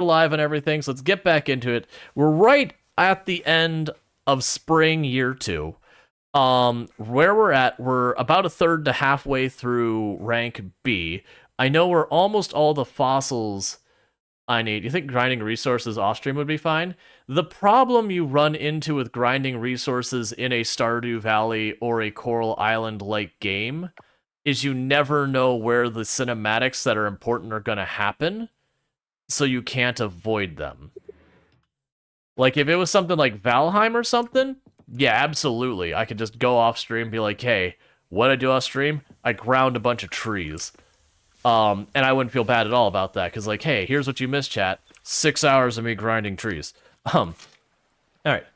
live and everything, so let's get back into it. We're right at the end of spring year 2. Where we're about a third to halfway through rank B. I know we're almost all the fossils I need. You think grinding resources off stream would be fine? The problem you run into with grinding resources in a Stardew Valley or a Coral Island like game is you never know where the cinematics that are important are going to happen, so you can't avoid them. Like, if it was something like Valheim or something, yeah, absolutely. I could just go off stream and be like, hey, what I do off stream? I ground a bunch of trees. And I wouldn't feel bad at all about that, because, like, hey, here's what you missed, chat. 6 hours of me grinding trees. Alright.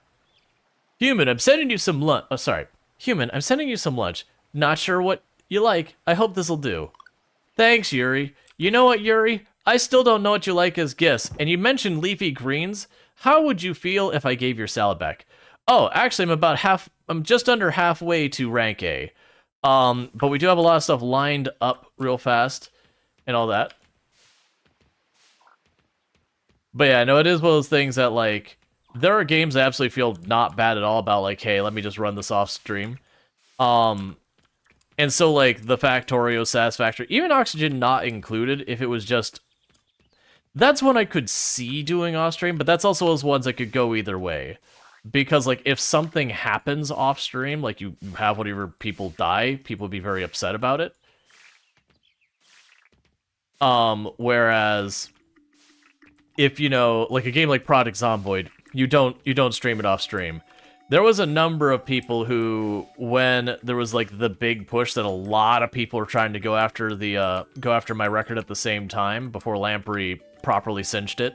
Human, I'm sending you some lunch. Oh, sorry. Human, I'm sending you some lunch. Not sure what you like. I hope this'll do. Thanks, Yuri. You know what, Yuri? I still don't know what you like as gifts, and you mentioned leafy greens. How would you feel if I gave your salad back? Oh, actually, I'm just under halfway to rank A. But we do have a lot of stuff lined up real fast and all that. But yeah, no, it is one of those things that, like, there are games that absolutely feel not bad at all about, like, hey, let me just run this off stream. And so, like, the Factorio, Satisfactory, even Oxygen not included, if it was just... That's one I could see doing off stream, but that's also those ones that could go either way. Because, like, if something happens off stream, like you have whatever people die, people would be very upset about it. Whereas, if, you know, like a game like Project Zomboid, you don't stream it off stream. There was a number of people who, when there was, like, the big push that a lot of people were trying to go after my record at the same time, before Lamprey properly cinched it,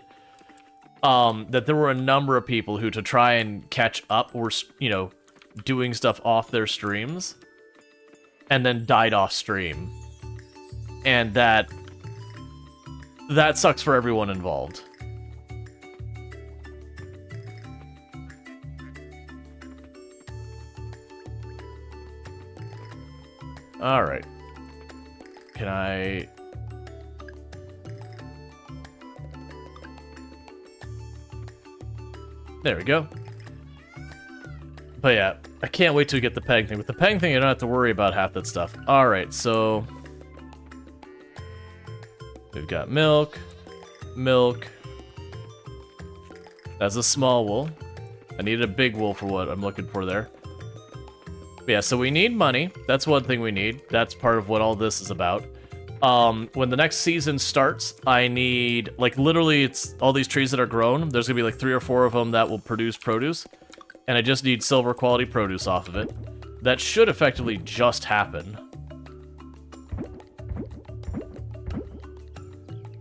that there were a number of people who, to try and catch up, were, you know, doing stuff off their streams, and then died off stream. And that sucks for everyone involved. Alright. Can I... There we go. But yeah, I can't wait to get the peg thing. With the peg thing, I don't have to worry about half that stuff. Alright, so... We've got milk. Milk. That's a small wool. I needed a big wool for what I'm looking for there. But yeah, so we need money. That's one thing we need. That's part of what all this is about. When the next season starts, I need, like, literally, it's all these trees that are grown. There's gonna be, like, 3 or 4 of them that will produce produce. And I just need silver quality produce off of it. That should effectively just happen.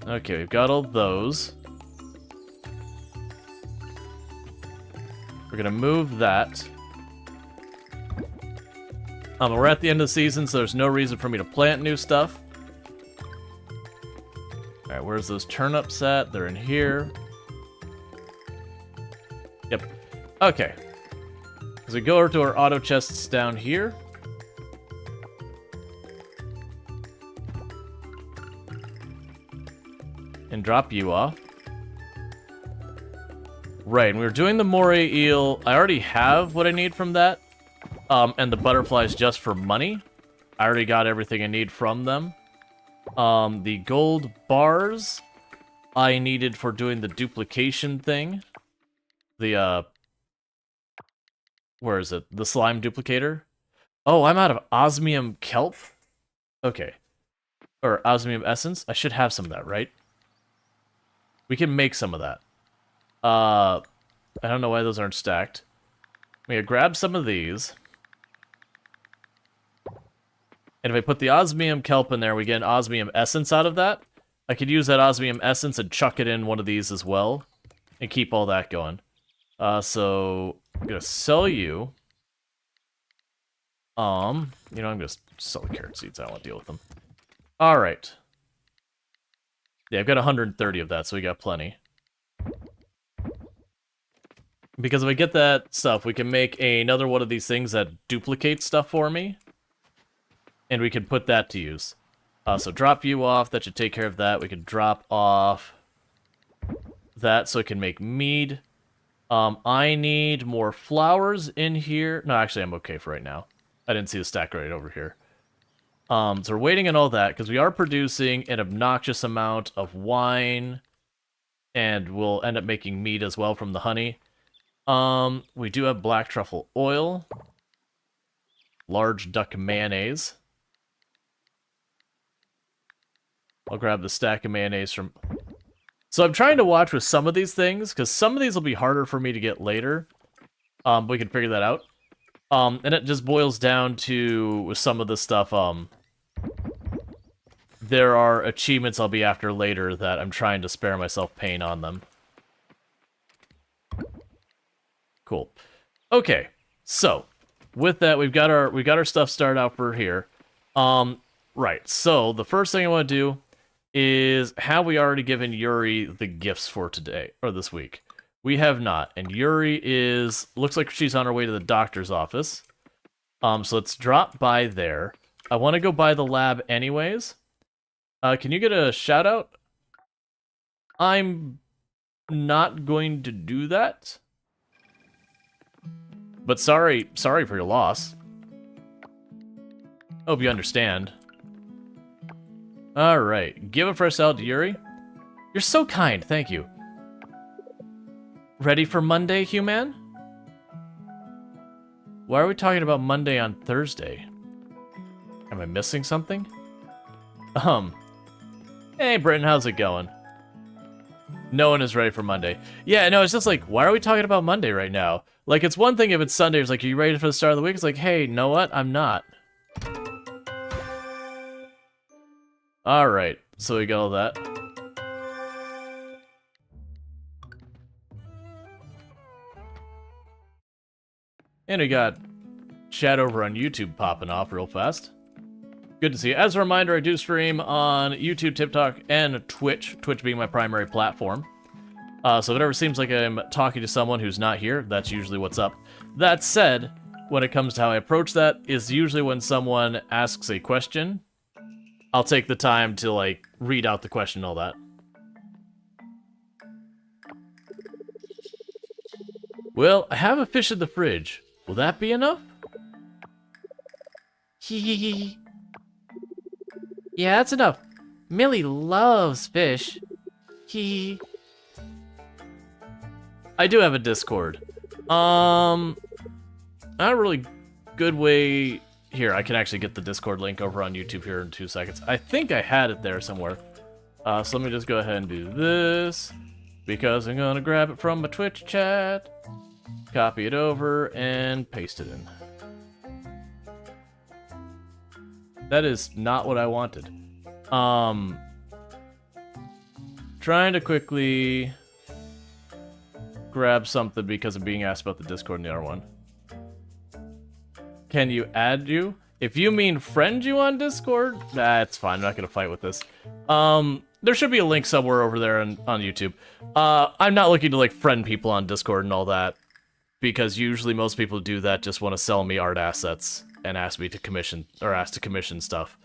Okay, we've got all those. We're gonna move that. We're at the end of the season, so there's no reason for me to plant new stuff. Alright, where's those turnips at? They're in here. Yep. Okay. As we go over to our auto chests down here. And drop you off. Right, and we were doing the moray eel. I already have what I need from that. And the butterflies just for money. I already got everything I need from them. The gold bars I needed for doing the duplication thing. The, where is it? The slime duplicator? Oh, I'm out of osmium kelp? Okay. Or osmium essence? I should have some of that, right? We can make some of that. I don't know why those aren't stacked. I'm gonna grab some of these. And if I put the osmium kelp in there, we get an osmium essence out of that. I could use that osmium essence and chuck it in one of these as well. And keep all that going. So, I'm gonna sell you. You know, I'm gonna sell the carrot seeds. I don't want to deal with them. Alright. Yeah, I've got 130 of that, so we got plenty. Because if I get that stuff, we can make another one of these things that duplicates stuff for me. And we can put that to use. So drop you off, that should take care of that. We can drop off that so it can make mead. I need more flowers in here. No, actually, I'm okay for right now. I didn't see the stack right over here. So we're waiting on all that, because we are producing an obnoxious amount of wine, and we'll end up making mead as well from the honey. We do have black truffle oil. Large duck mayonnaise. I'll grab the stack of mayonnaise from... So I'm trying to watch with some of these things, because some of these will be harder for me to get later. But we can figure that out. And it just boils down to, with some of this stuff, there are achievements I'll be after later that I'm trying to spare myself pain on them. Cool. Okay, so with that, we've got our stuff started out for here. Right. So the first thing I want to do is, have we already given Yuri the gifts for today or this week? We have not, and Yuri looks like she's on her way to the doctor's office. So let's drop by there. I want to go by the lab anyways. Can you get a shout out? I'm not going to do that. But sorry for your loss. Hope you understand. Alright, give a fresh salad to Yuri. You're so kind, thank you. Ready for Monday, human? Why are we talking about Monday on Thursday? Am I missing something? Hey, Britton, how's it going? No one is ready for Monday. Yeah, no, it's just like, why are we talking about Monday right now? Like, it's one thing if it's Sunday, it's like, are you ready for the start of the week? It's like, hey, know what? I'm not. Alright, so we got all that. And we got chat over on YouTube popping off real fast. Good to see you. As a reminder, I do stream on YouTube, TikTok, and Twitch. Twitch being my primary platform. So if it ever seems like I'm talking to someone who's not here, that's usually what's up. That said, when it comes to how I approach that, is usually when someone asks a question, I'll take the time to, like, read out the question and all that. Well, I have a fish in the fridge. Will that be enough? Hee. Yeah, that's enough. Millie loves fish. Hee. I do have a Discord. Not a really good way... Here, I can actually get the Discord link over on YouTube here in 2 seconds. I think I had it there somewhere. So let me just go ahead and do this, because I'm gonna grab it from my Twitch chat, copy it over, and paste it in. That is not what I wanted. Trying to quickly grab something because I'm being asked about the Discord in the other one. Can you add you? If you mean friend you on Discord, that's fine. I'm not gonna fight with this. There should be a link somewhere over there on YouTube. I'm not looking to like friend people on Discord and all that, because usually most people who do that just want to sell me art assets and ask me to commission, or ask to commission stuff.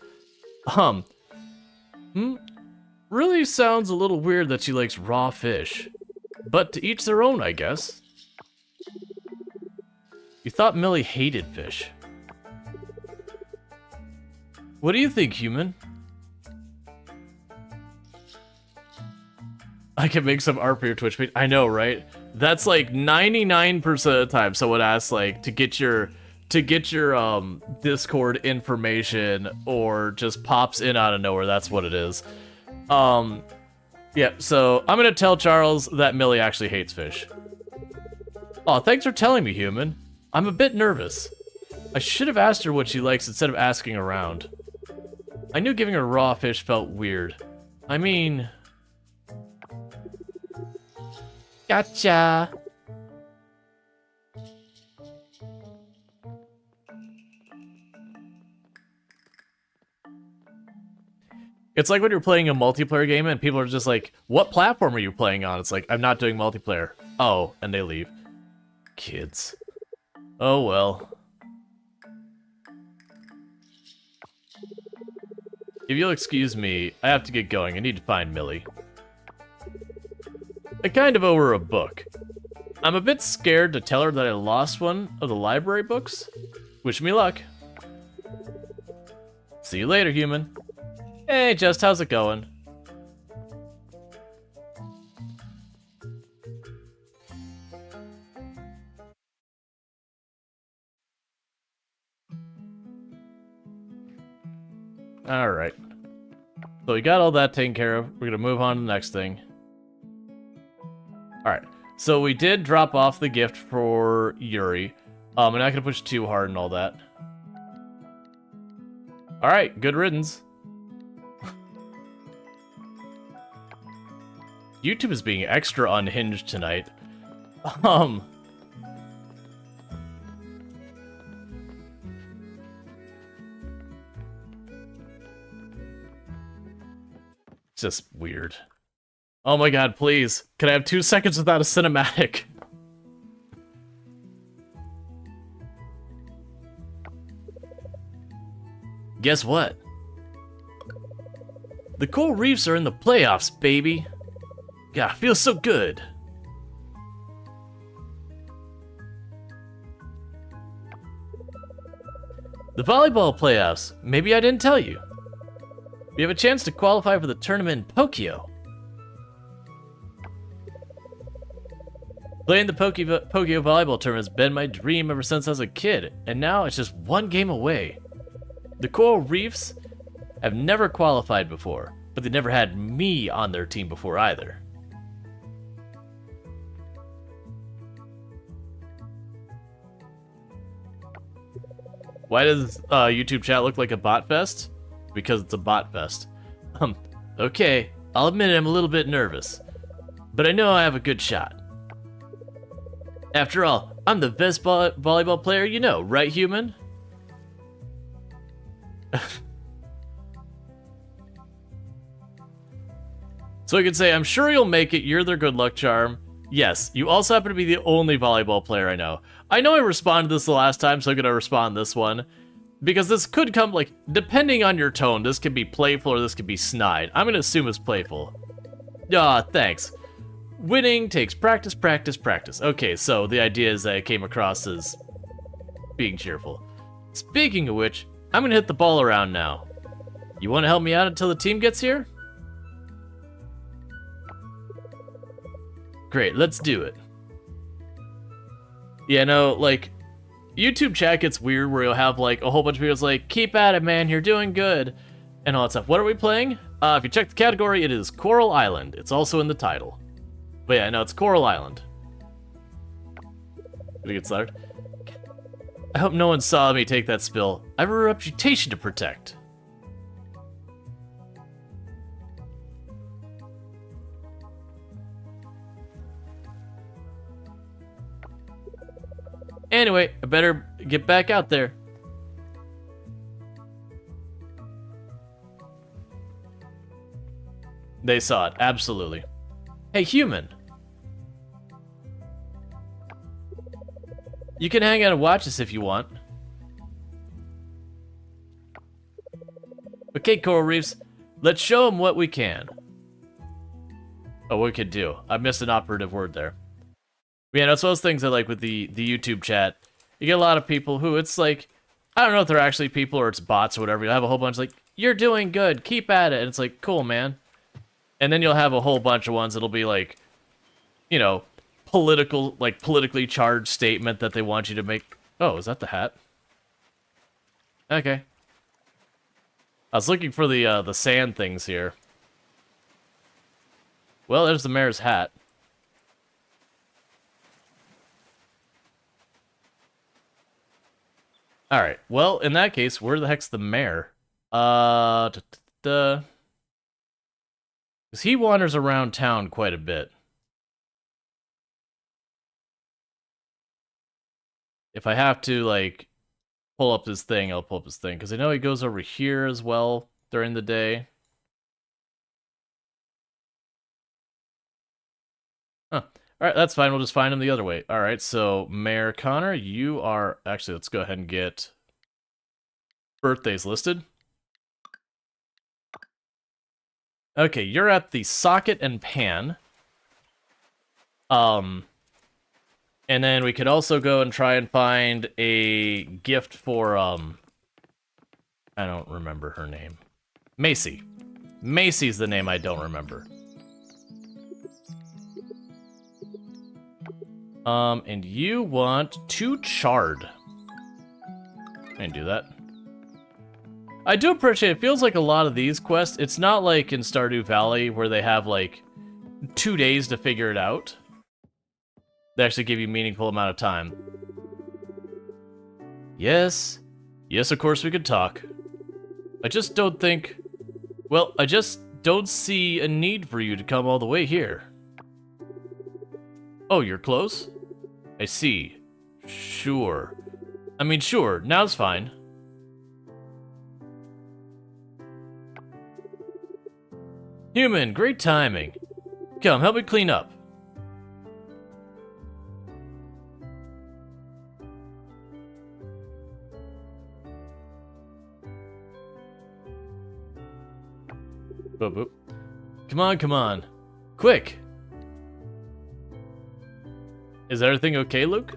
Really sounds a little weird that she likes raw fish, but to each their own, I guess. You thought Millie hated fish. What do you think, human? I can make some art for your Twitch page. I know, right? That's like 99% of the time someone asks like to get your Discord information, or just pops in out of nowhere. That's what it is. Yeah, so I'm gonna tell Charles that Millie actually hates fish. Oh, thanks for telling me, human. I'm a bit nervous. I should have asked her what she likes instead of asking around. I knew giving her raw fish felt weird. I mean... Gotcha! It's like when you're playing a multiplayer game and people are just like, what platform are you playing on? It's like, I'm not doing multiplayer. Oh, and they leave. Kids. Oh well. If you'll excuse me, I have to get going. I need to find Millie. I kind of owe her a book. I'm a bit scared to tell her that I lost one of the library books. Wish me luck. See you later, human. Hey, just how's it going? Alright. So we got all that taken care of. We're gonna move on to the next thing. Alright. So we did drop off the gift for Yuri. I'm not gonna push too hard and all that. Alright, good riddance. YouTube is being extra unhinged tonight. It's just weird. Oh my god, please. Can I have 2 seconds without a cinematic? Guess what? The Coral Reefs are in the playoffs, baby. God, feels so good. The volleyball playoffs. Maybe I didn't tell you. We have a chance to qualify for the tournament in Tokyo. Playing the Tokyo volleyball tournament has been my dream ever since I was a kid, and now it's just 1 game away. The Coral Reefs have never qualified before, but they never had me on their team before either. Why does YouTube chat look like a bot fest? Because it's a bot fest. Okay, I'll admit I'm a little bit nervous, but I know I have a good shot. After all, I'm the best volleyball player you know, right, human? So I could say, I'm sure you'll make it, you're their good luck charm. Yes, you also happen to be the only volleyball player I know. I know I responded to this the last time, so I'm gonna respond this one. Because this could come, like, depending on your tone, this could be playful or this could be snide. I'm gonna assume it's playful. Thanks. Winning takes practice, practice, practice. Okay, so the idea is that I came across as being cheerful. Speaking of which, I'm gonna hit the ball around now. You wanna help me out until the team gets here? Great, let's do it. Yeah, no, like, YouTube chat gets weird where you'll have, like, a whole bunch of videos like, keep at it, man, you're doing good, and all that stuff. What are we playing? If you check the category, it is Coral Island. It's also in the title. But yeah, no, it's Coral Island. Gonna get started. I hope no one saw me take that spill. I have a reputation to protect. Anyway, I better get back out there. They saw it, absolutely. Hey, human. You can hang out and watch us if you want. Okay, Coral Reefs, let's show them what we can. Oh, what we could do. I missed an operative word there. Yeah, that's one of those things I like with the YouTube chat. You get a lot of people who it's like, I don't know if they're actually people or it's bots or whatever. You'll have a whole bunch like, you're doing good, keep at it. And it's like, cool, man. And then you'll have a whole bunch of ones that'll be like, you know, political, like politically charged statement that they want you to make. Oh, is that the hat? Okay. I was looking for the sand things here. Well, there's the mayor's hat. Alright, well, in that case, where the heck's the mayor? Because he wanders around town quite a bit. If I have to, like, pull up this thing, I'll pull up this thing. Because I know he goes over here as well during the day. Huh. Alright, that's fine. We'll just find him the other way. Alright, so Mayor Connor, you are... Actually, let's go ahead and get birthdays listed. Okay, you're at the Socket and Pan. And then we could also go and try and find a gift for, I don't remember her name. Macy. Macy's the name I don't remember. And you want 2 chard. I can do that. I do appreciate it. It feels like a lot of these quests, it's not like in Stardew Valley where they have like 2 days to figure it out. They actually give you a meaningful amount of time. Yes. Yes, of course we could talk. I just don't think... Well, I just don't see a need for you to come all the way here. Oh, you're close? I see. Sure. I mean, sure, now's fine. Human, great timing. Come, help me clean up. Boop, boop. Come on, come on. Quick! Is everything okay, Luke?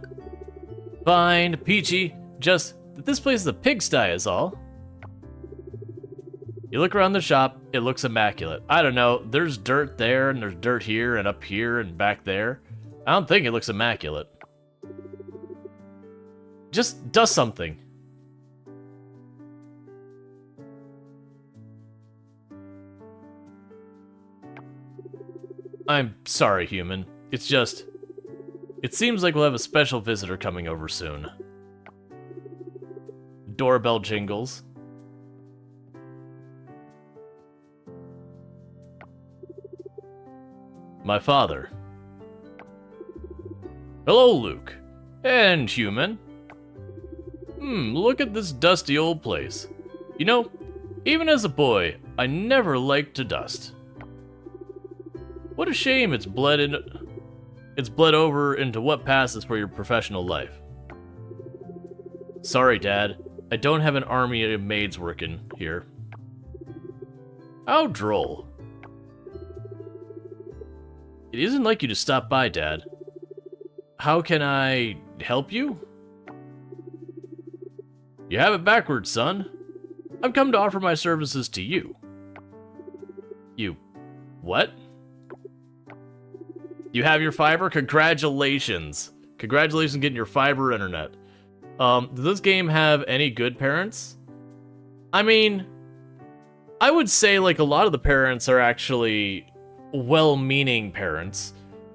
Fine, peachy. Just that this place is a pigsty is all. You look around the shop, it looks immaculate. I don't know, there's dirt there, and there's dirt here, and up here, and back there. I don't think it looks immaculate. Just does something. I'm sorry, human. It's just... It seems like we'll have a special visitor coming over soon. Doorbell jingles. My father. Hello, Luke. And human. Look at this dusty old place. You know, even as a boy, I never liked to dust. What a shame it's bled over into what passes for your professional life. Sorry, Dad. I don't have an army of maids working here. How droll. It isn't like you to stop by, Dad. How can I help you? You have it backwards, son. I've come to offer my services to you. You... what? You have your fiber? Congratulations. Congratulations on getting your fiber internet. Does this game have any good parents? I mean, I would say like a lot of the parents are actually well-meaning parents.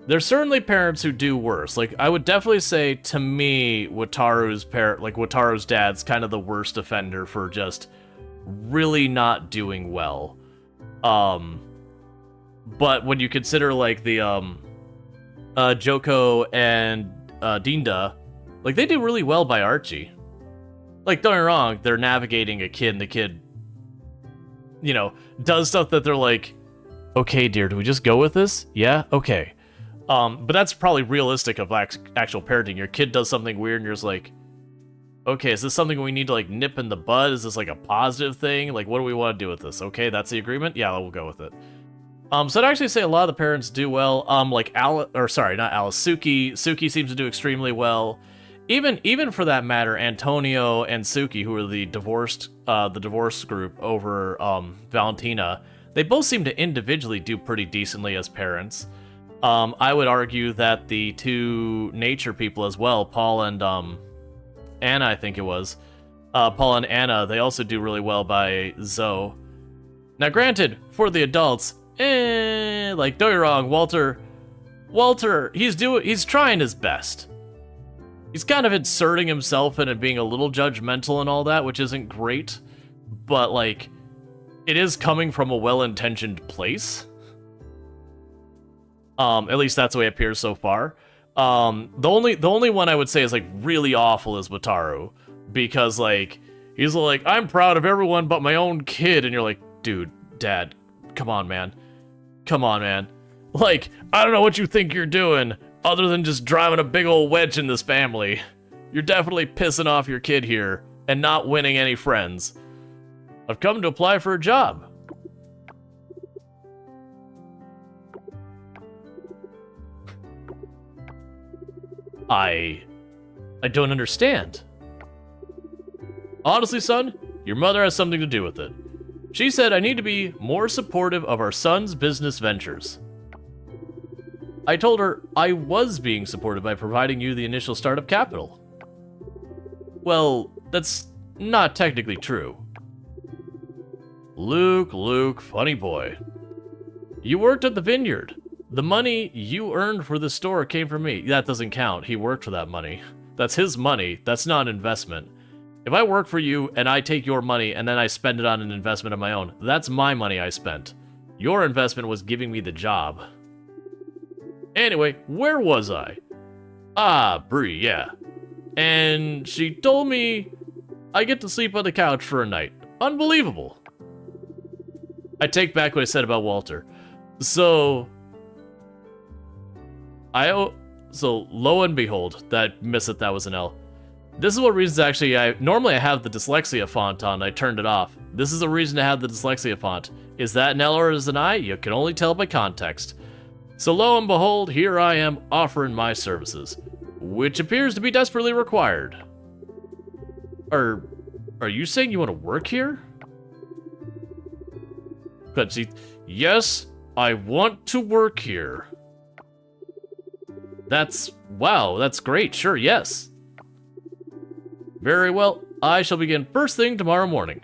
There's certainly parents who do worse. Like, I would definitely say, to me, Wataru's dad's kind of the worst offender for just really not doing well. But when you consider, like, the, Joko and, Dinda, like, they do really well by Archie. Like, don't get me wrong, they're navigating a kid, and the kid, you know, does stuff that they're like, okay, dear, do we just go with this? Yeah? Okay. But that's probably realistic of actual parenting. Your kid does something weird and you're just like, okay, is this something we need to like nip in the bud? Is this like a positive thing? Like, what do we want to do with this? Okay, that's the agreement? Yeah, we'll go with it. So I'd actually say a lot of the parents do well. Like Suki. Suki seems to do extremely well. Even for that matter, Antonio and Suki, who are the divorce group over Valentina, they both seem to individually do pretty decently as parents. I would argue that the two nature people as well, Paul and Anna, I think it was, Paul and Anna, they also do really well by Zoe. Now, granted, for the adults, like, don't get me wrong, Walter, he's trying his best. He's kind of inserting himself in and being a little judgmental and all that, which isn't great, but like, it is coming from a well-intentioned place. At least that's the way it appears so far. The only one I would say is like really awful is Wataru, because like he's like, I'm proud of everyone but my own kid, and you're like, dude, Dad, come on, man. Like, I don't know what you think you're doing, other than just driving a big old wedge in this family. You're definitely pissing off your kid here, and not winning any friends. I've come to apply for a job. I don't understand. Honestly, son, your mother has something to do with it. She said I need to be more supportive of our son's business ventures. I told her I was being supported by providing you the initial startup capital. Well, that's not technically true. Luke, funny boy. You worked at the vineyard. The money you earned for the store came from me. That doesn't count. He worked for that money. That's his money. That's not an investment. If I work for you and I take your money and then I spend it on an investment of my own, that's my money I spent. Your investment was giving me the job. Anyway, where was I? Ah, Bree, yeah. And she told me I get to sleep on the couch for a night. Unbelievable. I take back what I said about Walter. So lo and behold, that was an L. This is what reasons actually normally I have the dyslexia font on, I turned it off. This is a reason to have the dyslexia font. Is that an L or is it an I? You can only tell by context. So lo and behold, here I am offering my services, which appears to be desperately required. Are you saying you want to work here? Yes, I want to work here. Wow, that's great, sure, yes. Very well, I shall begin first thing tomorrow morning.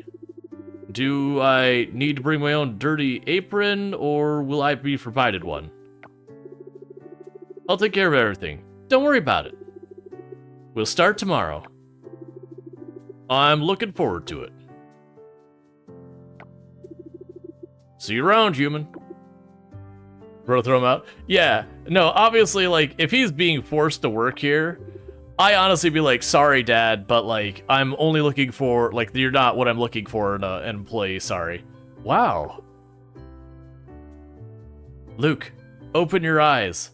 Do I need to bring my own dirty apron, or will I be provided one? I'll take care of everything. Don't worry about it. We'll start tomorrow. I'm looking forward to it. See you around, human. Bro, throw him out? Yeah, no, obviously, like, if he's being forced to work here, I honestly be like, sorry, Dad, but, like, I'm only looking for, like, you're not what I'm looking for in an employee, sorry. Wow. Luke, open your eyes.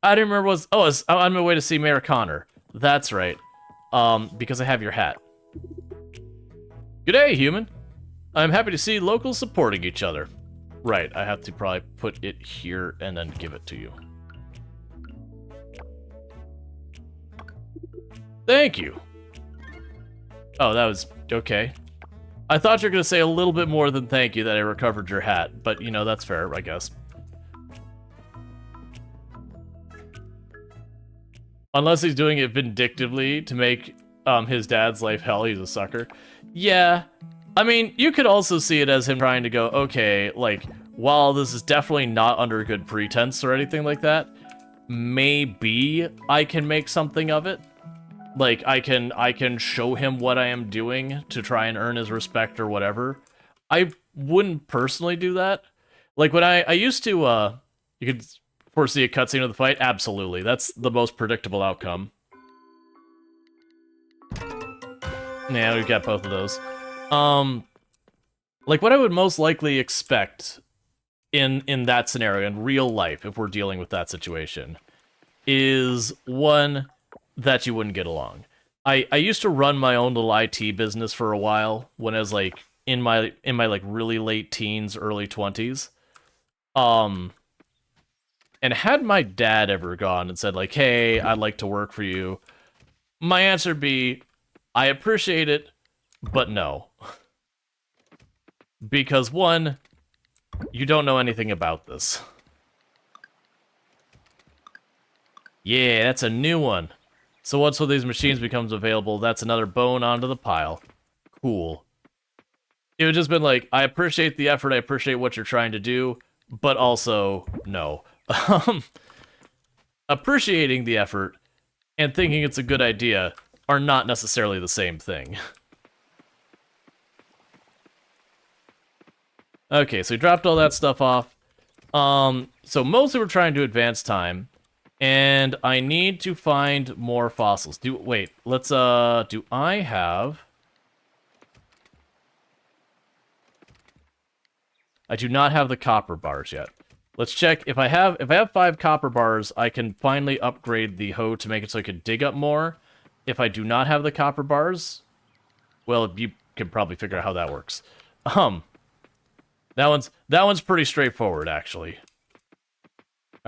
I didn't remember I was on my way to see Mayor Connor. That's right. Because I have your hat. G'day, human. I'm happy to see locals supporting each other. Right, I have to probably put it here and then give it to you. Thank you. Oh, that was okay. I thought you were going to say a little bit more than thank you that I recovered your hat, but, you know, that's fair, I guess. Unless he's doing it vindictively to make his dad's life hell, he's a sucker. Yeah, I mean, you could also see it as him trying to go, okay, like, while this is definitely not under good pretense or anything like that, maybe I can make something of it. Like, I can show him what I am doing to try and earn his respect or whatever. I wouldn't personally do that. Like, when I used to, you could foresee a cutscene of the fight? Absolutely. That's the most predictable outcome. Yeah, we've got both of those. Like, what I would most likely expect in that scenario, in real life, if we're dealing with that situation, is, one, that you wouldn't get along. I used to run my own little IT business for a while, when I was, like, in my like, really late teens, early 20s. And had my dad ever gone and said, like, hey, I'd like to work for you, my answer would be, I appreciate it, but no. Because, one, you don't know anything about this. Yeah, that's a new one. So once one of these machines becomes available, that's another bone onto the pile. Cool. It would just been like, I appreciate the effort, I appreciate what you're trying to do, but also, no. Appreciating the effort and thinking it's a good idea are not necessarily the same thing. Okay, so we dropped all that stuff off. So mostly we're trying to advance time, and I need to find more fossils. Wait, let's, do I have... I do not have the copper bars yet. Let's check. If I have 5 copper bars, I can finally upgrade the hoe to make it so I can dig up more. If I do not have the copper bars, well, you can probably figure out how that works. That one's pretty straightforward, actually.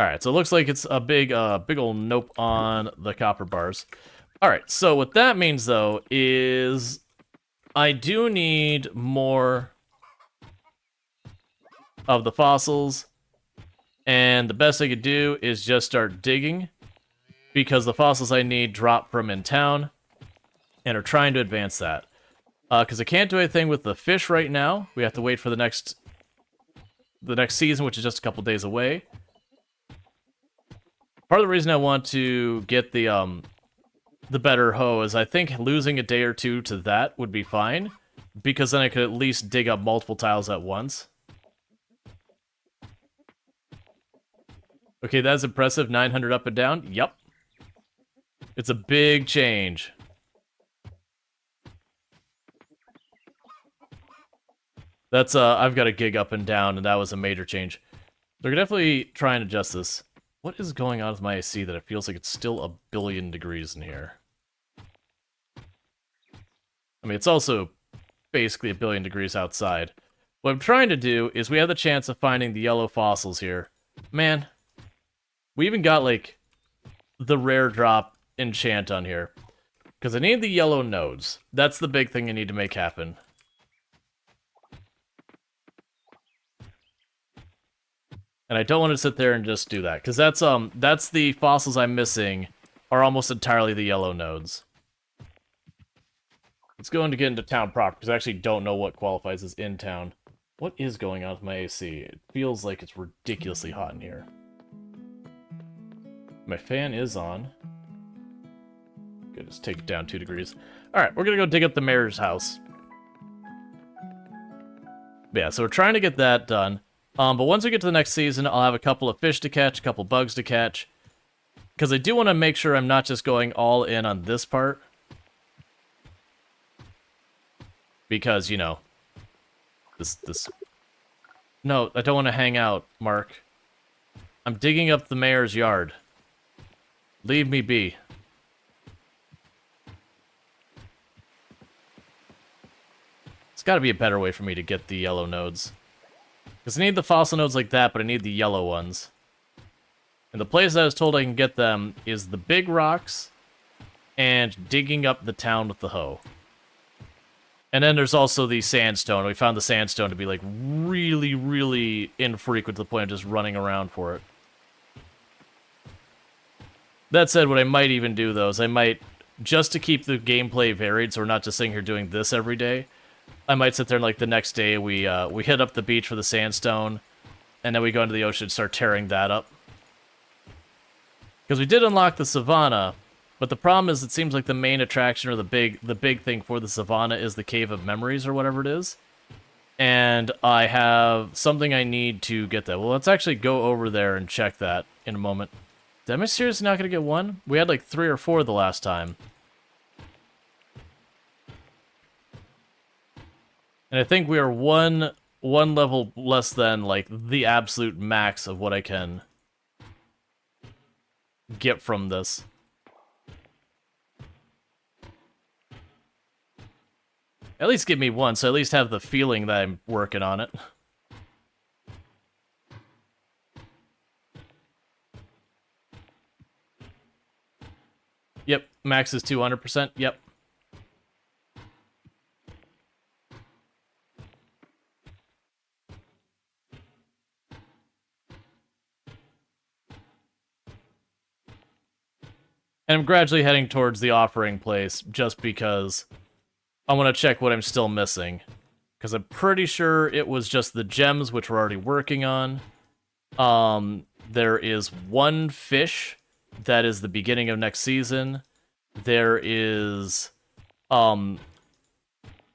Alright, so it looks like it's a big ol' nope on the copper bars. Alright, so what that means, though, is I do need more of the fossils, and the best I could do is just start digging, because the fossils I need drop from in town, and are trying to advance that. Because I can't do anything with the fish right now. We have to wait for the next season, which is just a couple days away. Part of the reason I want to get the better hoe is I think losing a day or two to that would be fine, because then I could at least dig up multiple tiles at once. Okay, that's impressive. 900 up and down. Yep. It's a big change. That's, I've got a gig up and down, and that was a major change. They're definitely trying to adjust this. What is going on with my AC that it feels like it's still a billion degrees in here? I mean, it's also basically a billion degrees outside. What I'm trying to do is we have the chance of finding the yellow fossils here. Man, we even got, like, the rare drop enchant on here. Because I need the yellow nodes. That's the big thing I need to make happen. And I don't want to sit there and just do that, because that's the fossils I'm missing are almost entirely the yellow nodes. Let's go in to get into town proper, because I actually don't know what qualifies as in town. What is going on with my AC? It feels like it's ridiculously hot in here. My fan is on. Good, just take it down 2 degrees. Alright, we're gonna go dig up the mayor's house. Yeah, so we're trying to get that done. But once we get to the next season, I'll have a couple of fish to catch, a couple bugs to catch. Because I do want to make sure I'm not just going all in on this part. Because, you know, this... No, I don't want to hang out, Mark. I'm digging up the mayor's yard. Leave me be. There's got to be a better way for me to get the yellow nodes. Because I need the fossil nodes like that, but I need the yellow ones. And the place I was told I can get them is the big rocks and digging up the town with the hoe. And then there's also the sandstone. We found the sandstone to be, like, really, really infrequent to the point of just running around for it. That said, what I might even do, though, is I might, just to keep the gameplay varied, so we're not just sitting here doing this every day, I might sit there and, like, the next day we hit up the beach for the sandstone, and then we go into the ocean and start tearing that up. Because we did unlock the Savanna, but the problem is it seems like the main attraction or the big thing for the Savanna is the Cave of Memories or whatever it is. And I have something I need to get that. Well, let's actually go over there and check that in a moment. Am I seriously not going to get one? We had like 3 or 4 the last time. And I think we are one level less than, like, the absolute max of what I can get from this. At least give me one, so I at least have the feeling that I'm working on it. Yep, max is 200%, yep. And I'm gradually heading towards the offering place, just because I want to check what I'm still missing. Because I'm pretty sure it was just the gems, which we're already working on. There is 1 fish that is the beginning of next season. There is 1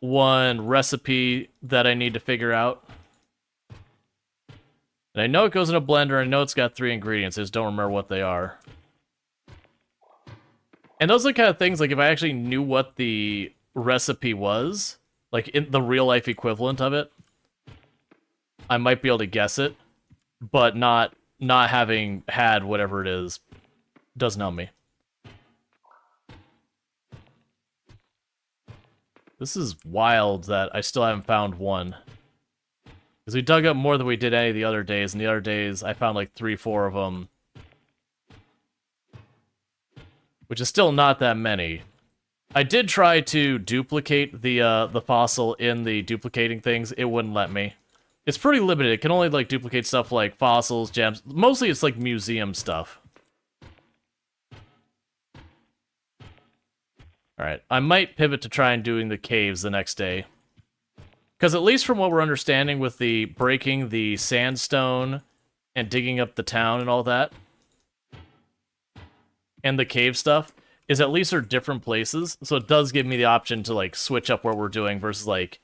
recipe that I need to figure out. And I know it goes in a blender, I know it's got 3 ingredients, I just don't remember what they are. And those are the kind of things, like, if I actually knew what the recipe was, like, in the real-life equivalent of it, I might be able to guess it, but not having had whatever it is doesn't help me. This is wild that I still haven't found one. Because we dug up more than we did any of the other days, and the other days I found like 3, 4 of them which is still not that many. I did try to duplicate the fossil in the duplicating things. It wouldn't let me. It's pretty limited. It can only like duplicate stuff like fossils, gems. Mostly it's like museum stuff. Alright, I might pivot to try and doing the caves the next day. Because at least from what we're understanding with the breaking the sandstone and digging up the town and all that, and the cave stuff, is at least they're different places, so it does give me the option to, like, switch up what we're doing versus, like,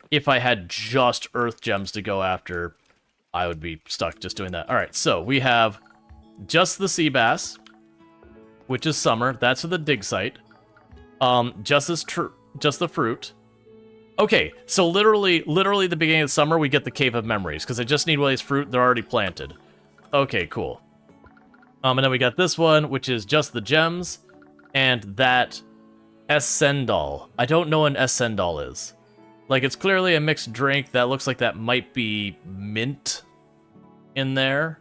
if I had just earth gems to go after, I would be stuck just doing that. Alright, so we have just the sea bass, which is summer. That's for the dig site. Just the fruit. Okay, so literally the beginning of summer, we get the Cave of Memories, because I just need one of these fruit. They're already planted. Okay, cool. And then we got this one, which is just the gems, and that Essendal. I don't know what an Essendal is. Like, it's clearly a mixed drink that looks like that might be mint in there.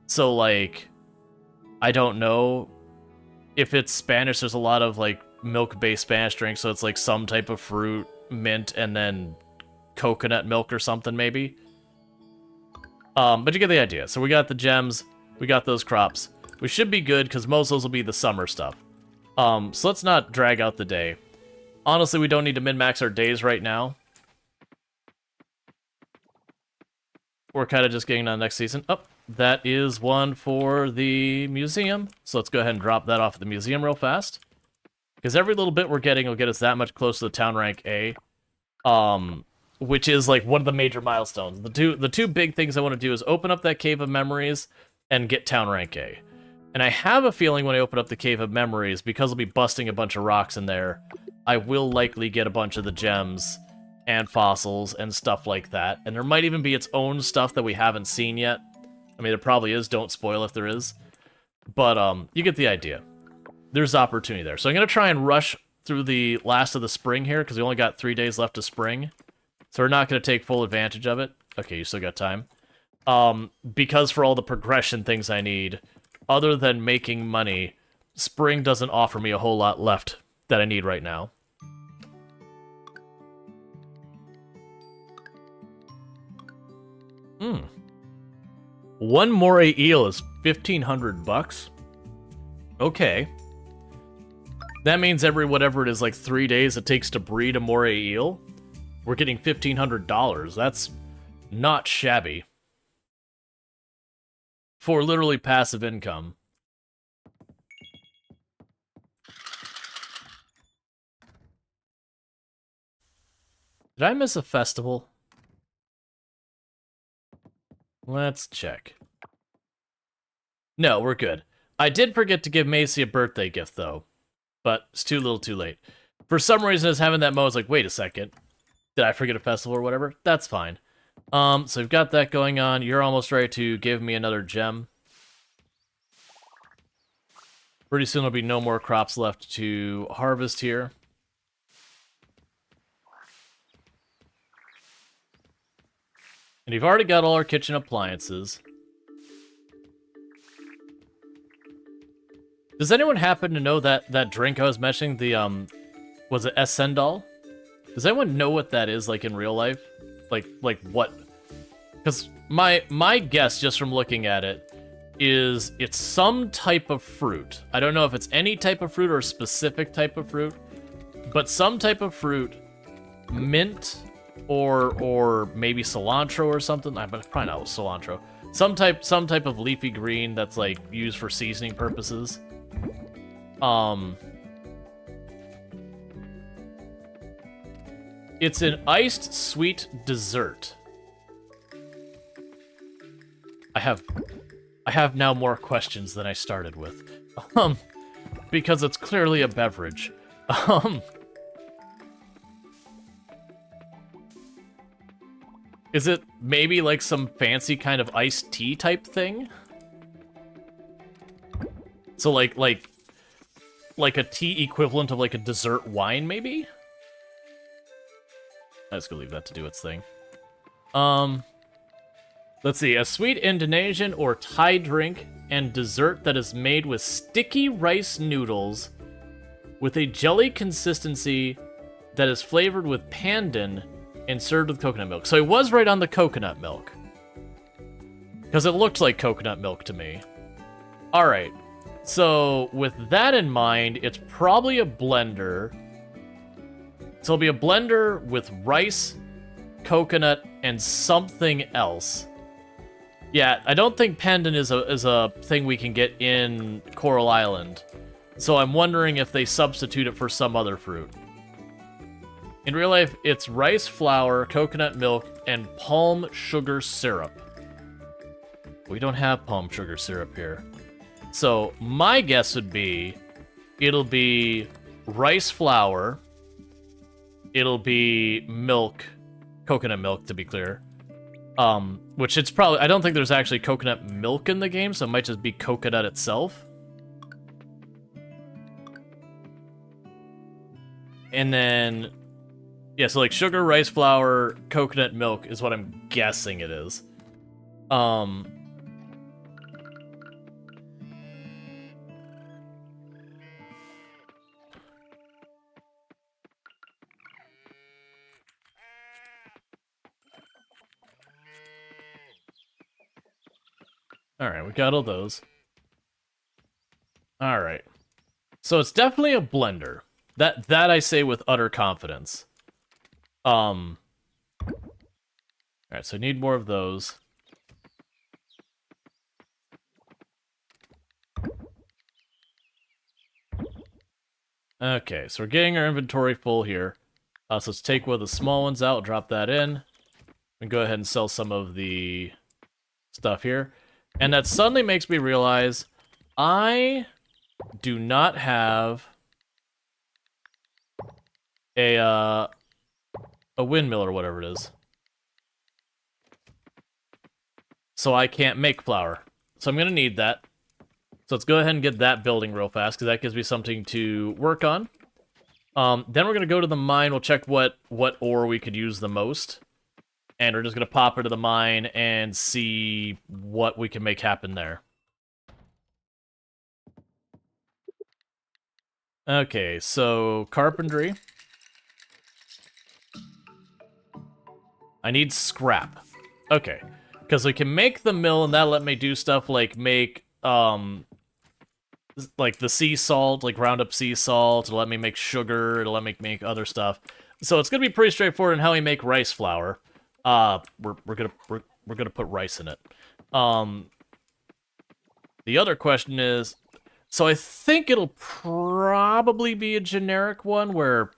So, like, I don't know. If it's Spanish, there's a lot of, like, milk-based Spanish drinks, so it's, like, some type of fruit, mint, and then coconut milk or something, maybe. But you get the idea. So we got the gems, we got those crops. We should be good, because most of those will be the summer stuff. So let's not drag out the day. Honestly, we don't need to min-max our days right now. We're kind of just getting on next season. Oh, that is one for the museum. So let's go ahead and drop that off at the museum real fast. Because every little bit we're getting will get us that much closer to the town rank A. Which is like one of the major milestones. The two big things I want to do is open up that Cave of Memories and get town rank A. And I have a feeling when I open up the Cave of Memories, because I'll be busting a bunch of rocks in there, I will likely get a bunch of the gems and fossils and stuff like that. And there might even be its own stuff that we haven't seen yet. I mean, there probably is. Don't spoil if there is. But you get the idea. There's opportunity there. So I'm going to try and rush through the last of the spring here, because we only got 3 days left of spring. So we're not going to take full advantage of it. Okay, you still got time. Because for all the progression things I need, other than making money, spring doesn't offer me a whole lot left that I need right now. One moray eel is 1,500 bucks. Okay. That means every whatever it is, like 3 days it takes to breed a moray eel, we're getting $1,500. That's not shabby. For literally passive income. Did I miss a festival? Let's check. No, we're good. I did forget to give Macy a birthday gift, though. But it's too little too late. For some reason, I was having that moment, I was like, wait a second. Did I forget a festival or whatever? That's fine. So we've got that going on. You're almost ready to give me another gem. Pretty soon there'll be no more crops left to harvest here. And you've already got all our kitchen appliances. Does anyone happen to know that drink I was mentioning, the, was it Essendal? Does anyone know what that is, like, in real life? Like what? Because my guess, just from looking at it, is it's some type of fruit. I don't know if it's any type of fruit or a specific type of fruit, but some type of fruit, mint, or maybe cilantro or something. But probably not cilantro. Some type of leafy green that's like used for seasoning purposes. It's an iced sweet dessert. I have now more questions than I started with. Because it's clearly a beverage. Is it maybe like some fancy kind of iced tea type thing? So like a tea equivalent of like a dessert wine, maybe? I'm just gonna leave that to do its thing. Let's see. A sweet Indonesian or Thai drink and dessert that is made with sticky rice noodles with a jelly consistency that is flavored with pandan and served with coconut milk. So it was right on the coconut milk. Because it looked like coconut milk to me. Alright, so with that in mind, it's probably a blender. So it'll be a blender with rice, coconut, and something else. Yeah, I don't think pandan is a thing we can get in Coral Island. So I'm wondering if they substitute it for some other fruit. In real life, it's rice flour, coconut milk, and palm sugar syrup. We don't have palm sugar syrup here. So my guess would be it'll be rice flour, it'll be milk, coconut milk to be clear. Which it's probably, I don't think there's actually coconut milk in the game, so it might just be coconut itself. And then, yeah, so like sugar, rice flour, coconut milk is what I'm guessing it is. Alright, we got all those. Alright. So it's definitely a blender. That I say with utter confidence. Alright, so I need more of those. Okay, so we're getting our inventory full here. So let's take one of the small ones out, drop that in, and go ahead and sell some of the stuff here. And that suddenly makes me realize I do not have a windmill or whatever it is. So I can't make flour. So I'm going to need that. So let's go ahead and get that building real fast, because that gives me something to work on. Then we're going to go to the mine. We'll check what ore we could use the most. And we're just going to pop into the mine and see what we can make happen there. Okay, so carpentry. I need scrap. Okay, because we can make the mill, and that'll let me do stuff like make, like the sea salt, like ground up sea salt. It'll let me make sugar. It'll let me make other stuff. So it's gonna be pretty straightforward in how we make rice flour. We're gonna put rice in it. The other question is, so I think it'll probably be a generic one where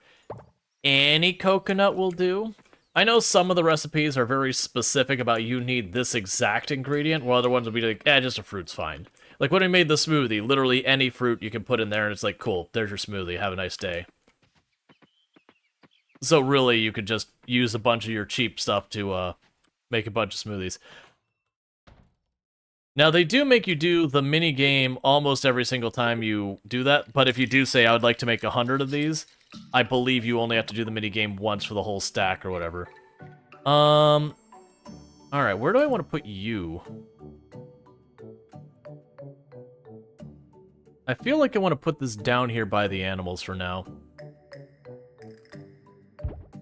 any coconut will do. I know some of the recipes are very specific about you need this exact ingredient, while other ones will be like, just a fruit's fine. Like when we made the smoothie, literally any fruit you can put in there and it's like, cool, there's your smoothie, have a nice day. So really, you could just use a bunch of your cheap stuff to make a bunch of smoothies. Now, they do make you do the mini game almost every single time you do that, but if you do say, I would like to make 100 of these, I believe you only have to do the mini game once for the whole stack or whatever. Alright, where do I want to put you? I feel like I want to put this down here by the animals for now.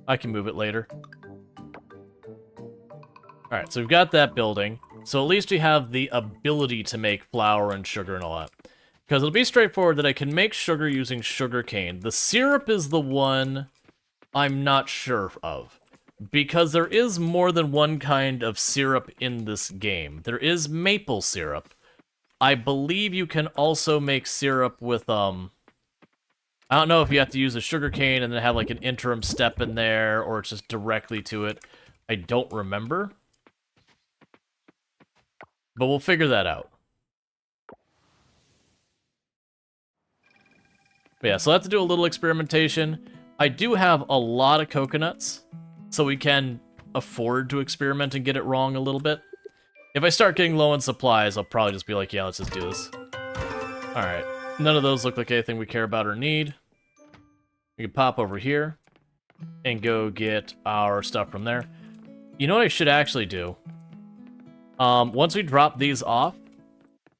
I can move it later. Alright, so we've got that building. So at least we have the ability to make flour and sugar and all that. Because it'll be straightforward that I can make sugar using sugar cane. The syrup is the one I'm not sure of. Because there is more than one kind of syrup in this game. There is maple syrup. I believe you can also make syrup with, I don't know if you have to use a sugar cane and then have like an interim step in there, or it's just directly to it. I don't remember. But we'll figure that out. But yeah, so I have to do a little experimentation. I do have a lot of coconuts, so we can afford to experiment and get it wrong a little bit. If I start getting low on supplies, I'll probably just be like, yeah, let's just do this. Alright, none of those look like anything we care about or need. We can pop over here and go get our stuff from there. You know what I should actually do? Once we drop these off,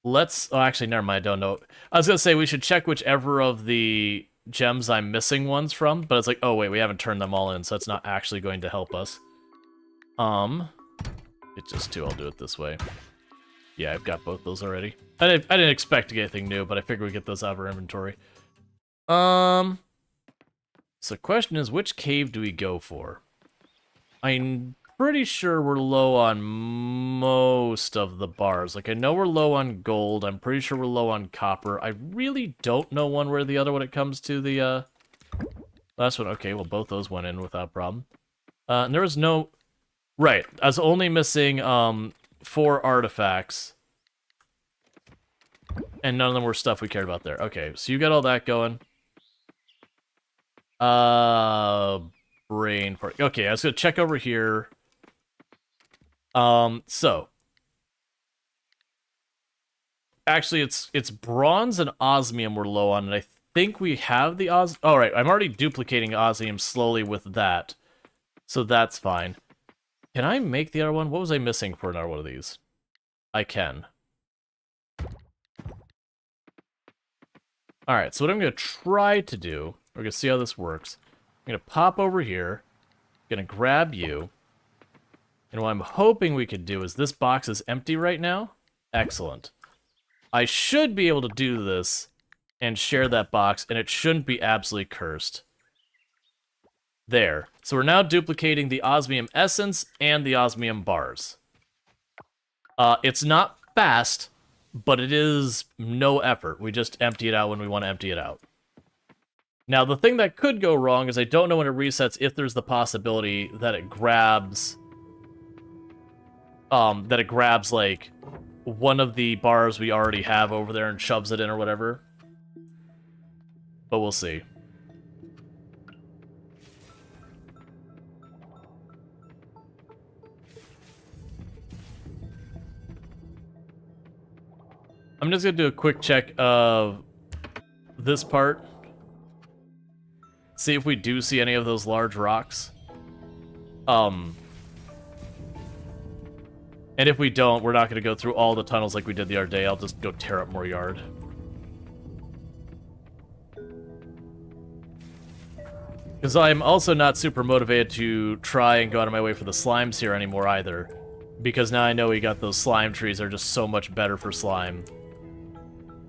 let's... Oh, actually, never mind, I don't know. I was gonna say we should check whichever of the gems I'm missing ones from, but it's like, oh wait, we haven't turned them all in, so that's not actually going to help us. It's just 2, I'll do it this way. Yeah, I've got both those already. I didn't expect to get anything new, but I figured we'd get those out of our inventory. So the question is, which cave do we go for? I'm pretty sure we're low on most of the bars. Like, I know we're low on gold. I'm pretty sure we're low on copper. I really don't know one way or the other when it comes to the, last one. Okay, well, both those went in without problem. And there was no... Right, I was only missing, 4 artifacts. And none of them were stuff we cared about there. Okay, so you got all that going. Brain part. Okay, I was gonna check over here. So actually, it's bronze and osmium we're low on, and I think we have the All right, I'm already duplicating osmium slowly with that, so that's fine. Can I make the other one? What was I missing for another one of these? I can. All right, so what I'm gonna try to do, we're gonna see how this works. I'm gonna pop over here, gonna grab you. And what I'm hoping we could do is this box is empty right now. Excellent. I should be able to do this and share that box, and it shouldn't be absolutely cursed. There. So we're now duplicating the osmium essence and the osmium bars. It's not fast, but it is no effort. We just empty it out when we want to empty it out. Now, the thing that could go wrong is I don't know when it resets if there's the possibility that it grabs... like, one of the bars we already have over there and shoves it in or whatever. But we'll see. I'm just gonna do a quick check of this part. See if we do see any of those large rocks. And if we don't, we're not going to go through all the tunnels like we did the other day. I'll just go tear up more yard. Because I'm also not super motivated to try and go out of my way for the slimes here anymore either. Because now I know we got those slime trees. They're just so much better for slime.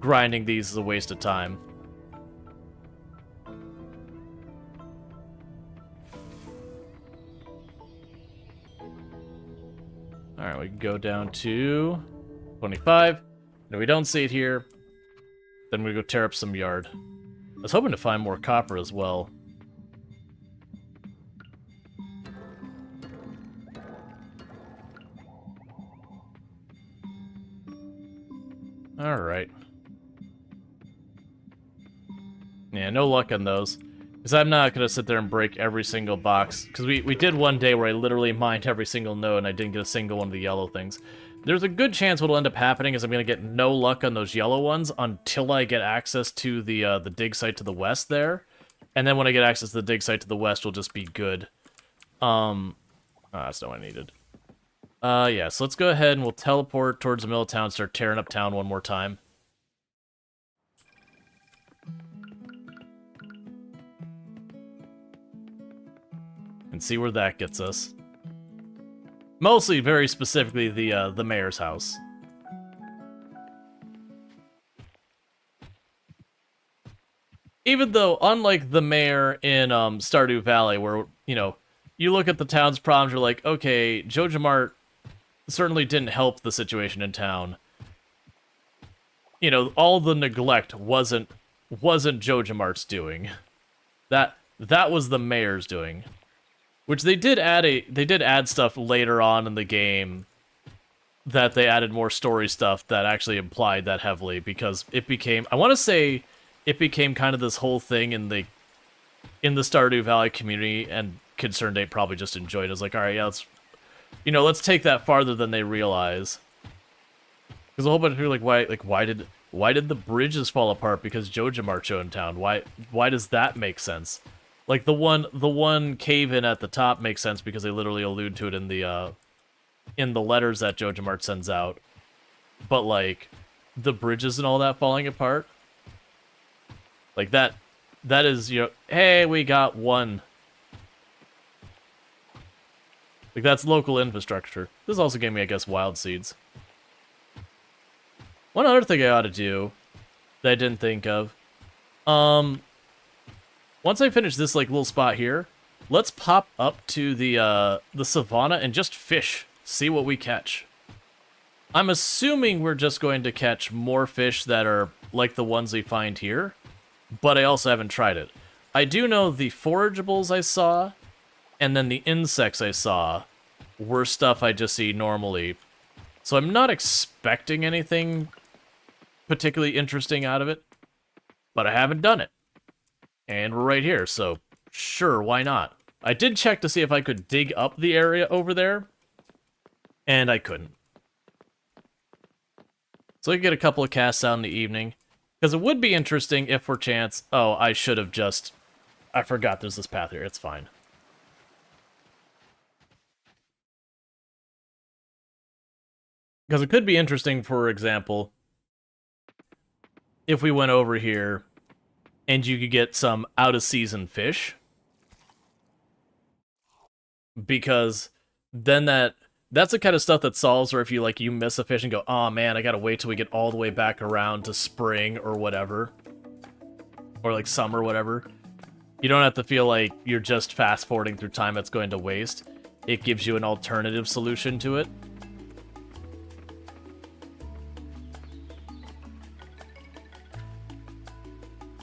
Grinding these is a waste of time. Alright, we can go down to 25. No, we don't see it here. Then we go tear up some yard. I was hoping to find more copper as well. Alright. Yeah, no luck on those. Because I'm not going to sit there and break every single box. Because we did one day where I literally mined every single node and I didn't get a single one of the yellow things. There's a good chance what'll end up happening is I'm going to get no luck on those yellow ones until I get access to the dig site to the west there. And then when I get access to the dig site to the west, will just be good. Oh, that's not what I needed. Yeah, so let's go ahead and we'll teleport towards the middle of town and start tearing up town one more time. And see where that gets us. Mostly, very specifically, the mayor's house. Even though, unlike the mayor in Stardew Valley, where, you know, you look at the town's problems, you're like, okay, JojaMart certainly didn't help the situation in town. You know, all the neglect wasn't JojaMart's doing. That was the mayor's doing. Which they did add stuff later on in the game that they added more story stuff that actually implied that heavily, because it became, I want to say it became kind of this whole thing in the Stardew Valley community, and Concerned Ape probably just enjoyed it. It's like, all right, yeah, let's take that farther than they realize. Because a whole bunch of people are like, why did the bridges fall apart because JojaMart showed in town? Why does that make sense? Like, the one cave-in at the top makes sense because they literally allude to it in the letters that JojaMart sends out. But, like, the bridges and all that falling apart, like, that that is, you know, hey, we got one. Like, that's local infrastructure. This also gave me, I guess, wild seeds. One other thing I ought to do that I didn't think of. Once I finish this, like, little spot here, let's pop up to the Savanna and just fish. See what we catch. I'm assuming we're just going to catch more fish that are like the ones we find here, but I also haven't tried it. I do know the forageables I saw, and then the insects I saw were stuff I just see normally. So I'm not expecting anything particularly interesting out of it, but I haven't done it. And we're right here, so sure, why not? I did check to see if I could dig up the area over there, and I couldn't. So I could get a couple of casts out in the evening, because it would be interesting if for chance... Oh, I should have just... I forgot there's this path here, it's fine. Because it could be interesting, for example, if we went over here and you could get some out-of-season fish. Because then that's the kind of stuff that solves, or if you, like, you miss a fish and go, oh man, I gotta wait till we get all the way back around to spring or whatever. Or, like, summer, whatever. You don't have to feel like you're just fast-forwarding through time that's going to waste. It gives you an alternative solution to it.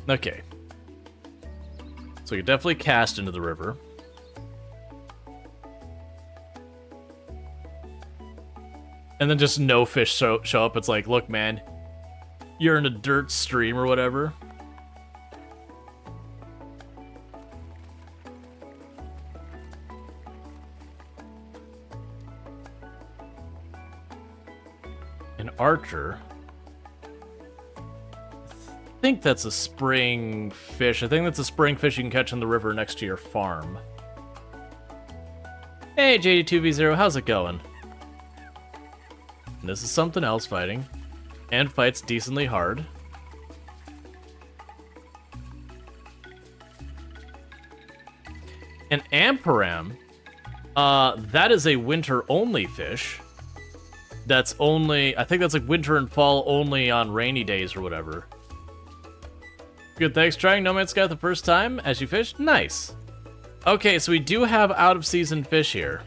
Okay. So you definitely cast into the river. And then just no fish show up. It's like, look, man, you're in a dirt stream or whatever. An archer. I think that's a spring fish. I think that's a spring fish you can catch in the river next to your farm. Hey, JD2V0, how's it going? And this is something else fighting. And fights decently hard. An Amperam. That is a winter-only fish. That's only... I think that's like winter and fall only on rainy days or whatever. Good, thanks. Trying No Man's Sky the first time as you fish? Nice. Okay, so we do have out-of-season fish here.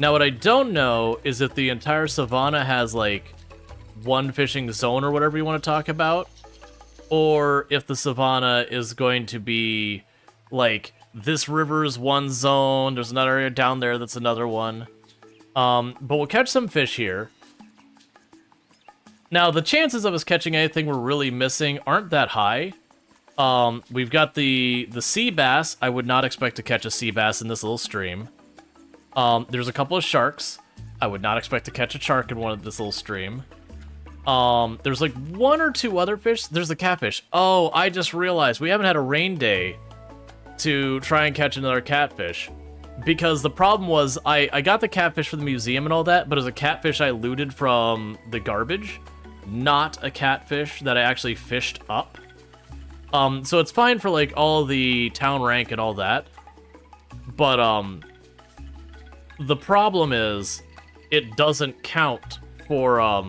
Now, what I don't know is if the entire Savanna has, like, one fishing zone or whatever you want to talk about, or if the Savanna is going to be, like, this river is one zone, there's another area down there that's another one. But we'll catch some fish here. Now, the chances of us catching anything we're really missing aren't that high. We've got the sea bass. I would not expect to catch a sea bass in this little stream. There's a couple of sharks. I would not expect to catch a shark in this little stream. There's like one or two other fish. There's the catfish. Oh, I just realized we haven't had a rain day to try and catch another catfish. Because the problem was, I got the catfish for the museum and all that, but it was a catfish I looted from the garbage. Not a catfish that I actually fished up. So it's fine for, like, all the town rank and all that. But, the problem is, it doesn't count for,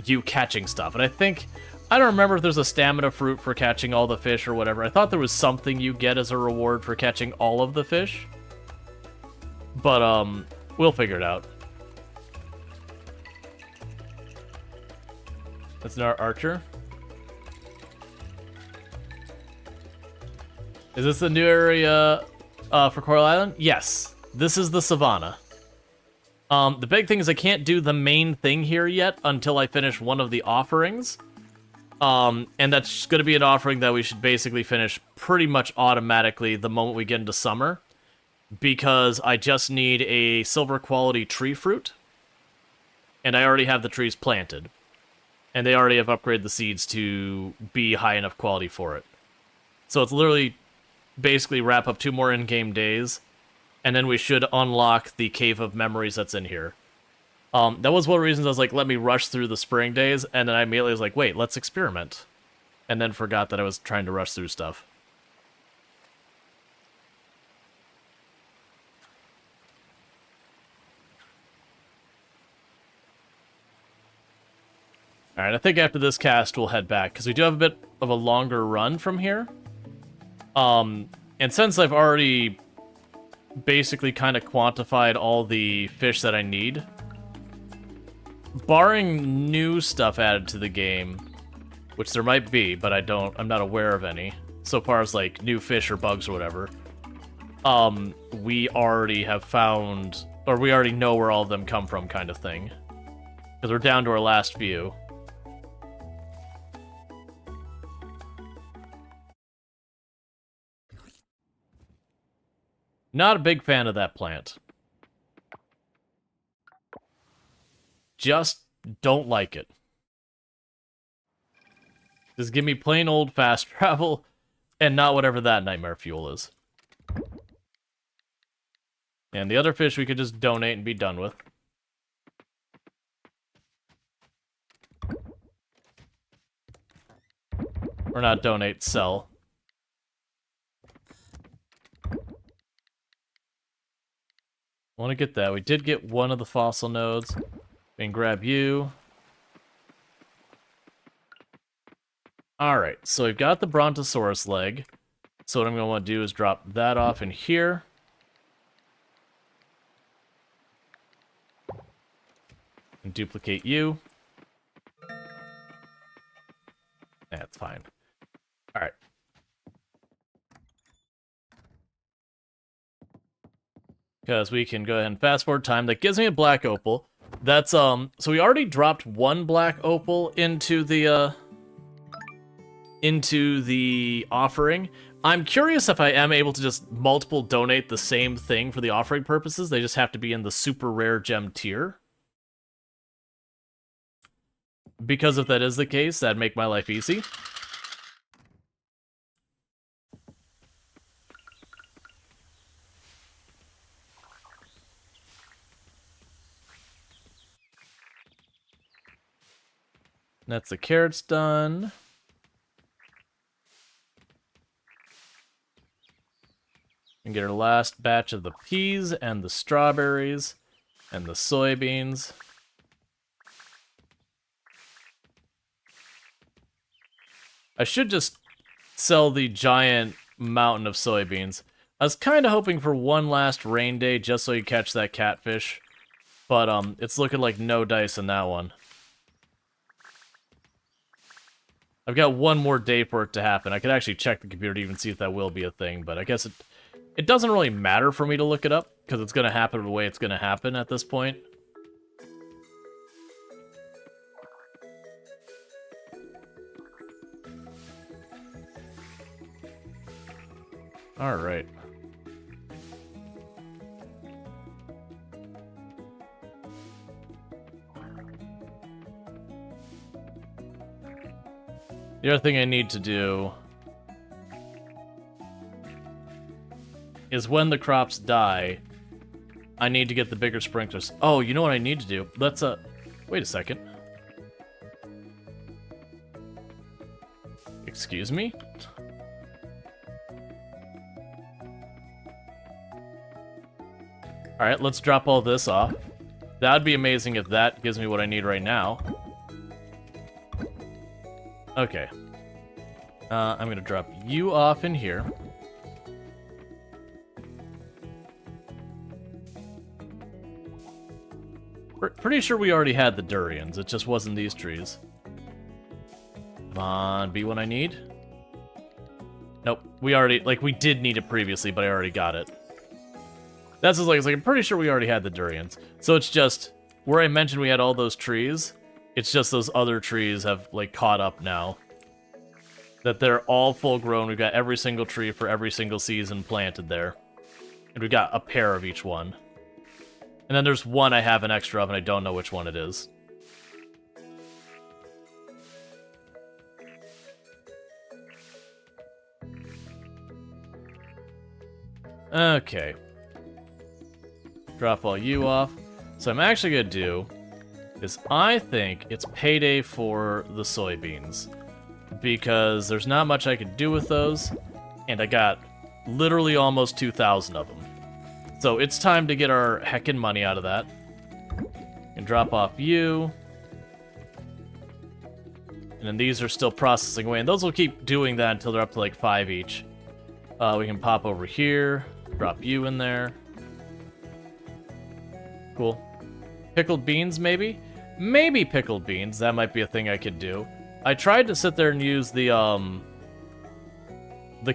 you catching stuff. And I don't remember if there's a stamina fruit for catching all the fish or whatever. I thought there was something you get as a reward for catching all of the fish. But, we'll figure it out. That's our archer. Is this the new area for Coral Island? Yes. This is the Savanna. The big thing is I can't do the main thing here yet until I finish one of the offerings. And that's going to be an offering that we should basically finish pretty much automatically the moment we get into summer. Because I just need a silver quality tree fruit. And I already have the trees planted. And they already have upgraded the seeds to be high enough quality for it. So it's literally basically wrap up 2 more in-game days. And then we should unlock the Cave of Memories that's in here. That was one of the reasons I was like, let me rush through the spring days, and then I immediately was like, wait, let's experiment. And then forgot that I was trying to rush through stuff. Alright, I think after this cast we'll head back, because we do have a bit of a longer run from here. And since I've already basically kind of quantified all the fish that I need, barring new stuff added to the game, which there might be, but I'm not aware of any, so far as like new fish or bugs or whatever, we already have found, or we already know where all of them come from kind of thing. Because we're down to our last few. Not a big fan of that plant. Just don't like it. Just give me plain old fast travel, and not whatever that nightmare fuel is. And the other fish we could just donate and be done with. Or not donate, sell. Want to get that. We did get one of the fossil nodes. We can grab you. Alright, so we've got the Brontosaurus leg. So what I'm going to want to do is drop that off in here. And duplicate you. That's fine. Alright. Because we can go ahead and fast forward time. That gives me a black opal. That's, so we already dropped one black opal into the offering. I'm curious if I am able to just multiple donate the same thing for the offering purposes. They just have to be in the super rare gem tier. Because if that is the case, that'd make my life easy. That's the carrots done. And get our last batch of the peas and the strawberries and the soybeans. I should just sell the giant mountain of soybeans. I was kind of hoping for one last rain day just so you catch that catfish. But it's looking like no dice in that one. I've got one more day for it to happen. I could actually check the computer to even see if that will be a thing, but I guess it doesn't really matter for me to look it up, because it's going to happen the way it's going to happen at this point. Alright. The other thing I need to do is when the crops die, I need to get the bigger sprinklers. Oh, you know what I need to do? Let's, wait a second. Excuse me? Alright, let's drop all this off. That'd be amazing if that gives me what I need right now. Okay. I'm gonna drop you off in here. Pretty sure we already had the durians, it just wasn't these trees. Come on, be what I need. Nope, we already, like, we did need it previously, but I already got it. That's just like, it's like, I'm pretty sure we already had the durians. So it's just, where I mentioned we had all those trees, it's just those other trees have, like, caught up now. That they're all full grown, we've got every single tree for every single season planted there. And we've got a pair of each one. And then there's one I have an extra of, and I don't know which one it is. Okay. Drop all you off. So I'm actually going to do is I think it's payday for the soybeans. Because there's not much I could do with those, and I got literally almost 2,000 of them. So it's time to get our heckin' money out of that. And drop off you. And then these are still processing away, and those will keep doing that until they're up to like 5 each. We can pop over here, drop you in there. Cool. Pickled beans, maybe? Maybe pickled beans, that might be a thing I could do. I tried to sit there and use the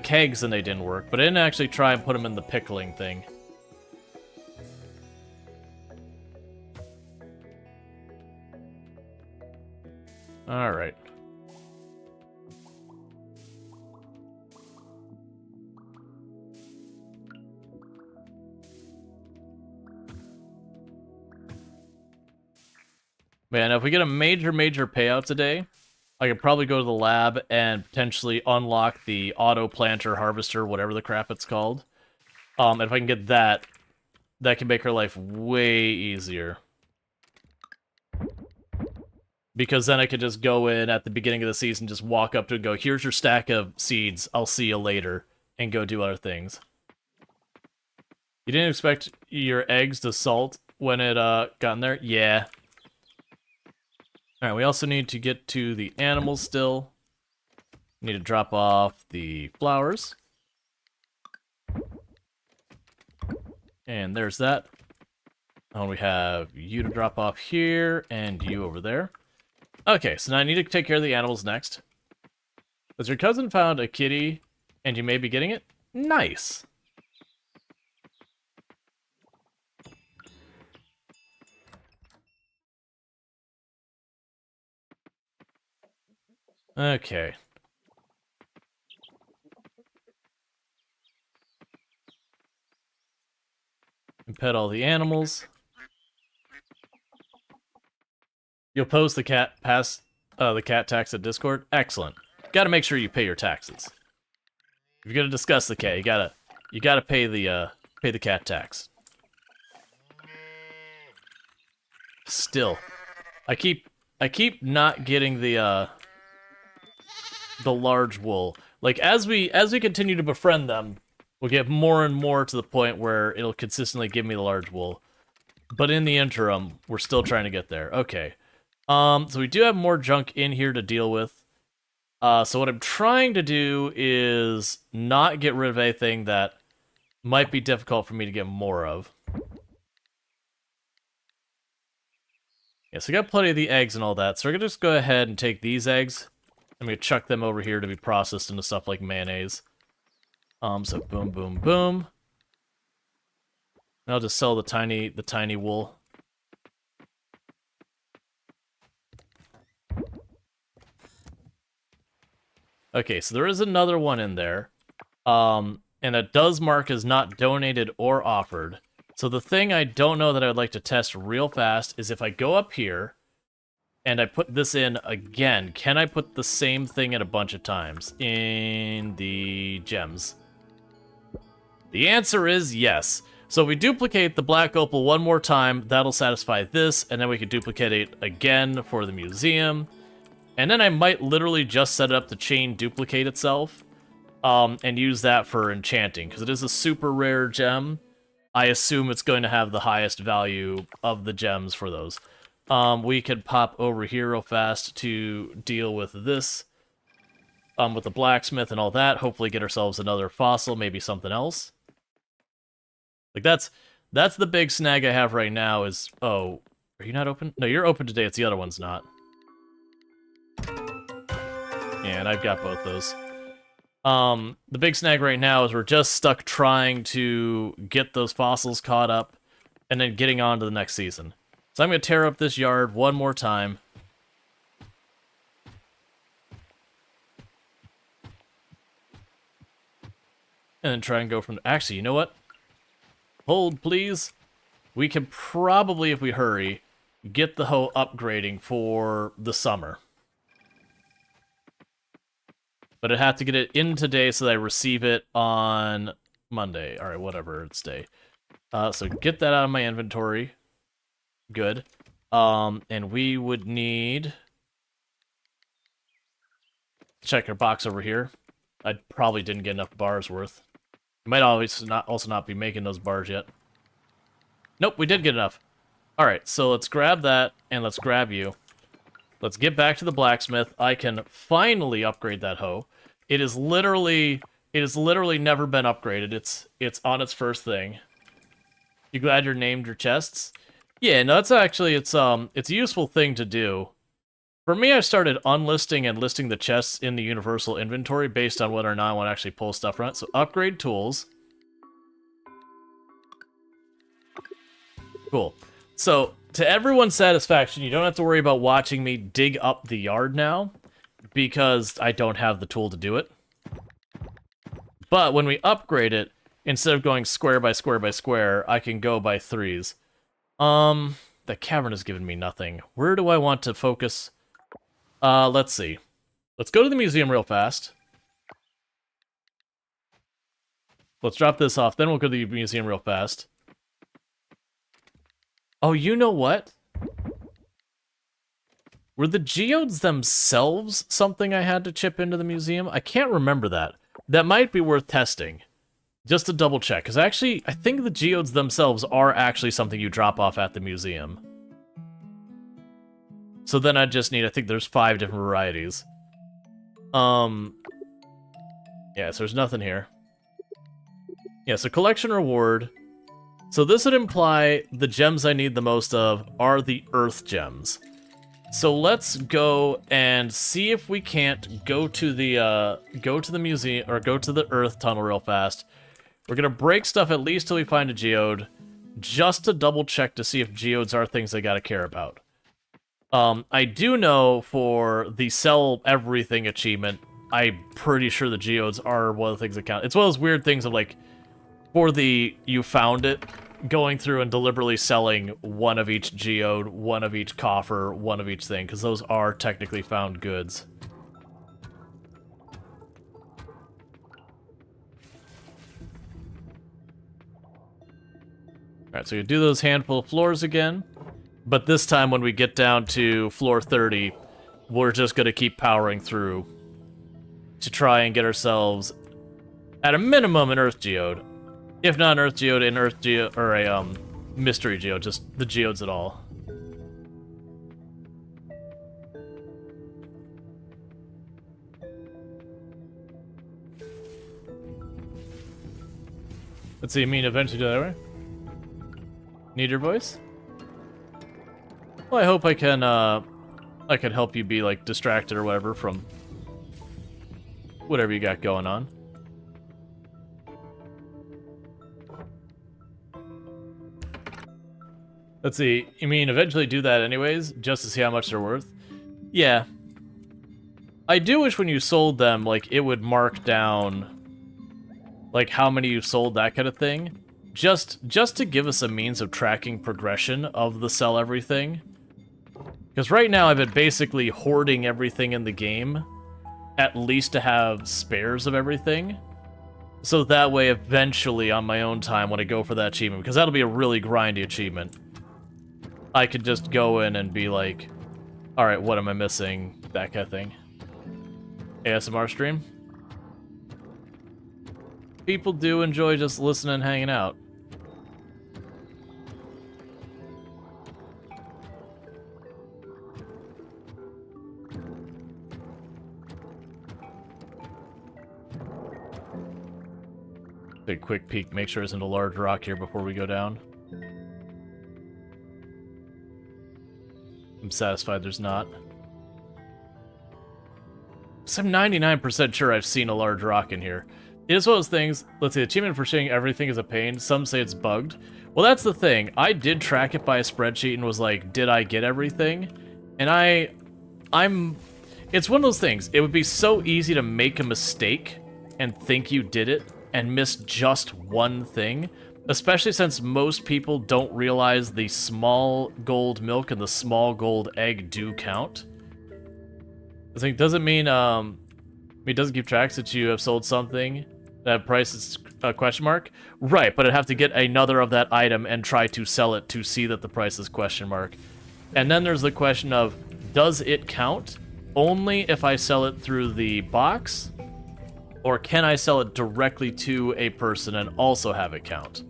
kegs and they didn't work, but I didn't actually try and put them in the pickling thing. Alright. Man, if we get a major payout today, I could probably go to the lab and potentially unlock the auto planter harvester, whatever the crap it's called. And if I can get that, that can make our life way easier. Because then I could just go in at the beginning of the season, just walk up to it and go, here's your stack of seeds, I'll see you later, and go do other things. You didn't expect your eggs to salt when it got in there? Yeah. Alright, we also need to get to the animals still. Need to drop off the flowers. And there's that. And we have you to drop off here, and you over there. Okay, so now I need to take care of the animals next. Has your cousin found a kitty, and you may be getting it? Nice! Okay. And pet all the animals. You'll post the cat tax at Discord? Excellent. Gotta make sure you pay your taxes. If you're gonna discuss the cat, you gotta pay the cat tax. Still. I keep not getting the large wool. Like, as we continue to befriend them, we'll get more and more to the point where it'll consistently give me the large wool. But in the interim, we're still trying to get there. Okay. So we do have more junk in here to deal with. So what I'm trying to do is not get rid of anything that might be difficult for me to get more of. Yeah, so we got plenty of the eggs and all that, so we're gonna just go ahead and take these eggs. I'm gonna chuck them over here to be processed into stuff like mayonnaise. So boom, boom, boom. And I'll just sell the tiny wool. Okay, so there is another one in there. And it does mark as not donated or offered. So the thing I don't know that I would like to test real fast is if I go up here and I put this in again, can I put the same thing in a bunch of times in the gems? The answer is yes. So if we duplicate the black opal one more time, that'll satisfy this, and then we can duplicate it again for the museum. And then I might literally just set it up to chain duplicate itself, and use that for enchanting, because it is a super rare gem. I assume it's going to have the highest value of the gems for those. We could pop over here real fast to deal with this, with the blacksmith and all that. Hopefully get ourselves another fossil, maybe something else. Like, that's the big snag I have right now is... Oh, are you not open? No, you're open today, it's the other one's not. And I've got both those. The big snag right now is we're just stuck trying to get those fossils caught up and then getting on to the next season. So I'm going to tear up this yard one more time. And then try and go from... Actually, you know what? Hold, please. We can probably, if we hurry, get the hoe upgrading for the summer. But I'd have to get it in today so that I receive it on Monday. Alright, whatever, it's day. So get that out of my inventory. Good. And we would need... Check our box over here. I probably didn't get enough bars worth. Might always also not be making those bars yet. Nope, we did get enough. Alright, so let's grab that, and let's grab you. Let's get back to the blacksmith. I can finally upgrade that hoe. It is literally never been upgraded. It's on its first thing. You glad you named your chests? Yeah, no, that's actually it's a useful thing to do. For me, I started unlisting and listing the chests in the universal inventory based on whether or not I want to actually pull stuff from it. So upgrade tools. Cool. So, to everyone's satisfaction, you don't have to worry about watching me dig up the yard now, because I don't have the tool to do it. But when we upgrade it, instead of going square by square by square, I can go by threes. The cavern has given me nothing. Where do I want to focus? Let's see. Let's go to the museum real fast. Let's drop this off, then we'll go to the museum real fast. Oh, you know what? Were the geodes themselves something I had to chip into the museum? I can't remember that. That might be worth testing. Just to double check, because actually, I think the geodes themselves are actually something you drop off at the museum. So then I just need, I think there's 5 different varieties. Yeah, so there's nothing here. Yeah, so collection reward. So this would imply the gems I need the most of are the earth gems. So let's go and see if we can't go to the museum, or go to the earth tunnel real fast. We're gonna break stuff at least till we find a geode, just to double check to see if geodes are things I gotta care about. I do know for the sell everything achievement, I'm pretty sure the geodes are one of the things that count. It's one of those weird things of like, for the you found it, going through and deliberately selling one of each geode, one of each coffer, one of each thing, because those are technically found goods. Alright, so you do those handful of floors again, but this time when we get down to floor 30, we're just going to keep powering through to try and get ourselves, at a minimum, an Earth Geode. If not an Earth Geode, an Earth Geode, or a Mystery Geode, just the Geodes at all. Let's see, you mean eventually do that way? Need your voice? Well, I hope I can help you be, like, distracted or whatever from whatever you got going on. Let's see, you mean eventually do that anyways, just to see how much they're worth? Yeah. I do wish when you sold them, like, it would mark down, like, how many you sold, that kind of thing. Just to give us a means of tracking progression of the sell everything. Because right now I've been basically hoarding everything in the game, at least to have spares of everything. So that way, eventually, on my own time, when I go for that achievement, because that'll be a really grindy achievement, I could just go in and be like, alright, what am I missing? That kind of thing. ASMR stream? People do enjoy just listening and hanging out. Take a quick peek, make sure there's isn't a large rock here before we go down. I'm satisfied there's not. So I'm 99% sure I've seen a large rock in here. It is one of those things, let's see, achievement for saying everything is a pain. Some say it's bugged. Well, that's the thing. I did track it by a spreadsheet and was like, did I get everything? And it's one of those things. It would be so easy to make a mistake and think you did it and miss just one thing, especially since most people don't realize the small gold milk and the small gold egg do count. I think doesn't mean it doesn't keep tracks that you have sold something that price is a question mark. Right, but I'd have to get another of that item and try to sell it to see that the price is question mark. And then there's the question of, does it count only if I sell it through the box? Or can I sell it directly to a person and also have it count?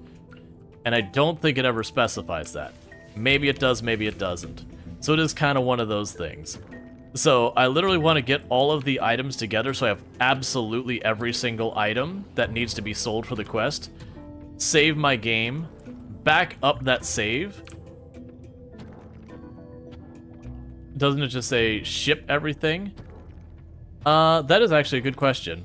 And I don't think it ever specifies that. Maybe it does, maybe it doesn't. So it is kind of one of those things. So I literally want to get all of the items together so I have absolutely every single item that needs to be sold for the quest. Save my game. Back up that save. Doesn't it just say ship everything? That is actually a good question.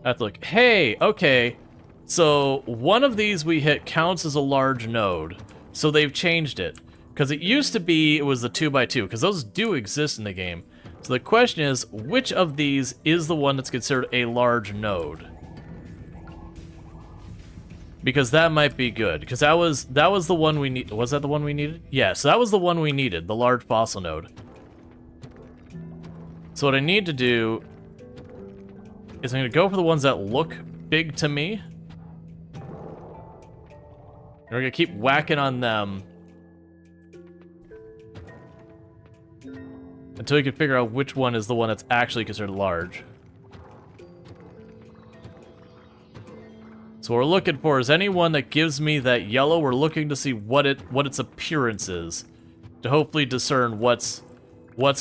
I have to look. Hey, okay. So one of these we hit counts as a large node. So they've changed it. Because it used to be, it was the 2x2, because those do exist in the game. So the question is, which of these is the one that's considered a large node? Because that might be good. Because that was the one we need. Was that the one we needed? Yeah, so that was the one we needed, the large fossil node. So what I need to do is I'm going to go for the ones that look big to me. And we're going to keep whacking on them until we can figure out which one is the one that's actually considered large. So what we're looking for is anyone that gives me that yellow. We're looking to see what its appearance is, to hopefully discern what's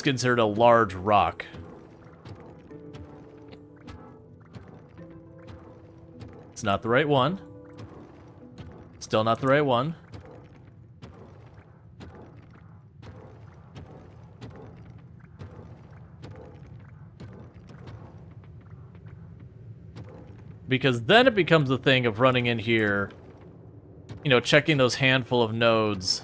considered a large rock. It's not the right one. Still not the right one. Because then it becomes the thing of running in here, you know, checking those handful of nodes.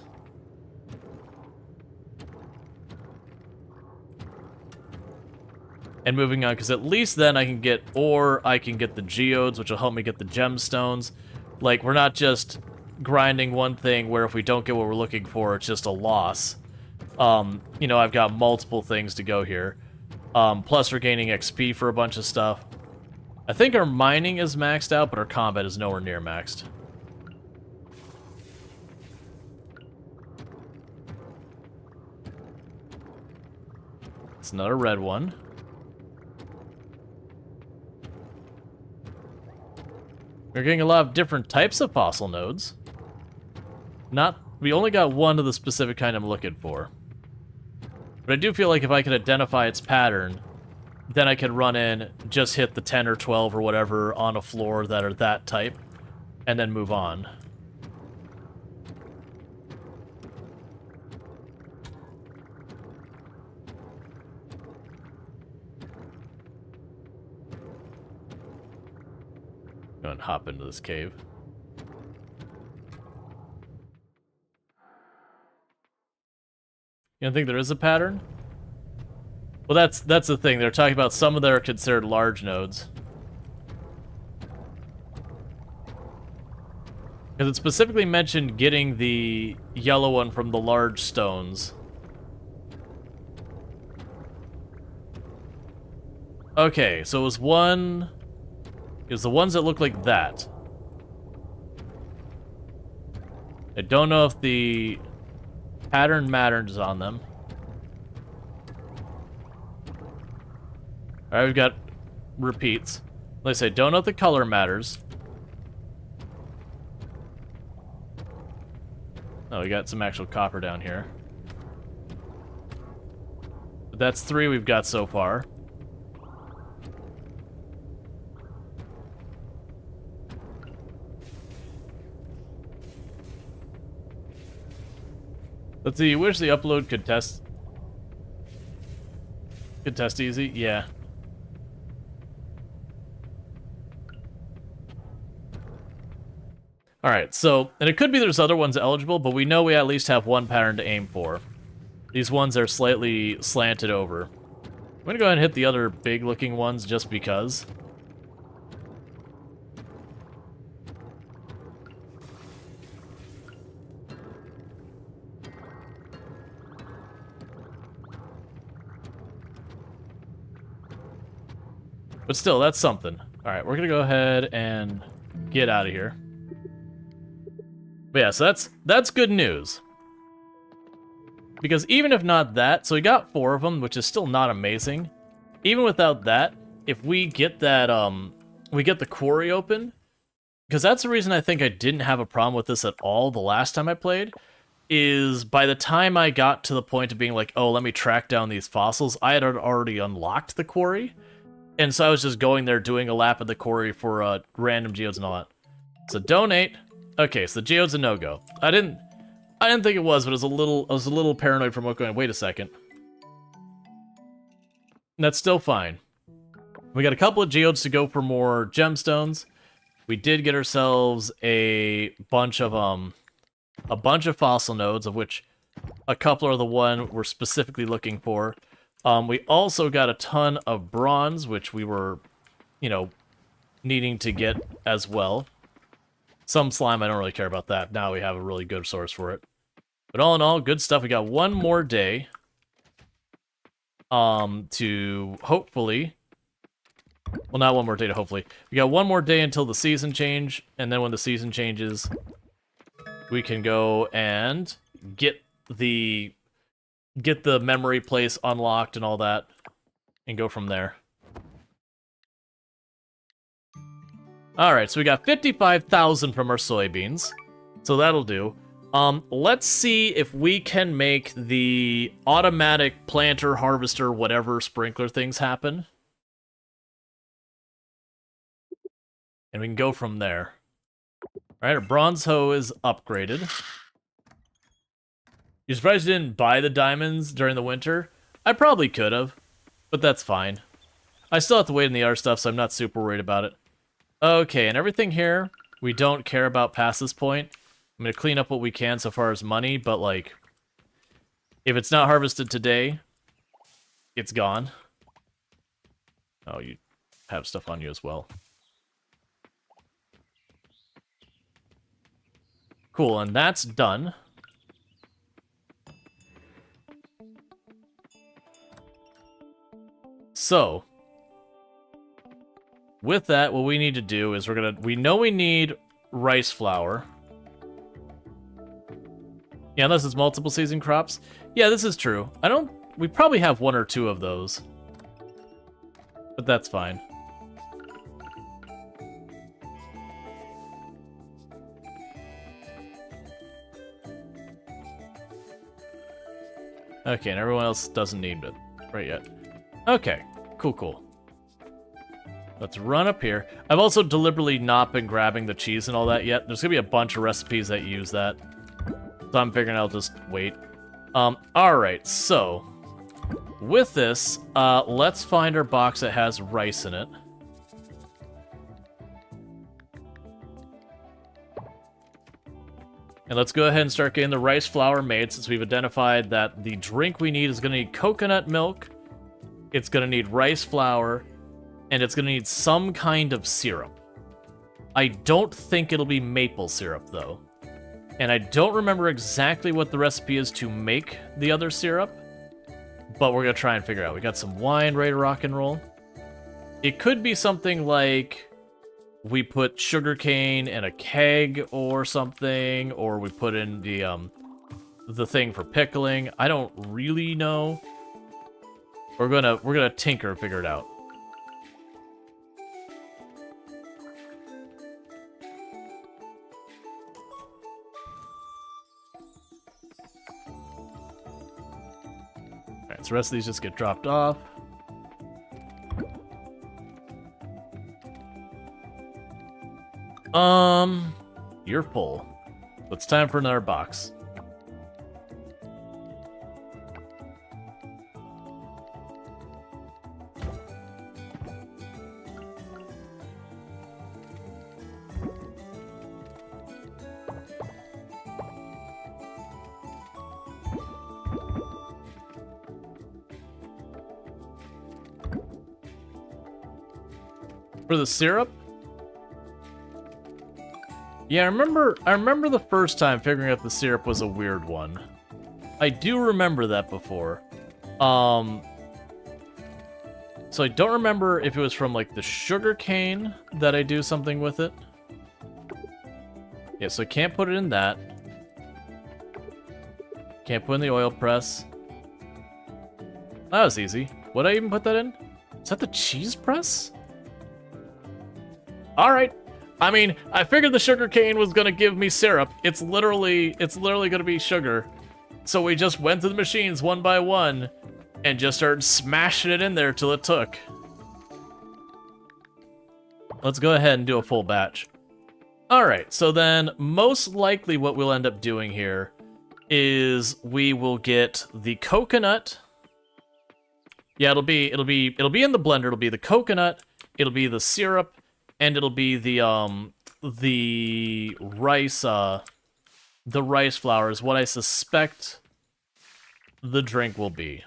And moving on, because at least then I can get ore, I can get the geodes, which will help me get the gemstones. Like, we're not just grinding one thing where if we don't get what we're looking for, it's just a loss. You know, I've got multiple things to go here. Plus we're gaining XP for a bunch of stuff. I think our mining is maxed out, but our combat is nowhere near maxed. It's another red one. We're getting a lot of different types of fossil nodes. We only got one of the specific kind I'm looking for. But I do feel like if I can identify its pattern, then I can run in, just hit the 10 or 12 or whatever on a floor that are that type, and then move on. Go and hop into this cave. You don't think there is a pattern? Well, that's the thing. They're talking about some of them are considered large nodes. Because it specifically mentioned getting the yellow one from the large stones. Okay, so it was one... It was the ones that look like that. I don't know if the pattern matters on them. Alright, we've got repeats. Like I say, don't know if the color matters. Oh, we got some actual copper down here. But that's 3 we've got so far. Let's see, you wish the upload could test easy? Yeah. Alright, so, and it could be there's other ones eligible, but we know we at least have one pattern to aim for. These ones are slightly slanted over. I'm gonna go ahead and hit the other big-looking ones just because. But still, that's something. Alright, we're gonna go ahead and get out of here. But yeah, so that's good news. Because even if not that, so we got 4 of them, which is still not amazing. Even without that, if we get that, we get the quarry open, because that's the reason I think I didn't have a problem with this at all the last time I played, is by the time I got to the point of being like, oh, let me track down these fossils, I had already unlocked the quarry, and so I was just going there doing a lap of the quarry for random geodes and all that. So donate. Okay, so the geode's a no-go. I didn't think it was, but I was a little paranoid from going, wait a second. And that's still fine. We got a couple of geodes to go for more gemstones. We did get ourselves a bunch of fossil nodes, of which a couple are the one we're specifically looking for. We also got a ton of bronze, which we were, you know, needing to get as well. Some slime, I don't really care about that. Now we have a really good source for it. But all in all, good stuff. We got one more day to hopefully... Well, not one more day to hopefully. We got one more day until the season change, and then when the season changes, we can go and get the memory place unlocked and all that, and go from there. Alright, so we got 55,000 from our soybeans, so that'll do. Let's see if we can make the automatic planter, harvester, whatever sprinkler things happen. And we can go from there. Alright, our bronze hoe is upgraded. You're surprised you didn't buy the diamonds during the winter? I probably could have, but that's fine. I still have to wait in the other stuff, so I'm not super worried about it. Okay, and everything here, we don't care about past this point. I'm going to clean up what we can so far as money, but, like, if it's not harvested today, it's gone. Oh, you have stuff on you as well. Cool, and that's done. So, with that, what we need to do is we know we need rice flour. Yeah, unless it's multiple season crops. Yeah, this is true. We probably have 1 or 2 of those. But that's fine. Okay, and everyone else doesn't need it right yet. Okay, cool. Let's run up here. I've also deliberately not been grabbing the cheese and all that yet. There's gonna be a bunch of recipes that use that. So I'm figuring I'll just wait. Alright, so with this, let's find our box that has rice in it. And let's go ahead and start getting the rice flour made, since we've identified that the drink we need is going to need coconut milk, it's going to need rice flour, and it's going to need some kind of syrup. I don't think it'll be maple syrup, though. And I don't remember exactly what the recipe is to make the other syrup, but we're going to try and figure it out. We got some wine ready to rock and roll. It could be something like we put sugarcane in a keg or something, or we put in the thing for pickling. I don't really know. We're gonna tinker and figure it out. Alright, so the rest of these just get dropped off. You're full. It's time for another box. For the syrup? Yeah, I remember the first time figuring out the syrup was a weird one. I do remember that before. So I don't remember if it was from, like, the sugar cane that I do something with it. Yeah, so I can't put it in that. Can't put in the oil press. That was easy. Would I even put that in? Is that the cheese press? Alright. I mean, I figured the sugar cane was gonna give me syrup. It's literally gonna be sugar. So we just went through the machines one by one and just started smashing it in there till it took. Let's go ahead and do a full batch. Alright, so then most likely what we'll end up doing here is we will get the coconut. Yeah, it'll be in the blender. It'll be the coconut, it'll be the syrup, and it'll be the rice flour is what I suspect the drink will be.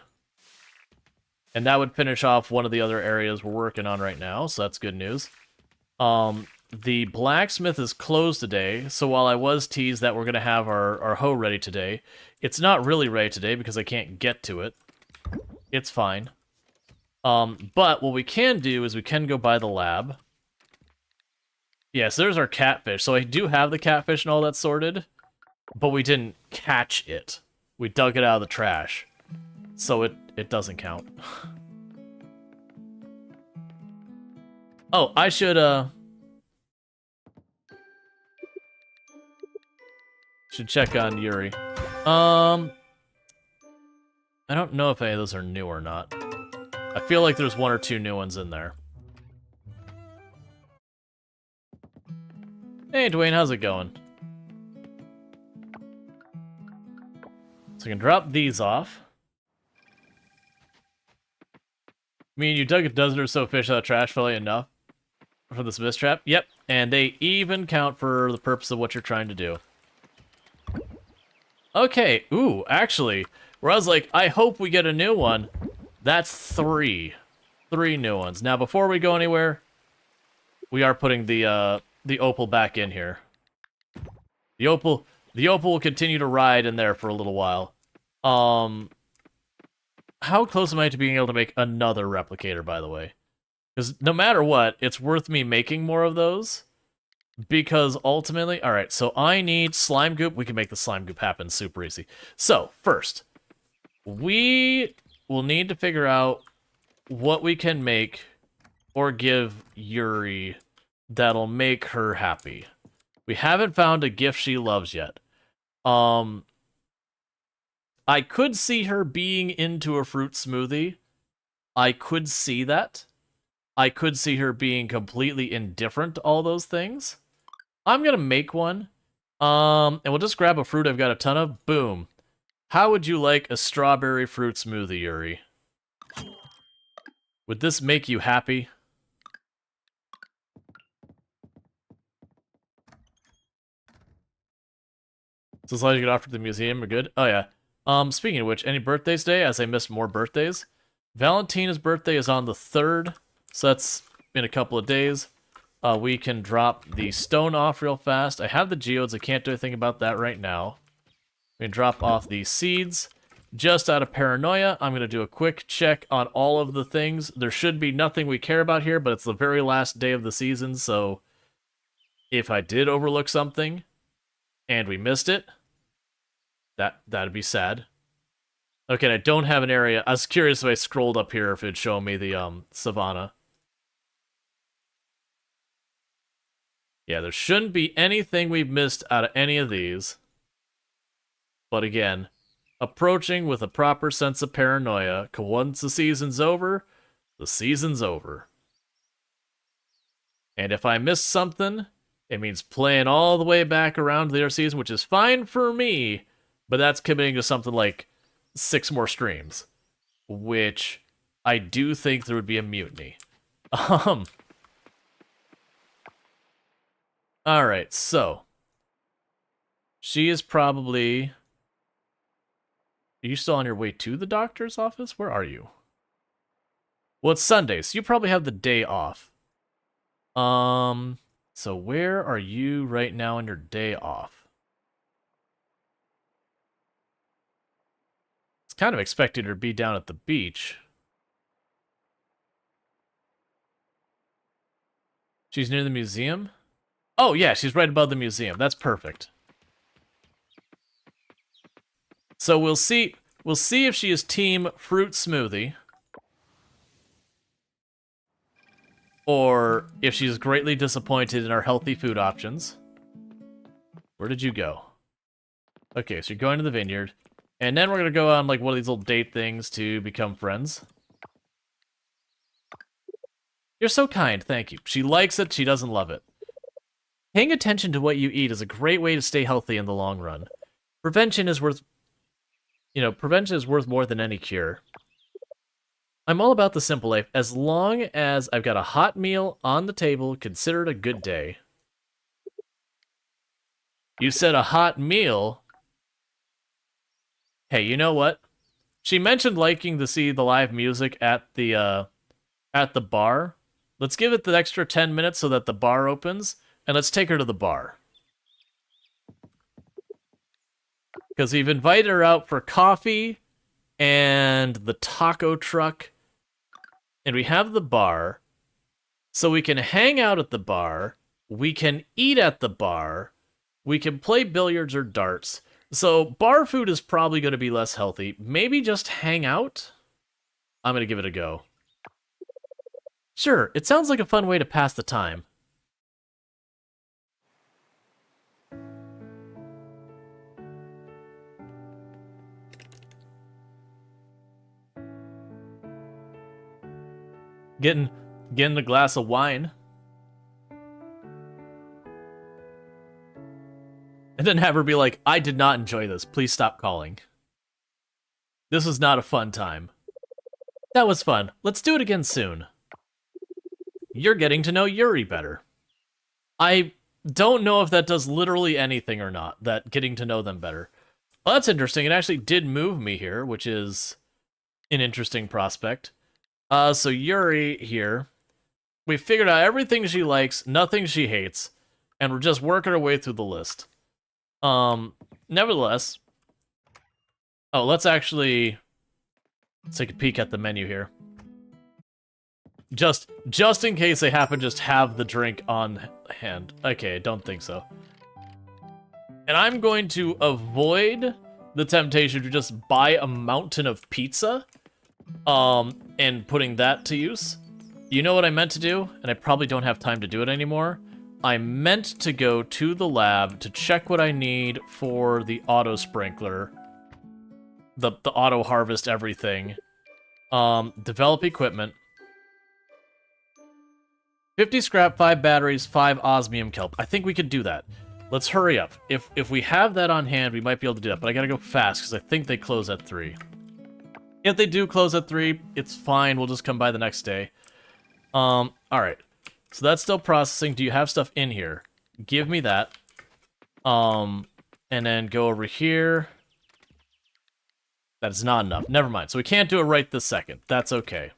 And that would finish off one of the other areas we're working on right now, so that's good news. The blacksmith is closed today, so while I was teased that we're going to have our hoe ready today, it's not really ready today because I can't get to it. It's fine. But what we can do is we can go by the lab. Yeah, so there's our catfish. So I do have the catfish and all that sorted, but we didn't catch it. We dug it out of the trash. So it doesn't count. Oh, I should check on Yuri. I don't know if any of those are new or not. I feel like there's one or two new ones in there. Hey, Dwayne, how's it going? So I can drop these off. I mean, you dug a dozen or so fish out of trash, probably enough for this mist trap. Yep, and they even count for the purpose of what you're trying to do. Okay, ooh, actually, where I was like, I hope we get a new one. That's three new ones. Now, before we go anywhere, we are putting the opal back in here. The opal will continue to ride in there for a little while. How close am I to being able to make another replicator, by the way? Because no matter what, it's worth me making more of those. Because ultimately, alright, so I need slime goop. We can make the slime goop happen super easy. So, first, we will need to figure out what we can make or give Yuri that'll make her happy. We haven't found a gift she loves yet. I could see her being into a fruit smoothie. I could see that. I could see her being completely indifferent to all those things. I'm gonna make one. And we'll just grab a fruit I've got a ton of. Boom. How would you like a strawberry fruit smoothie, Yuri? Would this make you happy? So as long as you get offered to the museum, we're good. Oh yeah. Speaking of which, any birthdays today, as I missed more birthdays. Valentina's birthday is on the 3rd, so that's in a couple of days. We can drop the stone off real fast. I have the geodes, I can't do anything about that right now. We can drop off the seeds. Just out of paranoia, I'm going to do a quick check on all of the things. There should be nothing we care about here, but it's the very last day of the season, so if I did overlook something and we missed it, that'd be sad. Okay, I don't have an area. I was curious if I scrolled up here if it'd show me the Savanna. Yeah, there shouldn't be anything we've missed out of any of these. But again, approaching with a proper sense of paranoia, 'cause once the season's over, the season's over. And if I missed something, it means playing all the way back around to the other season, which is fine for me, but that's committing to something like 6 more streams, which I do think there would be a mutiny. Alright, so she is probably... Are you still on your way to the doctor's office? Where are you? Well, it's Sunday, so you probably have the day off. So where are you right now on your day off? It's kind of expected her to be down at the beach. She's near the museum? Oh, yeah, she's right above the museum. That's perfect. So we'll see if she is team fruit smoothie or if she's greatly disappointed in our healthy food options. Where did you go? Okay, so you're going to the vineyard. And then we're going to go on like one of these little date things to become friends. You're so kind, thank you. She likes it, she doesn't love it. Paying attention to what you eat is a great way to stay healthy in the long run. Prevention is worth more than any cure. I'm all about the simple life. As long as I've got a hot meal on the table, consider it a good day. You said a hot meal? Hey, you know what? She mentioned liking to see the live music at the bar. Let's give it the extra 10 minutes so that the bar opens, and let's take her to the bar. Because we've invited her out for coffee and the taco truck, and we have the bar, so we can hang out at the bar, we can eat at the bar, we can play billiards or darts. So bar food is probably going to be less healthy. Maybe just hang out? I'm going to give it a go. Sure, it sounds like a fun way to pass the time. Getting a glass of wine. And then have her be like, I did not enjoy this. Please stop calling. This was not a fun time. That was fun. Let's do it again soon. You're getting to know Yuri better. I don't know if that does literally anything or not, that getting to know them better. Well, that's interesting. It actually did move me here, which is an interesting prospect. So Yuri here. We figured out everything she likes, nothing she hates, and we're just working our way through the list. Nevertheless... Oh, let's take a peek at the menu here. Just in case they happen to just have the drink on hand. Okay, I don't think so. And I'm going to avoid the temptation to just buy a mountain of pizza, and putting that to use. You know what I meant to do? And I probably don't have time to do it anymore. I meant to go to the lab to check what I need for the auto sprinkler. The auto harvest everything. Develop equipment. 50 scrap, 5 batteries, 5 osmium kelp. I think we could do that. Let's hurry up. If we have that on hand, we might be able to do that. But I gotta go fast, because I think they close at 3. If they do close at 3, it's fine. We'll just come by the next day. Alright. So that's still processing. Do you have stuff in here? Give me that. And then go over here. That is not enough. Never mind. So we can't do it right this second. That's okay.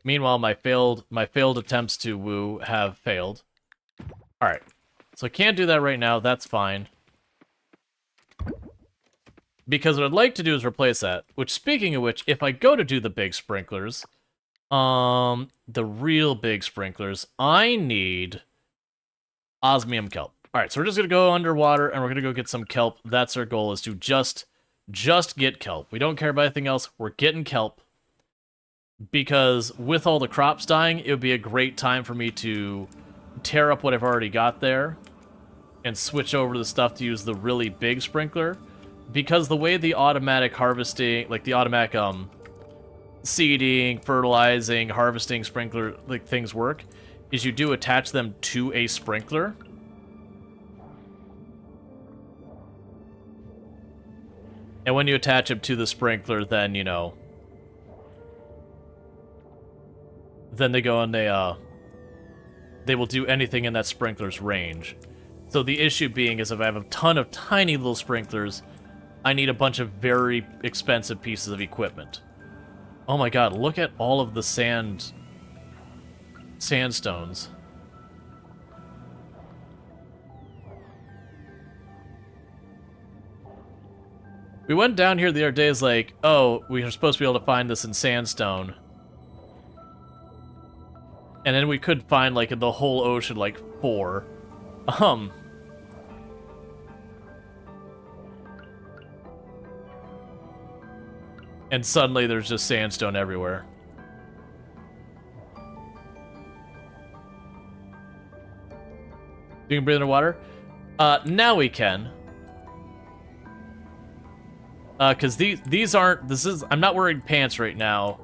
Meanwhile, my failed attempts to woo have failed. Alright. So I can't do that right now. That's fine. Because what I'd like to do is replace that. Which, speaking of which, if I go to do the big sprinklers, the real big sprinklers, I need osmium kelp. Alright, so we're just going to go underwater, and we're going to go get some kelp. That's our goal, is to just get kelp. We don't care about anything else. We're getting kelp. Because with all the crops dying, it would be a great time for me to tear up what I've already got there and switch over the stuff to use the really big sprinkler. Because the way the automatic harvesting, like the automatic seeding, fertilizing, harvesting sprinkler like things work, is you do attach them to a sprinkler. And when you attach them to the sprinkler, then, you know, then they go and they will do anything in that sprinkler's range. So the issue being is if I have a ton of tiny little sprinklers, I need a bunch of very expensive pieces of equipment. Oh my god, look at all of the sandstones. We went down here the other day, it's like, oh, we are supposed to be able to find this in sandstone. And then we could find, like, in the whole ocean, like, 4. And suddenly there's just sandstone everywhere. You can breathe underwater? Now we can. Because these aren't... I'm not wearing pants right now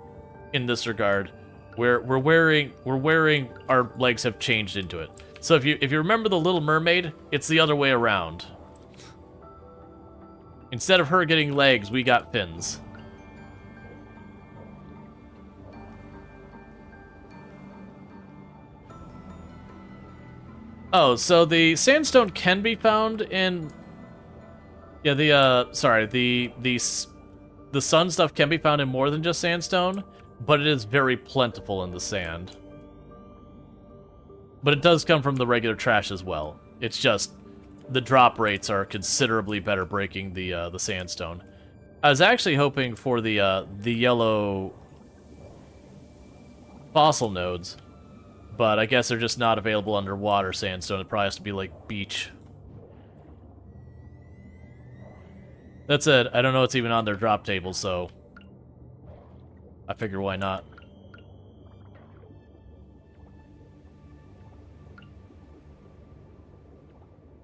in this regard. We're wearing... Our legs have changed into it. So if you remember The Little Mermaid, it's the other way around. Instead of her getting legs, we got fins. Oh, so the sandstone can be found in... Yeah, the sun stuff can be found in more than just sandstone, but it is very plentiful in the sand. But it does come from the regular trash as well. It's just the drop rates are considerably better breaking the sandstone. I was actually hoping for the yellow fossil nodes, but I guess they're just not available underwater sandstone. It probably has to be like beach. That said, I don't know what's even on their drop table, so I figure why not.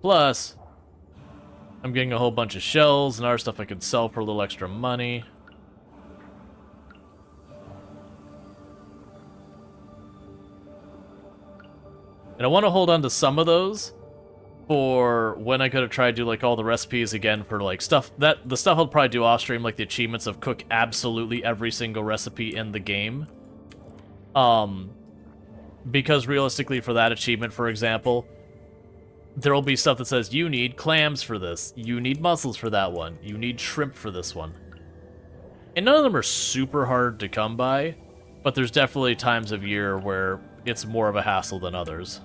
Plus, I'm getting a whole bunch of shells and other stuff I could sell for a little extra money. And I want to hold on to some of those for when I gotta try to do like all the recipes again for like stuff that the stuff I'll probably do off stream, like the achievements of cook absolutely every single recipe in the game. Because realistically for that achievement, for example, there will be stuff that says you need clams for this, you need mussels for that one, you need shrimp for this one. And none of them are super hard to come by, but there's definitely times of year where it's more of a hassle than others.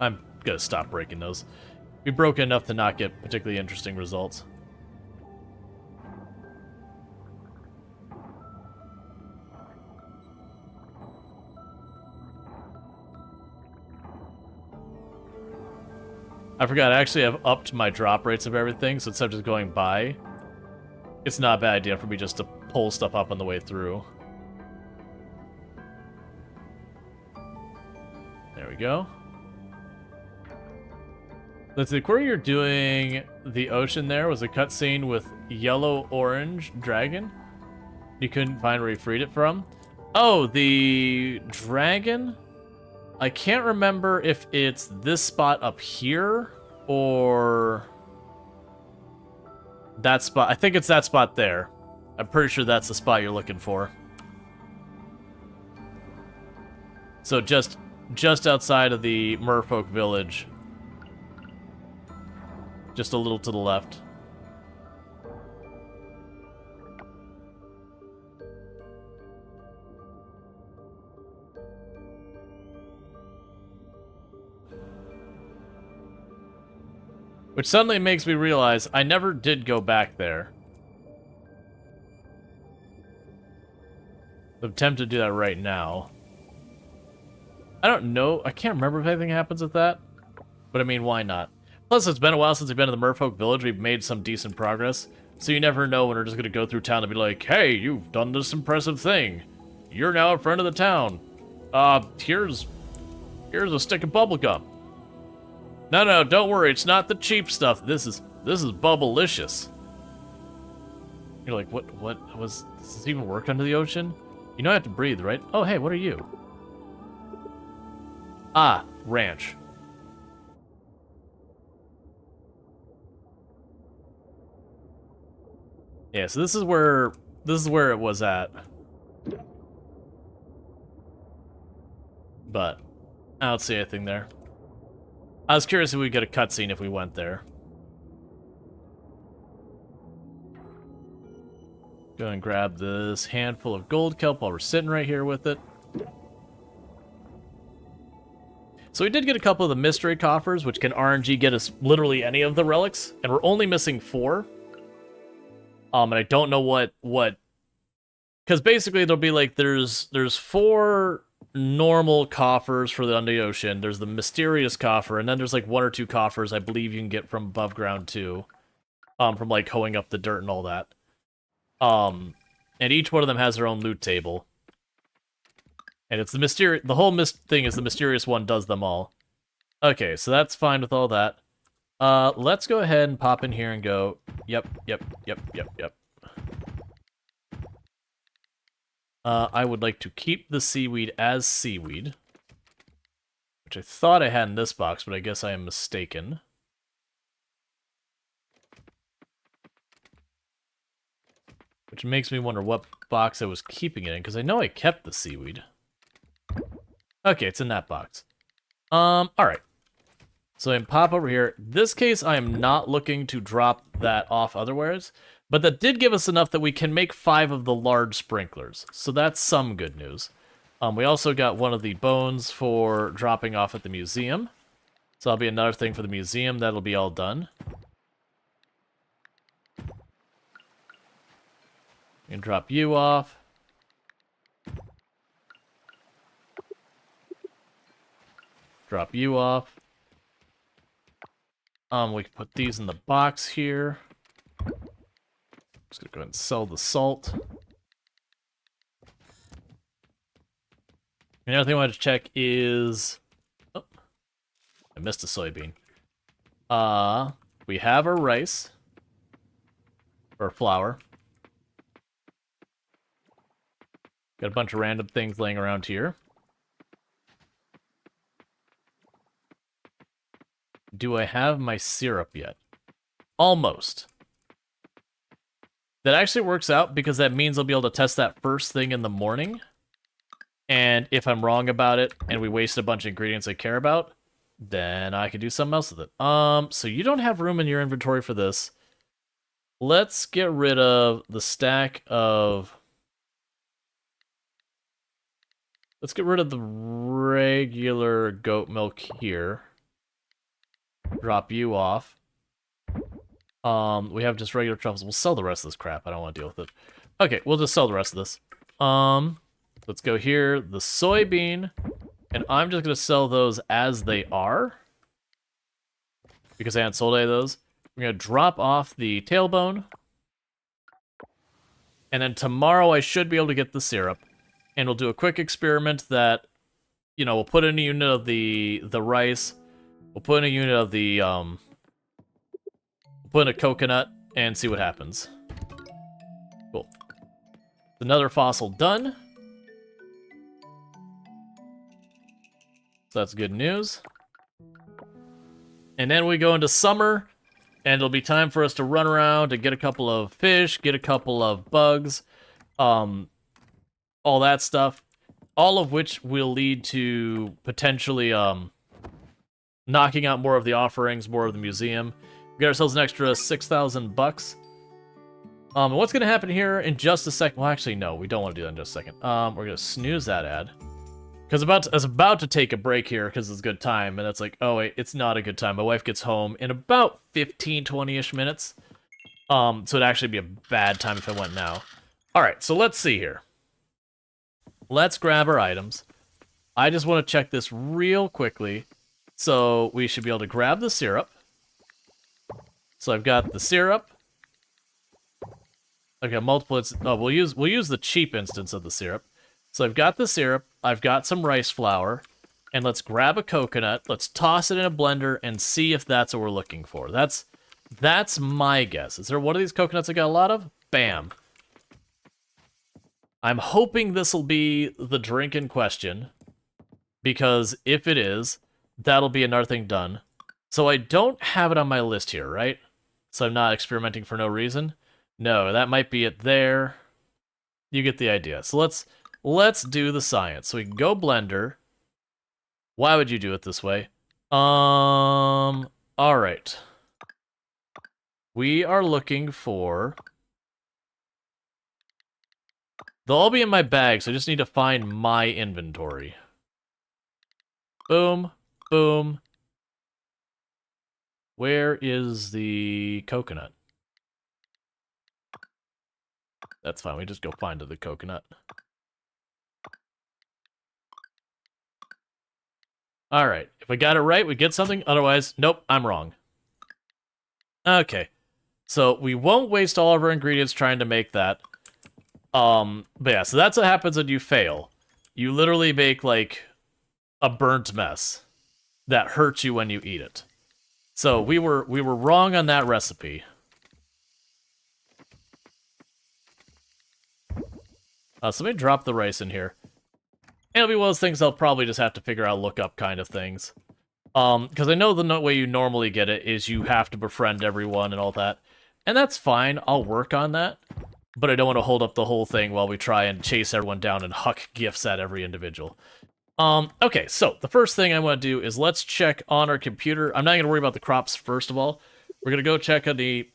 I'm gonna stop breaking those. We broke enough to not get particularly interesting results. I forgot, I actually have upped my drop rates of everything, so instead of just going by, it's not a bad idea for me just to pull stuff up on the way through. There we go. Let's see, where you're doing the ocean there was a cutscene with yellow-orange dragon. You couldn't find where you freed it from. Oh, the dragon? I can't remember if it's this spot up here or that spot. I think it's that spot there. I'm pretty sure that's the spot you're looking for. So just outside of the merfolk village. Just a little to the left. Which suddenly makes me realize I never did go back there. I'm tempted to do that right now. I don't know. I can't remember if anything happens with that. But I mean, why not? Plus, it's been a while since we've been to the Merfolk Village. We've made some decent progress. So you never know when we're just going to go through town and be like, hey, you've done this impressive thing. You're now a friend of the town. Here's a stick of bubblegum. No, don't worry. It's not the cheap stuff. This is bubblicious. You're like, what does this even work under the ocean? You know I have to breathe, right? Oh, hey, what are you? Ah, ranch. Yeah, so this is where it was at. But I don't see anything there. I was curious if we'd get a cutscene if we went there. Go and grab this handful of gold kelp while we're sitting right here with it. So we did get a couple of the mystery coffers, which can RNG get us literally any of the relics, and we're only missing 4. And I don't know what, because basically there'll be like, there's 4 normal coffers for the under the ocean. There's the mysterious coffer, and then there's like 1 or 2 coffers I believe you can get from above ground too. From like hoeing up the dirt and all that. And each one of them has their own loot table. And it's the whole thing is the mysterious one does them all. Okay, so that's fine with all that. Let's go ahead and pop in here and go, yep. I would like to keep the seaweed as seaweed. Which I thought I had in this box, but I guess I am mistaken. Which makes me wonder what box I was keeping it in, because I know I kept the seaweed. Okay, it's in that box. Alright. So I can pop over here. This case, I am not looking to drop that off otherwise, but that did give us enough that we can make 5 of the large sprinklers. So that's some good news. We also got one of the bones for dropping off at the museum. So that'll be another thing for the museum. That'll be all done. And drop you off. Drop you off. We can put these in the box here. Just gonna go ahead and sell the salt. Another thing I wanted to check is... Oh, I missed a soybean. We have our rice. Or flour. Got a bunch of random things laying around here. Do I have my syrup yet? Almost. That actually works out because that means I'll be able to test that first thing in the morning. And if I'm wrong about it and we waste a bunch of ingredients I care about, then I can do something else with it. So you don't have room in your inventory for this. Let's get rid of the stack of... Let's get rid of the regular goat milk here. Drop you off. We have just regular truffles. We'll sell the rest of this crap. I don't want to deal with it. Okay, we'll just sell the rest of this. Let's go here. The soybean. And I'm just going to sell those as they are. Because I hadn't sold any of those. We're going to drop off the tailbone. And then tomorrow I should be able to get the syrup. And we'll do a quick experiment that, you know, we'll put in a unit of the rice. We'll put in a unit of the, we'll put in a coconut and see what happens. Cool. Another fossil done. So that's good news. And then we go into summer, and it'll be time for us to run around and get a couple of fish, get a couple of bugs, all that stuff, all of which will lead to potentially knocking out more of the offerings, more of the museum. We get ourselves an extra 6,000 bucks. And what's going to happen here in just a second? Well, actually, no, we don't want to do that in just a second. We're going to snooze that ad. Because I was about to take a break here because it's a good time, and it's like, oh wait, it's not a good time. My wife gets home in about 15, 20-ish minutes. So it'd actually be a bad time if I went now. Alright, so let's see here. Let's grab our items. I just want to check this real quickly. So we should be able to grab the syrup. So I've got the syrup. I've got multiple. Oh, we'll use the cheap instance of the syrup. So I've got the syrup. I've got some rice flour, and let's grab a coconut. Let's toss it in a blender and see if that's what we're looking for. That's my guess. Is there one of these coconuts I got a lot of? Bam. I'm hoping this will be the drink in question, because if it is, that'll be another thing done. So I don't have it on my list here, right? So I'm not experimenting for no reason. No, that might be it there. You get the idea. So let's do the science. So we can go blender. Why would you do it this way? All right. We are looking for... They'll all be in my bag, so I just need to find my inventory. Boom. Boom. Where is the coconut? That's fine, we just go find the coconut. Alright, if I got it right, we get something. Otherwise, nope, I'm wrong. Okay, so we won't waste all of our ingredients trying to make that. But yeah, so that's what happens when you fail. You literally make, like, a burnt mess that hurts you when you eat it. So we were wrong on that recipe. So let me drop the rice in here. It'll be one of those things I'll probably just have to figure out lookup kind of things. Because I know the way you normally get it is you have to befriend everyone and all that. And that's fine, I'll work on that. But I don't want to hold up the whole thing while we try and chase everyone down and huck gifts at every individual. Okay, so the first thing I want to do is let's check on our computer. I'm not going to worry about the crops first of all. We're going to go check on the...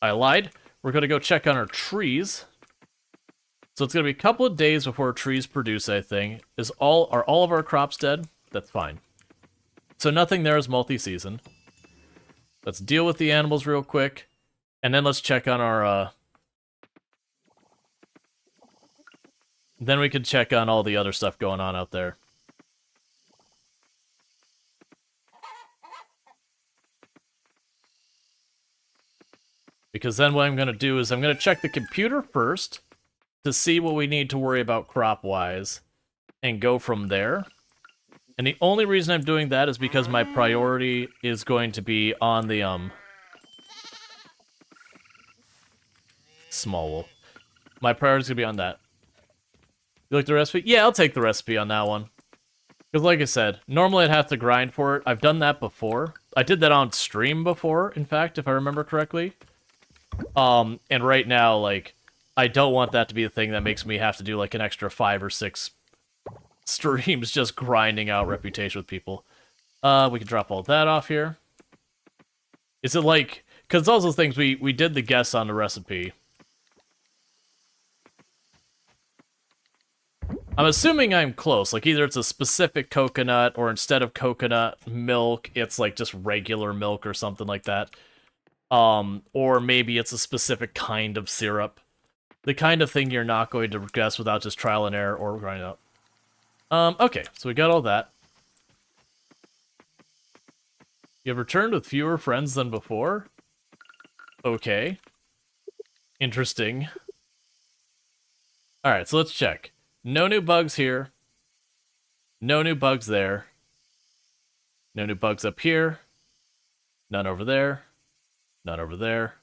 I lied. We're going to go check on our trees. So it's going to be a couple of days before trees produce, I think. Are all of our crops dead? That's fine. So nothing there is multi-season. Let's deal with the animals real quick. And then let's check on our... Then we can check on all the other stuff going on out there. Because then what I'm going to do is I'm going to check the computer first to see what we need to worry about crop-wise and go from there. And the only reason I'm doing that is because my priority is going to be on the, small wool. My priority is going to be on that. You like the recipe? Yeah, I'll take the recipe on that one. Because like I said, normally I'd have to grind for it. I've done that before. I did that on stream before, in fact, if I remember correctly. And right now, like, I don't want that to be the thing that makes me have to do, like, an extra 5 or 6 streams just grinding out reputation with people. We can drop all that off here. Is it like... Because those are the things we did the guess on the recipe. I'm assuming I'm close. Like, either it's a specific coconut, or instead of coconut milk, it's, like, just regular milk or something like that. Or maybe it's a specific kind of syrup. The kind of thing you're not going to guess without just trial and error or grind up. Okay, so we got all that. You have returned with fewer friends than before? Okay. Interesting. Alright, so let's check. No new bugs here. No new bugs there. No new bugs up here. None over there. None over there.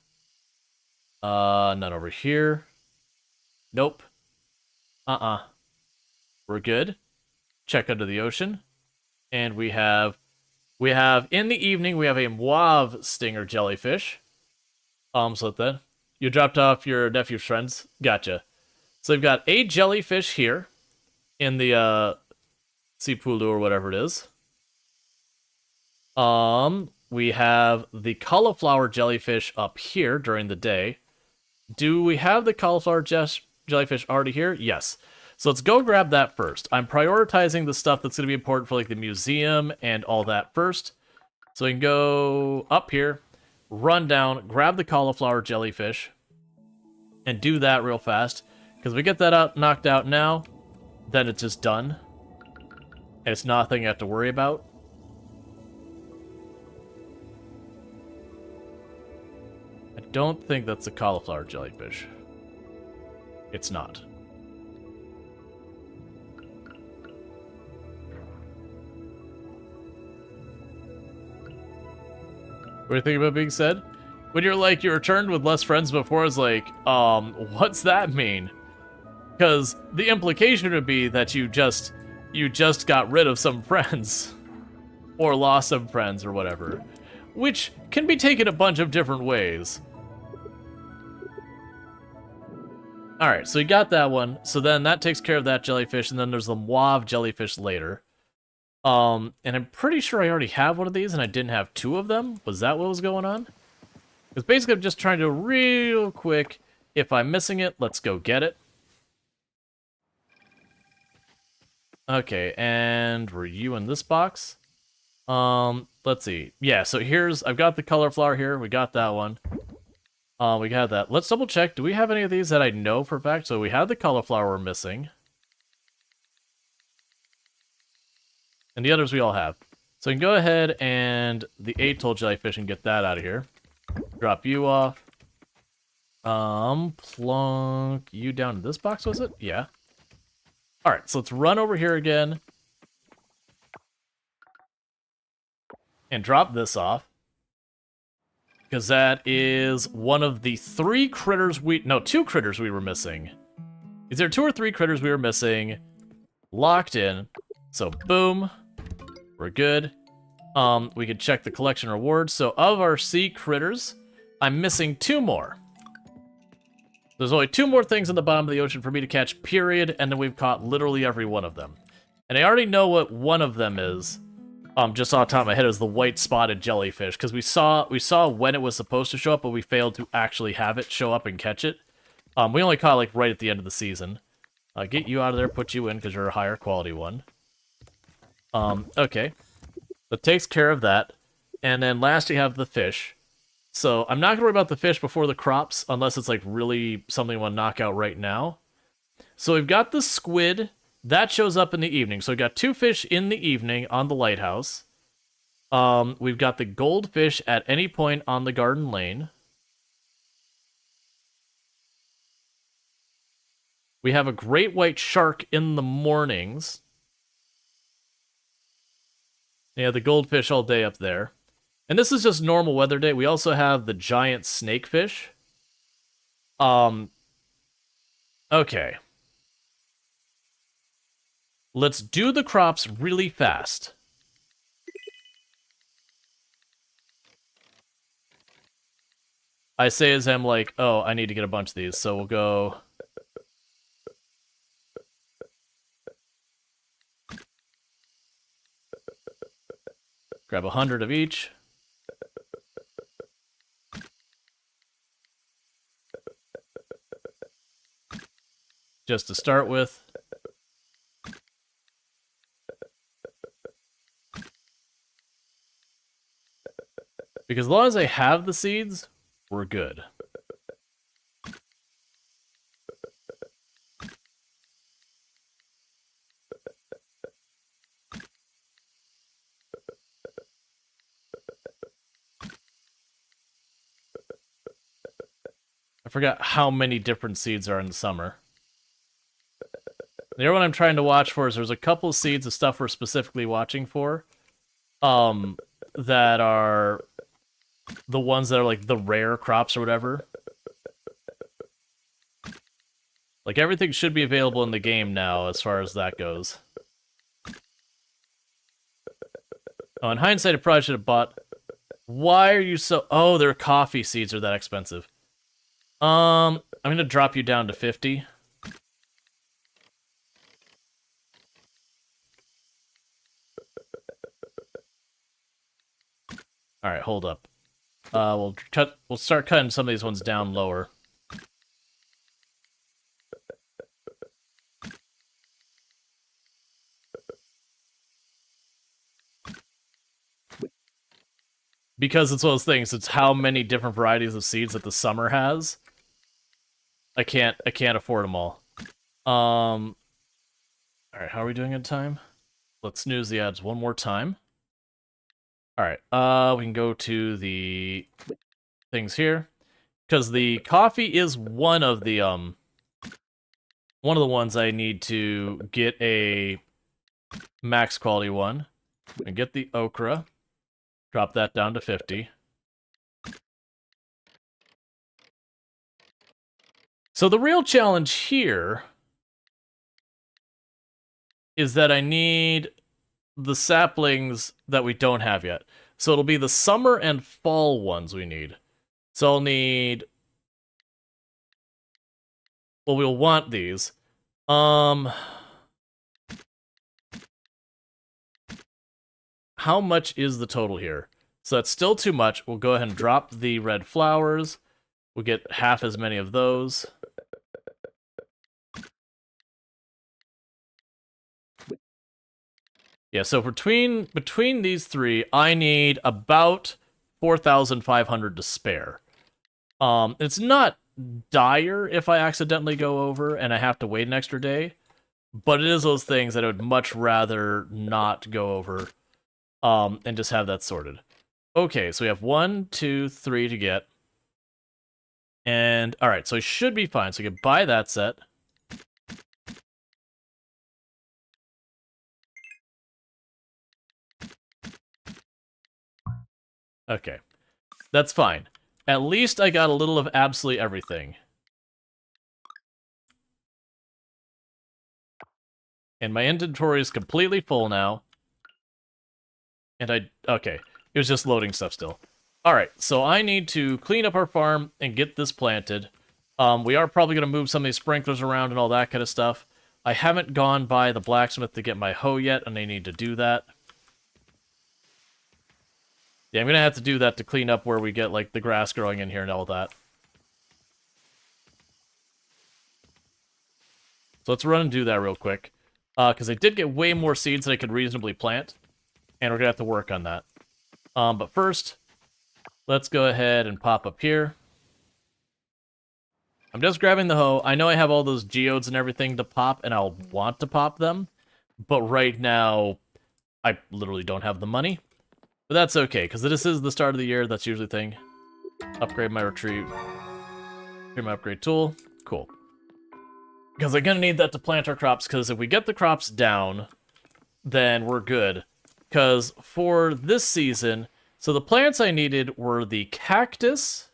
None over here. Nope. We're good. Check under the ocean. And we have in the evening, we have a Mauve stinger jellyfish. So then, you dropped off your nephew's friends. Gotcha. So we've got a jellyfish here in the, Sipulu or whatever it is. We have the cauliflower jellyfish up here during the day. Do we have the cauliflower jellyfish already here? Yes. So let's go grab that first. I'm prioritizing the stuff that's going to be important for like the museum and all that first. So we can go up here, run down, grab the cauliflower jellyfish, and do that real fast. Because if we get that knocked out now, then it's just done. And it's nothing I have to worry about. I don't think that's a cauliflower jellyfish. It's not. What do you think about being said? When you're like, you returned with less friends before, it's like, what's that mean? Because the implication would be that you just got rid of some friends. Or lost some friends or whatever. Which can be taken a bunch of different ways. Alright, so you got that one. So then that takes care of that jellyfish, and then there's the Mauve jellyfish later. And I'm pretty sure I already have one of these, and I didn't have 2 of them. Was that what was going on? Because basically I'm just trying to real quick, if I'm missing it, let's go get it. Okay, and were you in this box? Let's see. Yeah, so I've got the cauliflower here, we got that one. We got that. Let's double check. Do we have any of these that I know for a fact? So we have the cauliflower missing. And the others we all have. So we can go ahead and the atoll jellyfish and get that out of here. Drop you off. Plunk you down to this box, was it? Yeah. Alright, so let's run over here again. And drop this off. Because that is one of the two critters we were missing. Is there 2 or 3 critters we were missing? Locked in. So, boom. We're good. We could check the collection rewards. So, of our sea critters, I'm missing 2 more. There's only 2 more things in the bottom of the ocean for me to catch, period, and then we've caught literally every one of them. And I already know what one of them is. Just off the top of my head, is the white spotted jellyfish, because we saw when it was supposed to show up, but we failed to actually have it show up and catch it. We only caught it, like, right at the end of the season. Get you out of there, put you in, because you're a higher quality one. Okay. That takes care of that. And then last we have the fish. So I'm not going to worry about the fish before the crops, unless it's, like, really something I want to knock out right now. So we've got the squid. That shows up in the evening. So we've got 2 fish in the evening on the lighthouse. We've got the goldfish at any point on the garden lane. We have a great white shark in the mornings. Yeah, the goldfish all day up there. And this is just normal weather day. We also have the giant snakefish. Okay. Let's do the crops really fast. I say as I'm like, oh, I need to get a bunch of these, so we'll go... Grab 100 of each. Just to start with. Because as long as I have the seeds, we're good. I forgot how many different seeds are in the summer. The other one I'm trying to watch for is there's a couple seeds of stuff we're specifically watching for. That are the ones that are like the rare crops or whatever. Like everything should be available in the game now as far as that goes. Oh, in hindsight, I probably should have bought... Why are you so... Oh, their coffee seeds are that expensive. I'm gonna drop you down to 50. Alright, hold up. We'll start cutting some of these ones down lower. Because it's one of those things, it's how many different varieties of seeds that the summer has. I can't afford them all. Alright, how are we doing in time? Let's snooze the ads one more time. Alright, we can go to the things here. Because the coffee is one of the ones I need to get a max quality one. And get the okra. Drop that down to 50. So the real challenge here is that I need the saplings that we don't have yet. So it'll be the summer and fall ones we need. So I'll need... Well, we'll want these. How much is the total here? So that's still too much. We'll go ahead and drop the red flowers. We'll get half as many of those. Yeah, so between these three, I need about 4,500 to spare. It's not dire if I accidentally go over and I have to wait an extra day, but it is those things that I would much rather not go over. and just have that sorted. Okay, so we have 1, 2, 3 to get. And, alright, so I should be fine. So we can buy that set. Okay, that's fine. At least I got a little of absolutely everything. And my inventory is completely full now. And okay, it was just loading stuff still. Alright, so I need to clean up our farm and get this planted. We are probably going to move some of these sprinklers around and all that kind of stuff. I haven't gone by the blacksmith to get my hoe yet, and I need to do that. Yeah, I'm going to have to do that to clean up where we get, like, the grass growing in here and all that. So let's run and do that real quick. Because I did get way more seeds than I could reasonably plant. And we're going to have to work on that. But first, let's go ahead and pop up here. I'm just grabbing the hoe. I know I have all those geodes and everything to pop, and I'll want to pop them. But right now, I literally don't have the money. But that's okay, because this is the start of the year. That's usually the thing. Upgrade my retreat. Upgrade my upgrade tool. Cool. Because I'm going to need that to plant our crops, because if we get the crops down, then we're good. Because for this season, so the plants I needed were the cactus,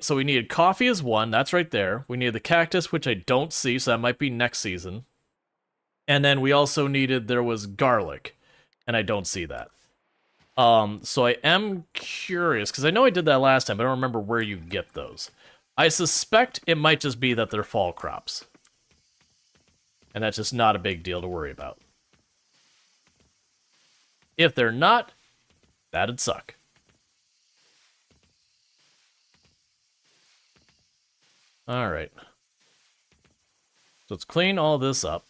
so we needed coffee as one, that's right there. We needed the cactus, which I don't see, so that might be next season. And then we also needed, there was garlic, and I don't see that. So I am curious, because I know I did that last time, but I don't remember where you get those. I suspect it might just be that they're fall crops. And that's just not a big deal to worry about. If they're not, that'd suck. Alright. So let's clean all this up.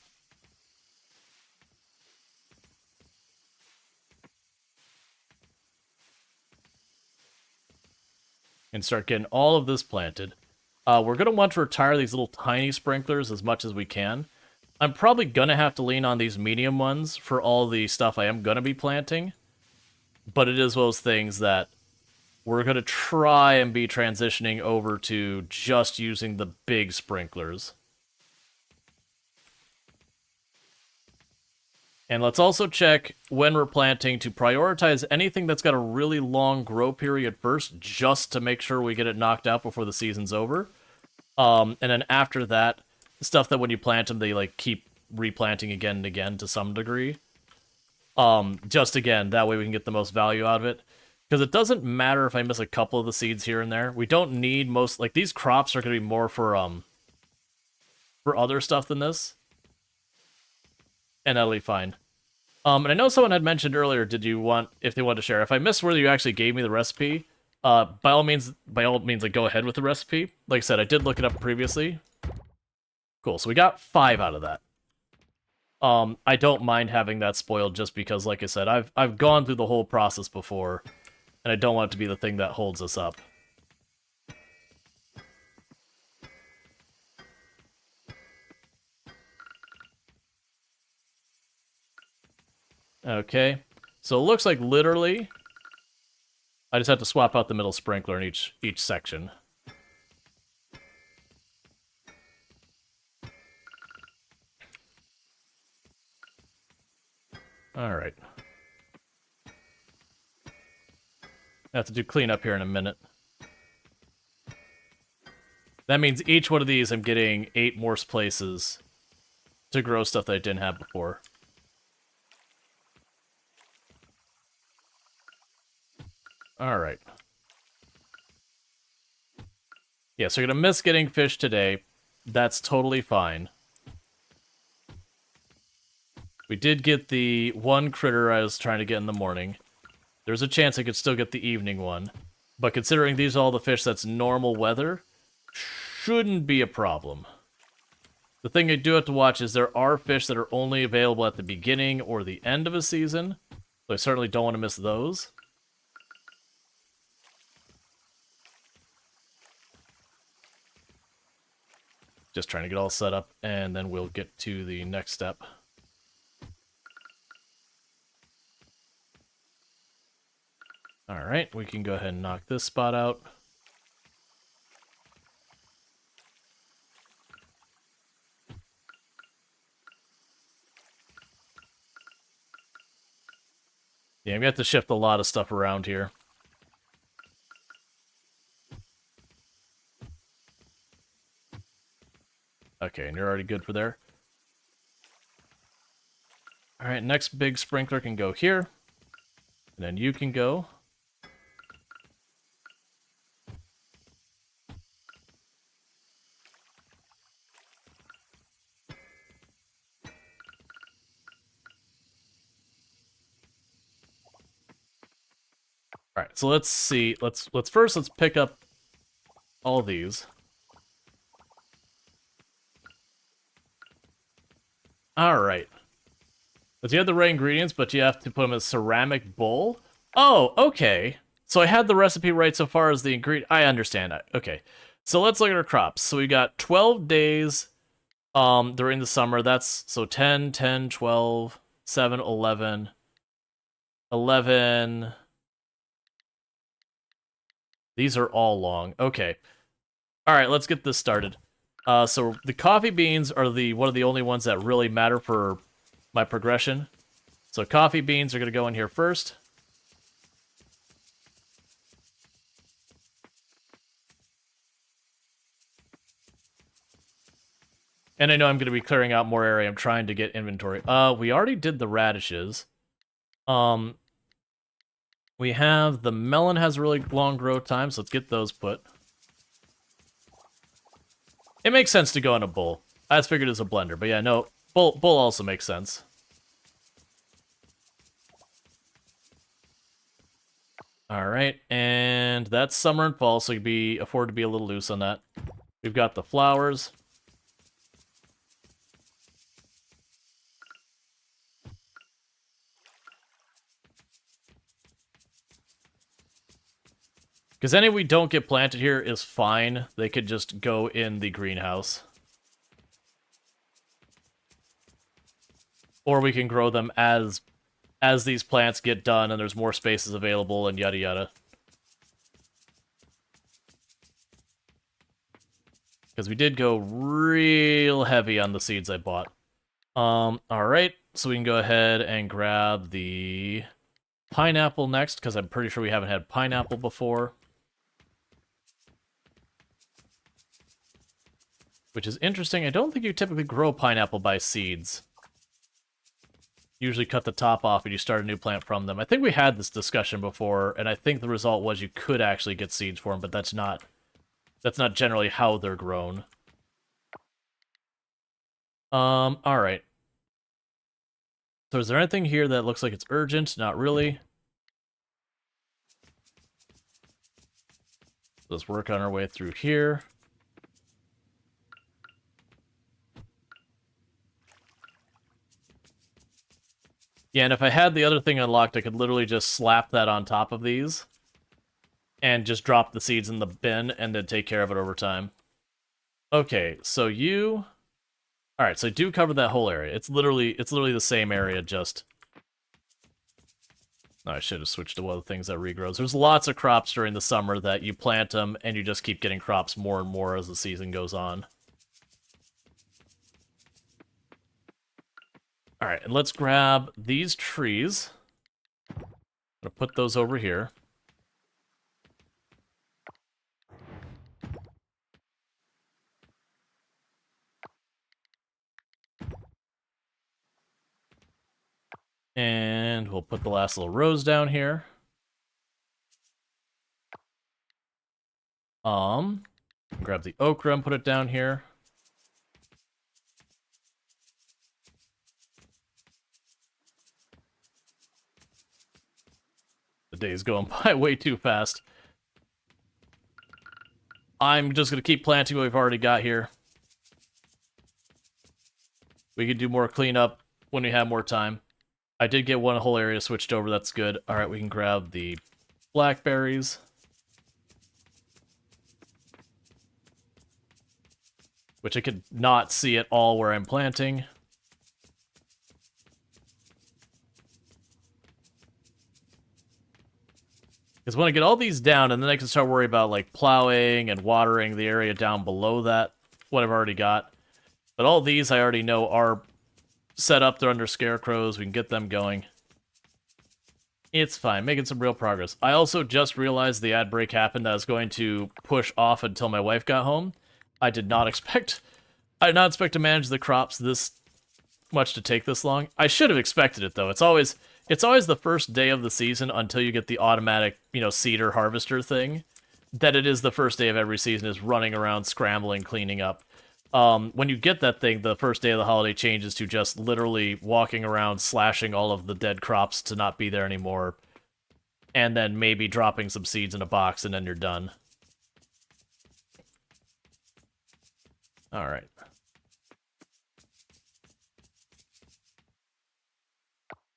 And start getting all of this planted. We're going to want to retire these little tiny sprinklers as much as we can. I'm probably going to have to lean on these medium ones for all the stuff I am going to be planting. But it is those things that we're going to try and be transitioning over to just using the big sprinklers. And let's also check when we're planting to prioritize anything that's got a really long grow period first, just to make sure we get it knocked out before the season's over. And then after that, stuff that when you plant them, they like keep replanting again and again to some degree. Just again, that way we can get the most value out of it. Because it doesn't matter if I miss a couple of the seeds here and there. We don't need most, like, these crops are going to be more for other stuff than this. And that'll be fine. And I know someone had mentioned earlier, if they wanted to share. If I missed whether you actually gave me the recipe, by all means, like, go ahead with the recipe. Like I said, I did look it up previously. Cool, so we got 5 out of that. I don't mind having that spoiled just because, like I said, I've gone through the whole process before, and I don't want it to be the thing that holds us up. Okay, so it looks like literally I just have to swap out the middle sprinkler in each section. Alright. I have to do cleanup here in a minute. That means each one of these I'm getting 8 more places to grow stuff that I didn't have before. Alright. Yeah, so you're gonna miss getting fish today. That's totally fine. We did get the one critter I was trying to get in the morning. There's a chance I could still get the evening one. But considering these are all the fish that's normal weather, shouldn't be a problem. The thing I do have to watch is there are fish that are only available at the beginning or the end of a season. So I certainly don't want to miss those. Just trying to get all set up, and then we'll get to the next step. Alright, we can go ahead and knock this spot out. Yeah, we have to shift a lot of stuff around here. Okay, and you're already good for there. Alright, next big sprinkler can go here. And then you can go. Alright, so let's see. Let's pick up all these. Alright. But you have the right ingredients, but you have to put them in a ceramic bowl? Oh, okay. So I had the recipe right so far as the ingredient. I understand that. Okay. So let's look at our crops. So we got 12 days during the summer. That's so 10, 10, 12, 7, 11, 11. These are all long. Okay. All right, let's get this started. So the coffee beans are one of the only ones that really matter for my progression. So coffee beans are going to go in here first. And I know I'm going to be clearing out more area. I'm trying to get inventory. We already did the radishes. We have the melon has really long growth time, so let's get those put. It makes sense to go in a bowl. I just figured it's a blender, but yeah, no, bowl also makes sense. All right, and that's summer and fall, so you can afford to be a little loose on that. We've got the flowers. Because any we don't get planted here is fine. They could just go in the greenhouse. Or we can grow them as these plants get done and there's more spaces available and yada yada. Because we did go real heavy on the seeds I bought. Alright, so we can go ahead and grab the pineapple next, because I'm pretty sure we haven't had pineapple before. Which is interesting. I don't think you typically grow pineapple by seeds. Usually cut the top off and you start a new plant from them. I think we had this discussion before, and I think the result was you could actually get seeds for them, but that's not generally how they're grown. Alright. So is there anything here that looks like it's urgent? Not really. Let's work on our way through here. Yeah, and if I had the other thing unlocked, I could literally just slap that on top of these and just drop the seeds in the bin and then take care of it over time. Okay, so you... Alright, so I do cover that whole area. It's literally the same area, just... Oh, I should have switched to one of the things that regrows. There's lots of crops during the summer that you plant them, and you just keep getting crops more and more as the season goes on. Alright, and let's grab these trees. I'm gonna put those over here. And we'll put the last little rows down here. Grab the okra and put it down here. The day's going by way too fast. I'm just gonna keep planting what we've already got here. We can do more cleanup when we have more time. I did get one whole area switched over, that's good. Alright, we can grab the blackberries. Which I could not see at all where I'm planting. Because when I get all these down, and then I can start worrying about, like, plowing and watering the area down below that, what I've already got. But all these I already know are set up. They're under scarecrows. We can get them going. It's fine. Making some real progress. I also just realized the ad break happened. I was going to push off until my wife got home. I did not expect to manage the crops this much to take this long. I should have expected it, though. It's always the first day of the season until you get the automatic, seeder harvester thing, that it is the first day of every season is running around, scrambling, cleaning up. When you get that thing, the first day of the holiday changes to just literally walking around, slashing all of the dead crops to not be there anymore, and then maybe dropping some seeds in a box, and then you're done. Alright.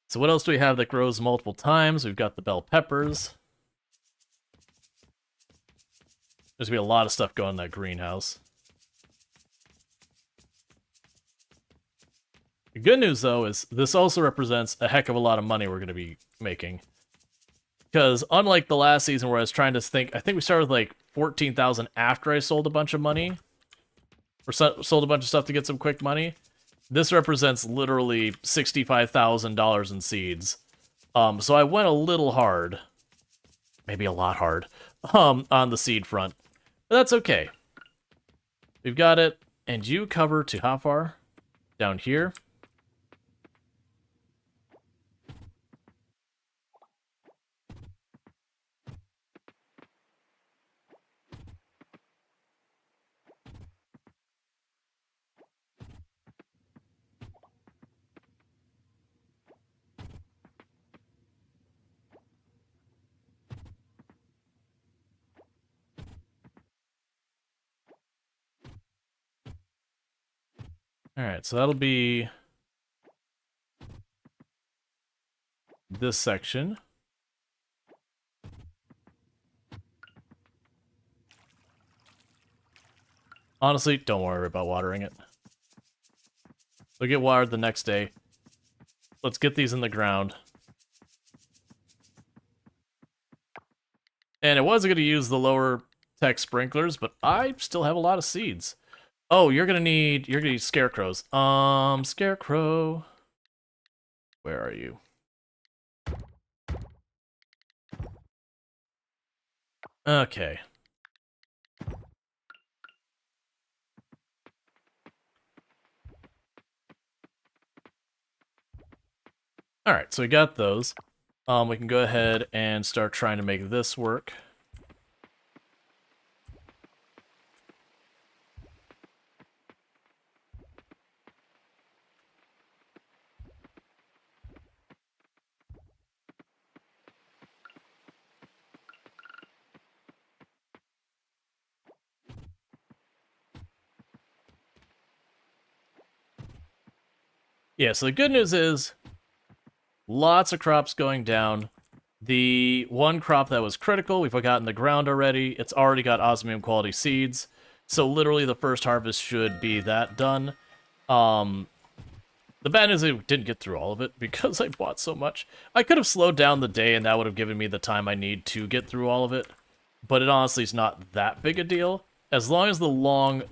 So what else do we have that grows multiple times? We've got the bell peppers. There's going to be a lot of stuff going in that greenhouse. The good news, though, is this also represents a heck of a lot of money we're going to be making. Because unlike the last season where I was trying to think, I think we started with like 14,000 after I sold a bunch of money. Or sold a bunch of stuff to get some quick money. This represents literally $65,000 in seeds. So I went a little hard. Maybe a lot hard. On the seed front. But that's okay. We've got it. And you cover to how far? Down here. Alright, so that'll be this section. Honestly, don't worry about watering it. They'll get watered the next day. Let's get these in the ground. And it was going to use the lower tech sprinklers, but I still have a lot of seeds. Oh, you're gonna need scarecrows. Scarecrow. Where are you? Okay. Alright, so we got those. We can go ahead and start trying to make this work. Yeah, so the good news is lots of crops going down. The one crop that was critical, we've got in the ground already. It's already got osmium quality seeds. So literally the first harvest should be that done. The bad news is I didn't get through all of it because I bought so much. I could have slowed down the day and that would have given me the time I need to get through all of it. But it honestly is not that big a deal. As long as the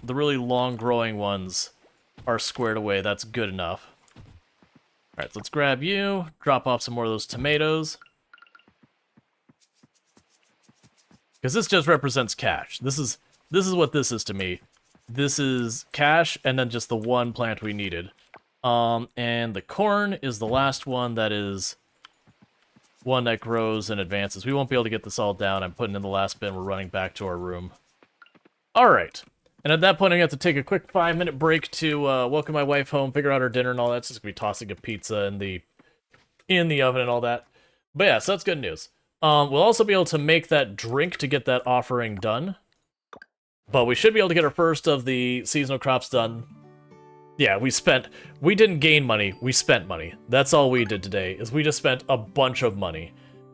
really long growing ones are squared away, that's good enough. Alright, so let's grab you, drop off some more of those tomatoes. Because this just represents cash. This is what this is to me. This is cash, and then just the one plant we needed. And the corn is the last one that is one that grows and advances. We won't be able to get this all down. I'm putting in the last bin. We're running back to our room. Alright. And at that point, I'm going to have to take a quick 5-minute break to welcome my wife home, figure out her dinner and all that. It's just going to be tossing a pizza in the oven and all that. But yeah, so that's good news. We'll also be able to make that drink to get that offering done. But we should be able to get our first of the seasonal crops done. Yeah, we didn't gain money, we spent money. That's all we did today, is we just spent a bunch of money.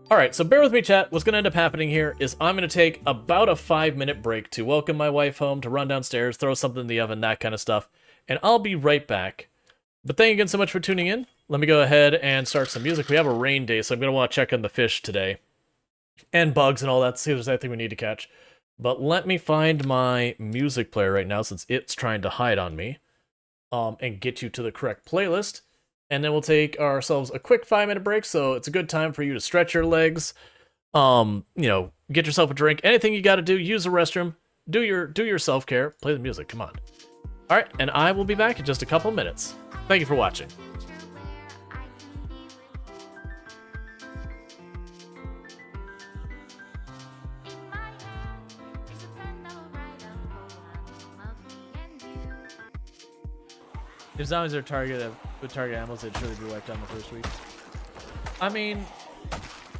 Alright, so bear with me, chat. What's going to end up happening here is I'm going to take about a 5-minute break to welcome my wife home, to run downstairs, throw something in the oven, that kind of stuff. And I'll be right back. But thank you again so much for tuning in. Let me go ahead and start some music. We have a rain day, so I'm going to want to check on the fish today. and bugs and all that. See if there's anything we need to catch. But let me find my music player right now since it's trying to hide on me. And get you to the correct playlist. And then we'll take ourselves a quick 5-minute break, so it's a good time for you to stretch your legs. You know, get yourself a drink. Anything you gotta do, use the restroom, do your self-care, play the music, come on. Alright, and I will be back in just a couple minutes. Thank you for watching. If zombies are target animals, they'd surely be wiped out in the first week. I mean,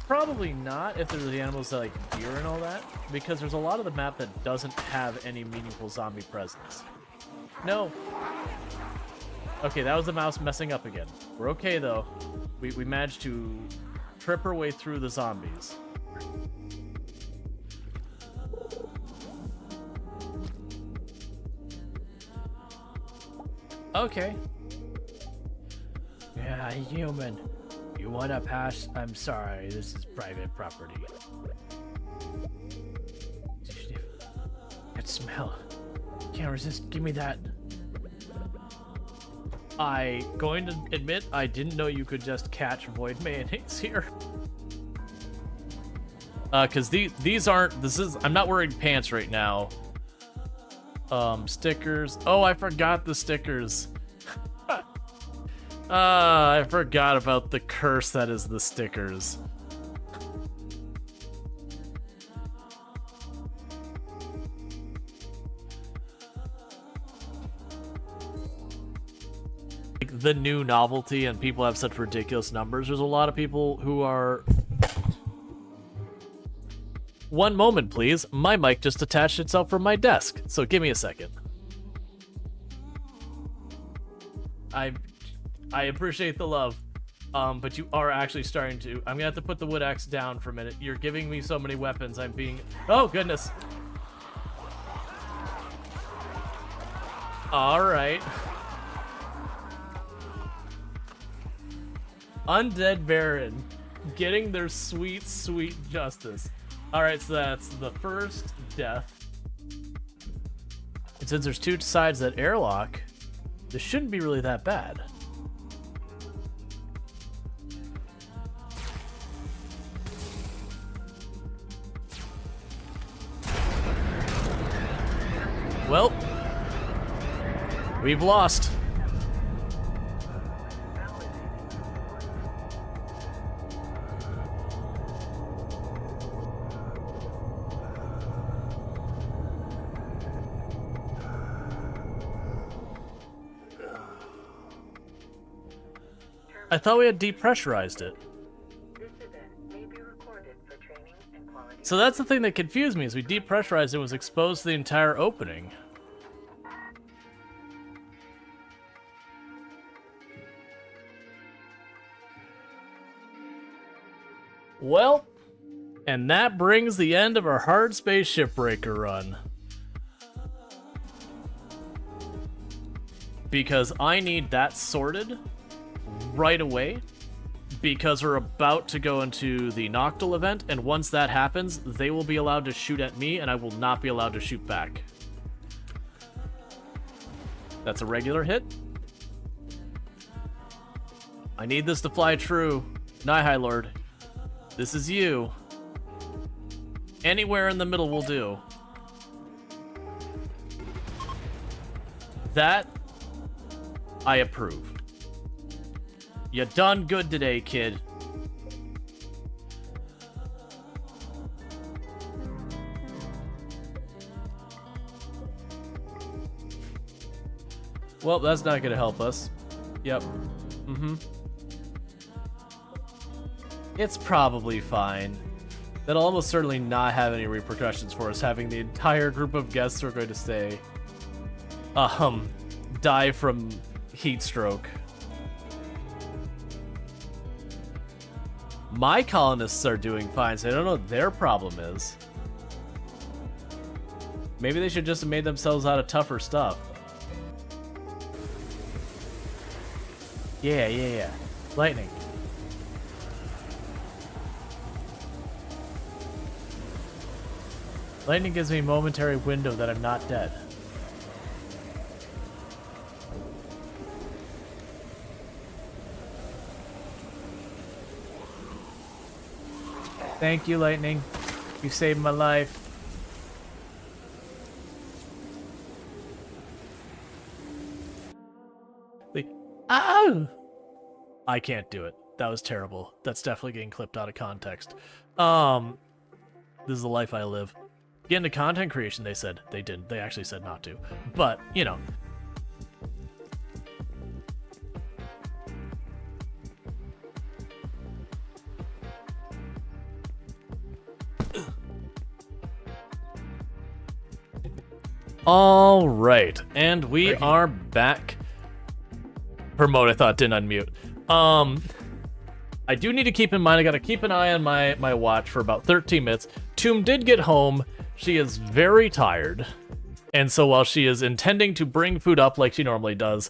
probably not if there's the animals that like deer and all that, because there's a lot of the map that doesn't have any meaningful zombie presence. No. Okay, that was the mouse messing up again. We're okay though. We managed to trip our way through the zombies. Okay. Yeah, human. You wanna pass? I'm sorry, this is private property. That smell. Can't resist. Give me that. I going to admit I didn't know you could just catch void mayonnaise here. Cause these aren't. This is. I'm not wearing pants right now. Stickers. Oh, I forgot the stickers. I forgot about the curse that is the stickers. Like the new novelty, and people have such ridiculous numbers. There's a lot of people who are... One moment, please. My mic just attached itself from my desk, so give me a second. I appreciate the love, but you are actually starting to... I'm gonna have to put the wood axe down for a minute. You're giving me so many weapons, I'm being... Oh, goodness. Alright. Undead Baron. Getting their sweet, sweet justice. Alright, so that's the first death. And since there's two sides of that airlock, this shouldn't be really that bad. Well, we've lost. I thought we had depressurized it. So that's the thing that confused me, is we depressurized it, was exposed to the entire opening. Well, and that brings the end of our hard space shipbreaker run. Because I need that sorted right away, because we're about to go into the Noctil event, and once that happens, they will be allowed to shoot at me, and I will not be allowed to shoot back. That's a regular hit. I need this to fly true. Night, High Lord. This is you. Anywhere in the middle will do. That, I approve. You done good today, kid. Well, that's not gonna help us. Yep. It's probably fine. That'll almost certainly not have any repercussions for us, having the entire group of guests who are going to stay die from heat stroke. My colonists are doing fine, so I don't know what their problem is. Maybe they should just have made themselves out of tougher stuff. Yeah. Lightning. Lightning gives me a momentary window that I'm not dead. Thank you, Lightning. You saved my life. Oh! I can't do it. That was terrible. That's definitely getting clipped out of context. This is the life I live. Get into content creation, they said. They didn't. They actually said not to. But, you know. All right, and we are back. Promote, I thought didn't unmute. I do need to keep in mind, I gotta keep an eye on my watch for about 13 minutes. Tomb did get home. She is very tired. And so while she is intending to bring food up like she normally does,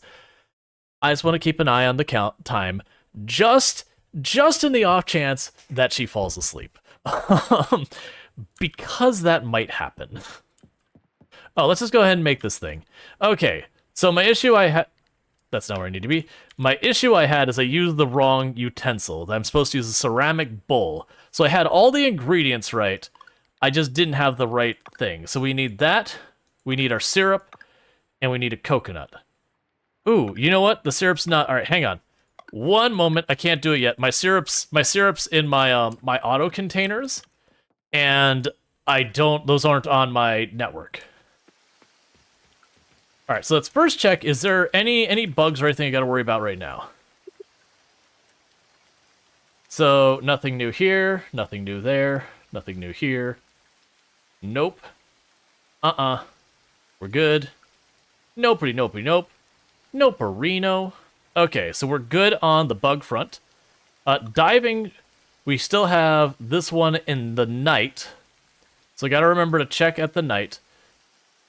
I just want to keep an eye on the count time, just in the off chance that she falls asleep. Because that might happen. Oh, let's just go ahead and make this thing. Okay, so my issue I had... That's not where I need to be. My issue I had is I used the wrong utensil. I'm supposed to use a ceramic bowl. So I had all the ingredients right. I just didn't have the right thing. So we need that. We need our syrup. And we need a coconut. Ooh, you know what? The syrup's not... Alright, hang on. One moment. I can't do it yet. My syrup's in my my auto containers. And I don't... Those aren't on my network. All right, so let's first check, is there any bugs or anything I got to worry about right now? So, nothing new here, nothing new there, nothing new here. Nope. We're good. Nopey, nopey, nope. Noperino. Okay, so we're good on the bug front. Diving, we still have this one in the night. So I got to remember to check at the night.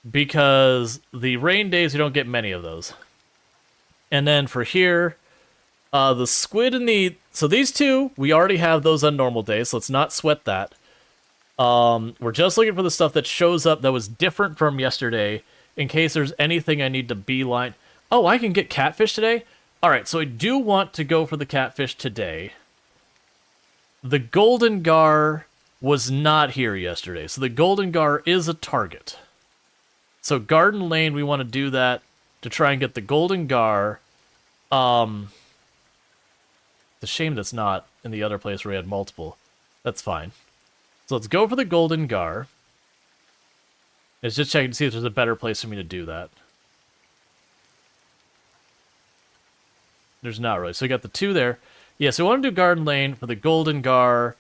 Because the rain days, you don't get many of those. And then for here, the squid and the... So these two, we already have those on normal days, so let's not sweat that. We're just looking for the stuff that shows up that was different from yesterday, in case there's anything I need to beeline. Oh, I can get catfish today? Alright, so I do want to go for the catfish today. The golden gar was not here yesterday, so the golden gar is a target. So Garden Lane, we want to do that to try and get the golden gar. It's a shame that's not in the other place where we had multiple. That's fine. So let's go for the golden gar. Let's just check to see if there's a better place for me to do that. There's not really. So we got the two there. Yeah, so we want to do Garden Lane for the golden gar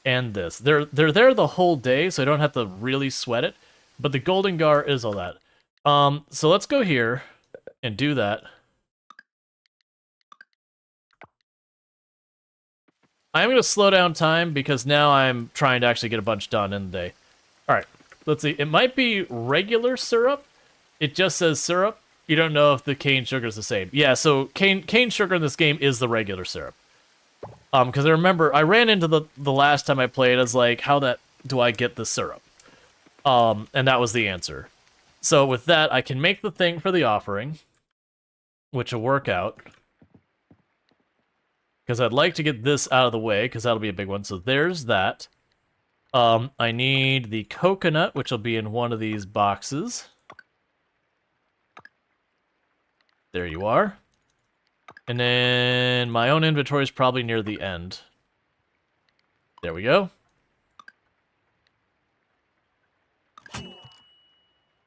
and this. They're there the whole day, so I don't have to really sweat it. But the golden gar is all that. So let's go here and do that. I'm going to slow down time because now I'm trying to actually get a bunch done in the day. Alright, let's see. It might be regular syrup. It just says syrup. You don't know if the cane sugar is the same. Yeah, so cane sugar in this game is the regular syrup. Because I remember, I ran into the last time I played, I was like, how do I get the syrup? And that was the answer. So with that, I can make the thing for the offering, which will work out. Because I'd like to get this out of the way, because that'll be a big one. So there's that. I need the coconut, which will be in one of these boxes. There you are. And then my own inventory is probably near the end. There we go.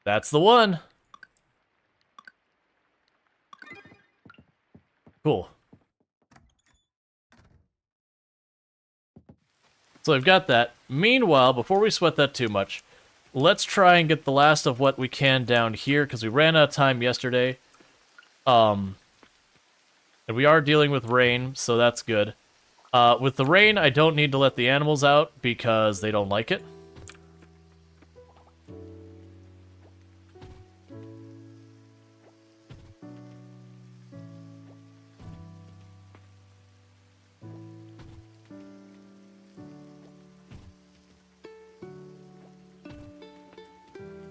That's the one. Cool. So I've got that. Meanwhile, before we sweat that too much, let's try and get the last of what we can down here, because we ran out of time yesterday. And we are dealing with rain, so that's good. With the rain, I don't need to let the animals out, because they don't like it.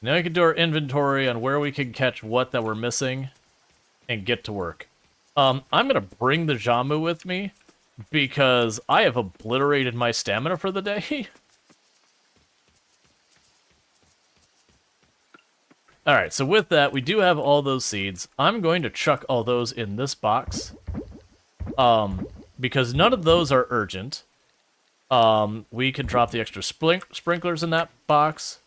Now we can do our inventory on where we can catch what that we're missing and get to work. I'm going to bring the Jamu with me because I have obliterated my stamina for the day. Alright, so with that, we do have all those seeds. I'm going to chuck all those in this box. Because none of those are urgent. We can drop the extra sprinklers in that box.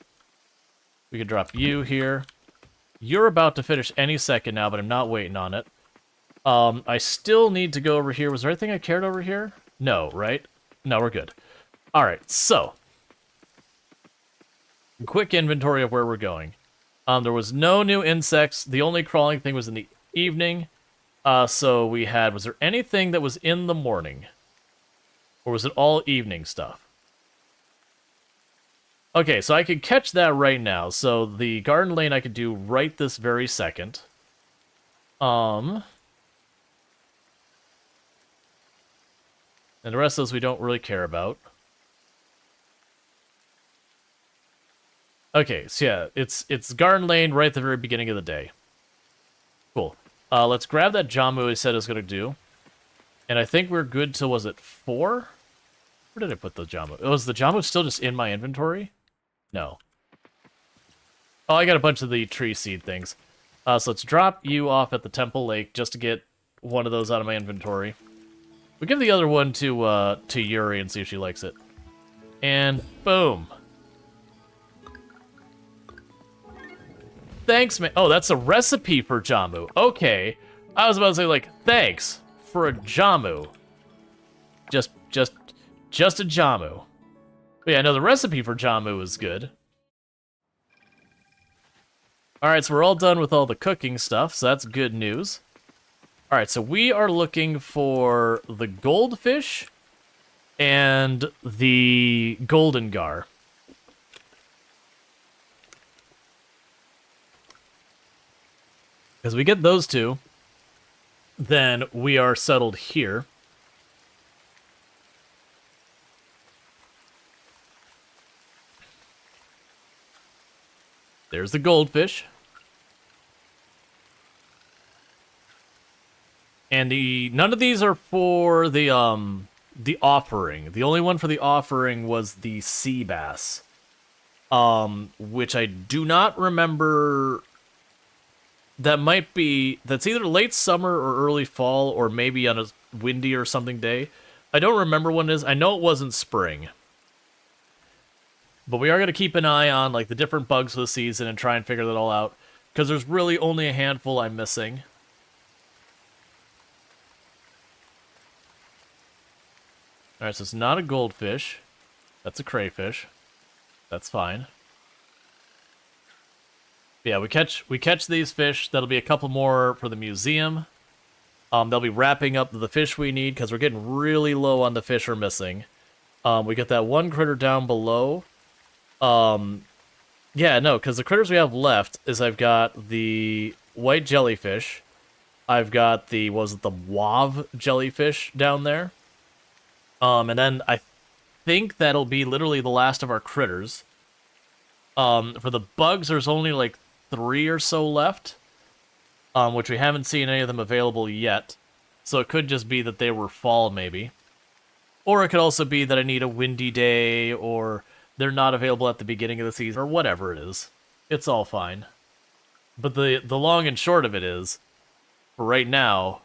We can drop you here. You're about to finish any second now, but I'm not waiting on it. I still need to go over here. Was there anything I cared over here? No, right? No, we're good. Alright, so. Quick inventory of where we're going. There was no new insects. The only crawling thing was in the evening. So we had... Was there anything that was in the morning? Or was it all evening stuff? Okay, so I could catch that right now. So the garden lane I could do right this very second. And the rest of those we don't really care about. Okay, so yeah, it's garden lane right at the very beginning of the day. Cool. Let's grab that Jamu I said I was going to do. And I think we're good till, was it 4? Where did I put the Jamu? Was the Jamu still just in my inventory? No. Oh, I got a bunch of the tree seed things. So let's drop you off at the Temple Lake just to get one of those out of my inventory. We'll give the other one to Yuri and see if she likes it. And boom. Thanks, man. Oh, that's a recipe for Jamu. Okay. I was about to say, like, thanks for a Jamu. Just a Jamu. But yeah, no, the recipe for Jamu is good. Alright, so we're all done with all the cooking stuff, so that's good news. Alright, so we are looking for the goldfish and the golden gar. Because we get those two, then we are settled here. There's the goldfish. And none of these are for the offering. The only one for the offering was the sea bass. Which I do not remember. That's either late summer or early fall, or maybe on a windy or something day. I don't remember when it is. I know it wasn't spring. But we are going to keep an eye on like the different bugs for the season and try and figure that all out. Because there's really only a handful I'm missing. Alright, so it's not a goldfish. That's a crayfish. That's fine. Yeah, we catch these fish. That'll be a couple more for the museum. They'll be wrapping up the fish we need because we're getting really low on the fish we're missing. We got that one critter down below. Yeah, no, because the critters we have left is I've got the white jellyfish. I've got the, was it the Wav jellyfish down there? And then I think that'll be literally the last of our critters. For the bugs, there's only like 3 or so left, which we haven't seen any of them available yet. So it could just be that they were fall, maybe. Or it could also be that I need a windy day, or they're not available at the beginning of the season, or whatever it is. It's all fine. But the long and short of it is, for right now,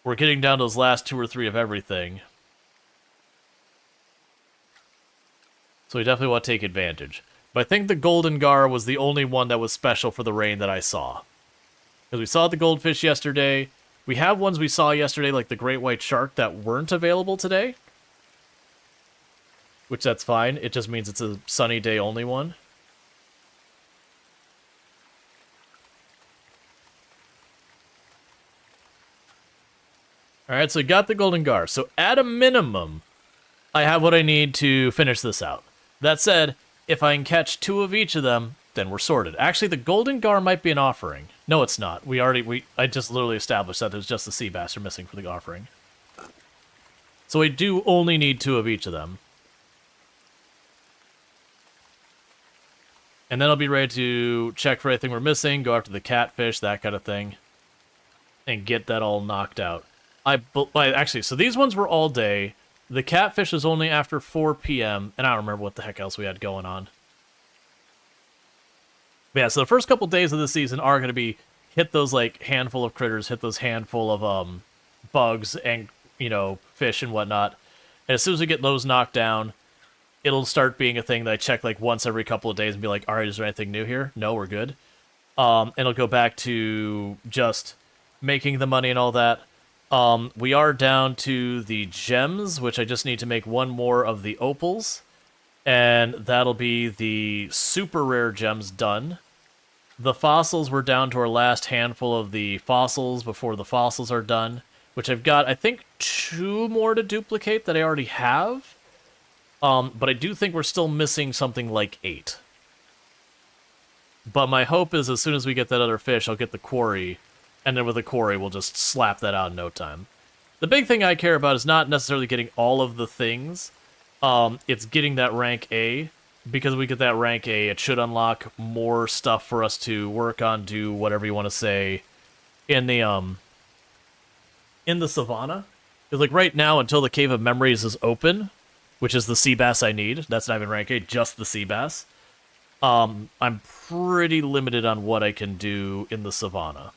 we're getting down to those last 2 or 3 of everything. So we definitely want to take advantage. But I think the golden gar was the only one that was special for the rain that I saw. Because we saw the goldfish yesterday. We have ones we saw yesterday, like the great white shark, that weren't available today. Which, that's fine. It just means it's a sunny day only one. Alright, so we got the golden gar. So at a minimum, I have what I need to finish this out. That said, if I can catch 2 of each of them, then we're sorted. Actually, the golden gar might be an offering. No, it's not. I just literally established that there's just the sea bass are missing for the offering. So we do only need 2 of each of them. And then I'll be ready to check for anything we're missing, go after the catfish, that kind of thing, and get that all knocked out. Actually, so these ones were all day. The catfish was only after 4 p.m., and I don't remember what the heck else we had going on. But yeah, so the first couple days of the season are going to be hit those, like, handful of critters, hit those handful of, bugs and, fish and whatnot. And as soon as we get those knocked down, it'll start being a thing that I check, like, once every couple of days and be like, all right, is there anything new here? No, we're good. And it'll go back to just making the money and all that. We are down to the gems, which I just need to make one more of the opals. And that'll be the super rare gems done. The fossils, we're down to our last handful of the fossils before the fossils are done, which I've got, I think, 2 more to duplicate that I already have. But I do think we're still missing something like 8. But my hope is as soon as we get that other fish, I'll get the quarry, and then with the quarry, we'll just slap that out in no time. The big thing I care about is not necessarily getting all of the things. It's getting that rank A, because we get that rank A, it should unlock more stuff for us to work on, do whatever you want to say, in the Savanna. Because, like, right now, until the Cave of Memories is open, which is the sea bass I need, that's not even rank A, just the sea bass, I'm pretty limited on what I can do in the Savanna.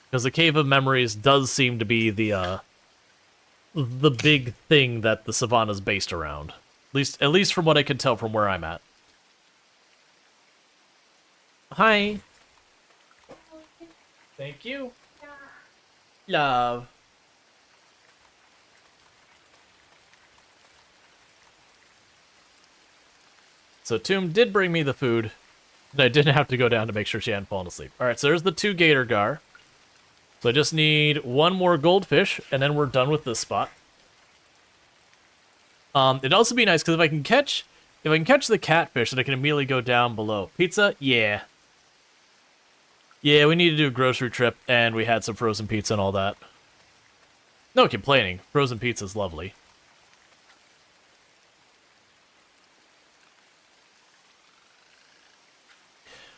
Because the Cave of Memories does seem to be the big thing that the Savanna's based around. At least from what I can tell from where I'm at. Hi. Thank you. Love. So Tomb did bring me the food, and I didn't have to go down to make sure she hadn't fallen asleep. Alright, so there's the 2 gator gar. So I just need 1 more goldfish, and then we're done with this spot. It'd also be nice, because if I can catch the catfish, then I can immediately go down below. Pizza? Yeah. Yeah, we need to do a grocery trip, and we had some frozen pizza and all that. No complaining. Frozen pizza's lovely.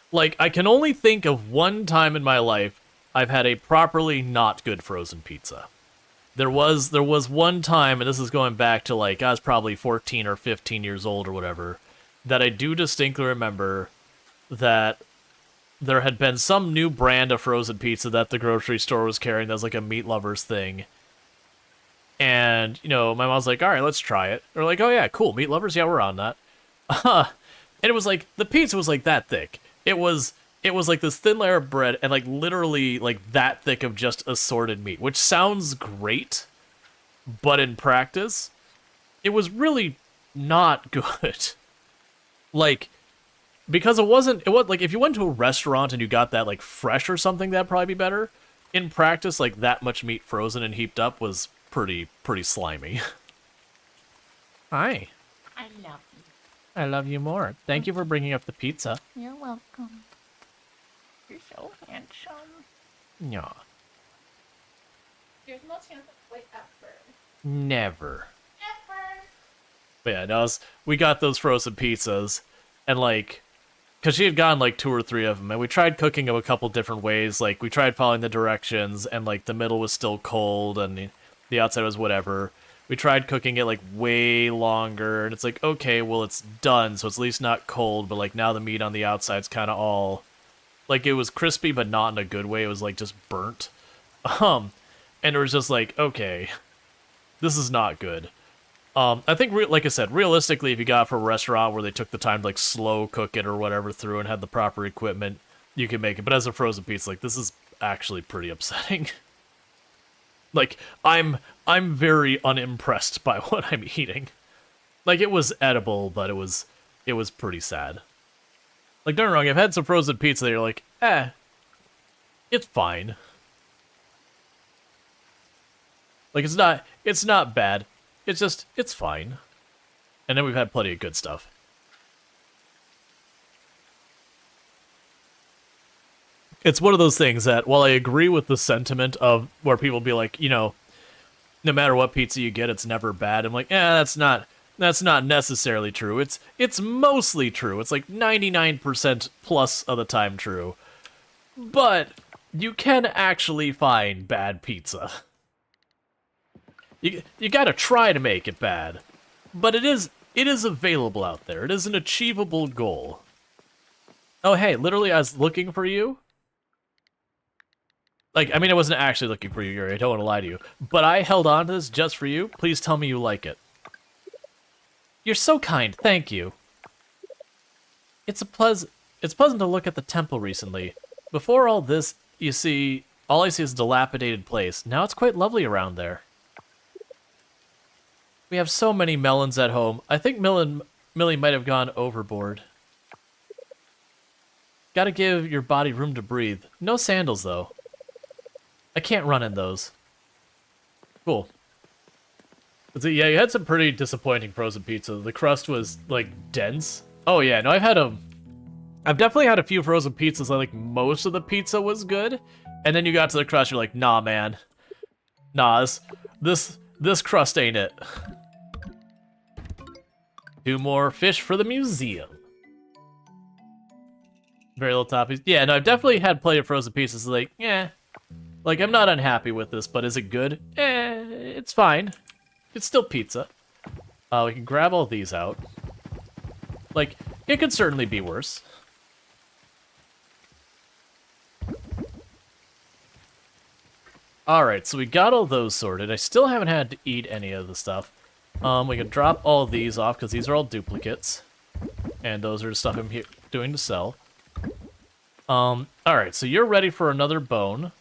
Like, I can only think of one time in my life I've had a properly not good frozen pizza. There was one time, and this is going back to, like, I was probably 14 or 15 years old or whatever, that I do distinctly remember that there had been some new brand of frozen pizza that the grocery store was carrying that was like a meat lovers thing. And, my mom's like, all right, let's try it. They're like, oh yeah, cool, meat lovers, yeah, we're on that. And it was like, the pizza was like that thick. It was like this thin layer of bread and like literally like that thick of just assorted meat, which sounds great, but in practice, it was really not good. Like, because it was like if you went to a restaurant and you got that like fresh or something, that'd probably be better. In practice, like that much meat frozen and heaped up was pretty slimy. Hi. I love you. I love you more. Thank you for bringing up the pizza. You're welcome. You're so handsome. Yeah. You're the most handsome boy ever. Never. Ever. But yeah, no, we got those frozen pizzas, and like, because she had gotten like 2 or 3 of them, and we tried cooking them a couple different ways. Like, we tried following the directions, and like the middle was still cold, and the outside was whatever. We tried cooking it like way longer, and it's like, okay, well it's done, so it's at least not cold, but like now the meat on the outside's kind of all, like it was crispy, but not in a good way. It was like just burnt. And it was just like, okay, this is not good. I think, like I said, realistically, if you got it from a restaurant where they took the time to like slow cook it or whatever through and had the proper equipment, you can make it. But as a frozen pizza, like this is actually pretty upsetting. Like, I'm very unimpressed by what I'm eating. Like, it was edible, but it was pretty sad. Like, don't get me wrong, I've had some frozen pizza that you're like, it's fine. Like, it's not bad. It's fine. And then we've had plenty of good stuff. It's one of those things that, while I agree with the sentiment of where people be like, no matter what pizza you get, it's never bad. I'm like, that's not That's not necessarily true. It's mostly true. It's like 99% plus of the time true. But you can actually find bad pizza. You gotta try to make it bad. But it is available out there. It is an achievable goal. Oh hey, literally I was looking for you. Like, I mean, I wasn't actually looking for you, Yuri. I don't want to lie to you. But I held on to this just for you. Please tell me you like it. You're so kind. Thank you. It's pleasant to look at the temple recently. Before all this, you see, all I see is a dilapidated place. Now it's quite lovely around there. We have so many melons at home. I think Millie might have gone overboard. Gotta give your body room to breathe. No sandals, though. I can't run in those. Cool. So, yeah, you had some pretty disappointing frozen pizza. The crust was, like, dense. Oh, yeah, no, I've definitely had a few frozen pizzas that, like, most of the pizza was good. And then you got to the crust, you're like, nah, man. Nah, this crust ain't it. 2 more fish for the museum. Very little toppings. Yeah, no, I've definitely had plenty of frozen pizzas. Like, yeah. Like, I'm not unhappy with this, but is it good? It's fine. It's still pizza. We can grab all these out. Like, it could certainly be worse. Alright, so we got all those sorted. I still haven't had to eat any of the stuff. We can drop all these off, because these are all duplicates. And those are the stuff I'm doing to sell. Alright, so you're ready for another bone.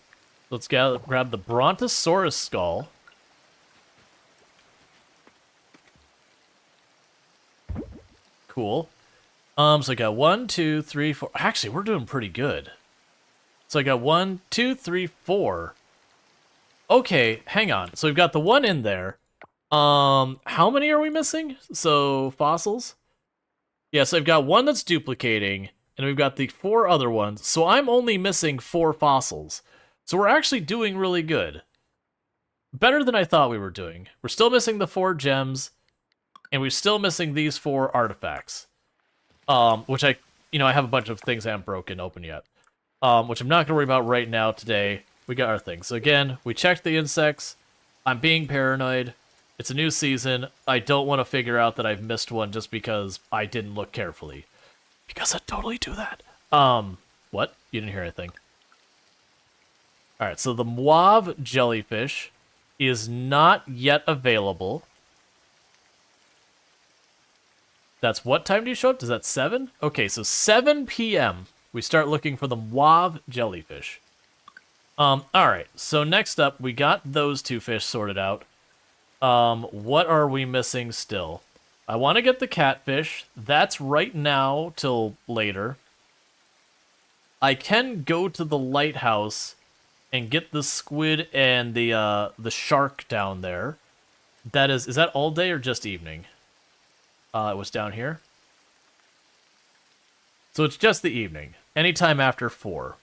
Let's grab the Brontosaurus skull. Cool. So I got 1, 2, 3, 4. Actually, we're doing pretty good. So I got 1, 2, 3, 4. Okay, hang on. So we've got the 1 in there. How many are we missing? So, fossils? Yeah, so I've got 1 that's duplicating, and we've got the 4 other ones. So I'm only missing 4 fossils. So we're actually doing really good. Better than I thought we were doing. We're still missing the 4 gems, and we're still missing these 4 artifacts. Which I have a bunch of things I haven't broken open yet. Which I'm not going to worry about right now today. We got our things. So again, we checked the insects. I'm being paranoid. It's a new season. I don't want to figure out that I've missed one just because I didn't look carefully. Because I'd totally do that. What? You didn't hear anything. Alright, so the Mauve jellyfish is not yet available. That's what time do you show up? Does that 7? Okay, so 7 p.m. we start looking for the Mauve jellyfish. Alright, so next up, we got those 2 fish sorted out. What are we missing still? I want to get the catfish. That's right now till later. I can go to the lighthouse and get the squid and the shark down there. Is that all day or just evening? It was down here. So it's just the evening. Anytime after 4.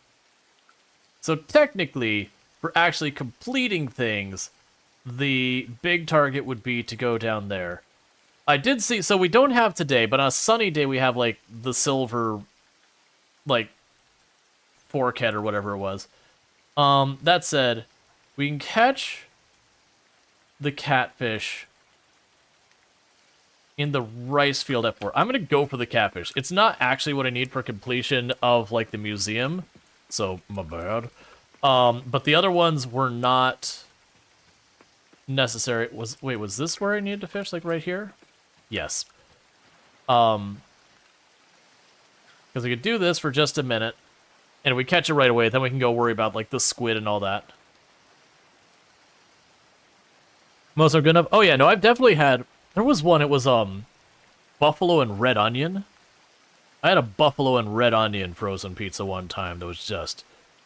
So technically, for actually completing things, the big target would be to go down there. I did see, so we don't have today, but on a sunny day we have, like, the silver, like, forkhead or whatever it was. That said, we can catch the catfish in the rice field at 4. I'm going to go for the catfish. It's not actually what I need for completion of, like, the museum, so my bad. But the other ones were not necessary. Wait, was this where I needed to fish, like, right here? Yes. Because we could do this for just a minute, and if we catch it right away, then we can go worry about, like, the squid and all that. Most are good enough. Oh, yeah, no, I've definitely had... There was one, it was, buffalo and red onion. I had a buffalo and red onion frozen pizza one time that was just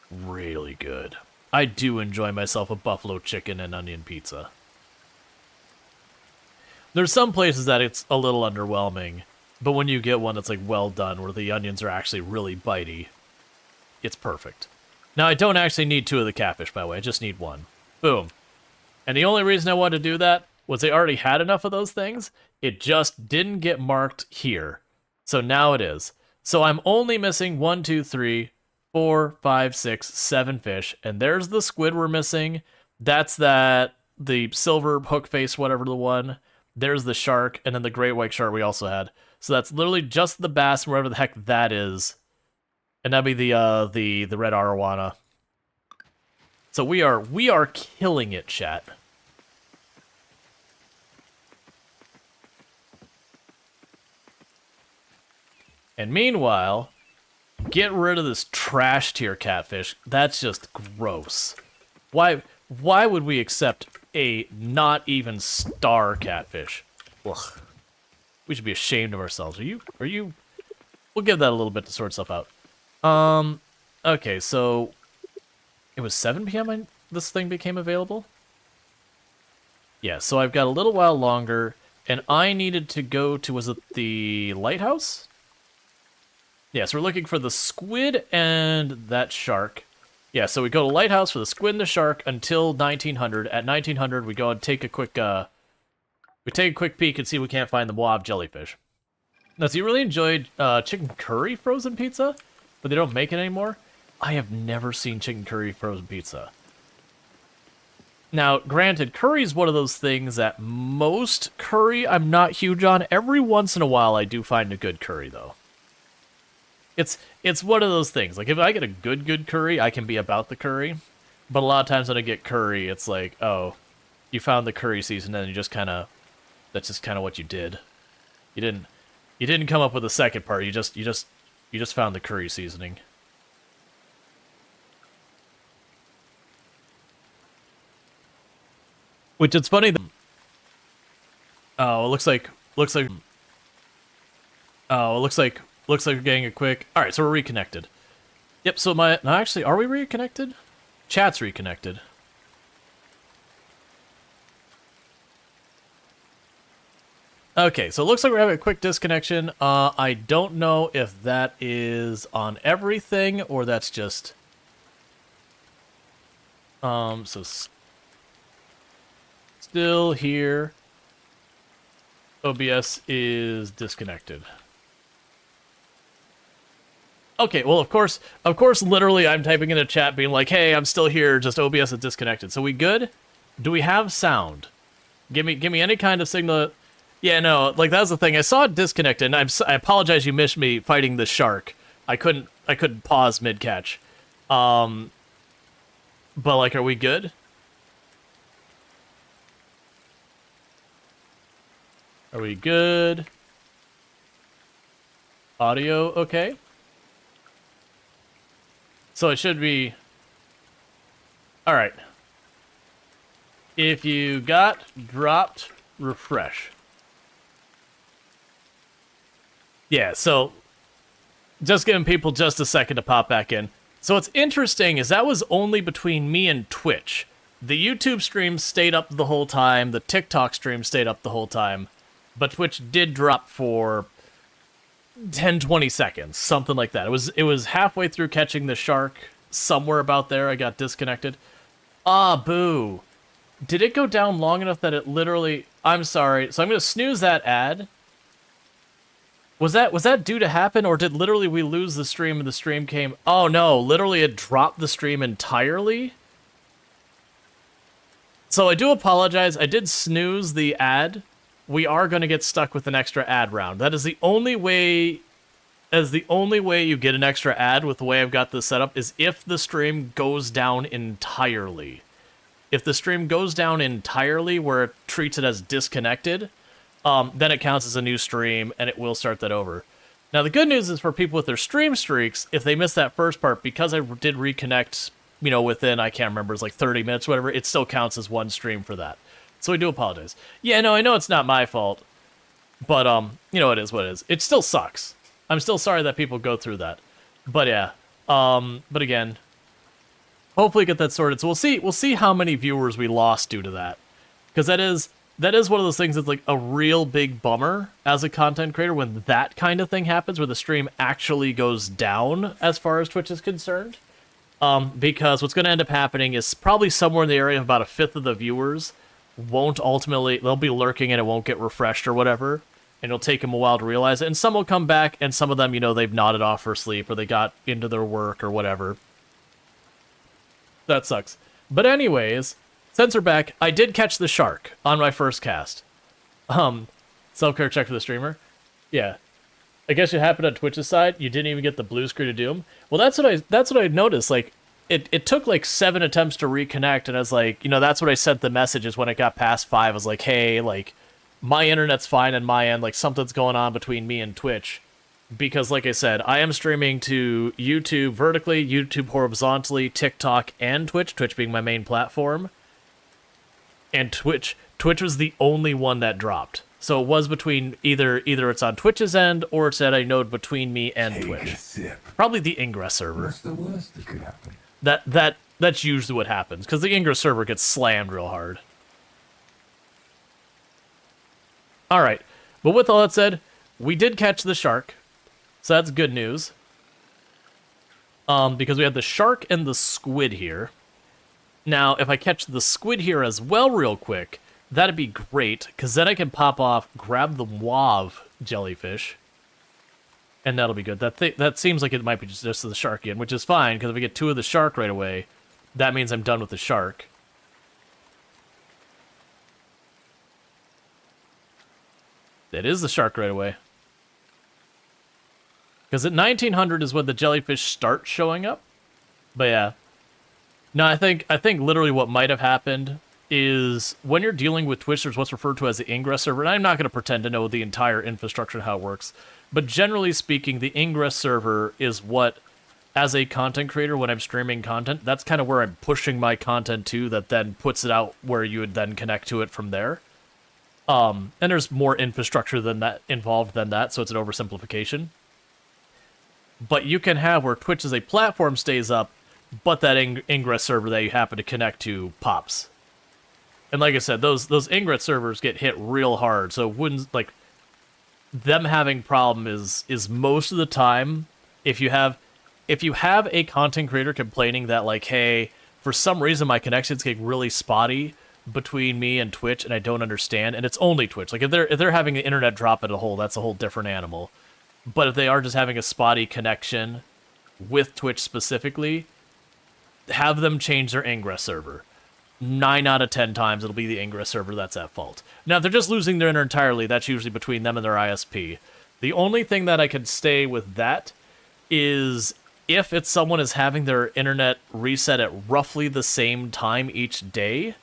really good. I do enjoy myself a buffalo chicken and onion pizza. There's some places that it's a little underwhelming, but when you get one that's, like, well done, where the onions are actually really bitey, it's perfect. Now, I don't actually need 2 of the catfish, by the way, I just need 1. Boom. And the only reason I wanted to do that was they already had enough of those things. It just didn't get marked here. So now it is. So I'm only missing 1, 2, 3, 4, 5, 6, 7 fish. And there's the squid we're missing. That's the silver hook face, whatever the one. There's the shark, and then the great white shark we also had. So that's literally just the bass, wherever the heck that is. And that'd be the red arowana. So we are killing it, chat. And meanwhile, get rid of this trash tier catfish. That's just gross. Why would we accept a not even star catfish? Ugh. We should be ashamed of ourselves. Are you? We'll give that a little bit to sort stuff out. Okay, so it was 7 p.m. when this thing became available? Yeah, so I've got a little while longer, and I needed to go to, was it the lighthouse? Yeah, so we're looking for the squid and that shark. Yeah, so we go to lighthouse for the squid and the shark until 1900. At 1900, we go and take a quick, peek and see if we can't find the blob jellyfish. Now, so you really enjoyed chicken curry frozen pizza, but they don't make it anymore? I have never seen chicken curry frozen pizza. Now, granted, curry is one of those things that most curry I'm not huge on. Every once in a while, I do find a good curry, though. It's one of those things. Like, if I get a good curry, I can be about the curry. But a lot of times when I get curry, it's like, oh, you found the curry season, and you just kind of, that's just kind of what you did. You didn't come up with a second part. You just found the curry seasoning. Which it's funny. Oh, it looks like we're getting it quick. All right, so we're reconnected. Yep. So no, actually, are we reconnected? Chat's reconnected. Okay, so it looks like we're having a quick disconnection. I don't know if that is on everything or that's just so still here. OBS is disconnected. Okay, well, of course, literally I'm typing in a chat being like, hey, I'm still here, just OBS is disconnected. So we good? Do we have sound? Give me any kind of signal. Yeah, no, like, that was the thing. I saw it disconnected, and I apologize you missed me fighting the shark. I couldn't pause mid-catch. But, like, are we good? Are we good? Audio okay? So it should be... Alright. If you got dropped, refresh. Yeah, so... just giving people just a second to pop back in. So what's interesting is that was only between me and Twitch. The YouTube stream stayed up the whole time, the TikTok stream stayed up the whole time, but Twitch did drop for 10-20 seconds, something like that. It was halfway through catching the shark, somewhere about there I got disconnected. Ah, boo. Did it go down long enough that it literally... I'm sorry, so I'm going to snooze that ad. Was that due to happen, or did literally we lose the stream and the stream came... Oh no, literally it dropped the stream entirely? So I do apologize, I did snooze the ad. We are going to get stuck with an extra ad round. That is the only way... you get an extra ad with the way I've got this set up, is if the stream goes down entirely. If the stream goes down entirely where it treats it as disconnected... then it counts as a new stream, and it will start that over. Now, the good news is for people with their stream streaks, if they miss that first part, because I did reconnect, you know, within, I can't remember, it's like 30 minutes, whatever, it still counts as one stream for that. So I do apologize. Yeah, no, I know it's not my fault, but, you know, it is what it is. It still sucks. I'm still sorry that people go through that. But yeah, but again, hopefully get that sorted. So we'll see how many viewers we lost due to that. Because that is one of those things that's like a real big bummer as a content creator when that kind of thing happens, where the stream actually goes down as far as Twitch is concerned. Because what's going to end up happening is probably somewhere in the area of about a fifth of the viewers won't ultimately, they'll be lurking and it won't get refreshed or whatever, and it'll take them a while to realize it, and some will come back, and some of them, you know, they've nodded off for sleep, or they got into their work or whatever. That sucks. But anyways, since we're back, I did catch the shark on my first cast. Self-care check for the streamer. Yeah. I guess it happened on Twitch's side. You didn't even get the blue screen of doom. Well, that's what I noticed. Like, it took like 7 attempts to reconnect, and I was like, you know, that's what I sent the messages when it got past 5. I was like, hey, like, my internet's fine on my end. Like, something's going on between me and Twitch. Because, like I said, I am streaming to YouTube vertically, YouTube horizontally, TikTok, and Twitch. Twitch being my main platform. And Twitch was the only one that dropped. So it was between either it's on Twitch's end or it's at a node between me and Twitch. Probably the Ingress server. What's the worst that could happen? That's usually what happens, because the Ingress server gets slammed real hard. Alright, but with all that said, we did catch the shark. So that's good news. Because we have the shark and the squid here. Now, if I catch the squid here as well real quick, that'd be great, because then I can pop off, grab the Wav jellyfish, and that'll be good. That seems like it might be just the shark again, which is fine, because if I get 2 of the shark right away, that means I'm done with the shark. It is the shark right away. Because at 1900 is when the jellyfish start showing up. But yeah. No, I think literally what might have happened is when you're dealing with Twitch, there's what's referred to as the Ingress server, and I'm not going to pretend to know the entire infrastructure and how it works, but generally speaking, the Ingress server is what, as a content creator, when I'm streaming content, that's kind of where I'm pushing my content to, that then puts it out where you would then connect to it from there. And there's more infrastructure than that involved than that, so it's an oversimplification. But you can have where Twitch as a platform stays up, but that Ingress server that you happen to connect to pops. And like I said, those Ingress servers get hit real hard, so it wouldn't, like, them having problem is most of the time, if you have a content creator complaining that, like, hey, for some reason my connections get really spotty between me and Twitch and I don't understand, and it's only Twitch. Like, if they're having an internet drop at a whole, that's a whole different animal. But if they are just having a spotty connection with Twitch specifically, have them change their Ingress server. 9 out of 10 times it'll be the Ingress server that's at fault. Now, if they're just losing their internet entirely, that's usually between them and their ISP. The only thing that I could stay with that is if it's someone is having their internet reset at roughly the same time each day,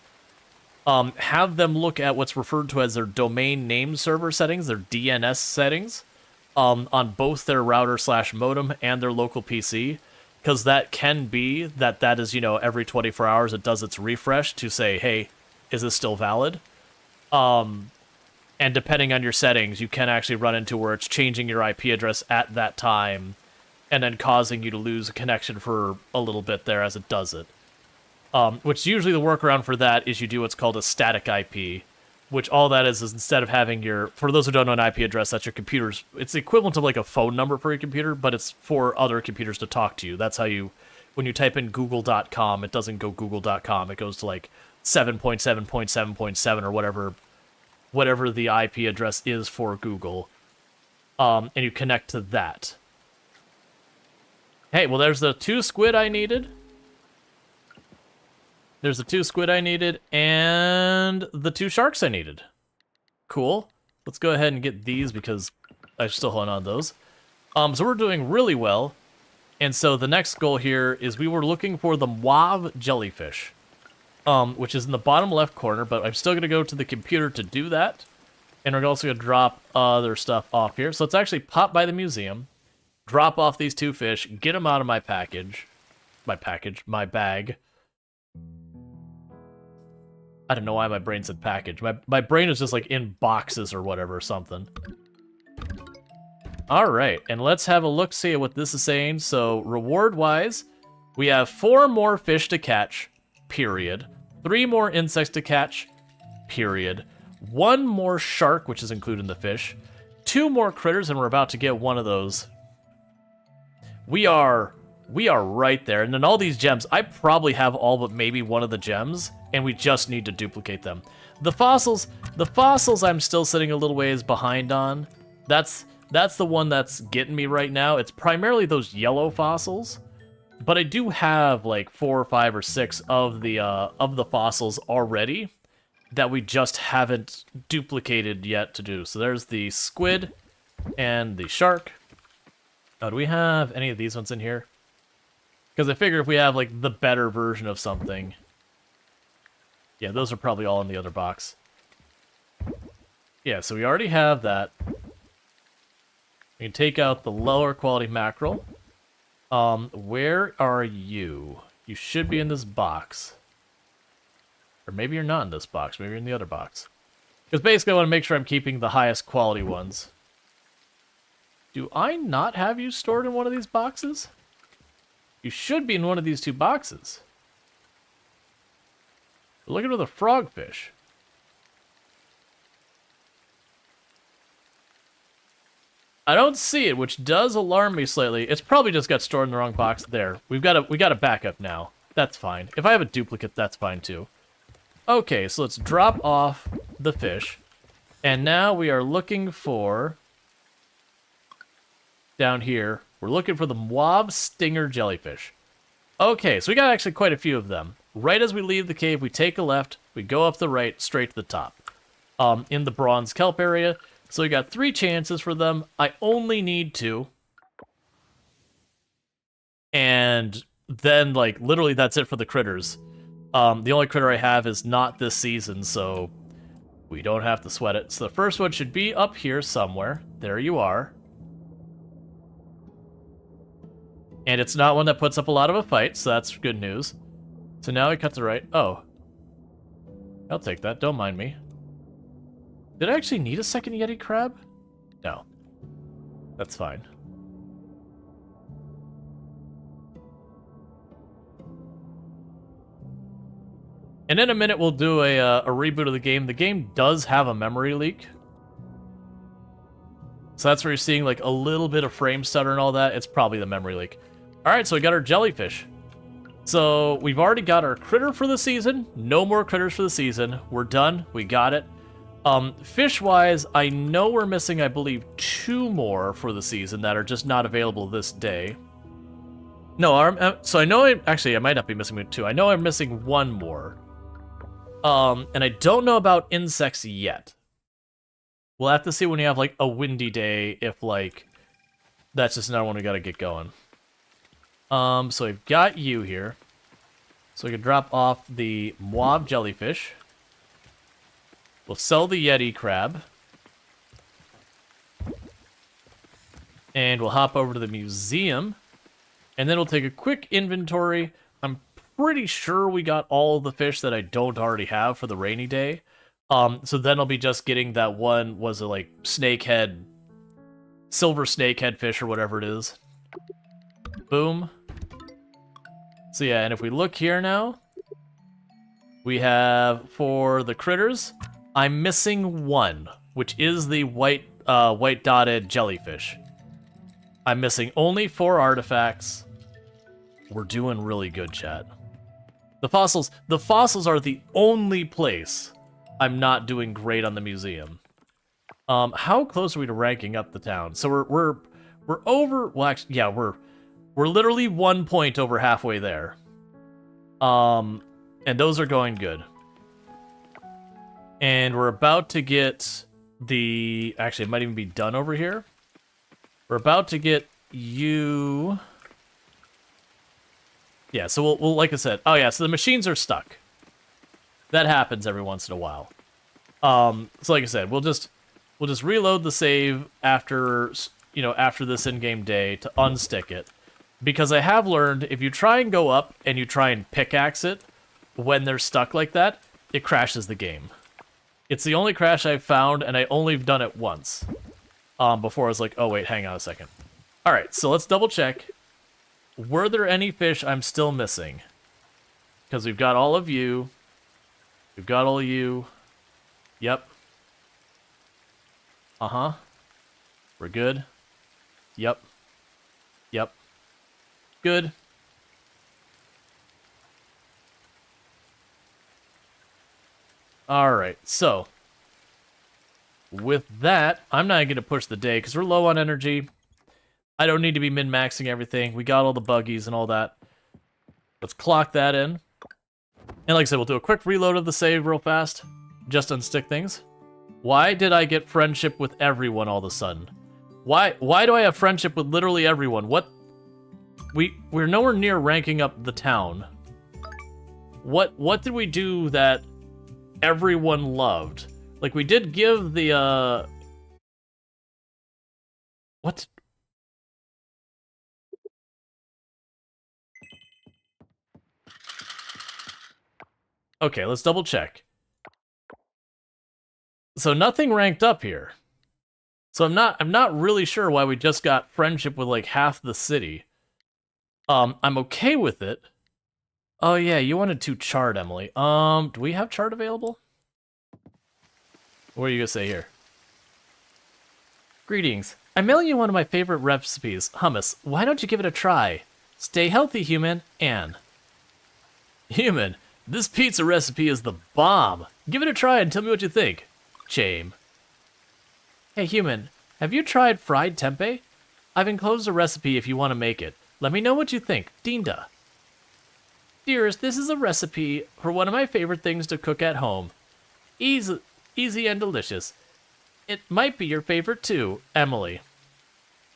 have them look at what's referred to as their domain name server settings, their DNS settings, on both their router/modem and their local PC. Because that can be that is, you know, every 24 hours it does its refresh to say, hey, is this still valid? And depending on your settings, you can actually run into where it's changing your IP address at that time and then causing you to lose a connection for a little bit there as it does it. Which usually the workaround for that is you do what's called a static IP, which all that is instead of having your, for those who don't know an IP address, that's your computer's, it's the equivalent of like a phone number for your computer, but it's for other computers to talk to you. That's how you, when you type in google.com, it doesn't go google.com, it goes to like 7.7.7.7 or whatever the IP address is for Google, and you connect to that. Hey, well, there's the 2 squid I needed. There's the 2 squid I needed, and the 2 sharks I needed. Cool. Let's go ahead and get these, because I'm still holding on to those. So we're doing really well. And so the next goal here is we were looking for the Wav jellyfish, which is in the bottom left corner, but I'm still going to go to the computer to do that. And we're also going to drop other stuff off here. So let's actually pop by the museum, drop off these 2 fish, get them out of my bag. I don't know why my brain said package. My brain is just like in boxes or whatever or something. Alright, and let's have a look-see at what this is saying. So, reward-wise, we have 4 more fish to catch, period. 3 more insects to catch, period. 1 more shark, which is included in the fish. 2 more critters, and we're about to get 1 of those. We are right there. And then all these gems, I probably have all but maybe 1 of the gems, and we just need to duplicate them. The fossils I'm still sitting a little ways behind on. That's the one that's getting me right now. It's primarily those yellow fossils. But I do have like 4 or 5 or 6 of the fossils already that we just haven't duplicated yet to do. So there's the squid and the shark. Oh, do we have any of these ones in here? Because I figure if we have like the better version of something. Yeah, those are probably all in the other box. Yeah, so we already have that. We can take out the lower quality mackerel. Where are you? You should be in this box. Or maybe you're not in this box. Maybe you're in the other box. Because basically I want to make sure I'm keeping the highest quality ones. Do I not have you stored in one of these boxes? You should be in one of these 2 boxes. We're looking for the frogfish. I don't see it, which does alarm me slightly. It's probably just got stored in the wrong box. There. We got a backup now. That's fine. If I have a duplicate, that's fine too. Okay, so let's drop off the fish. And now we are looking for... Down here, we're looking for the Mauve Stinger Jellyfish. Okay, so we got actually quite a few of them. Right as we leave the cave, we take a left, we go up the right, straight to the top. In the bronze kelp area. So we got 3 chances for them. I only need 2. And then, like, literally that's it for the critters. The only critter I have is not this season, so we don't have to sweat it. So the first one should be up here somewhere. There you are. And it's not one that puts up a lot of a fight, so that's good news. So now we cut to the right. Oh. I'll take that, don't mind me. Did I actually need a second Yeti crab? No. That's fine. And in a minute, we'll do a reboot of the game. The game does have a memory leak. So that's where you're seeing like a little bit of frame stutter and all that. It's probably the memory leak. All right, so we got our jellyfish. So we've already got our critter for the season. No more critters for the season. We're done. We got it. Fish-wise, I know we're missing, I believe, 2 more for the season that are just not available this day. No, so I know actually, I might not be missing 2. I know I'm missing 1 more. And I don't know about insects yet. We'll have to see when you have, like, a windy day, if, like, that's just another one we gotta get going. So I've got you here. So we can drop off the Mauve jellyfish. We'll sell the Yeti crab. And we'll hop over to the museum. And then we'll take a quick inventory. I'm pretty sure we got all of the fish that I don't already have for the rainy day. So then I'll be just getting that one, was it like snakehead, silver snakehead fish or whatever it is. Boom. So yeah, and if we look here now, we have for the critters, I'm missing 1, which is the white dotted jellyfish. I'm missing only 4 artifacts. We're doing really good, chat. The fossils are the only place I'm not doing great on the museum. How close are we to ranking up the town? So we're over. Well, actually, yeah, we're literally 1 point over halfway there. And those are going good. And we're about to get the... Actually, it might even be done over here. We're about to get you... Yeah, so we'll like I said... Oh, yeah, so the machines are stuck. That happens every once in a while. So like I said, we'll just reload the save after, after this in-game day to unstick it. Because I have learned, if you try and go up and you try and pickaxe it when they're stuck like that, it crashes the game. It's the only crash I've found, and I only have done it once. Before I was like, oh wait, hang on a second. Alright, so let's double check. Were there any fish I'm still missing? Because we've got all of you. We've got all of you. Yep. Uh-huh. We're good. Yep. Yep. Good. Alright, so with that, I'm not going to push the day because we're low on energy. I don't need to be min-maxing everything. We got all the buggies and all that. Let's clock that in. And like I said, we'll do a quick reload of the save real fast. Just unstick things. Why did I get friendship with everyone all of a sudden? Why do I have friendship with literally everyone? What? We're nowhere near ranking up the town. What did we do that everyone loved? Like, we did give the, What? Okay, let's double check. So nothing ranked up here. So I'm not really sure why we just got friendship with like half the city. I'm okay with it. Oh yeah, you wanted to chart, Emily. Do we have chart available? What are you gonna say here? Greetings. I'm mailing you one of my favorite recipes, hummus. Why don't you give it a try? Stay healthy, human. Anne. Human, this pizza recipe is the bomb. Give it a try and tell me what you think. Chame. Hey, human, have you tried fried tempeh? I've enclosed a recipe if you want to make it. Let me know what you think. Dinda. Dearest, this is a recipe for one of my favorite things to cook at home. Easy and delicious. It might be your favorite too, Emily.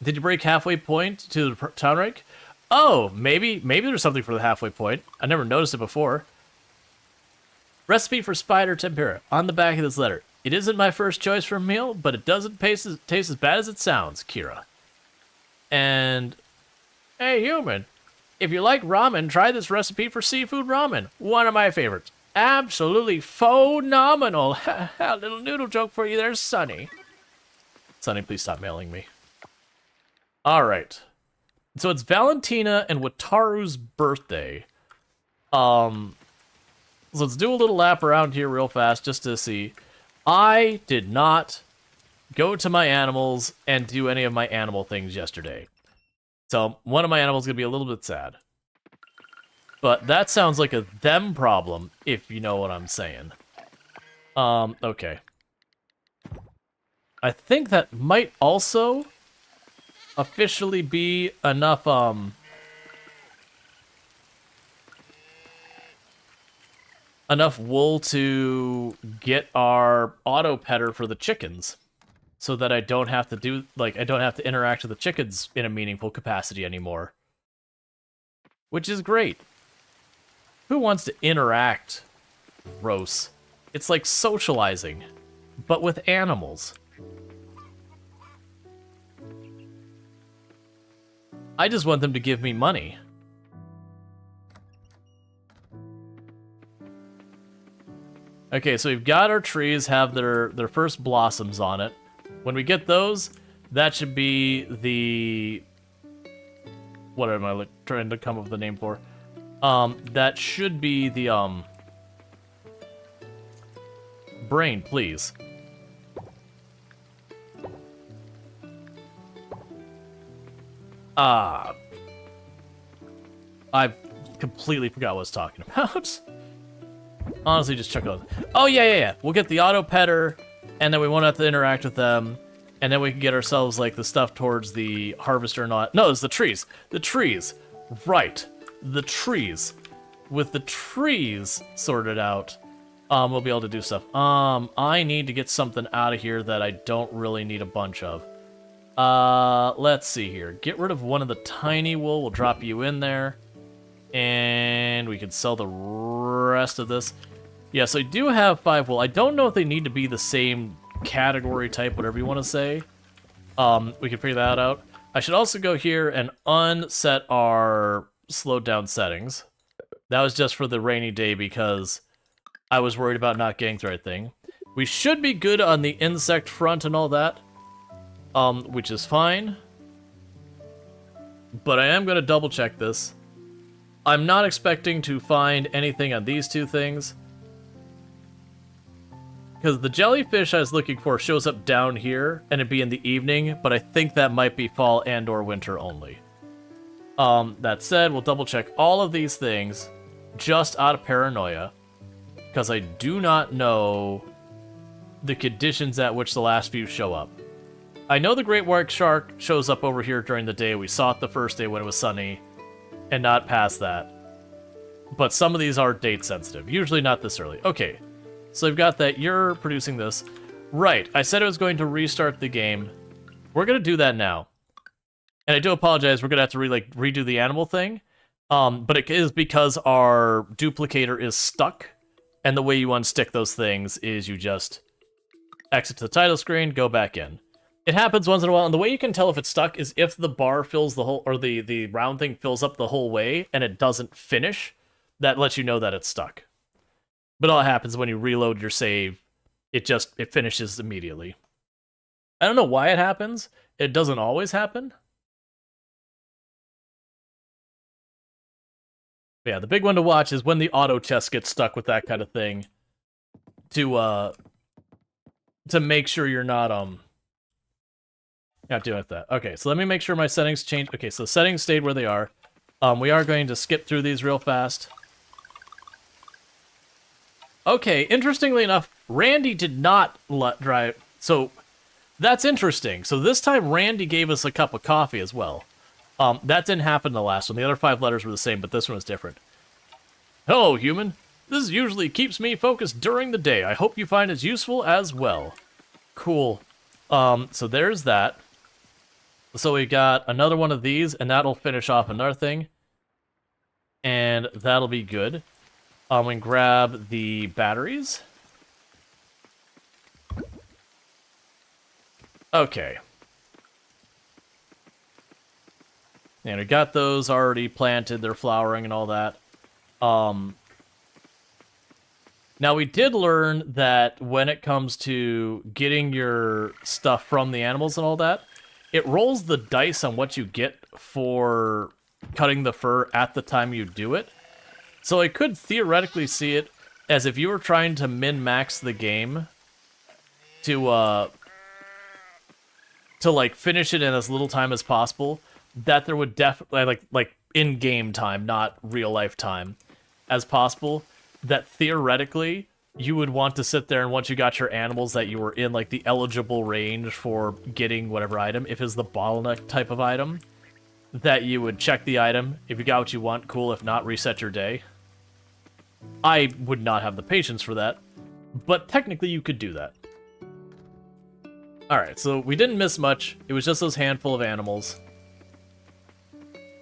Did you break halfway point to the town rank? Oh, maybe there's something for the halfway point. I never noticed it before. Recipe for spider tempura on the back of this letter. It isn't my first choice for a meal, but it doesn't taste as bad as it sounds, Kira. And, hey, human, if you like ramen, try this recipe for seafood ramen. One of my favorites. Absolutely phenomenal. A little noodle joke for you there, Sonny. Sonny, please stop mailing me. All right. So it's Valentina and Wataru's birthday. So let's do a little lap around here real fast just to see. I did not go to my animals and do any of my animal things yesterday. So one of my animals is going to be a little bit sad. But that sounds like a them problem, if you know what I'm saying. Okay. I think that might also officially be enough, enough wool to get our auto petter for the chickens. So that I don't have to do, like, I don't have to interact with the chickens in a meaningful capacity anymore. Which is great. Who wants to interact? Gross. It's like socializing, but with animals. I just want them to give me money. Okay, so we've got our trees have their first blossoms on it. When we get those, that should be the... What am I trying to come up with a name for? That should be the, brain, please. I completely forgot what I was talking about. Honestly, just check out. Oh, yeah. We'll get the auto petter, and then we won't have to interact with them, and then we can get ourselves, like, the stuff towards the harvester and all that. No, it's the trees. The trees. Right. The trees. With the trees sorted out, we'll be able to do stuff. I need to get something out of here that I don't really need a bunch of. Let's see here. Get rid of one of the tiny wool. We'll drop you in there. And we can sell the rest of this. Yeah, so I do have 5 wool. I don't know if they need to be the same category type, whatever you want to say. We can figure that out. I should also go here and unset our slowed down settings. That was just for the rainy day because I was worried about not getting the right thing. We should be good on the insect front and all that, which is fine. But I am going to double check this. I'm not expecting to find anything on these two things. Because the jellyfish I was looking for shows up down here, and it'd be in the evening, but I think that might be fall and or winter only. That said, we'll double check all of these things, just out of paranoia. because I do not know the conditions at which the last few show up. I know the great white shark shows up over here during the day. We saw it the first day when it was sunny, and not past that. But some of these are date sensitive, usually not this early. Okay, so I've got that. You're producing this. Right, I said I was going to restart the game. We're going to do that now. And I do apologize, we're going to have to redo the animal thing. But it is because our duplicator is stuck, and the way you unstick those things is you just exit to the title screen, go back in. It happens once in a while, and the way you can tell if it's stuck is if the bar fills the whole, or the round thing fills up the whole way, and it doesn't finish, that lets you know that it's stuck. But all that happens when you reload your save, it finishes immediately. I don't know why it happens. It doesn't always happen. But yeah, the big one to watch is when the auto chest gets stuck with that kind of thing. To make sure you're not doing with that. Okay, so let me make sure my settings change. Okay, so settings stayed where they are. We are going to skip through these real fast. Okay, interestingly enough, Randy did not drive. So that's interesting. So this time Randy gave us a cup of coffee as well. That didn't happen in the last one. The other 5 letters were the same, but this one was different. Hello, human. This usually keeps me focused during the day. I hope you find it useful as well. Cool. So there's that. So we got another one of these, and that'll finish off another thing. And that'll be good. We can grab the batteries. Okay. And we got those already planted, they're flowering and all that. Now we did learn that when it comes to getting your stuff from the animals and all that, it rolls the dice on what you get for cutting the fur at the time you do it. So I could theoretically see it as if you were trying to min-max the game to like finish it in as little time as possible, that there would definitely, like in-game time, not real-life time, as possible, that theoretically you would want to sit there and once you got your animals that you were in, like, the eligible range for getting whatever item, if it's the bottleneck type of item, that you would check the item. If you got what you want, cool. If not, reset your day. I would not have the patience for that, but technically you could do that. Alright, so we didn't miss much. It was just those handful of animals.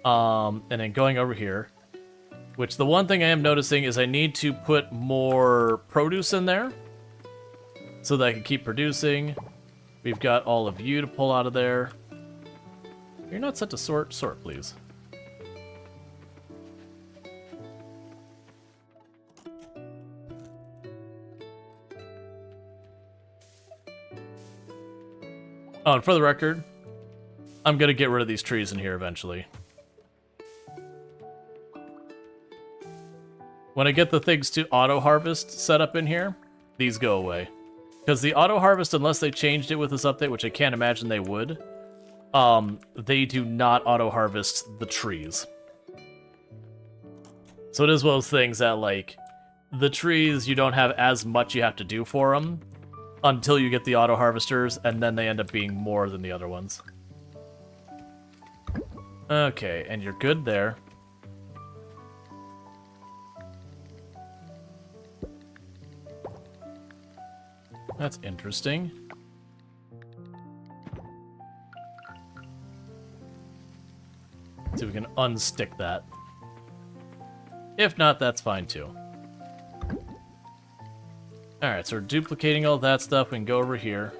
And then going over here, which the one thing I am noticing is I need to put more produce in there so that I can keep producing. We've got all of you to pull out of there. You're not set to sort. Sort, please. Oh, and for the record, I'm gonna get rid of these trees in here eventually. When I get the things to auto-harvest set up in here, these go away. Because the auto-harvest, unless they changed it with this update, which I can't imagine they would, they do not auto-harvest the trees. So it is one of those things that, like, the trees, you don't have as much you have to do for them until you get the auto-harvesters, and then they end up being more than the other ones. Okay, and you're good there. That's interesting. See if we can unstick that. If not, that's fine too. Alright, so we're duplicating all that stuff. We can go over here.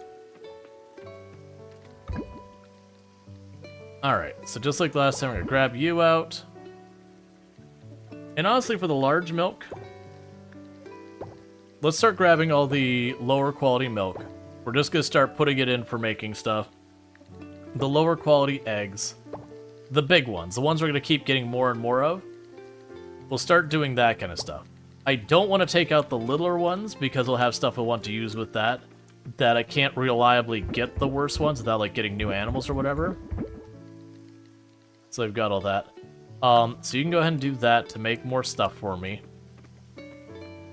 Alright, so just like last time, we're gonna grab you out. And honestly, for the large milk, let's start grabbing all the lower quality milk. We're just gonna start putting it in for making stuff. The lower quality eggs. The big ones, the ones we're gonna keep getting more and more of. We'll start doing that kind of stuff. I don't want to take out the littler ones because we'll have stuff I want to use with that I can't reliably get the worse ones without, like, getting new animals or whatever. So I've got all that. So you can go ahead and do that to make more stuff for me.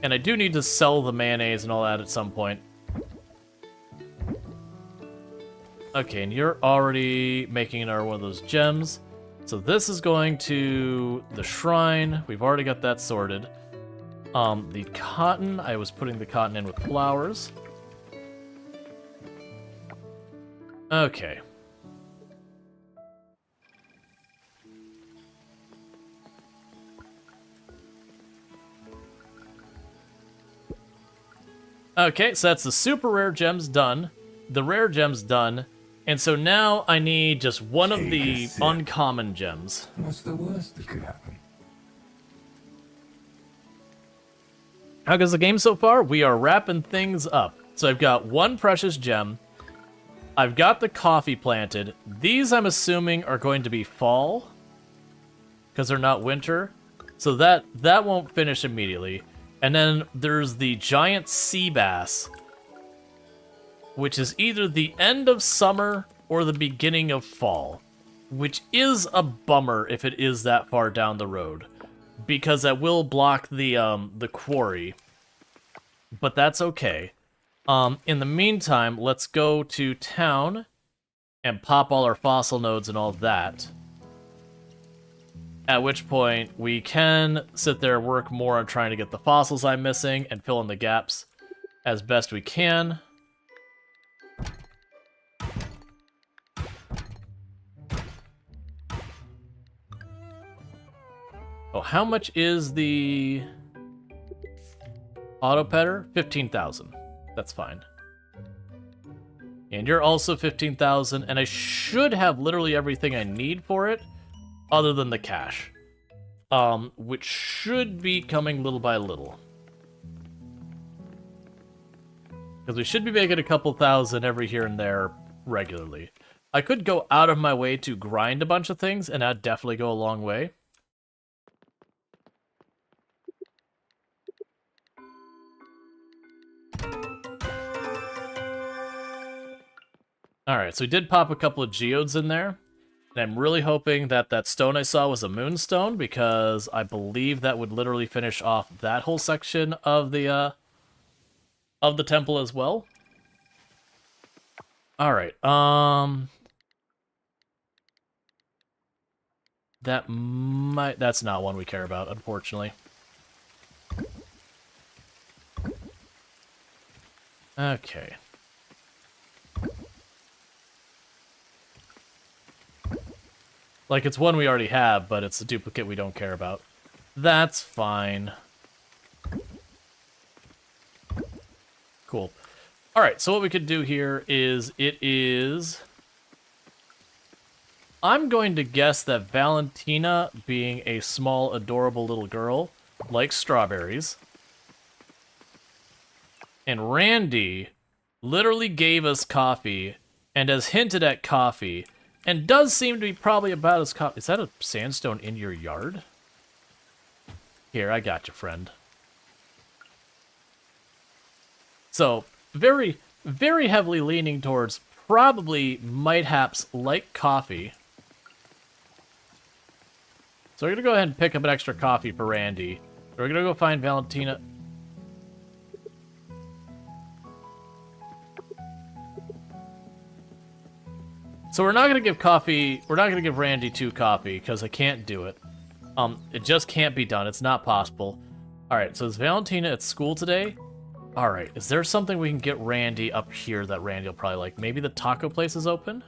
And And I do need to sell the mayonnaise and all that at some point. Okay, and you're already making another one of those gems. So this is going to the shrine. We've already got that sorted. The cotton, I was putting the cotton in with flowers. Okay. Okay, so that's the super rare gems done. The rare gems done. And so now I need just one of the uncommon gems. What's the worst that could happen? How goes the game so far? We are wrapping things up. So I've got one precious gem. I've got the coffee planted. These, I'm assuming, are going to be fall. Because they're not winter. So that won't finish immediately. And then there's the giant sea bass, which is either the end of summer or the beginning of fall, which is a bummer if it is that far down the road, because that will block the quarry. But that's okay. In the meantime, let's go to town and pop all our fossil nodes and all that. At which point, we can sit there and work more on trying to get the fossils I'm missing and fill in the gaps as best we can. Oh, how much is the auto petter? 15,000. That's fine. And you're also 15,000, and I should have literally everything I need for it, other than the cash, which should be coming little by little. Because we should be making a couple thousand every here and there regularly. I could go out of my way to grind a bunch of things, and that'd definitely go a long way. Alright, so we did pop a couple of geodes in there. And I'm really hoping that that stone I saw was a moonstone, because I believe that would literally finish off that whole section of the temple as well. Alright, that's not one we care about, unfortunately. Okay. Like, it's one we already have, but it's a duplicate we don't care about. That's fine. Cool. Alright, so what we could do here is, I'm going to guess that Valentina, being a small, adorable little girl, likes strawberries. And Randy literally gave us coffee, and has hinted at coffee, and does seem to be probably about as coffee. Is that a sandstone in your yard? Here, I got you, friend. So, very, very heavily leaning towards probably, mighthaps, like coffee. So we're going to go ahead and pick up an extra coffee for Randy. We're going to go find Valentina. So we're not going to give coffee, we're not going to give Randy 2 coffee, because I can't do it. It just can't be done. It's not possible. Alright, so is Valentina at school today? Alright, is there something we can get Randy up here that Randy will probably like? Maybe the taco place is open?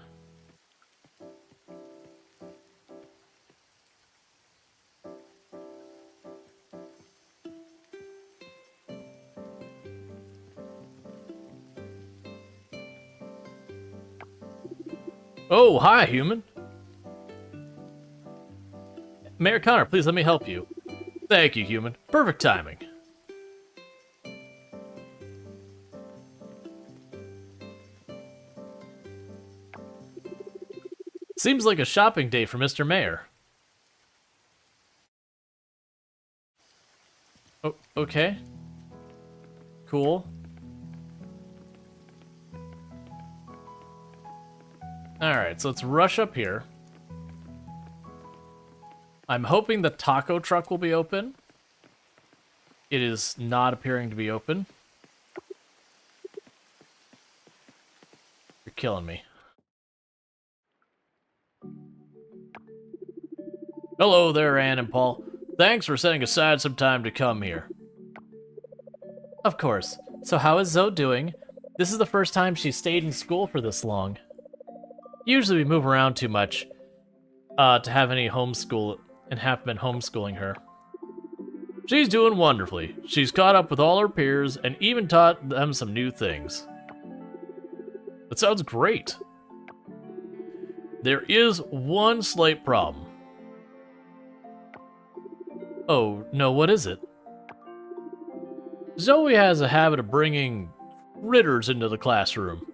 Oh, hi, human. Mayor Connor, please let me help you. Thank you, human. Perfect timing. Seems like a shopping day for Mr. Mayor. Oh, okay. Cool. Alright, so let's rush up here. I'm hoping the taco truck will be open. It is not appearing to be open. You're killing me. Hello there, Anne and Paul. Thanks for setting aside some time to come here. Of course. So how is Zoe doing? This is the first time she's stayed in school for this long. Usually we move around too much to have any homeschool and have been homeschooling her. She's doing wonderfully. She's caught up with all her peers and even taught them some new things. That sounds great. There is one slight problem. Oh, no, what is it? Zoe has a habit of bringing critters into the classroom.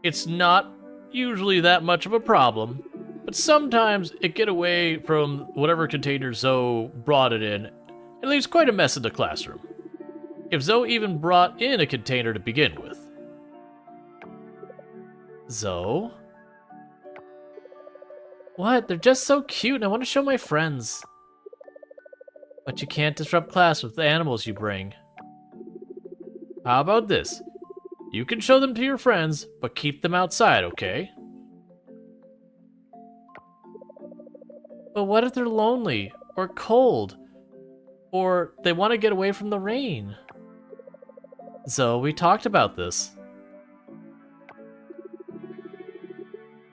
It's not usually that much of a problem, but sometimes it gets away from whatever container Zoe brought it in and leaves quite a mess in the classroom. If Zoe even brought in a container to begin with. Zoe? What? They're just so cute and I want to show my friends. But you can't disrupt class with the animals you bring. How about this? You can show them to your friends, but keep them outside, okay? But what if they're lonely, or cold, or they want to get away from the rain? Zoe, we talked about this.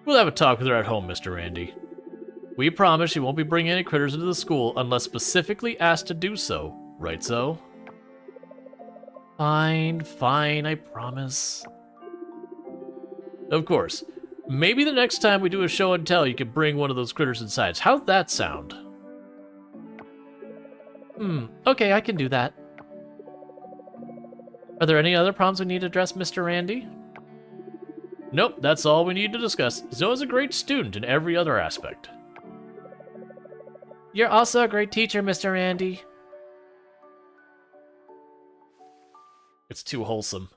We'll have a talk with her at home, Mr. Randy. We promise she won't be bringing any critters into the school unless specifically asked to do so. Right, Zoe? Fine, fine, I promise. Of course. Maybe the next time we do a show and tell, you can bring one of those critters inside. How'd that sound? Okay, I can do that. Are there any other problems we need to address, Mr. Randy? Nope, that's all we need to discuss. Zoe's a great student in every other aspect. You're also a great teacher, Mr. Randy. It's too wholesome.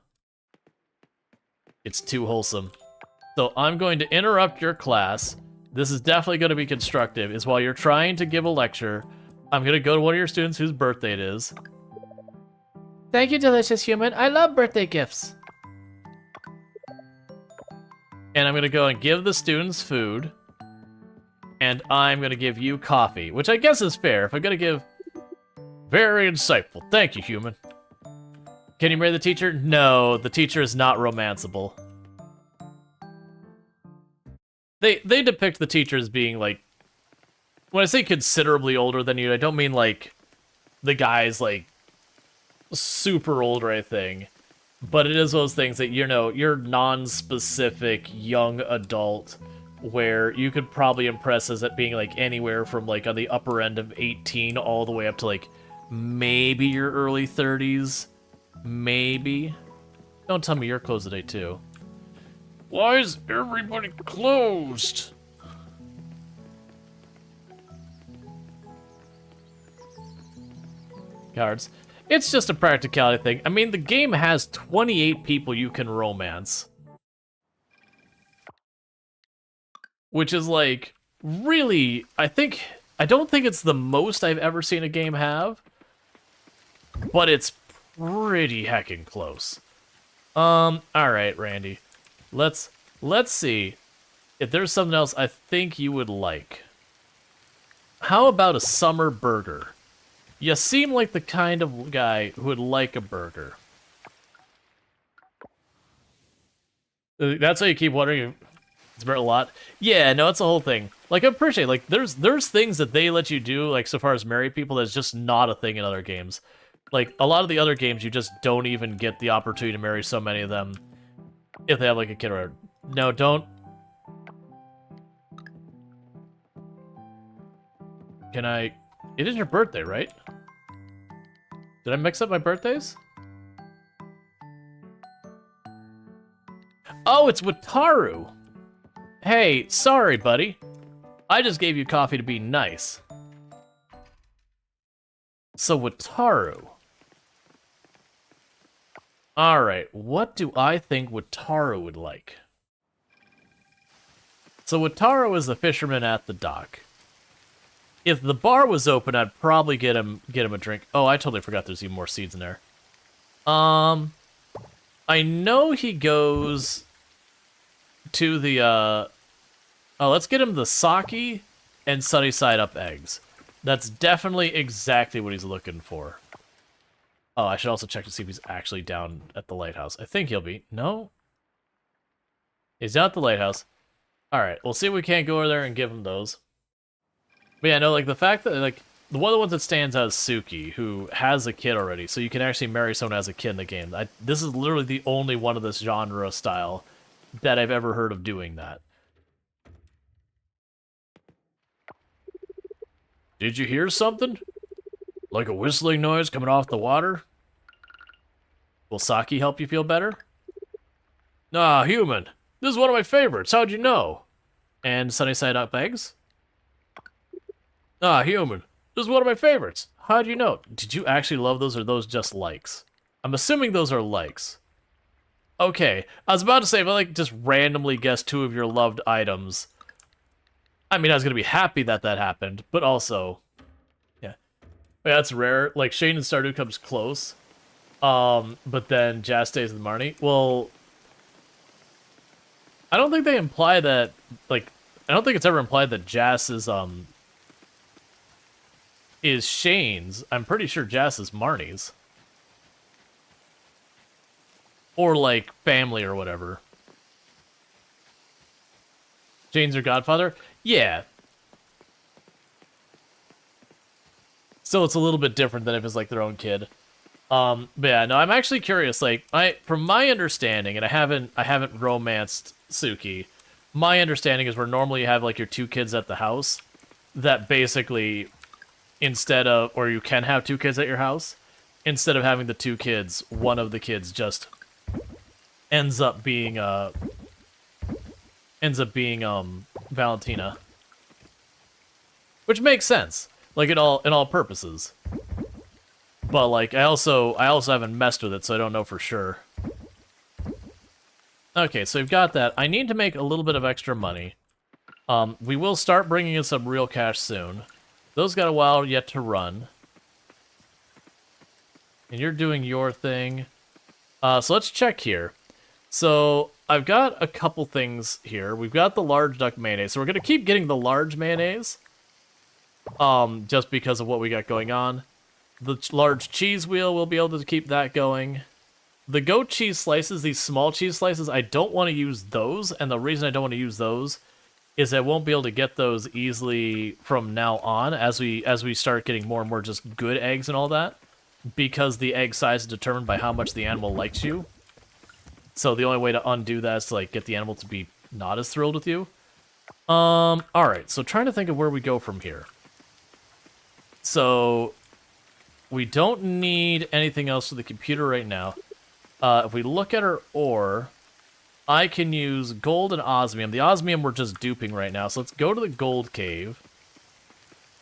It's too wholesome. So I'm going to interrupt your class. This is definitely going to be constructive, is while you're trying to give a lecture, I'm going to go to one of your students whose birthday it is. Thank you, delicious human. I love birthday gifts. And I'm going to go and give the students food. And I'm going to give you coffee, which I guess is fair. If I'm going to give... Very insightful. Thank you, human. Can you marry the teacher? No, the teacher is not romanceable. They depict the teacher as being, like... When I say considerably older than you, I don't mean, like... The guy's, like... super old or anything. But it is those things that, you know, you're non-specific young adult... where you could probably impress as it being, like, anywhere from, like, on the upper end of 18 all the way up to, like, maybe your early 30s. Maybe. Don't tell me you're closed today, too. Why is everybody closed? Cards. It's just a practicality thing. I mean, the game has 28 people you can romance. Which is, like, really, I don't think it's the most I've ever seen a game have, but it's pretty heckin' close. Alright, Randy. Let's see if there's something else I think you would like. How about a summer burger? You seem like the kind of guy who would like a burger. That's why you keep wondering... It's a lot. Yeah, no, it's a whole thing. Like, I appreciate, like, there's things that they let you do, like, so far as marry people, that's just not a thing in other games. Like, a lot of the other games, you just don't even get the opportunity to marry so many of them if they have, like, a kid or... No, don't... Can I... It is your birthday, right? Did I mix up my birthdays? Oh, it's Wataru! Hey, sorry, buddy. I just gave you coffee to be nice. So, Wataru. Alright, what do I think Wataru would like? So, Wataru is the fisherman at the dock. If the bar was open, I'd probably get him a drink. Oh, I totally forgot there's even more seeds in there. I know he goes to the oh, let's get him the sake and sunny side up eggs. That's definitely exactly what he's looking for. Oh, I should also check to see if he's actually down at the lighthouse. I think he'll be. No? He's down at the lighthouse. Alright, we'll see if we can't go over there and give him those. But yeah, no, like, the fact that, like, one of the ones that stands out is Suki, who has a kid already, so you can actually marry someone who has a kid in the game. This is literally the only one of this genre style that I've ever heard of doing that. Did you hear something? Like a whistling noise coming off the water? Will Saki help you feel better? Ah, human. This is one of my favorites. How'd you know? And sunny side up eggs? Ah, human. This is one of my favorites. How'd you know? Did you actually love those, or are those just likes? I'm assuming those are likes. Okay, I was about to say, if I like just randomly guess 2 of your loved items, I mean, I was gonna be happy that that happened, but also, yeah, that's rare. Like Shane and Stardew comes close, but then Jazz stays with Marnie. Well, I don't think they imply that. Like, I don't think it's ever implied that Jazz is Shane's. I'm pretty sure Jazz is Marnie's. Or, like, family or whatever. Shane's her godfather? Yeah. Still, it's a little bit different than if it's, like, their own kid. But yeah, no, I'm actually curious, like, from my understanding, and I haven't romanced Suki, my understanding is where normally you have, like, your 2 kids at the house, that basically, instead of, or you can have 2 kids at your house, instead of having the 2 kids, one of the kids just ends up being Valentina, which makes sense, like in all purposes. But like I also haven't messed with it, so I don't know for sure. Okay, so we've got that. I need to make a little bit of extra money. We will start bringing in some real cash soon. Those got a while yet to run. And you're doing your thing. So let's check here. So I've got a couple things here. We've got the large duck mayonnaise. So we're going to keep getting the large mayonnaise. Just because of what we got going on. The large cheese wheel, we'll be able to keep that going. The goat cheese slices, these small cheese slices, I don't want to use those. And the reason I don't want to use those is I won't be able to get those easily from now on as we start getting more and more just good eggs and all that. Because the egg size is determined by how much the animal likes you. So the only way to undo that is to like get the animal to be not as thrilled with you. Alright, so trying to think of where we go from here. So we don't need anything else for the computer right now. If we look at our ore, I can use gold and osmium. The osmium we're just duping right now, so let's go to the gold cave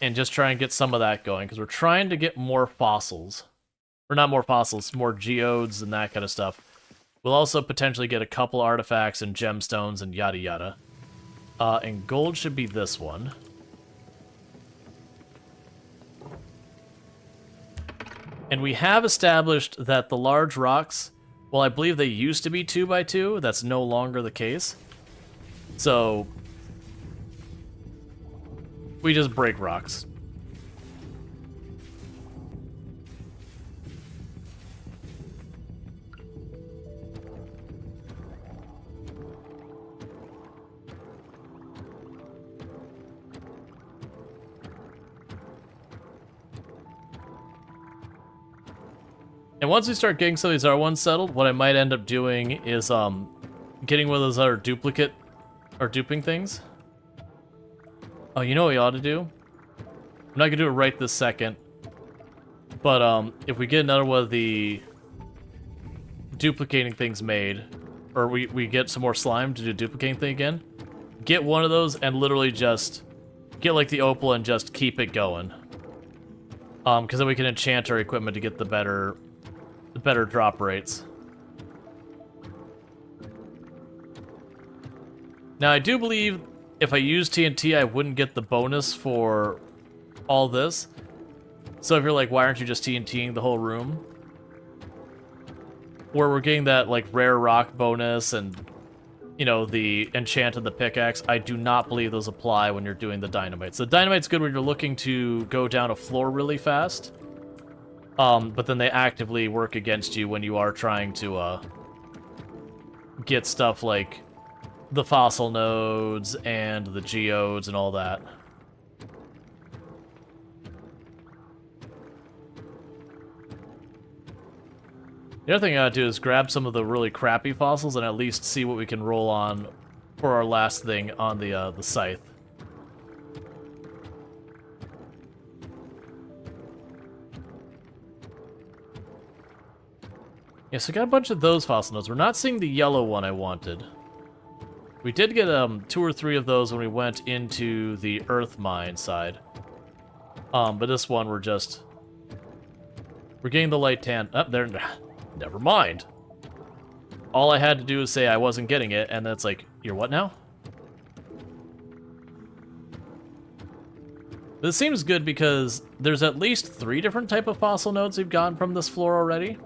and just try and get some of that going, because we're trying to get more fossils. Or not more fossils, more geodes and that kind of stuff. We'll also potentially get a couple artifacts and gemstones and yada yada. And gold should be this one. And we have established that the large rocks, well, I believe they used to be 2x2. That's no longer the case. So we just break rocks. And once we start getting some of these R1s settled, what I might end up doing is getting one of those other duplicate or duping things. Oh, you know what we ought to do? I'm not gonna do it right this second, but if we get another one of the duplicating things made, or we get some more slime to do duplicating thing again, get one of those and literally just get like the opal and just keep it going. Because then we can enchant our equipment to get the better drop rates. Now, I do believe if I use TNT, I wouldn't get the bonus for all this. So if you're like, why aren't you just TNTing the whole room? Where we're getting that, like, rare rock bonus and, you know, the enchant of the pickaxe, I do not believe those apply when you're doing the dynamites. The dynamite's good when you're looking to go down a floor really fast. But then they actively work against you when you are trying to, get stuff like the fossil nodes and the geodes and all that. The other thing I gotta do is grab some of the really crappy fossils and at least see what we can roll on for our last thing on the scythe. Yeah, so I got a bunch of those fossil nodes. We're not seeing the yellow one I wanted. We did get 2 or 3 of those when we went into the earth mine side. But this one we're getting the light tan. Oh, there. Never mind. All I had to do is say I wasn't getting it, and then it's like, you're what now? This seems good because there's at least 3 different type of fossil nodes we've gotten from this floor already.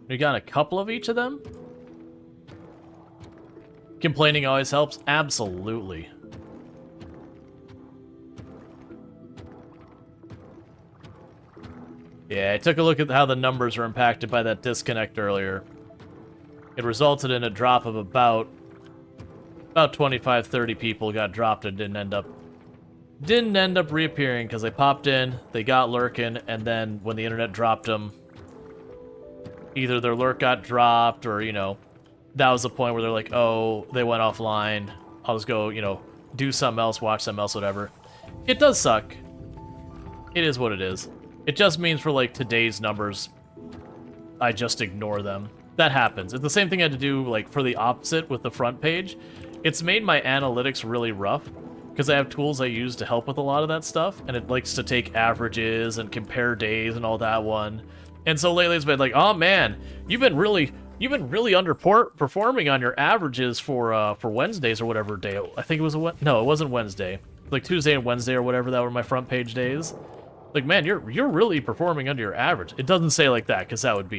We got a couple of each of them. Complaining always helps? Absolutely. Yeah, I took a look at how the numbers are impacted by that disconnect earlier. It resulted in a drop of about 25, 30 people got dropped and didn't end up reappearing because they popped in, they got lurking, and then when the internet dropped them, either their lurk got dropped or, you know, that was the point where they're like, oh, they went offline. I'll just go, you know, do something else, watch something else, whatever. It does suck. It is what it is. It just means for, like, today's numbers, I just ignore them. That happens. It's the same thing I had to do, like, for the opposite with the front page. It's made my analytics really rough, because I have tools I use to help with a lot of that stuff, and it likes to take averages and compare days and all that one. And so lately it's been like, oh man, you've been really underperforming on your averages for Wednesdays or whatever day. I think it was no, it wasn't Wednesday. Like Tuesday and Wednesday or whatever, that were my front page days. Like, man, you're really performing under your average. It doesn't say like that, because that would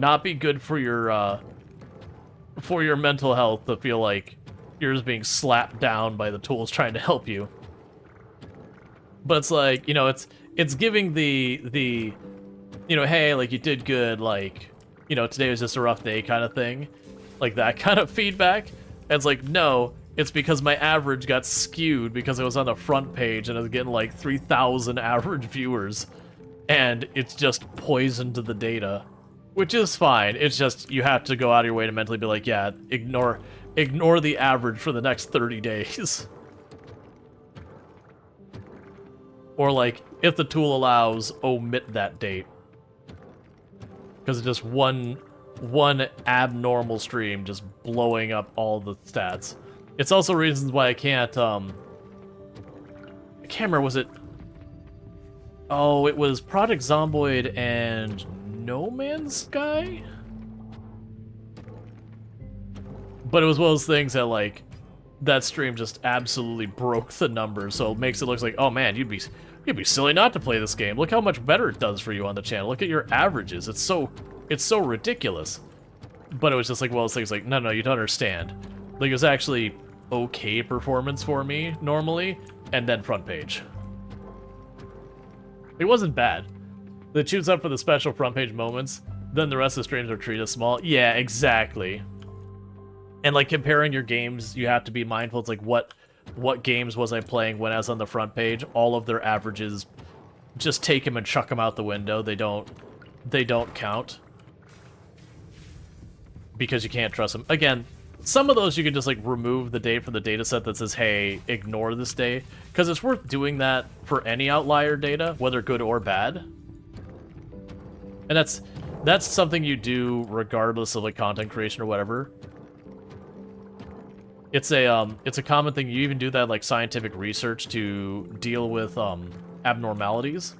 not be good for your mental health to feel like you're just being slapped down by the tools trying to help you. But it's like, you know, it's giving the you know, hey, like, you did good, like, you know, today was just a rough day kind of thing. Like that kind of feedback. And it's like, no, it's because my average got skewed because it was on the front page and I was getting like 3,000 average viewers. And it's just poisoned to the data. Which is fine. It's just, you have to go out of your way to mentally be like, yeah, ignore the average for the next 30 days. Or like, if the tool allows, omit that date. Because it's just one abnormal stream just blowing up all the stats. It's also reasons why I can't, I can't remember, was it... Oh, it was Project Zomboid and No Man's Sky? But it was one of those things that, like, that stream just absolutely broke the numbers, so it makes it look like, oh man, you'd be silly not to play this game. Look how much better it does for you on the channel. Look at your averages. It's so ridiculous. But it was just like, well, it's things like, no, you don't understand. Like, it was actually okay performance for me, normally, and then front page. It wasn't bad. It shoots up for the special front page moments, then the rest of the streams are treated as small. Yeah, exactly. And, like, comparing your games, you have to be mindful. It's like, what games was I playing when I was on the front page? All of their averages, just take them and chuck them out the window. They don't count. Because you can't trust them. Again, some of those you can just, like, remove the date from the data set that says, hey, ignore this day. Because it's worth doing that for any outlier data, whether good or bad. And that's something you do regardless of, like, content creation or whatever. It's a common thing. You even do that, like, scientific research to deal with abnormalities.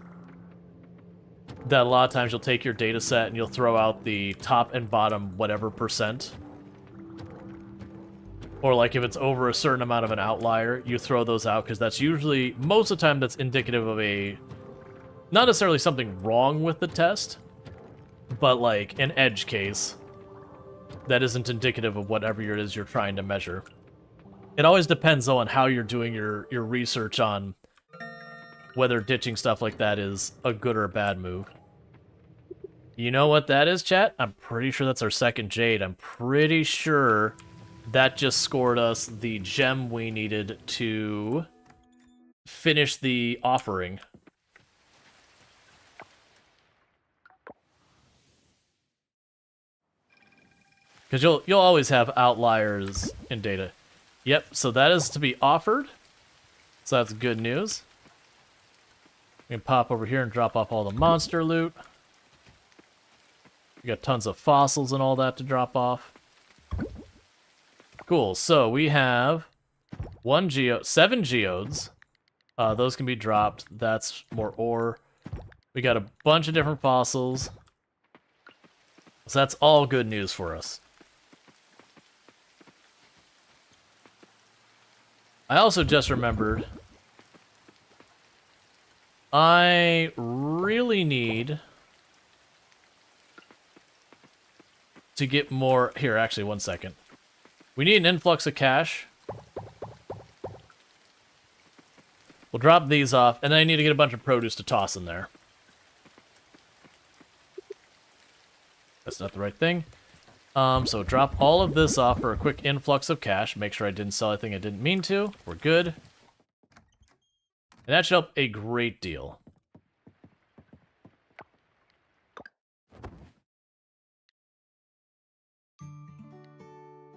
That a lot of times you'll take your data set and you'll throw out the top and bottom whatever percent. Or like if it's over a certain amount of an outlier, you throw those out because that's usually, most of the time, that's indicative of a, not necessarily something wrong with the test, but like an edge case that isn't indicative of whatever it is you're trying to measure. It always depends though on how you're doing your research on whether ditching stuff like that is a good or a bad move. You know what that is, chat? I'm pretty sure that's our second Jade. I'm pretty sure that just scored us the gem we needed to finish the offering. Because you'll always have outliers in data. Yep, so that is to be offered. So that's good news. We can pop over here and drop off all the monster loot. We got tons of fossils and all that to drop off. Cool, so we have 7 geodes. Those can be dropped. That's more ore. We got a bunch of different fossils. So that's all good news for us. I also just remembered I really need to get more... Here, actually, one second. We need an influx of cash. We'll drop these off, and then I need to get a bunch of produce to toss in there. That's not the right thing. So drop all of this off for a quick influx of cash. Make sure I didn't sell anything I didn't mean to. We're good. And that should help a great deal.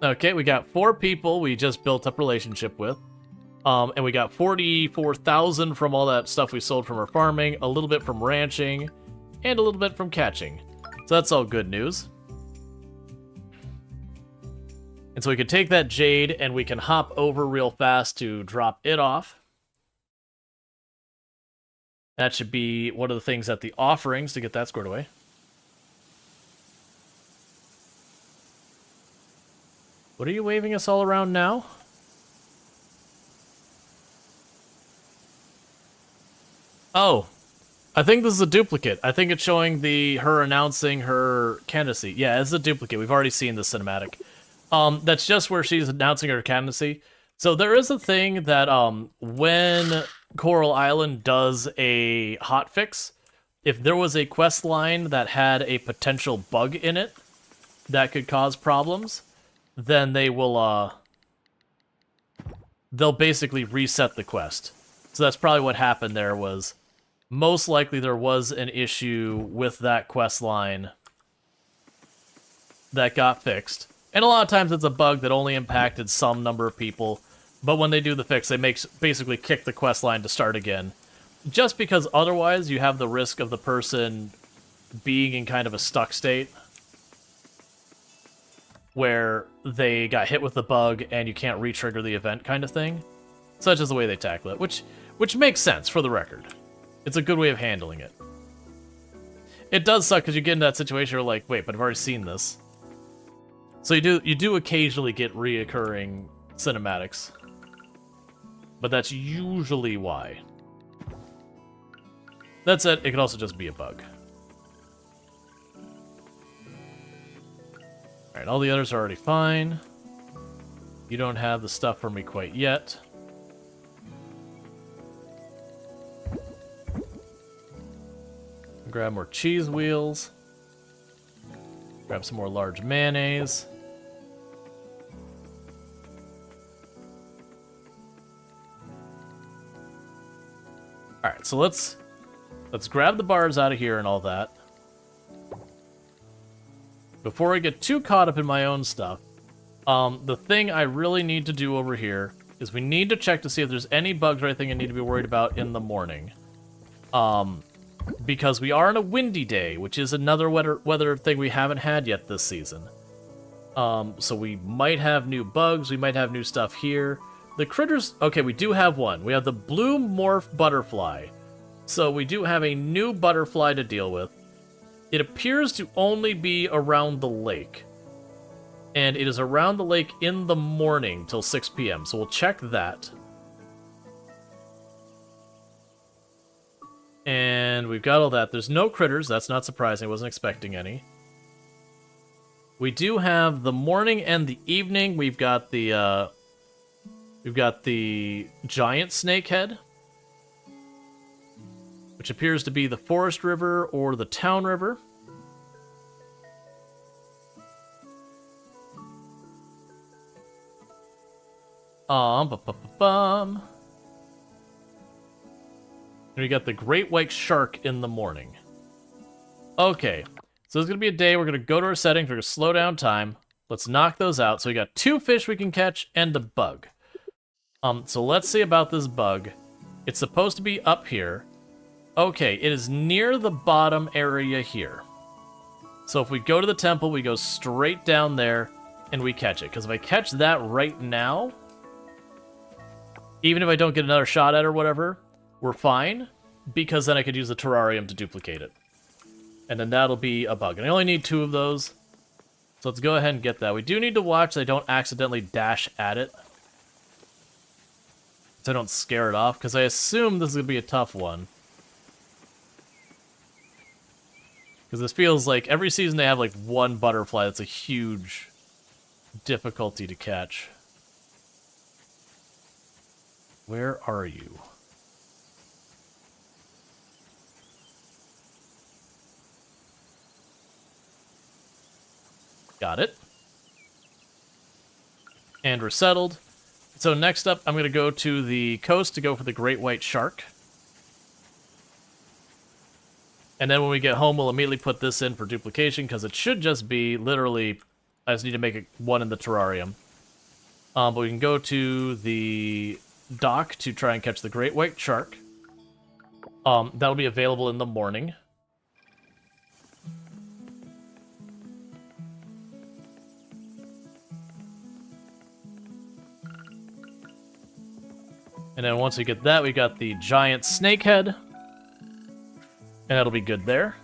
Okay, we got 4 people we just built up relationship with. And we got 44,000 from all that stuff we sold from our farming, a little bit from ranching, and a little bit from catching. So that's all good news. And so we can take that jade and we can hop over real fast to drop it off. That should be one of the things at the offerings to get that squared away. What are you waving us all around now? Oh, I think this is a duplicate. I think it's showing her announcing her candidacy. Yeah, it's a duplicate. We've already seen the cinematic. That's just where she's announcing her candidacy. So there is a thing that when Coral Island does a hotfix, if there was a quest line that had a potential bug in it that could cause problems, then they will they'll basically reset the quest. So that's probably what happened there. Was most likely there was an issue with that quest line that got fixed. And a lot of times it's a bug that only impacted some number of people. But when they do the fix, they basically kick the quest line to start again. Just because otherwise you have the risk of the person being in kind of a stuck state where they got hit with the bug and you can't re-trigger the event kind of thing. Such as the way they tackle it, which makes sense for the record. It's a good way of handling it. It does suck because you get in that situation where like, wait, but I've already seen this. So you do occasionally get reoccurring cinematics. But that's usually why. That said, it could also just be a bug. Alright, all the others are already fine. You don't have the stuff for me quite yet. Grab more cheese wheels. Grab some more large mayonnaise. Alright, so let's grab the bars out of here and all that. Before I get too caught up in my own stuff, the thing I really need to do over here is we need to check to see if there's any bugs or anything I need to be worried about in the morning. Because we are on a windy day, which is another weather thing we haven't had yet this season. So we might have new bugs, we might have new stuff here. The critters... Okay, we do have one. We have the blue morph butterfly. So we do have a new butterfly to deal with. It appears to only be around the lake. And it is around the lake in the morning till 6 p.m. So we'll check that. And we've got all that. There's no critters. That's not surprising. I wasn't expecting any. We do have the morning and the evening. We've got the giant snakehead, which appears to be the forest river or the town river. And we got the great white shark in the morning. Okay, so it's gonna be a day. We're gonna go to our settings. We're gonna slow down time. Let's knock those out. So we got 2 fish we can catch and a bug. So let's see about this bug. It's supposed to be up here. Okay, it is near the bottom area here. So if we go to the temple, we go straight down there and we catch it. Because if I catch that right now, even if I don't get another shot at it or whatever, we're fine. Because then I could use the terrarium to duplicate it. And then that'll be a bug. And I only need 2 of those. So let's go ahead and get that. We do need to watch so I don't accidentally dash at it. So I don't scare it off, because I assume this is going to be a tough one. Because this feels like every season they have like one butterfly that's a huge difficulty to catch. Where are you? Got it. And we're settled. So next up, I'm going to go to the coast to go for the great white shark. And then when we get home, we'll immediately put this in for duplication, because it should just be literally, I just need to make it 1 in the terrarium. But we can go to the dock to try and catch the great white shark. That'll be available in the morning. And then once we get that, we got the giant snakehead. And that'll be good there.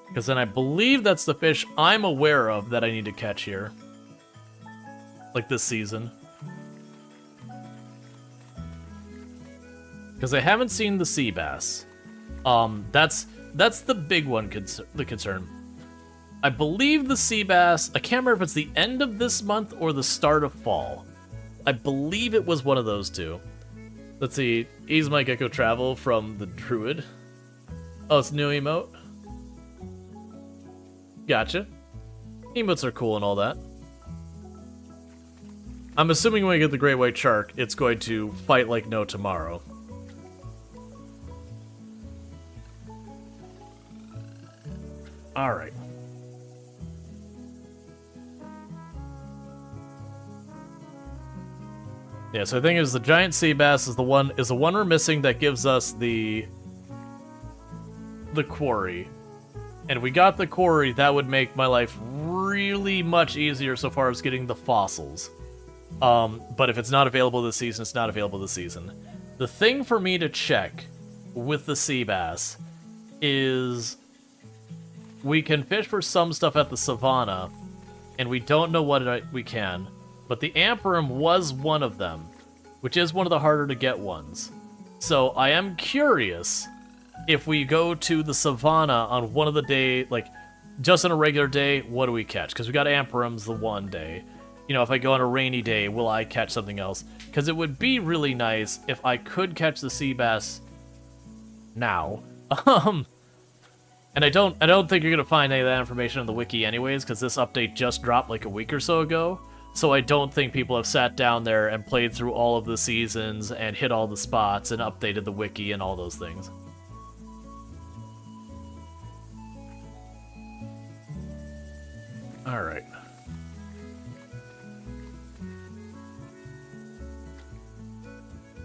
Because then I believe that's the fish I'm aware of that I need to catch here. Like this season. Because I haven't seen the sea bass. That's the big one, the concern. I believe the sea bass, I can't remember if it's the end of this month or the start of fall. I believe it was one of those two. Let's see, ease my gecko travel from the druid. Oh, it's new emote? Gotcha. Emotes are cool and all that. I'm assuming when we get the great white shark, it's going to fight like no tomorrow. Alright. Yeah, so I think it was the giant sea bass is the one we're missing that gives us the quarry. And if we got the quarry, that would make my life really much easier so far as getting the fossils. But if it's not available this season, it's not available this season. The thing for me to check with the sea bass is we can fish for some stuff at the Savanna, and we don't know what we can. But the Amperum was one of them, which is one of the harder to get ones. So I am curious if we go to the Savanna on one of the day, like just on a regular day, what do we catch? Because we got Amperums the one day. You know, if I go on a rainy day, will I catch something else? Because it would be really nice if I could catch the sea bass now. And I don't think you're gonna find any of that information on the wiki anyways, because this update just dropped like a week or so ago. So I don't think people have sat down there and played through all of the seasons and hit all the spots and updated the wiki and all those things. Alright.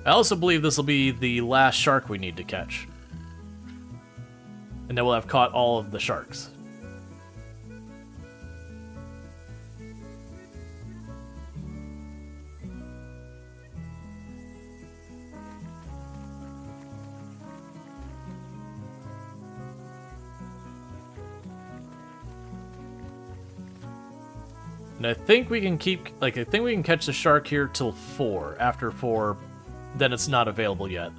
I also believe this will be the last shark we need to catch. And then we'll have caught all of the sharks. And I think we can I think we can catch the shark here till 4. After 4, then it's not available yet.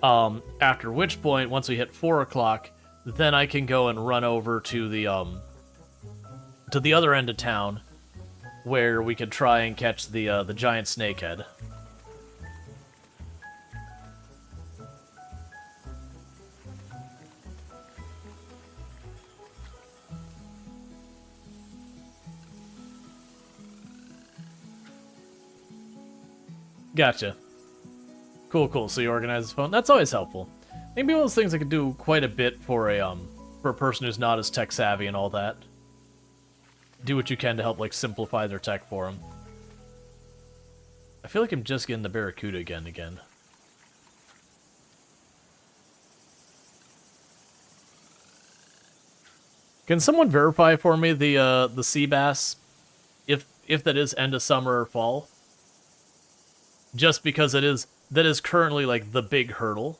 After which point, once we hit 4 o'clock, then I can go and run over to the other end of town, where we could try and catch the giant snakehead. Gotcha. Cool. So you organize the phone. That's always helpful. Maybe one of those things I could do quite a bit for a person who's not as tech savvy and all that. Do what you can to help like simplify their tech for them. I feel like I'm just getting the Barracuda again. Can someone verify for me the sea bass, if that is end of summer or fall? Just because that is currently like the big hurdle.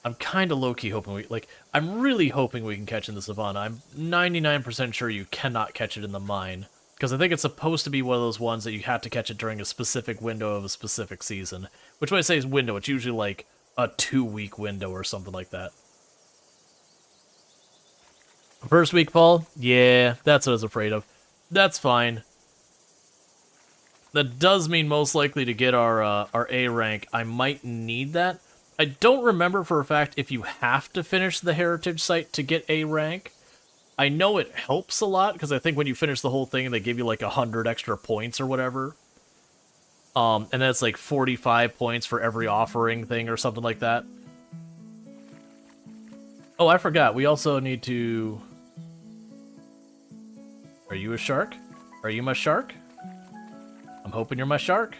I'm kind of low-key hoping I'm really hoping we can catch in the Savanna. I'm 99% sure you cannot catch it in the mine, because I think it's supposed to be one of those ones that you have to catch it during a specific window of a specific season. Which when I say is window, it's usually like a 2-week window or something like that. First week fall? Yeah, that's what I was afraid of. That's fine. That does mean most likely to get our A rank, I might need that. I don't remember for a fact if you have to finish the heritage site to get A rank. I know it helps a lot, because I think when you finish the whole thing, they give you like 100 extra points or whatever. And that's like 45 points for every offering thing or something like that. Oh, I forgot. We also need to... Are you a shark? Are you my shark? I'm hoping you're my shark.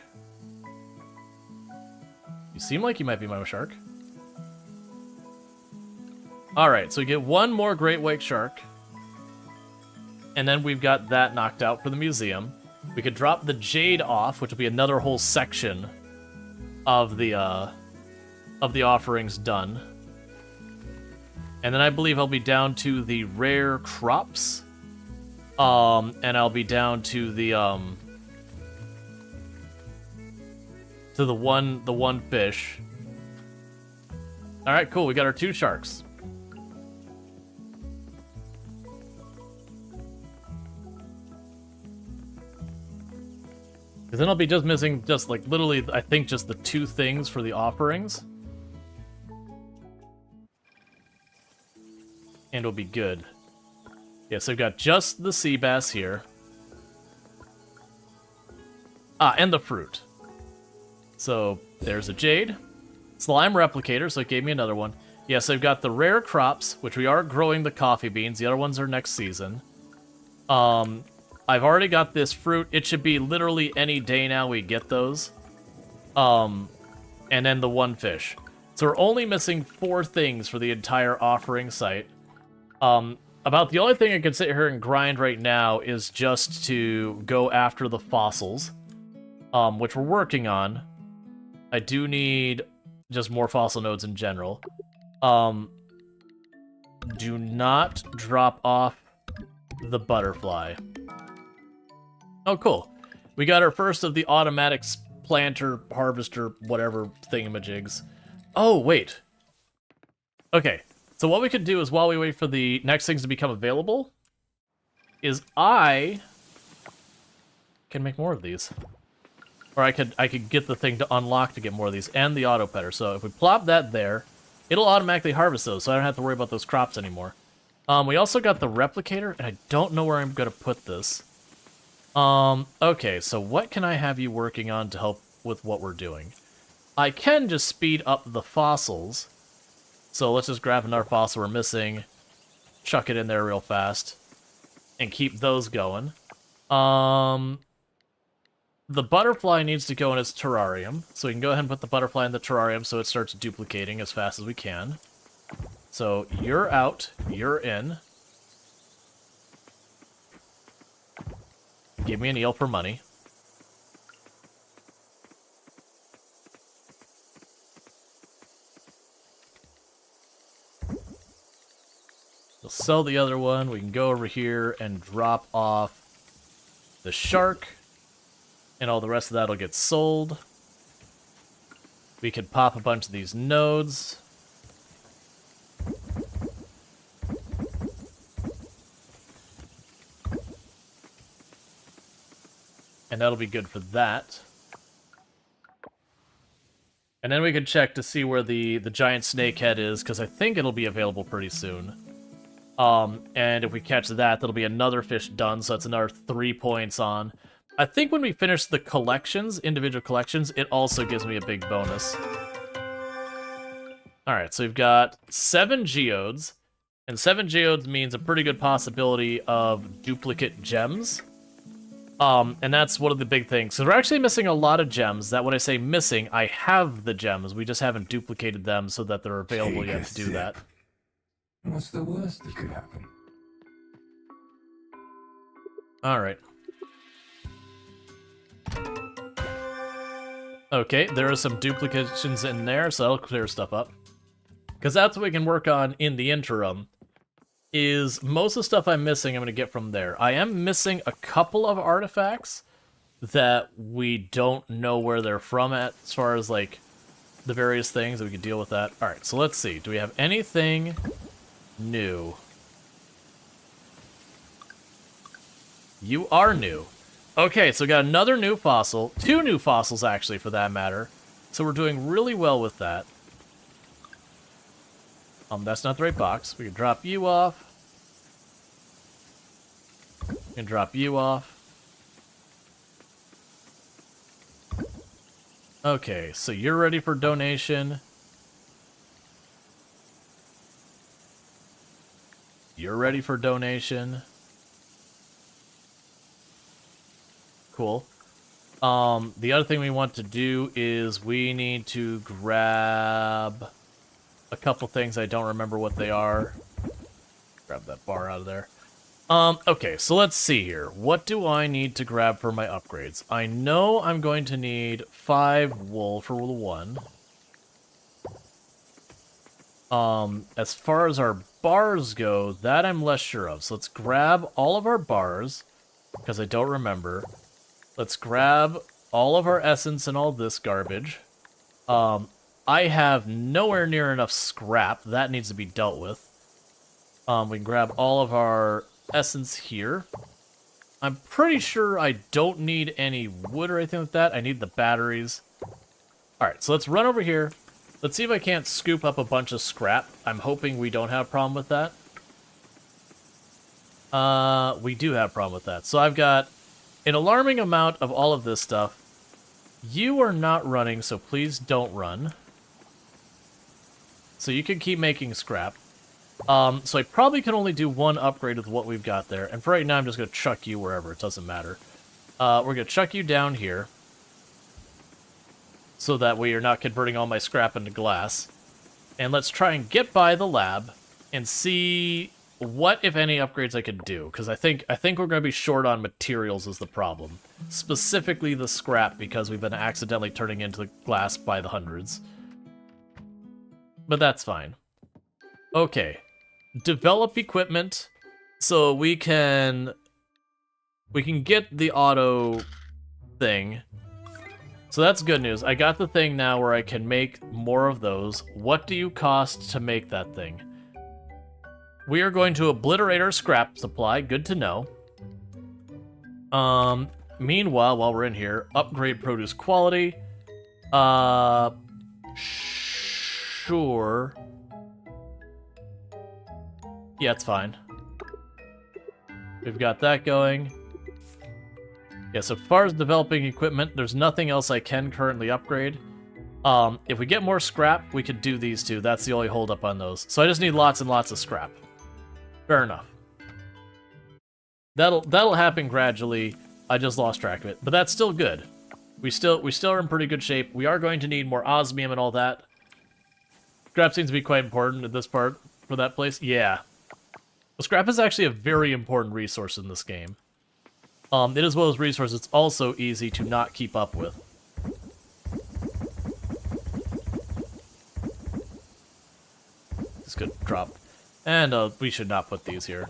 You seem like you might be my shark. Alright, so we get one more great white shark. And then we've got that knocked out for the museum. We could drop the jade off, which will be another whole section of the offerings done. And then I believe I'll be down to the rare crops. And I'll be down to the one fish. All right, cool. We got our 2 sharks. Because then I'll be just missing just like literally, I think just the 2 things for the offerings. And it'll be good. Yeah, so I've got just the sea bass here. Ah, and the fruit. So there's a jade. Slime replicator, so it gave me another one. Yes, I've got the rare crops, which we are growing the coffee beans. The other ones are next season. I've already got this fruit. It should be literally any day now we get those. And then the 1 fish. So we're only missing 4 things for the entire offering site. About the only thing I can sit here and grind right now is just to go after the fossils, which we're working on. I do need just more fossil nodes in general. Do not drop off the butterfly. Oh, cool. We got our first of the automatic planter, harvester, whatever thingamajigs. Oh, wait. Okay. So what we could do is, while we wait for the next things to become available, is I can make more of these. Or I could get the thing to unlock to get more of these, and the auto petter. So if we plop that there, it'll automatically harvest those, so I don't have to worry about those crops anymore. We also got the replicator, and I don't know where I'm gonna put this. Okay, so what can I have you working on to help with what we're doing? I can just speed up the fossils. So let's just grab another fossil we're missing, chuck it in there real fast, and keep those going. The butterfly needs to go in its terrarium, so we can go ahead and put the butterfly in the terrarium so it starts duplicating as fast as we can. So you're out, you're in. Give me an eel for money. We'll sell the other one. We can go over here and drop off the shark, and all the rest of that will get sold. We could pop a bunch of these nodes. And that'll be good for that. And then we can check to see where the giant snakehead is, because I think it'll be available pretty soon. And if we catch that, that'll be another fish done, so that's another 3 points on. I think when we finish the collections, individual collections, it also gives me a big bonus. Alright, so we've got 7 geodes, and 7 geodes means a pretty good possibility of duplicate gems. And that's one of the big things. So we're actually missing a lot of gems that when I say missing, I have the gems. We just haven't duplicated them so that they're available yet to do that. What's the worst that could happen? Alright. Okay, there are some duplications in there, so that'll clear stuff up. Because that's what we can work on in the interim. Is most of the stuff I'm missing, I'm going to get from there. I am missing a couple of artifacts that we don't know where they're from at, as far as, like, the various things that we can deal with that. Alright, so let's see. Do we have anything new? You are new. Okay, so we got another new fossil. 2 new fossils, actually, for that matter. So we're doing really well with that. That's not the right box. We can drop you off. We can drop you off. Okay, so you're ready for donation. You're ready for donation. Cool. The other thing we want to do is we need to grab a couple things. I don't remember what they are. Grab that bar out of there. Okay, so let's see here. What do I need to grab for my upgrades? I know I'm going to need 5 wool for 1. As far as our bars go, that I'm less sure of. So let's grab all of our bars, because I don't remember. Let's grab all of our essence and all this garbage. I have nowhere near enough scrap. That needs to be dealt with. We can grab all of our essence here. I'm pretty sure I don't need any wood or anything like that. I need the batteries. Alright, so let's run over here. Let's see if I can't scoop up a bunch of scrap. I'm hoping we don't have a problem with that. We do have a problem with that. So I've got an alarming amount of all of this stuff. You are not running, so please don't run. So you can keep making scrap. So I probably can only do 1 upgrade with what we've got there. And for right now, I'm just going to chuck you wherever. It doesn't matter. We're going to chuck you down here. So that we are not converting all my scrap into glass. And let's try and get by the lab and see what, if any, upgrades I could do. Because I think we're going to be short on materials is the problem. Specifically the scrap, because we've been accidentally turning into the glass by the hundreds. But that's fine. Okay. Develop equipment so we can get the auto thing. So that's good news. I got the thing now where I can make more of those. What do you cost to make that thing? We are going to obliterate our scrap supply. Good to know. Meanwhile, while we're in here, upgrade produce quality. Sure. Yeah, it's fine. We've got that going. Yeah, so far as developing equipment, there's nothing else I can currently upgrade. If we get more scrap, we could do these 2. That's the only holdup on those. So I just need lots and lots of scrap. Fair enough. That'll happen gradually. I just lost track of it, but that's still good. We still are in pretty good shape. We are going to need more osmium and all that. Scrap seems to be quite important at this part for that place. Yeah. Well, scrap is actually a very important resource in this game. It is one of those resources it's also easy to not keep up with. This could drop. And we should not put these here.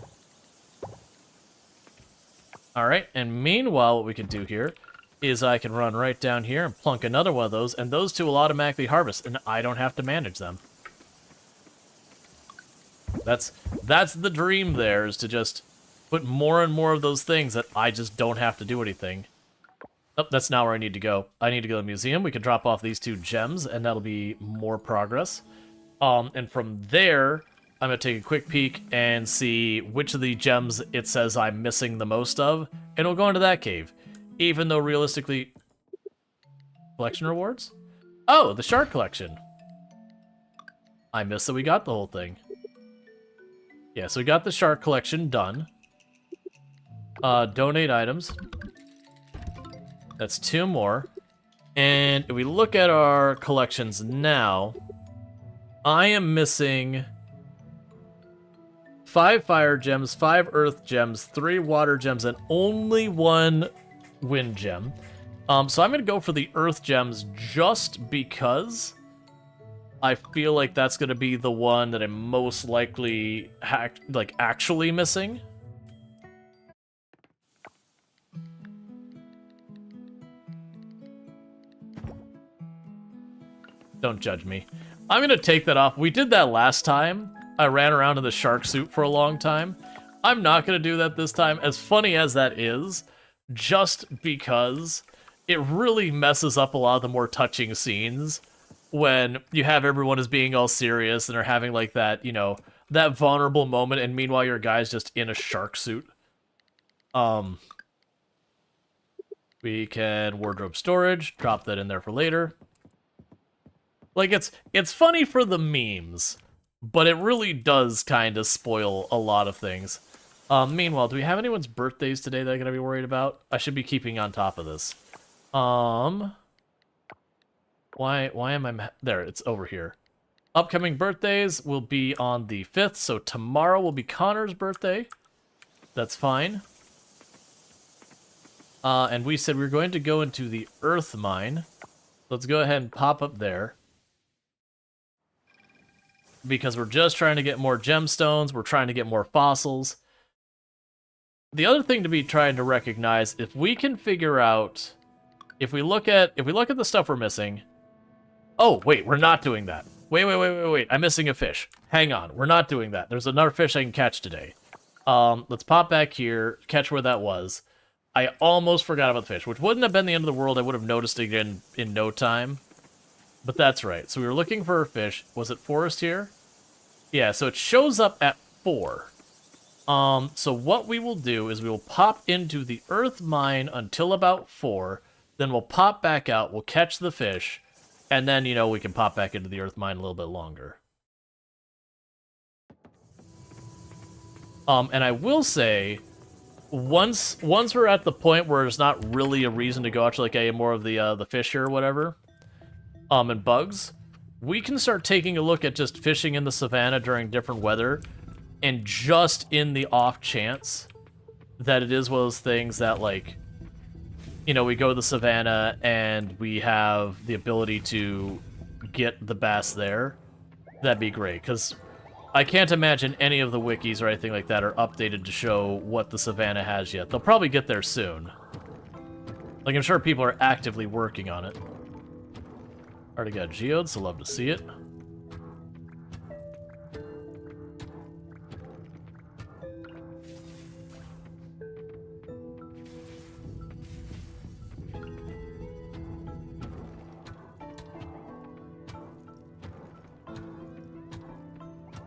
Alright, and meanwhile what we can do here is I can run right down here and plunk another one of those, and those two will automatically harvest, and I don't have to manage them. That's the dream there, is to just put more and more of those things that I just don't have to do anything. Oh, that's not where I need to go. I need to go to the museum. We can drop off these 2 gems, and that'll be more progress. And from there, I'm going to take a quick peek and see which of the gems it says I'm missing the most of, and we'll go into that cave. Even though, realistically... Collection rewards? Oh, the shark collection. I missed that we got the whole thing. Yeah, so we got the shark collection done. Donate items. That's 2 more. And if we look at our collections now, I am missing 5 fire gems, 5 earth gems, 3 water gems, and only 1 wind gem. So I'm going to go for the earth gems just because I feel like that's going to be the one that I'm most likely actually missing. Don't judge me. I'm going to take that off. We did that last time. I ran around in the shark suit for a long time. I'm not going to do that this time, as funny as that is, just because it really messes up a lot of the more touching scenes when you have everyone as being all serious and are having like that, you know, that vulnerable moment, and meanwhile your guy's just in a shark suit. We can wardrobe storage, drop that in there for later. Like, it's funny for the memes, but it really does kind of spoil a lot of things. Meanwhile, do we have anyone's birthdays today that I'm going to be worried about? I should be keeping on top of this. Why am I... There, it's over here. Upcoming birthdays will be on the 5th, so tomorrow will be Connor's birthday. That's fine. And we said we were going to go into the Earth Mine. Let's go ahead and pop up there. Because we're just trying to get more gemstones, we're trying to get more fossils. The other thing to be trying to recognize, if we can figure out, if we look at the stuff we're missing. Oh, wait, we're not doing that. Wait, I'm missing a fish. Hang on, we're not doing that. There's another fish I can catch today. Let's pop back here, catch where that was. I almost forgot about the fish, which wouldn't have been the end of the world. I would have noticed it again in no time. But that's right. So we were looking for a fish. Was it forest here? Yeah, so it shows up at 4. So what we will do is we will pop into the Earth Mine until about 4. Then we'll pop back out. We'll catch the fish. And then, you know, we can pop back into the Earth Mine a little bit longer. And I will say, once we're at the point where there's not really a reason to go out to, like, more of the fish here or whatever, and bugs, we can start taking a look at just fishing in the savannah during different weather, and just in the off chance that it is one of those things that, like, you know, we go to the savannah and we have the ability to get the bass there, that'd be great, because I can't imagine any of the wikis or anything like that are updated to show what the savannah has yet. They'll probably get there soon. Like, I'm sure people are actively working on it. Already got geodes, so love to see it.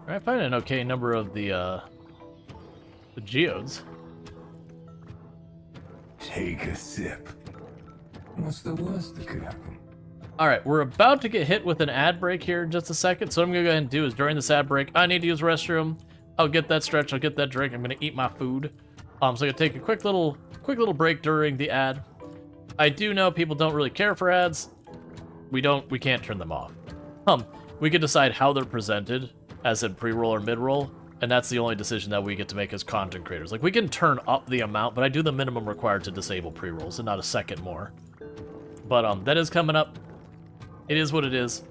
I find an okay number of the geodes. Take a sip. What's the worst that could happen? Alright, we're about to get hit with an ad break here in just a second, so what I'm going to go ahead and do is during this ad break, I need to use the restroom, I'll get that stretch, I'll get that drink, I'm going to eat my food. So I'm going to take a quick little break during the ad. I do know people don't really care for ads. We can't turn them off. We can decide how they're presented, as in pre-roll or mid-roll, and that's the only decision that we get to make as content creators. Like, we can turn up the amount, but I do the minimum required to disable pre-rolls, and not a second more. But that is coming up. It is what it is.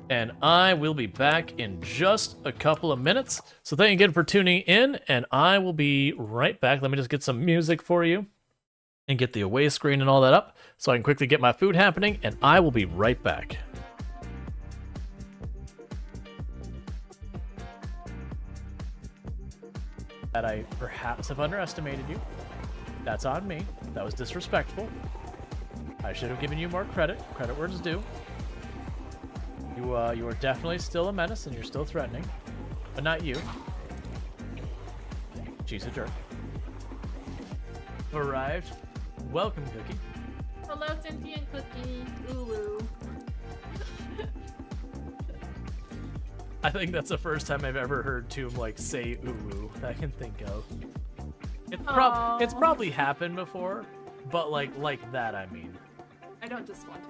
and I will be back in just a couple of minutes. So thank you again for tuning in, and I will be right back. Let me just get some music for you and get the away screen and all that up so I can quickly get my food happening, and I will be right back. That I perhaps have underestimated you. That's on me. That was disrespectful. I should have given you more credit. Credit where it's due. You are definitely still a menace, and you're still threatening, but not you. She's a jerk. Arrived. Welcome, Cookie. Hello, sentient cookie. Ooh. I think that's the first time I've ever heard Tomb like say ooh that I can think of. It's probably happened before, but like that, I mean. I don't just want to.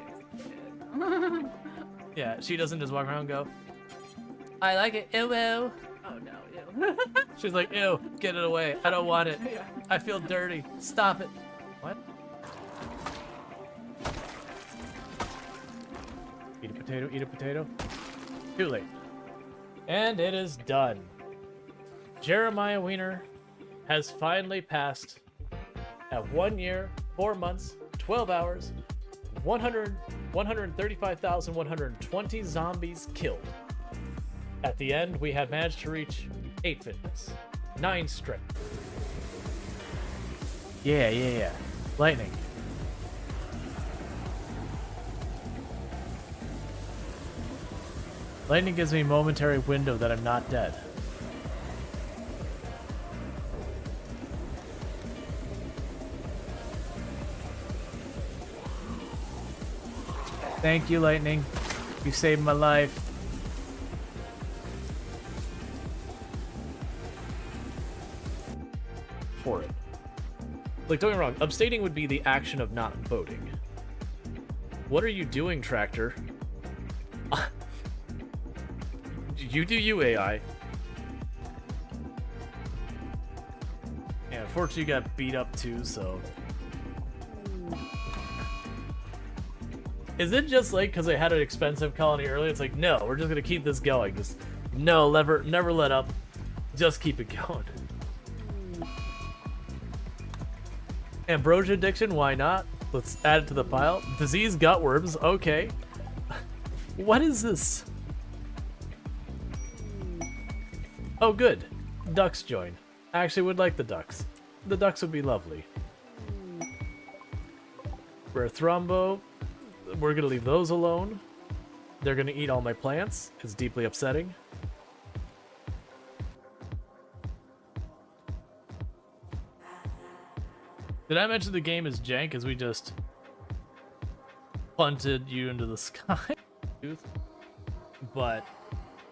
Yeah, she doesn't just walk around and go, I like it, ew, ew. Oh no, ew. She's like, ew, get it away. I don't want it. Yeah. I feel dirty. Stop it. What? Eat a potato, eat a potato. Too late. And it is done. Jeremiah Wiener has finally passed at 1 year, 4 months, 12 hours, 135,120 zombies killed. At the end, we have managed to reach 8 fitness, 9 strength. Yeah. Lightning. Lightning gives me a momentary window that I'm not dead. Thank you, Lightning. You saved my life. For it. Like, don't get me wrong, abstaining would be the action of not voting. What are you doing, Tractor? You do you, AI. Yeah, unfortunately you got beat up too, so... Is it just like because I had an expensive colony earlier? It's like, no, we're just gonna keep this going. Just no, never let up. Just keep it going. Ambrosia addiction, why not? Let's add it to the pile. Disease gutworms, okay. What is this? Oh, good. Ducks join. I actually would like the ducks. The ducks would be lovely. Rare thrombo. We're gonna leave those alone. They're gonna eat all my plants. It's deeply upsetting. Did I mention the game is jank as we just punted you into the sky? But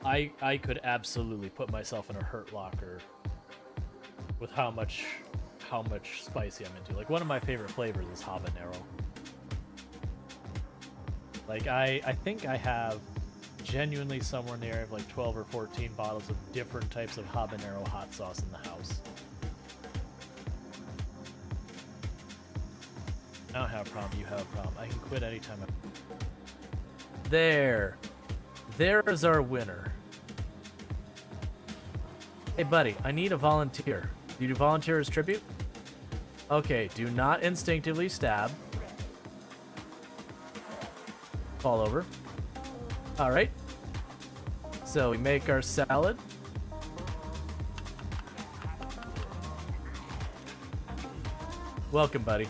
I could absolutely put myself in a hurt locker with how much spicy I'm into. Like, one of my favorite flavors is habanero. Like, I think I have genuinely somewhere in the area of like 12 or 14 bottles of different types of habanero hot sauce in the house. I don't have a problem, you have a problem. I can quit anytime There is our winner. Hey buddy, I need a volunteer. Do you do volunteer as tribute? Okay, do not instinctively stab. Fall over. Alright. So we make our salad. Welcome, buddy.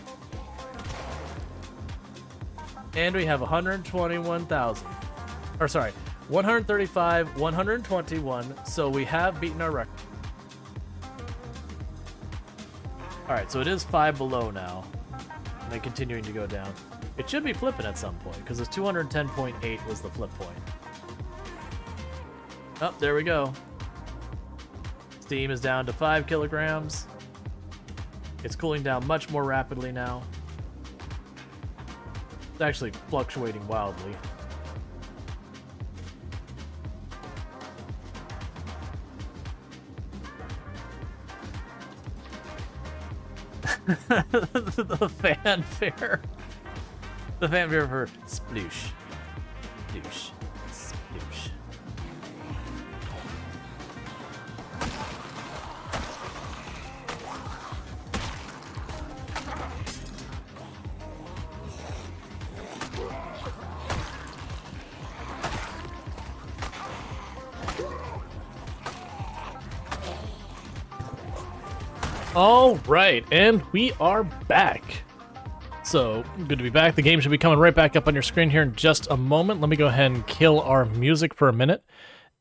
And we have 121,000. Or sorry, 135, 121. So we have beaten our record. Alright, so it is 5 below now. And then continuing to go down. It should be flipping at some point, because it's 210.8 was the flip point. Oh, there we go. Steam is down to 5 kilograms. It's cooling down much more rapidly now. It's actually fluctuating wildly. The fanfare. The fanfare for sploosh. Sploosh. Sploosh. All right, and we are back. So, good to be back. The game should be coming right back up on your screen here in just a moment. Let me go ahead and kill our music for a minute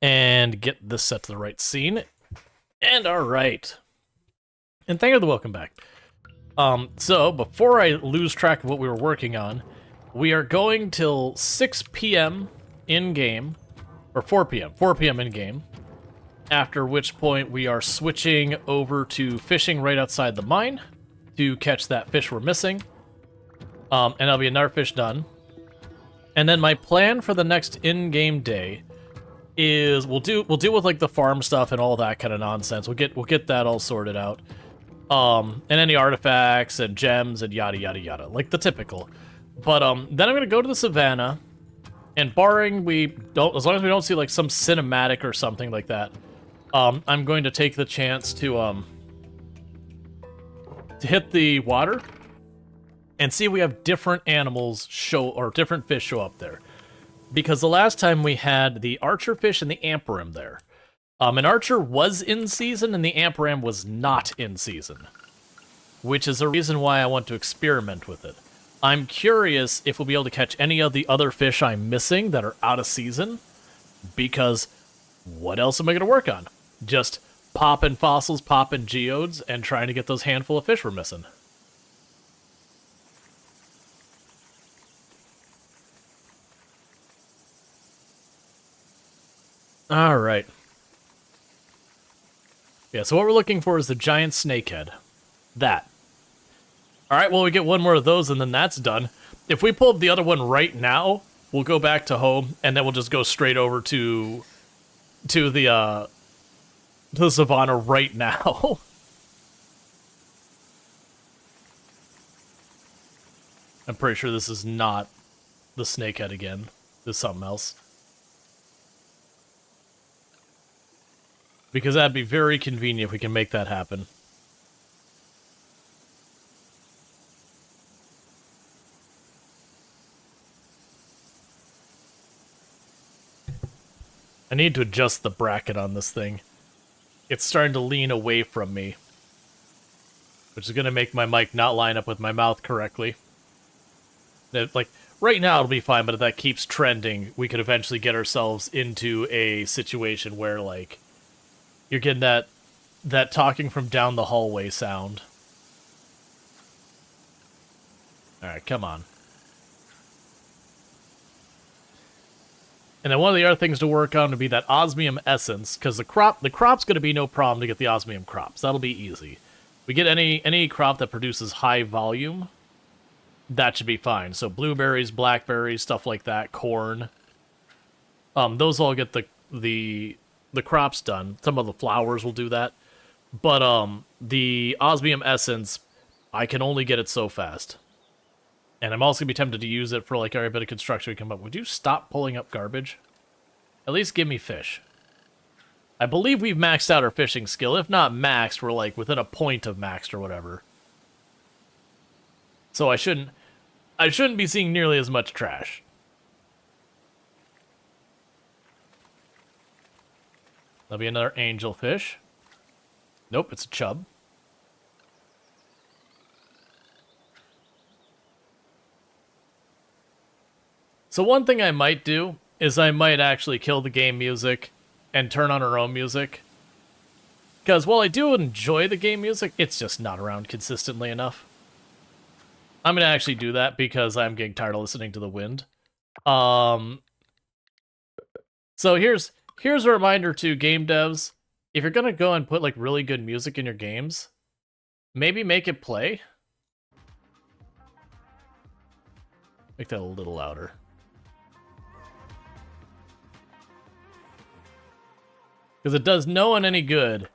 and get this set to the right scene. And all right. And thank you for the welcome back. So, before I lose track of what we were working on, we are going till 6 p.m. in-game, or 4 p.m. 4 p.m. in-game, after which point we are switching over to fishing right outside the mine to catch that fish we're missing. And that'll be another fish done. And then my plan for the next in-game day is we'll deal with like the farm stuff and all that kind of nonsense. We'll get that all sorted out. And any artifacts and gems and yada yada yada, like the typical. But then I'm gonna go to the Savanna, and barring as long as we don't see like some cinematic or something like that, I'm going to take the chance to hit the water and see if we have different animals different fish show up there. Because the last time we had the archer fish and the amperim there. An archer was in season and the amperim was not in season. Which is a reason why I want to experiment with it. I'm curious if we'll be able to catch any of the other fish I'm missing that are out of season. Because what else am I going to work on? Just popping fossils, popping geodes, and trying to get those handful of fish we're missing. Alright. Yeah, so what we're looking for is the giant snakehead. That. Alright, well, we get one more of those and then that's done. If we pull up the other one right now, we'll go back to home, and then we'll just go straight over to the Savanna right now. I'm pretty sure this is not the snakehead again. This is something else. Because that'd be very convenient if we can make that happen. I need to adjust the bracket on this thing. It's starting to lean away from me. Which is going to make my mic not line up with my mouth correctly. Like, right now it'll be fine, but if that keeps trending, we could eventually get ourselves into a situation where, like, you're getting that talking from down the hallway sound. Alright, come on. And then one of the other things to work on would be that osmium essence, because the crop's going to be no problem to get the osmium crops. That'll be easy. We get any crop that produces high volume, that should be fine. So blueberries, blackberries, stuff like that, corn. Those all get the crops done. Some of the flowers will do that. But the osmium essence, I can only get it so fast. And I'm also going to be tempted to use it for like every bit of construction we come up. Would you stop pulling up garbage? At least give me fish. I believe we've maxed out our fishing skill. If not maxed, we're like within a point of maxed or whatever. So I shouldn't be seeing nearly as much trash. There'll be another angelfish. Nope, it's a chub. So one thing I might do is I might actually kill the game music and turn on our own music. Because while I do enjoy the game music, it's just not around consistently enough. I'm going to actually do that because I'm getting tired of listening to the wind. So here's a reminder to game devs. If you're going to go and put like really good music in your games, maybe make it play. Make that a little louder. Because it does no one any good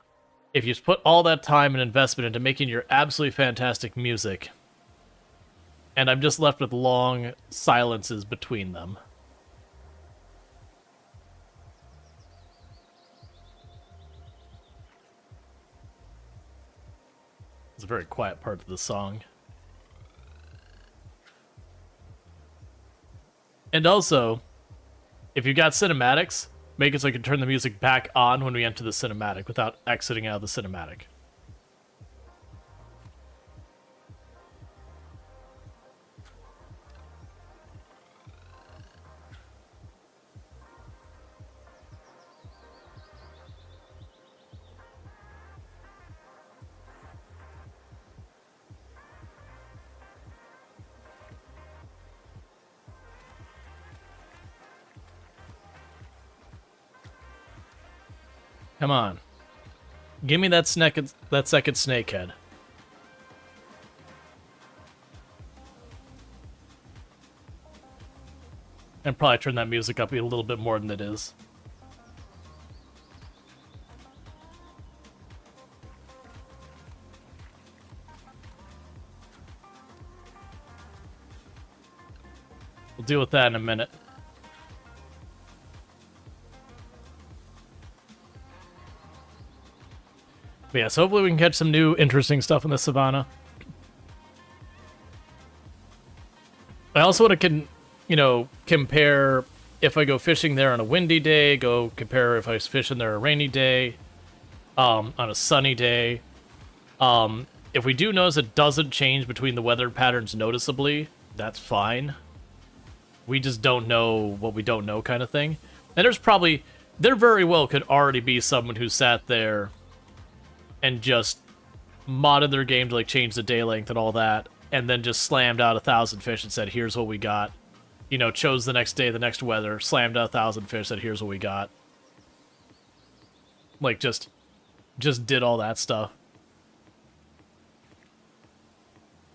if you put all that time and investment into making your absolutely fantastic music, and I'm just left with long silences between them. It's a very quiet part of the song. And also, if you've got cinematics, make it so I can turn the music back on when we enter the cinematic without exiting out of the cinematic. Come on. Give me that second snakehead. And probably turn that music up a little bit more than it is. We'll deal with that in a minute. But yeah, so hopefully we can catch some new interesting stuff in the Savanna. I also want to, compare if I go fishing there on a windy day, compare if I was fishing there on a rainy day, on a sunny day. If we do notice it doesn't change between the weather patterns noticeably, that's fine. We just don't know what we don't know kind of thing. And there very well could already be someone who sat there and just modded their game to like change the day length and all that, and then just slammed out 1,000 fish and said, here's what we got. Chose the next day, the next weather, slammed out 1,000 fish, said, here's what we got. Like, just did all that stuff.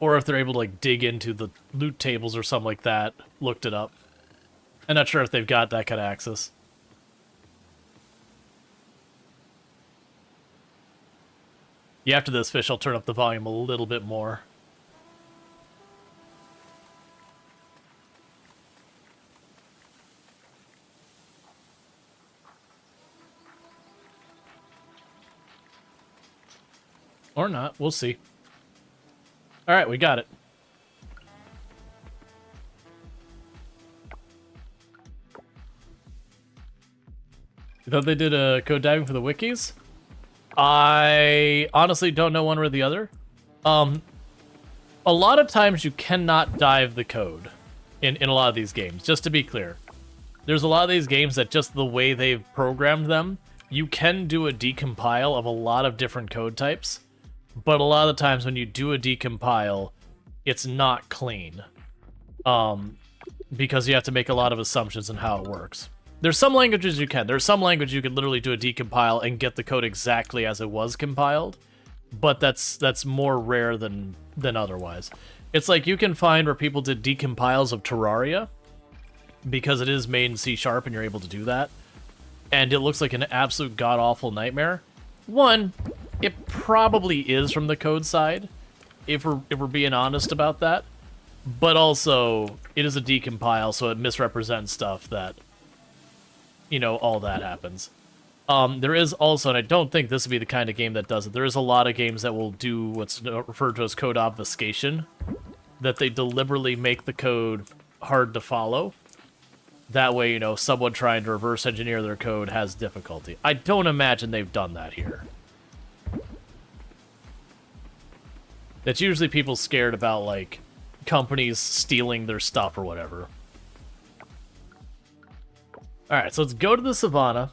Or if they're able to, like, dig into the loot tables or something like that, looked it up. I'm not sure if they've got that kind of access. Yeah, after this fish, I'll turn up the volume a little bit more. Or not, we'll see. Alright, we got it. You thought they did a code diving for the wikis? I honestly don't know one or the other. A lot of times you cannot dive the code in a lot of these games, just to be clear. There's a lot of these games that just the way they've programmed them, you can do a decompile of a lot of different code types, but a lot of the times when you do a decompile, it's not clean. Because you have to make a lot of assumptions on how it works. There's some languages you can. There's some language you could literally do a decompile and get the code exactly as it was compiled, but that's more rare than otherwise. It's like you can find where people did decompiles of Terraria, because it is made in C# and you're able to do that, and it looks like an absolute god-awful nightmare. One, it probably is from the code side, if we're being honest about that, but also it is a decompile, so it misrepresents stuff that, all that happens. There is also, and I don't think this would be the kind of game that does it, there is a lot of games that will do what's referred to as code obfuscation, that they deliberately make the code hard to follow. That way, someone trying to reverse engineer their code has difficulty. I don't imagine they've done that here. That's usually people scared about, like, companies stealing their stuff or whatever. Alright, so let's go to the Savanna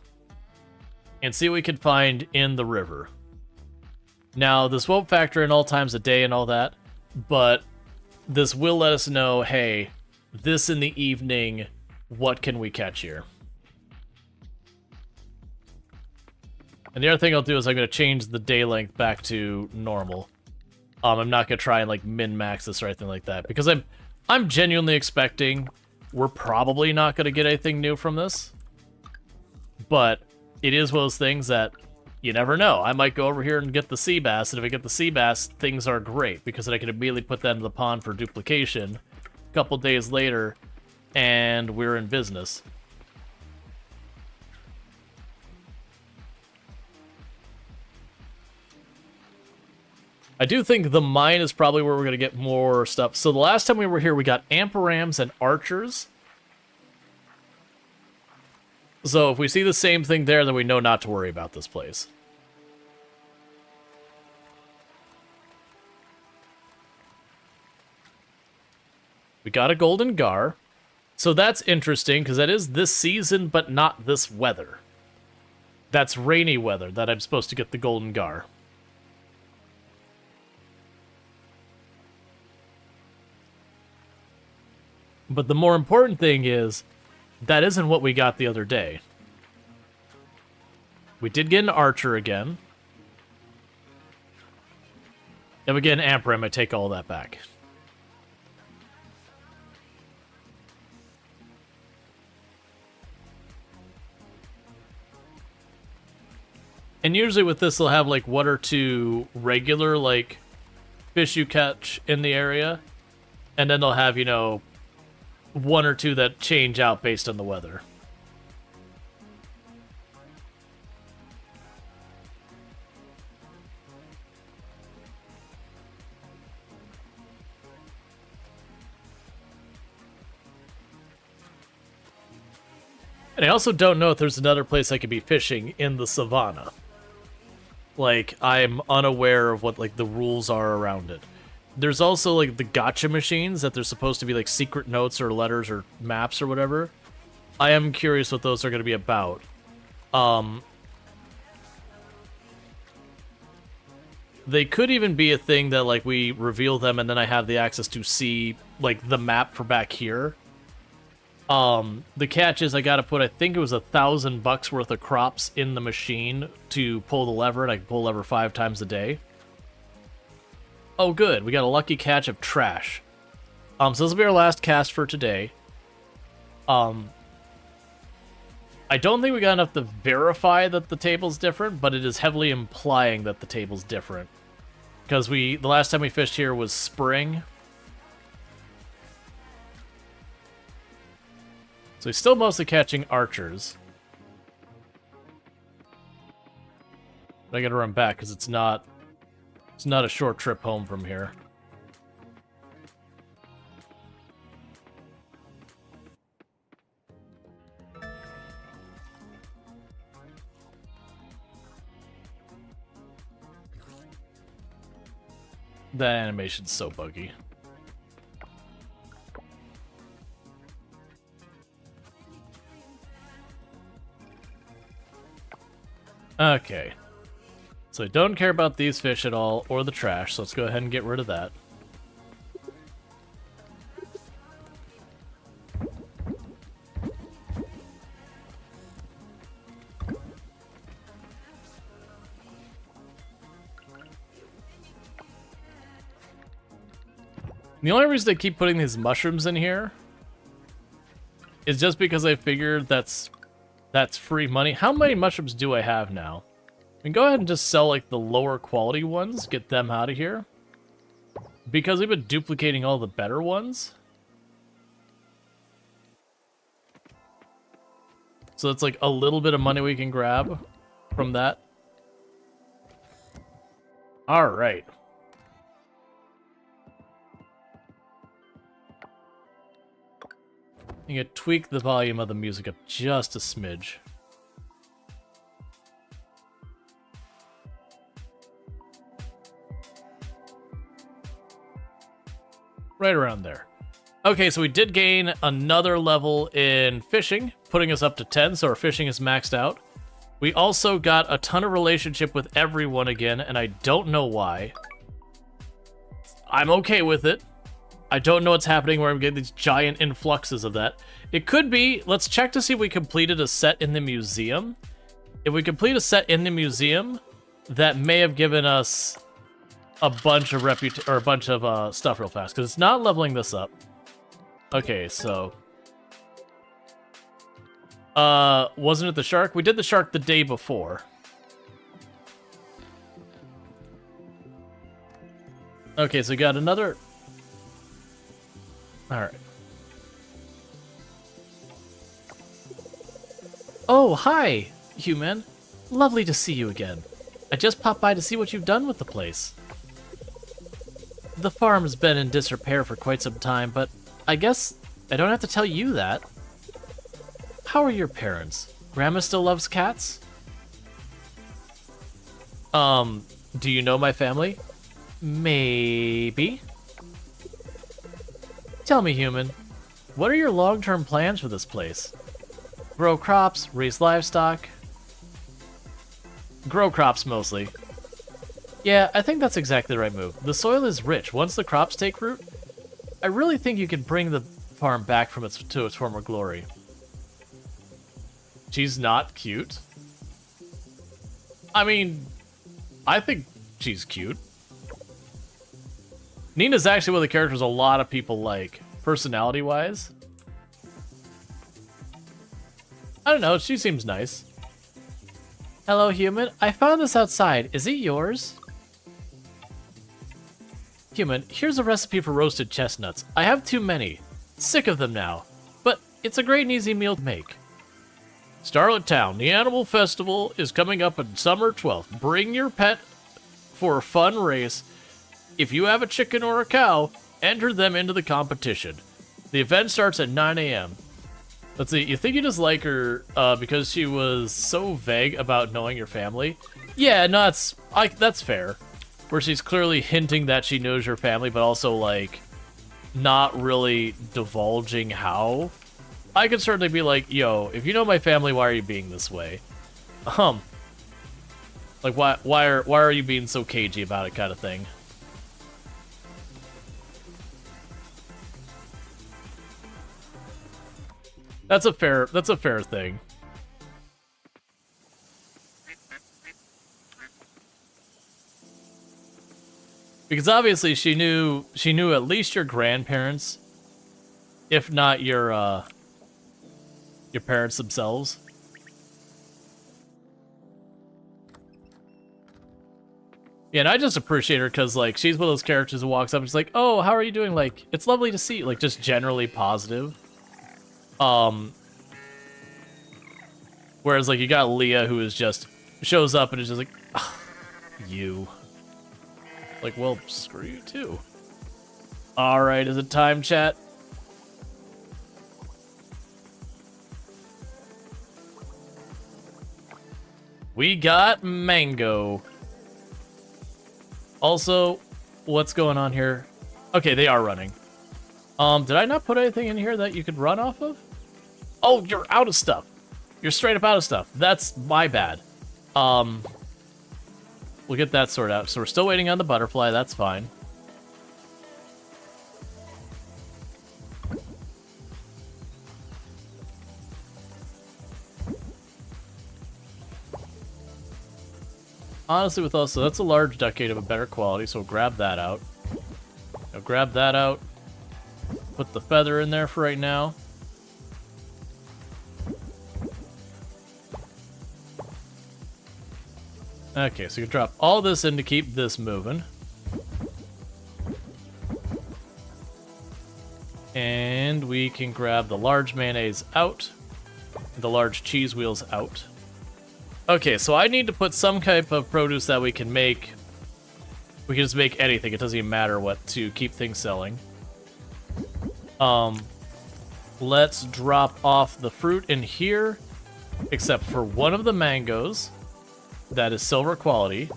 and see what we can find in the river. Now, this won't factor in all times of day and all that, but this will let us know, hey, this in the evening, what can we catch here? And the other thing I'll do is I'm going to change the day length back to normal. I'm not going to try and, like, min-max this or anything like that, because I'm genuinely expecting we're probably not going to get anything new from this. But it is one of those things that you never know. I might go over here and get the sea bass, and if I get the sea bass, things are great, because then I can immediately put that in the pond for duplication a couple days later, and we're in business. I do think the mine is probably where we're going to get more stuff. So the last time we were here, we got amperams and archers. So if we see the same thing there, then we know not to worry about this place. We got a golden gar. So that's interesting, because that is this season, but not this weather. That's rainy weather that I'm supposed to get the golden gar. But the more important thing is, that isn't what we got the other day. We did get an archer again. If we get an Amperim, I take all that back. And usually with this, they'll have like 1 or 2 regular like fish you catch in the area. And then they'll have, you know, 1 or 2 that change out based on the weather. And I also don't know if there's another place I could be fishing in the Savanna. Like, I'm unaware of what, like, the rules are around it. There's also, like, the gacha machines that there's supposed to be, like, secret notes or letters or maps or whatever. I am curious what those are going to be about. They could even be a thing that, like, we reveal them and then I have the access to see, like, the map for back here. The catch is I gotta put, I think it was $1,000 worth of crops in the machine to pull the lever, and I can pull the lever 5 times a day. Oh, good. We got a lucky catch of trash. So this will be our last cast for today. I don't think we got enough to verify that the table's different, but it is heavily implying that the table's different. Because the last time we fished here was spring. So he's still mostly catching archers. But I gotta run back because it's not a short trip home from here. That animation's so buggy. Okay. So I don't care about these fish at all, or the trash, so let's go ahead and get rid of that. The only reason I keep putting these mushrooms in here is just because I figured that's free money. How many mushrooms do I have now? I can go ahead and just sell, like, the lower quality ones, get them out of here. Because we've been duplicating all the better ones. So it's, like, a little bit of money we can grab from that. Alright. You can tweak the volume of the music up just a smidge. Right around there. Okay, so we did gain another level in fishing, putting us up to 10, so our fishing is maxed out. We also got a ton of relationship with everyone again, and I don't know why. I'm okay with it. I don't know what's happening where I'm getting these giant influxes of that. It could be, let's check to see if we completed a set in the museum. If we complete a set in the museum, that may have given us a bunch of stuff real fast, because it's not leveling this up. Okay, so wasn't it the shark? We did the shark the day before. Okay, so we got another. All right. Oh, hi, human. Lovely to see you again. I just popped by to see what you've done with the place. The farm's been in disrepair for quite some time, but I guess I don't have to tell you that. How are your parents? Grandma still loves cats? Do you know my family? Maybe. Tell me, human, what are your long-term plans for this place? Grow crops, raise livestock? Grow crops, mostly. Yeah, I think that's exactly the right move. The soil is rich. Once the crops take root, I really think you can bring the farm back to its former glory. She's not cute. I mean, I think she's cute. Nina's actually one of the characters a lot of people like, personality-wise. I don't know, she seems nice. Hello, human. I found this outside. Is it yours? Human, here's a recipe for roasted chestnuts. I have too many. Sick of them now. But it's a great and easy meal to make. Starlet Town, the Animal Festival is coming up on Summer 12th. Bring your pet for a fun race. If you have a chicken or a cow, enter them into the competition. The event starts at 9 a.m. Let's see, you think you just like her because she was so vague about knowing your family? Yeah, no, that's fair. Where she's clearly hinting that she knows your family, but also, like, not really divulging how. I could certainly be like, yo, if you know my family, why are you being this way? Like, why are you being so cagey about it, kind of thing. That's a fair thing. Because obviously she knew at least your grandparents, if not your parents themselves. Yeah, and I just appreciate her because, like, she's one of those characters who walks up and she's like, oh, how are you doing? Like, it's lovely to see you. Like, just generally positive. Whereas, like, you got Leah who is just, shows up and is just like, you. Like, well, screw you too. Alright, is it time, chat? We got mango. Also, what's going on here? Okay, they are running. Did I not put anything in here that you could run off of? Oh, you're out of stuff. You're straight up out of stuff. That's my bad. We'll get that sorted out. So we're still waiting on the butterfly. That's fine. Honestly, with us, so that's a large duckade of a better quality, so we'll grab that out. Now grab that out. Put the feather in there for right now. Okay, so you can drop all this in to keep this moving. And we can grab the large mayonnaise out. The large cheese wheels out. Okay, so I need to put some type of produce that we can make. We can just make anything. It doesn't even matter what to keep things selling. Let's drop off the fruit in here, except for one of the mangoes. That is silver quality,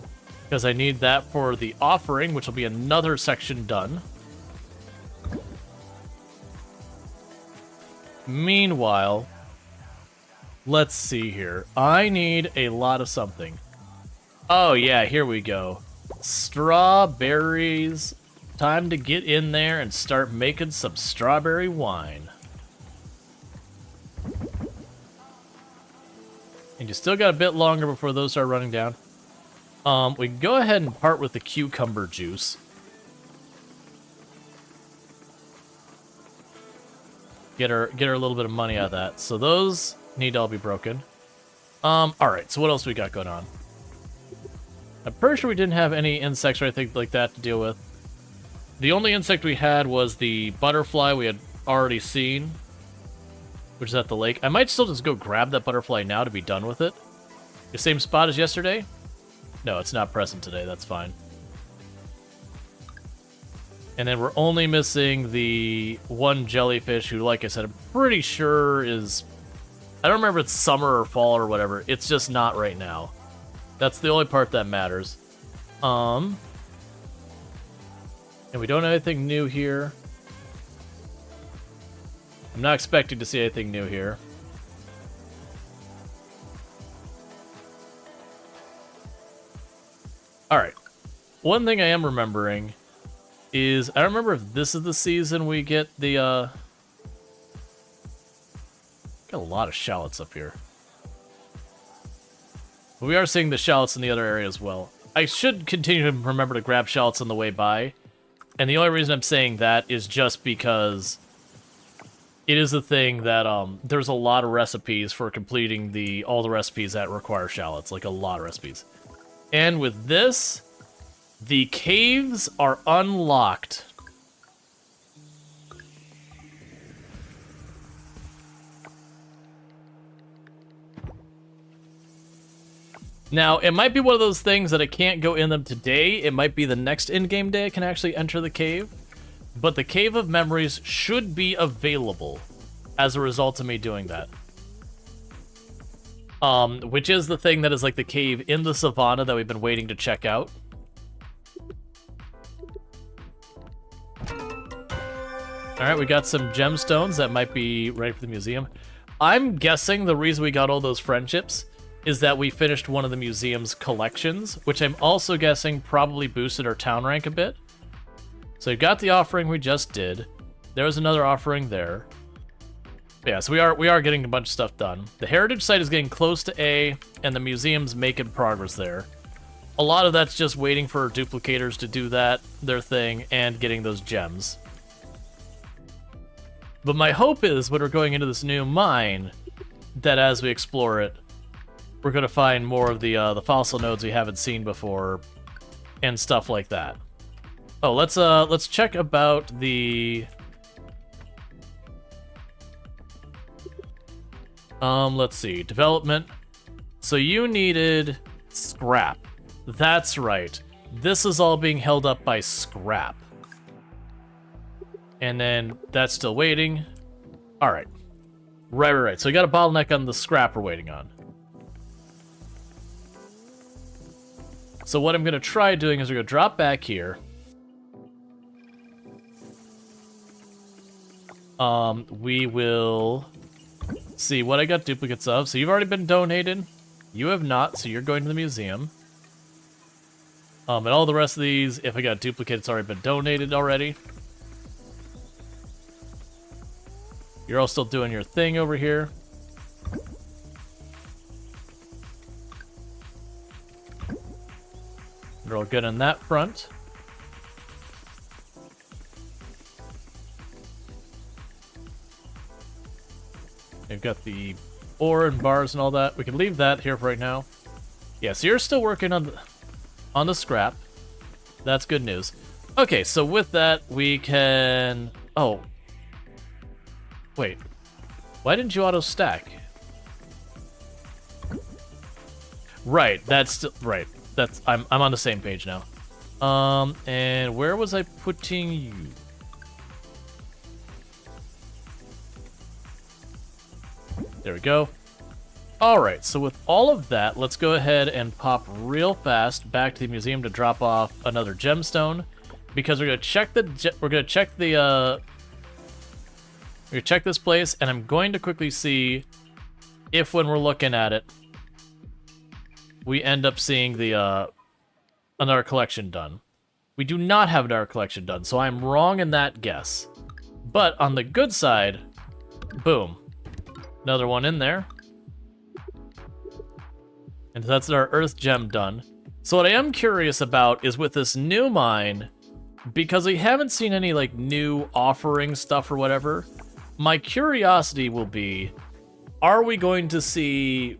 because I need that for the offering, which will be another section done. Meanwhile, let's see here. I need a lot of something. Oh yeah, here we go. Strawberries. Time to get in there and start making some strawberry wine. And you still got a bit longer before those start running down. We can go ahead and part with the cucumber juice. Get her a little bit of money out of that. So those need to all be broken. Alright, so what else we got going on? I'm pretty sure we didn't have any insects or anything like that to deal with. The only insect we had was the butterfly we had already seen, which is at the lake. I might still just go grab that butterfly now to be done with it. The same spot as yesterday? No, it's not present today. That's fine. And then we're only missing the one jellyfish who, like I said, I'm pretty sure is... I don't remember if it's summer or fall or whatever. It's just not right now. That's the only part that matters. And we don't have anything new here. I'm not expecting to see anything new here. Alright. One thing I am remembering is... I don't remember if this is the season we get the, Got a lot of shallots up here. But we are seeing the shallots in the other area as well. I should continue to remember to grab shallots on the way by. And the only reason I'm saying that is just because it is a thing that there's a lot of recipes for completing all the recipes that require shallots, like a lot of recipes. And with this, the caves are unlocked. Now, it might be one of those things that I can't go in them today. It might be the next in-game day I can actually enter the cave. But the Cave of Memories should be available as a result of me doing that. Which is the thing that is like the cave in the Savanna that we've been waiting to check out. Alright, we got some gemstones that might be ready for the museum. I'm guessing the reason we got all those friendships is that we finished one of the museum's collections, which I'm also guessing probably boosted our town rank a bit. So we've got the offering we just did. There was another offering there. But yeah, so we are getting a bunch of stuff done. The heritage site is getting close to A, and the museum's making progress there. A lot of that's just waiting for duplicators to do their thing, and getting those gems. But my hope is, when we're going into this new mine, that as we explore it, we're gonna find more of the fossil nodes we haven't seen before, and stuff like that. Oh, let's check about the. Let's see, development. So you needed scrap. That's right. This is all being held up by scrap. And then that's still waiting. All right. Right. So we got a bottleneck on the scrap we're waiting on. So what I'm going to try doing is we're going to drop back here. We will see what I got duplicates of. So you've already been donated. You have not, so you're going to the museum. And all the rest of these, if I got duplicates, it's already been donated already. You're all still doing your thing over here. You're all good on that front. We've got the ore and bars and all that. We can leave that here for right now. Yeah, so you're still working on the scrap. That's good news. Okay, so with that, we can... Oh. Wait. Why didn't you auto-stack? Right, that's still... Right. That's... I'm on the same page now. And where was I putting you? There we go. Alright, so with all of that, let's go ahead and pop real fast back to the museum to drop off another gemstone. Because we're gonna check this place, and I'm going to quickly see if when we're looking at it, we end up seeing the another collection done. We do not have another collection done, so I'm wrong in that guess. But on the good side, boom. Another one in there. And that's our earth gem done. So what I am curious about is with this new mine, because we haven't seen any like new offering stuff or whatever, my curiosity will be, are we going to see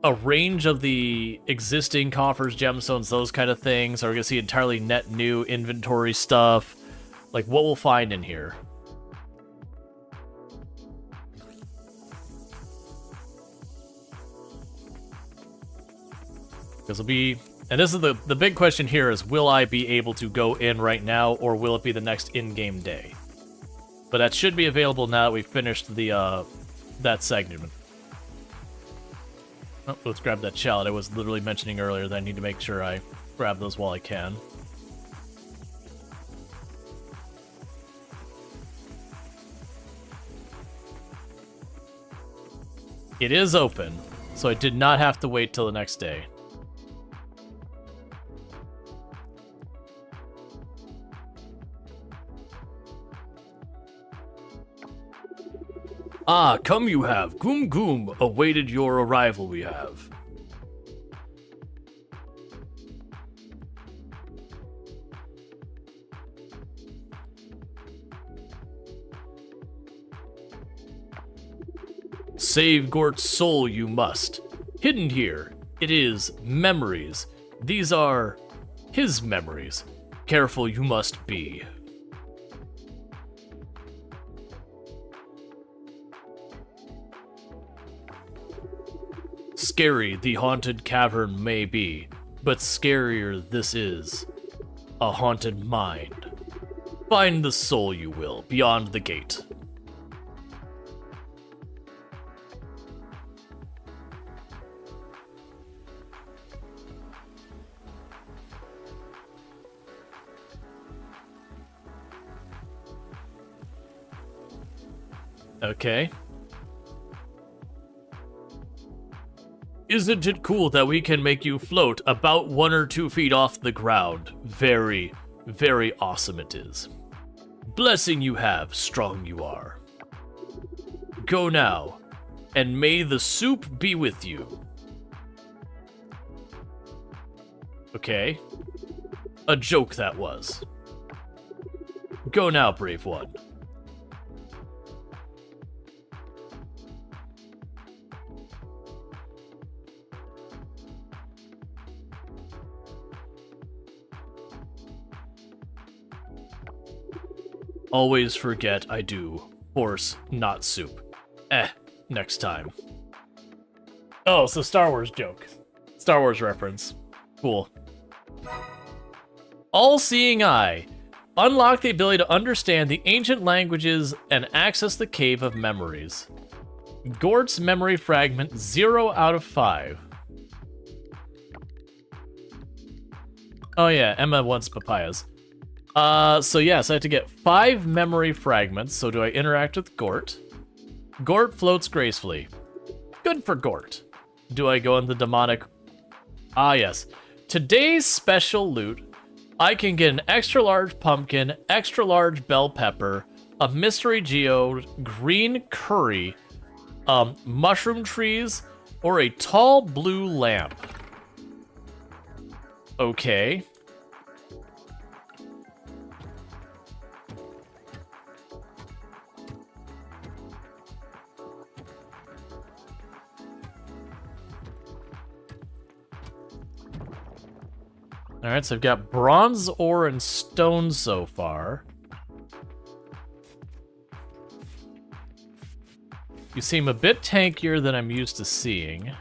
a range of the existing coffers, gemstones, those kind of things? Are we going to see entirely net new inventory stuff? Like what we'll find in here? Because it'll be, and this is the big question here is, will I be able to go in right now, or will it be the next in-game day? But that should be available now that we've finished the that segment. Oh, let's grab that shallot. I was literally mentioning earlier that I need to make sure I grab those while I can. It is open, so I did not have to wait till the next day. Ah, come you have. Goom goom, awaited your arrival we have. Save Gort's soul you must. Hidden here, it is memories. These are his memories. Careful you must be. Scary the haunted cavern may be, but scarier this is. A haunted mind. Find the soul you will, beyond the gate. Okay. Isn't it cool that we can make you float about 1 or 2 feet off the ground? Very, very awesome it is. Blessing you have, strong you are. Go now, and may the soup be with you. Okay. A joke that was. Go now, brave one. Always forget I do. Horse, not soup. Next time. Oh, so Star Wars joke. Star Wars reference. Cool. All-Seeing Eye. Unlock the ability to understand the ancient languages and access the Cave of Memories. Gort's memory fragment 0 out of 5. Oh yeah, Emma wants papayas. So yes, I have to get 5 memory fragments. So do I interact with Gort? Gort floats gracefully. Good for Gort. Do I go in the demonic? Ah yes. Today's special loot. I can get an extra large pumpkin, extra large bell pepper, a mystery geode, green curry, mushroom trees, or a tall blue lamp. Okay. Alright, so I've got bronze, ore, and stone so far. You seem a bit tankier than I'm used to seeing.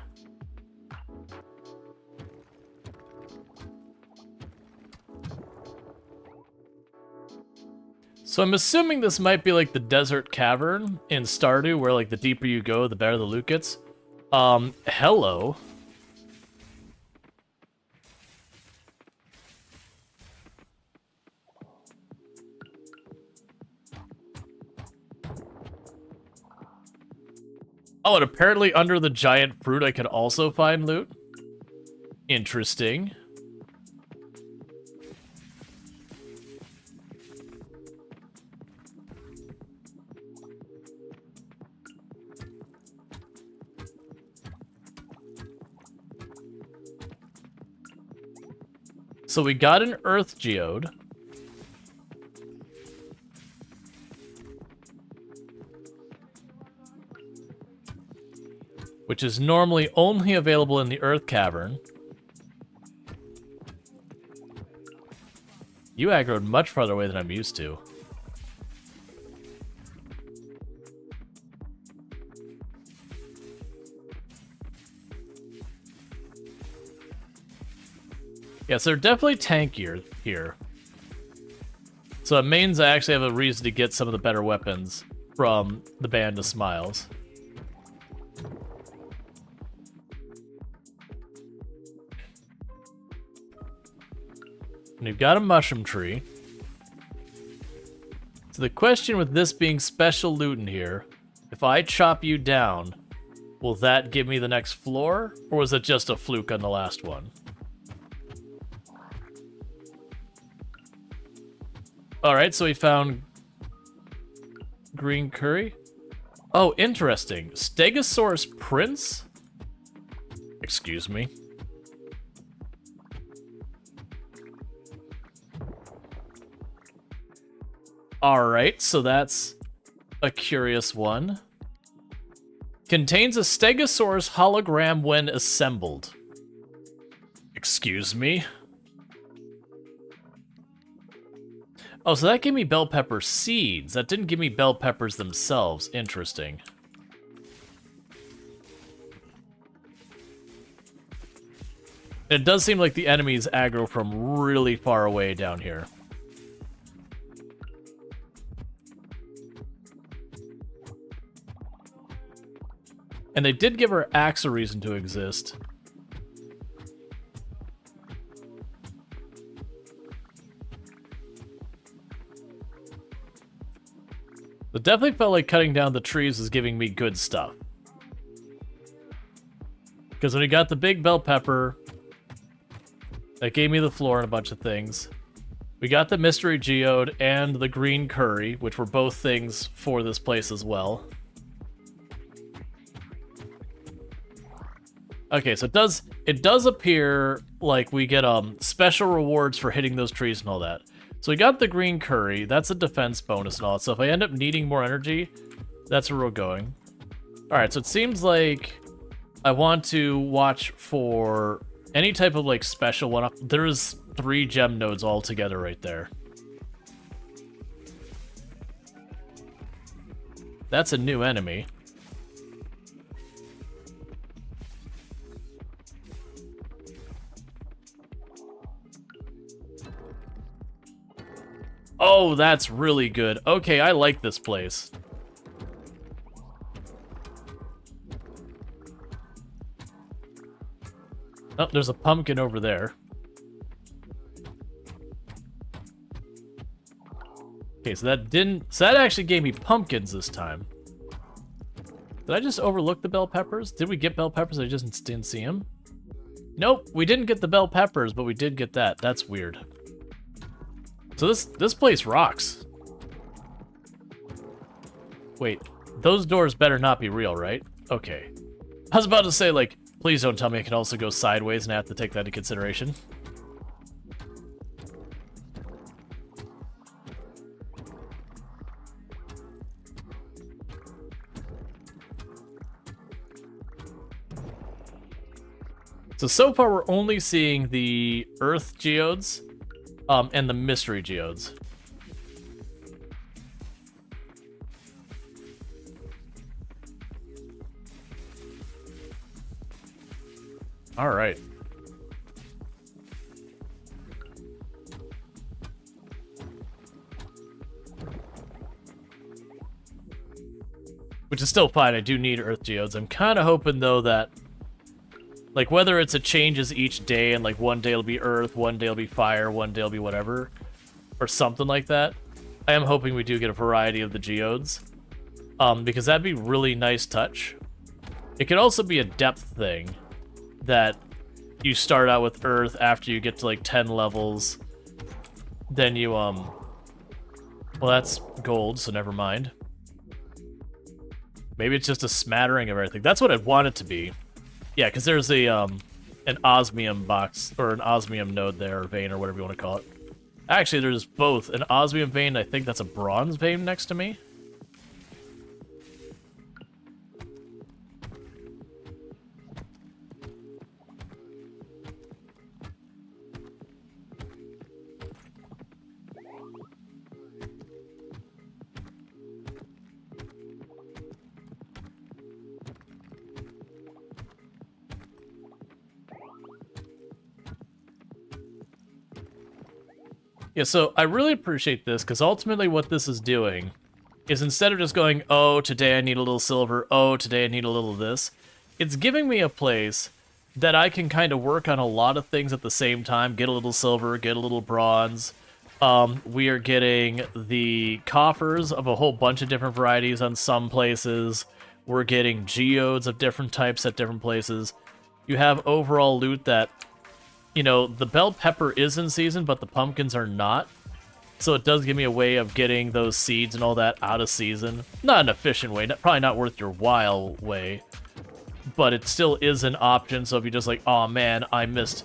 So I'm assuming this might be like the desert cavern in Stardew, where like the deeper you go, the better the loot gets. Hello. Oh, and apparently under the giant fruit I could also find loot. Interesting. So we got an earth geode. Which is normally only available in the Earth Cavern. You aggroed much farther away than I'm used to. Yes, they're definitely tankier here. So it means I actually have a reason to get some of the better weapons from the Band of Smiles. And we've got a mushroom tree. So the question with this being special loot in here, if I chop you down, will that give me the next floor? Or was it just a fluke on the last one? Alright, so we found green curry. Oh, interesting. Stegosaurus Prince? Excuse me. Alright, so that's a curious one. Contains a Stegosaurus hologram when assembled. Excuse me? Oh, so that gave me bell pepper seeds. That didn't give me bell peppers themselves. Interesting. It does seem like the enemies aggro from really far away down here. And they did give her axe a reason to exist. It definitely felt like cutting down the trees was giving me good stuff. Because when we got the big bell pepper, that gave me the floor and a bunch of things. We got the mystery geode and the green curry, which were both things for this place as well. Okay, so it does appear like we get special rewards for hitting those trees and all that. So we got the green curry, that's a defense bonus and all that. So if I end up needing more energy, that's where we're going. Alright, so it seems like I want to watch for any type of like special one. There's 3 gem nodes all together right there. That's a new enemy. Oh, that's really good. Okay, I like this place. Oh, there's a pumpkin over there. Okay, so that actually gave me pumpkins this time. Did I just overlook the bell peppers? Did we get bell peppers? I just didn't see them. Nope, we didn't get the bell peppers, but we did get that. That's weird. So this place rocks. Wait, those doors better not be real, right? Okay. I was about to say, like, please don't tell me I can also go sideways and I have to take that into consideration. So far we're only seeing the Earth geodes, and the mystery geodes. All right. Which is still fine. I do need Earth geodes. I'm kind of hoping though that, like, whether it's a changes each day and like one day it'll be Earth, one day it'll be Fire, one day it'll be whatever, or something like that. I am hoping we do get a variety of the geodes, because that'd be really nice touch. It could also be a depth thing, that you start out with Earth after you get to like 10 levels, then you well, that's gold, so never mind. Maybe it's just a smattering of everything. That's what I'd want it to be. Yeah, because there's a an osmium box, or an osmium node there, or vein, or whatever you want to call it. Actually, there's both. An osmium vein, I think that's a bronze vein next to me. Yeah, so I really appreciate this, because ultimately what this is doing is, instead of just going, oh, today I need a little silver, oh, today I need a little of this, it's giving me a place that I can kind of work on a lot of things at the same time, get a little silver, get a little bronze. We are getting the coffers of a whole bunch of different varieties on some places. We're getting geodes of different types at different places. You have overall loot that, you know, the bell pepper is in season, but the pumpkins are not. So it does give me a way of getting those seeds and all that out of season. Not an efficient way, probably not worth your while way, but it still is an option. So if you're just like, oh man, I missed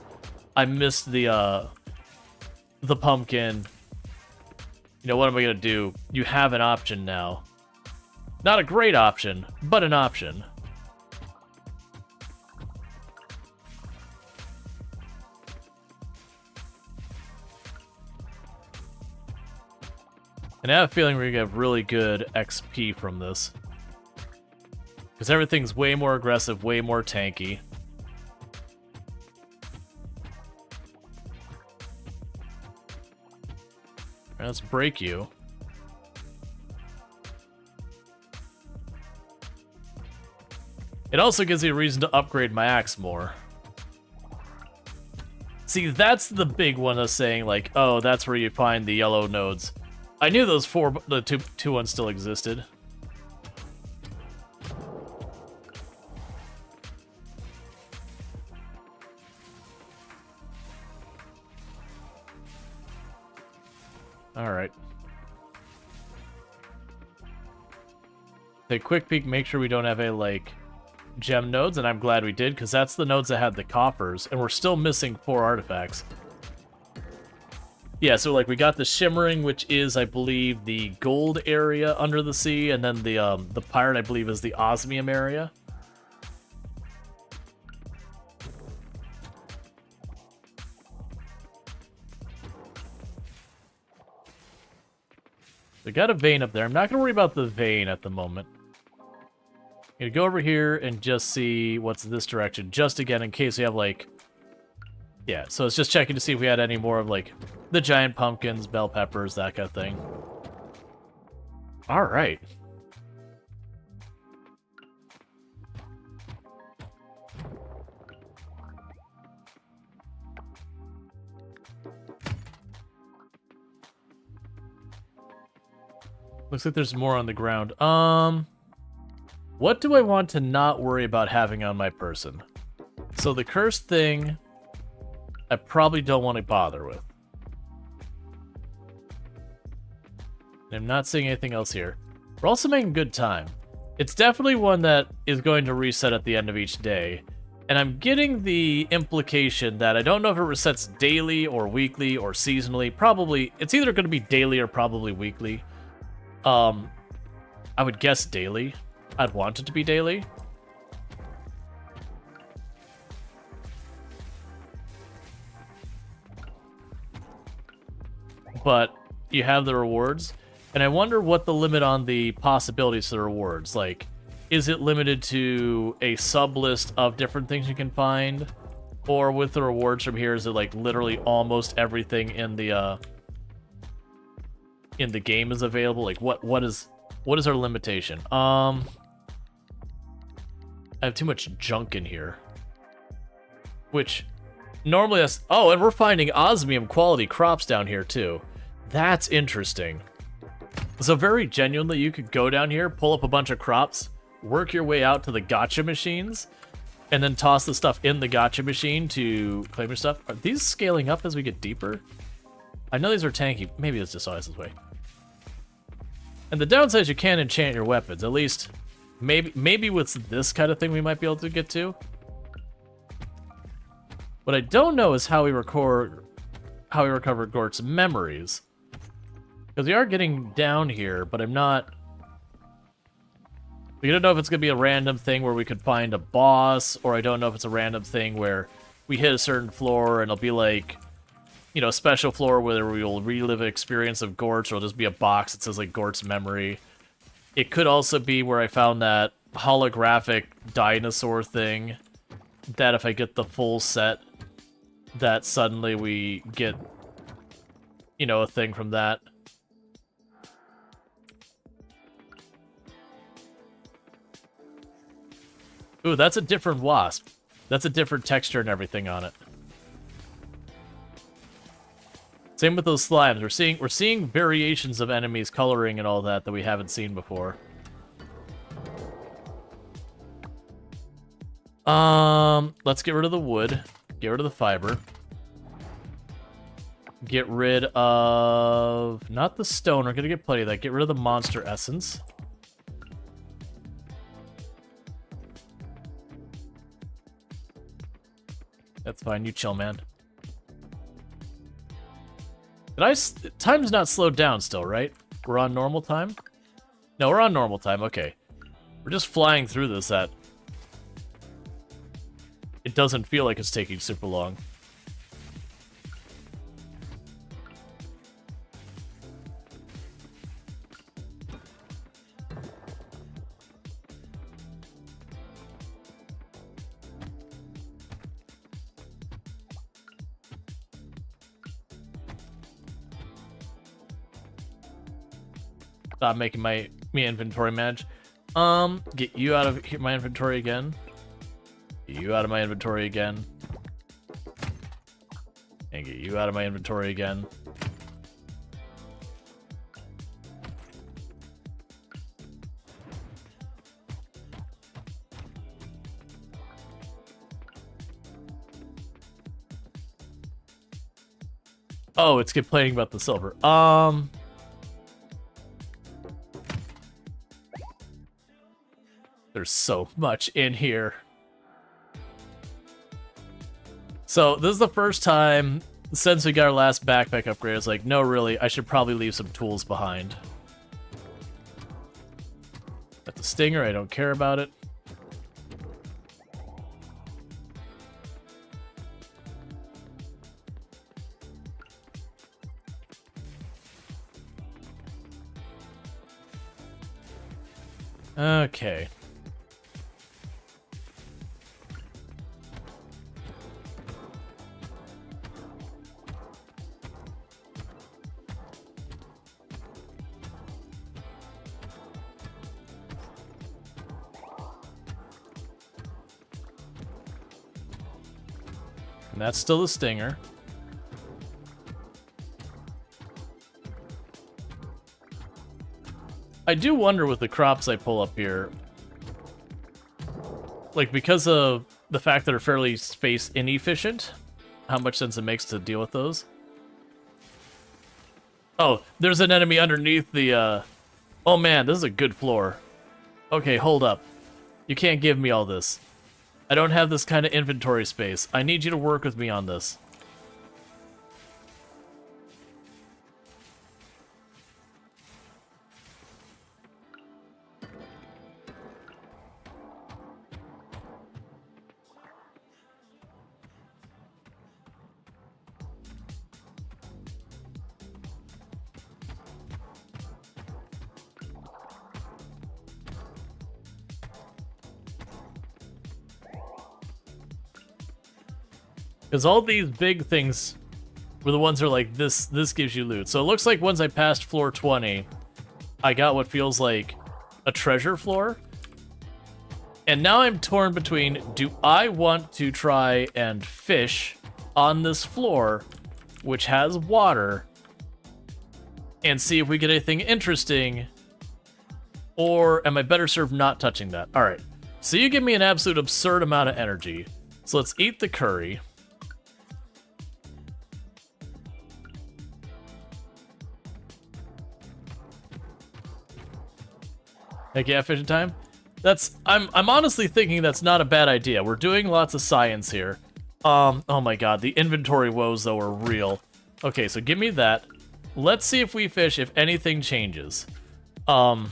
the pumpkin, you know, what am I gonna do? You have an option now. Not a great option, but an option. And I have a feeling we're gonna get really good XP from this. Because everything's way more aggressive, way more tanky. Alright, let's break you. It also gives me a reason to upgrade my axe more. See, that's the big one of saying, like, oh, that's where you find the yellow nodes. I knew those the two ones still existed. Alright. Take a quick peek, make sure we don't have any, like, gem nodes, and I'm glad we did, because that's the nodes that had the coffers, and we're still missing 4 artifacts. Yeah, so, like, we got the shimmering, which is, I believe, the gold area under the sea, and then the pirate, I believe, is the osmium area. We got a vein up there. I'm not going to worry about the vein at the moment. I'm going to go over here and just see what's this direction, just again, in case we have, like... Yeah, so it's just checking to see if we had any more of, like, the giant pumpkins, bell peppers, that kind of thing. Alright. Looks like there's more on the ground. What do I want to not worry about having on my person? So the cursed thing, I probably don't want to bother with. I'm not seeing anything else here. We're also making good time. It's definitely one that is going to reset at the end of each day. And I'm getting the implication that I don't know if it resets daily or weekly or seasonally. Probably, it's either going to be daily or probably weekly. I would guess daily. I'd want it to be daily. But you have the rewards, and I wonder what the limit on the possibilities for the rewards. Like, is it limited to a sub-list of different things you can find? Or with the rewards from here, is it like literally almost everything in the game is available? Like, what is our limitation? I have too much junk in here. Which, normally that's... Oh, and we're finding osmium quality crops down here, too. That's interesting. So very genuinely, you could go down here, pull up a bunch of crops, work your way out to the gacha machines, and then toss the stuff in the gacha machine to claim your stuff. Are these scaling up as we get deeper? I know these are tanky. Maybe it's just always this way. And the downside is you can't enchant your weapons. At least, maybe with this kind of thing we might be able to get to. What I don't know is how we recover Gort's memories. Because we are getting down here, but I'm not... We don't know if it's going to be a random thing where we could find a boss, or I don't know if it's a random thing where we hit a certain floor and it'll be like, you know, a special floor where we will relive an experience of Gort's, or it'll just be a box that says, like, Gort's memory. It could also be where I found that holographic dinosaur thing, that if I get the full set, that suddenly we get, you know, a thing from that. Ooh, that's a different wasp. That's a different texture and everything on it. Same with those slimes. We're seeing variations of enemies coloring and all that we haven't seen before. Let's get rid of the wood. Get rid of the fiber. Get rid of... Not the stone. We're gonna get plenty of that. Get rid of the monster essence. That's fine. You chill, man. Time's not slowed down still, right? We're on normal time? No, we're on normal time. Okay. We're just flying through this at... It doesn't feel like it's taking super long. Stop making me inventory manage. Get you out of my inventory again. Get you out of my inventory again. And get you out of my inventory again. Oh, it's complaining about the silver. There's so much in here. So this is the first time since we got our last backpack upgrade. I was like, no, really, I should probably leave some tools behind. That's a stinger. I don't care about it. Okay. And that's still the stinger. I do wonder with the crops I pull up here, like because of the fact that they're fairly space inefficient, how much sense it makes to deal with those. Oh, there's an enemy underneath the, oh man, this is a good floor. Okay, hold up. You can't give me all this. I don't have this kind of inventory space. I need you to work with me on this. Because all these big things were the ones that are like, this gives you loot. So it looks like once I passed floor 20, I got what feels like a treasure floor. And now I'm torn between, do I want to try and fish on this floor, which has water, and see if we get anything interesting, or am I better served not touching that? All right, so you give me an absolute absurd amount of energy. So let's eat the curry. Heck yeah, fishing time. I'm honestly thinking that's not a bad idea. We're doing lots of science here. Oh my god, the inventory woes though are real. Okay, so give me that. Let's see if we fish, if anything changes. Alright,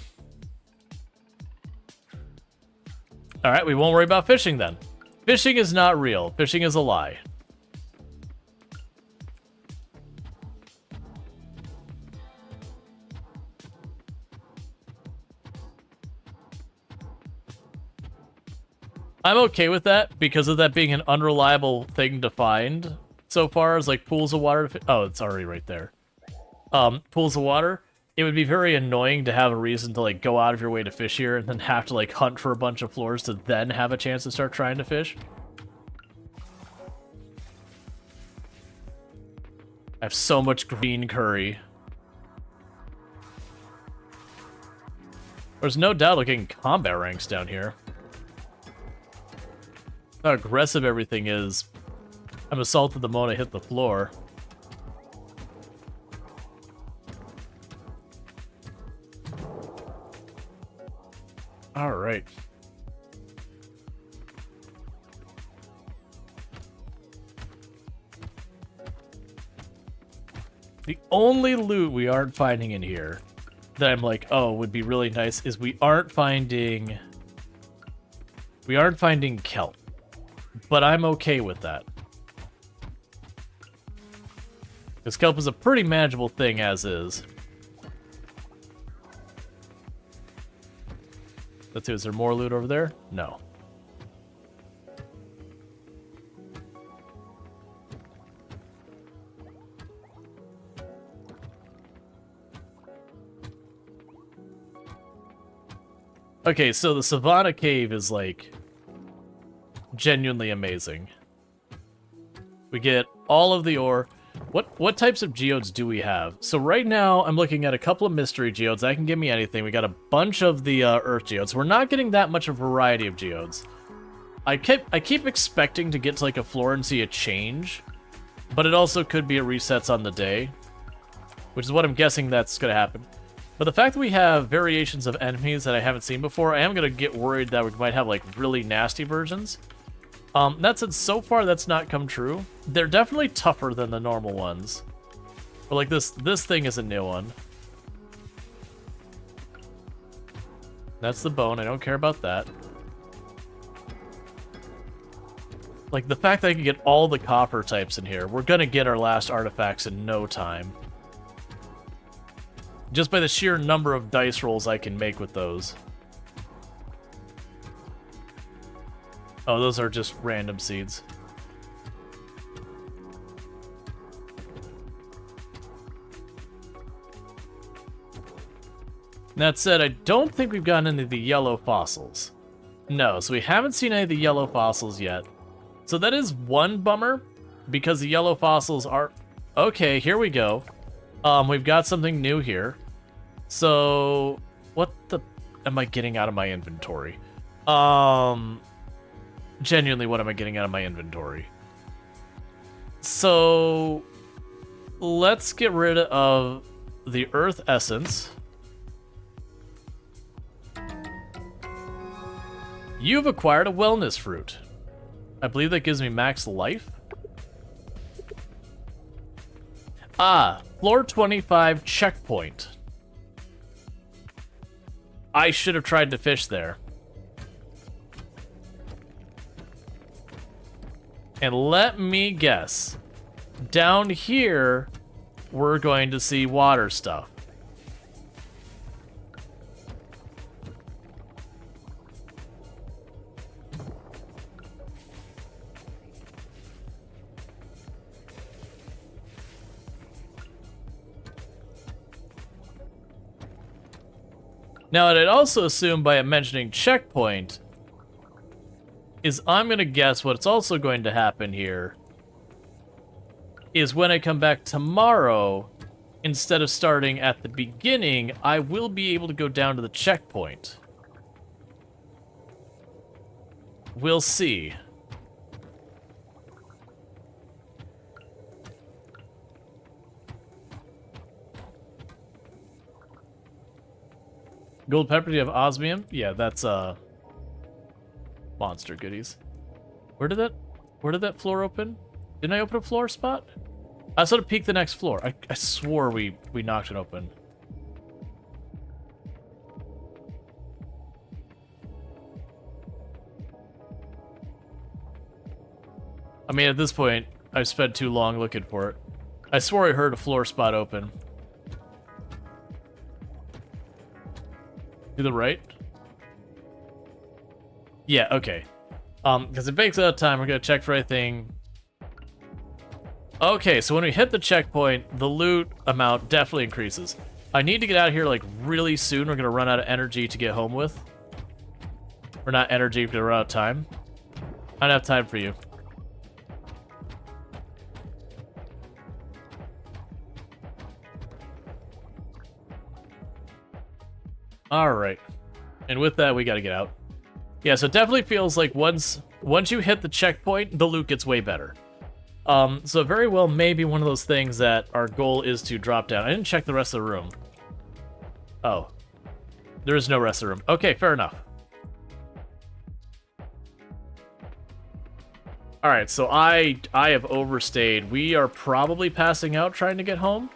we won't worry about fishing then. Fishing is not real. Fishing is a lie. I'm okay with that because of that being an unreliable thing to find so far as like pools of water. Oh, it's already right there. Pools of water. It would be very annoying to have a reason to like go out of your way to fish here and then have to like hunt for a bunch of floors to then have a chance to start trying to fish. I have so much green curry. There's no doubt of getting combat ranks down here. How aggressive everything is. I'm assaulted the moment I hit the floor. Alright. The only loot we aren't finding in here that I'm like, oh, would be really nice is we aren't finding kelp. But I'm okay with that. Because kelp is a pretty manageable thing as is. Let's see, is there more loot over there? No. Okay, so the Savanna cave is like genuinely amazing. We get all of the ore. What types of geodes do we have? So right now I'm looking at a couple of mystery geodes. That can give me anything. We got a bunch of the earth geodes. We're not getting that much of a variety of geodes. I keep expecting to get to like a floor and see a change, but it also could be a resets on the day, which is what I'm guessing that's gonna happen. But the fact that we have variations of enemies that I haven't seen before, I am gonna get worried that we might have like really nasty versions. That said, so far that's not come true. They're definitely tougher than the normal ones. But like this thing is a new one. That's the bone, I don't care about that. Like the fact that I can get all the copper types in here, we're gonna get our last artifacts in no time. Just by the sheer number of dice rolls I can make with those. Oh, those are just random seeds. That said, I don't think we've gotten any of the yellow fossils. No, so we haven't seen any of the yellow fossils yet. So that is one bummer, because the yellow fossils are... Okay, here we go. We've got something new here. So, what the... am I getting out of my inventory? Genuinely, what am I getting out of my inventory? So, let's get rid of the earth essence. You've acquired a wellness fruit. I believe that gives me max life. Ah, floor 25 checkpoint. I should have tried to fish there. And let me guess. Down here, we're going to see water stuff. Now, what I'd also assume by mentioning checkpoint is I'm going to guess what's also going to happen here is when I come back tomorrow, instead of starting at the beginning, I will be able to go down to the checkpoint. We'll see. Gold pepper, do you have osmium? Yeah, that's monster goodies. Where did that floor open? Didn't I open a floor spot? I sort of peeked the next floor. I swore we knocked it open. I mean, at this point, I've spent too long looking for it. I swore I heard a floor spot open. To the right? Yeah, okay. Because it takes out of time, we're gonna check for anything. Okay, so when we hit the checkpoint, the loot amount definitely increases. I need to get out of here like really soon. We're gonna run out of energy to get home with. Or not energy, we're gonna run out of time. I don't have time for you. Alright. And with that, we gotta get out. Yeah, so it definitely feels like once you hit the checkpoint, the loot gets way better. So very well may be one of those things that our goal is to drop down. I didn't check the rest of the room. Oh. There is no rest of the room. Okay, fair enough. Alright, so I have overstayed. We are probably passing out trying to get home.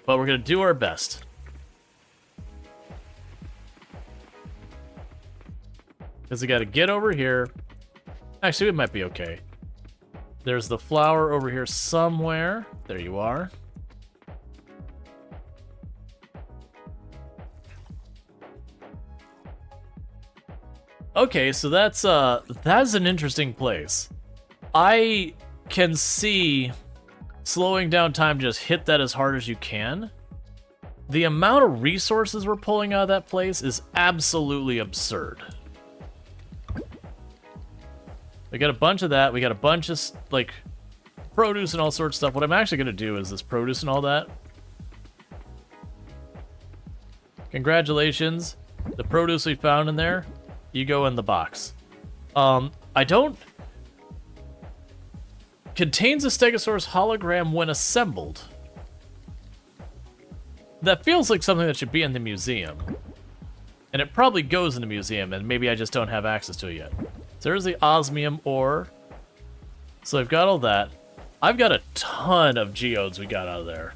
But we're gonna do our best. Because we gotta get over here. Actually, it might be okay. There's the flower over here somewhere. There you are. Okay, so that's an interesting place. I can see slowing down time, just hit that as hard as you can. The amount of resources we're pulling out of that place is absolutely absurd. We got a bunch of that. We got a bunch of, like, produce and all sorts of stuff. What I'm actually going to do is this produce and all that. Congratulations. The produce we found in there, you go in the box. I don't... Contains a Stegosaurus hologram when assembled. That feels like something that should be in the museum. And it probably goes in the museum, and maybe I just don't have access to it yet. So there's the osmium ore. So I've got all that. I've got a ton of geodes we got out of there.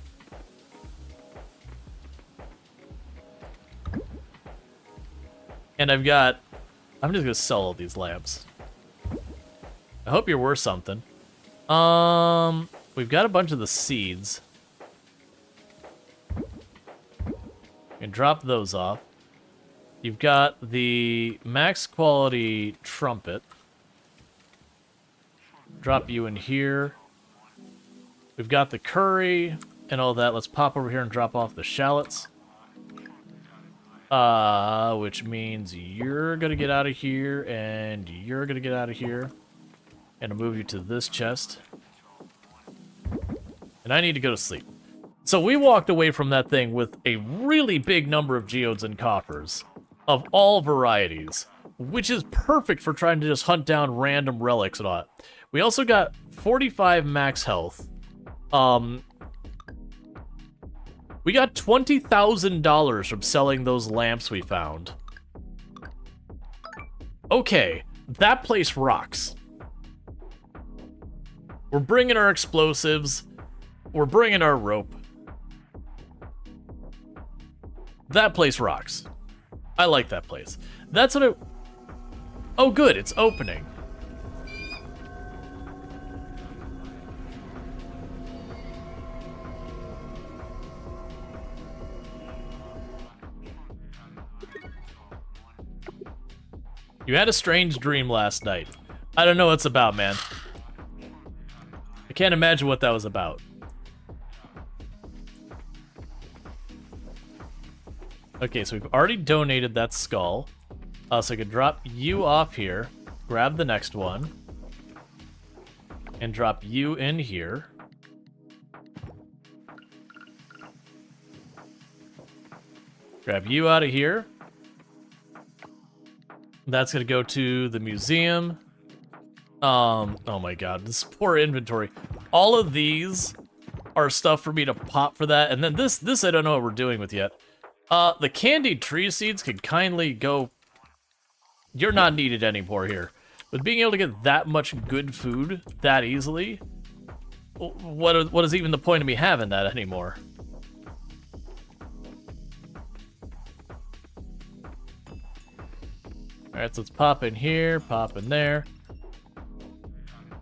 And I'm just gonna sell all these lamps. I hope you're worth something. We've got a bunch of the seeds. And drop those off. You've got the max quality trumpet. Drop you in here. We've got the curry and all that. Let's pop over here and drop off the shallots. Which means you're gonna get out of here, and you're gonna get out of here. And I'll move you to this chest. And I need to go to sleep. So we walked away from that thing with a really big number of geodes and coppers of all varieties, which is perfect for trying to just hunt down random relics and all that. We also got 45 max health. We got $20,000 from selling those lamps we found. Okay, that place rocks. We're bringing our explosives. We're bringing our rope. That place rocks. I like that place. That's what Oh, good, it's opening. You had a strange dream last night. I don't know what it's about, man. I can't imagine what that was about. Okay, so we've already donated that skull. So I could drop you off here, grab the next one, and drop you in here. Grab you out of here. That's gonna go to the museum. Oh my god, this poor inventory. All of these are stuff for me to pop for that, and then this I don't know what we're doing with yet. The candied tree seeds could kindly go... You're not needed anymore here. But being able to get that much good food that easily, what is even the point of me having that anymore? Alright, so let's pop in here, pop in there.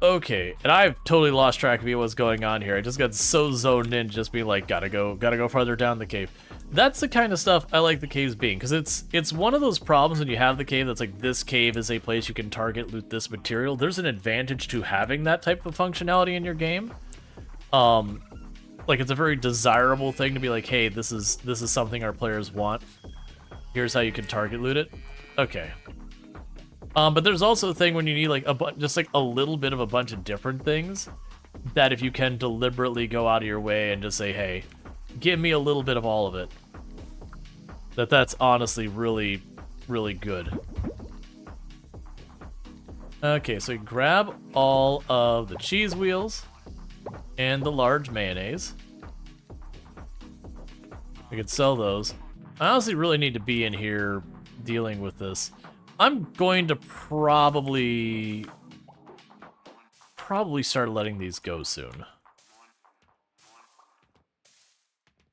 Okay, and I've totally lost track of what's going on here. I just got so zoned in, just being like, gotta go farther down the cave. That's the kind of stuff I like the caves being, because it's one of those problems when you have the cave that's like, this cave is a place you can target, loot this material. There's an advantage to having that type of functionality in your game. Like, it's a very desirable thing to be like, hey, this is something our players want. Here's how you can target loot it. Okay. But there's also a thing when you need like just like a little bit of a bunch of different things that if you can deliberately go out of your way and just say, hey, give me a little bit of all of it. That's honestly really, really good. Okay, so grab all of the cheese wheels and the large mayonnaise. We could sell those. I honestly really need to be in here dealing with this. I'm going to probably start letting these go soon.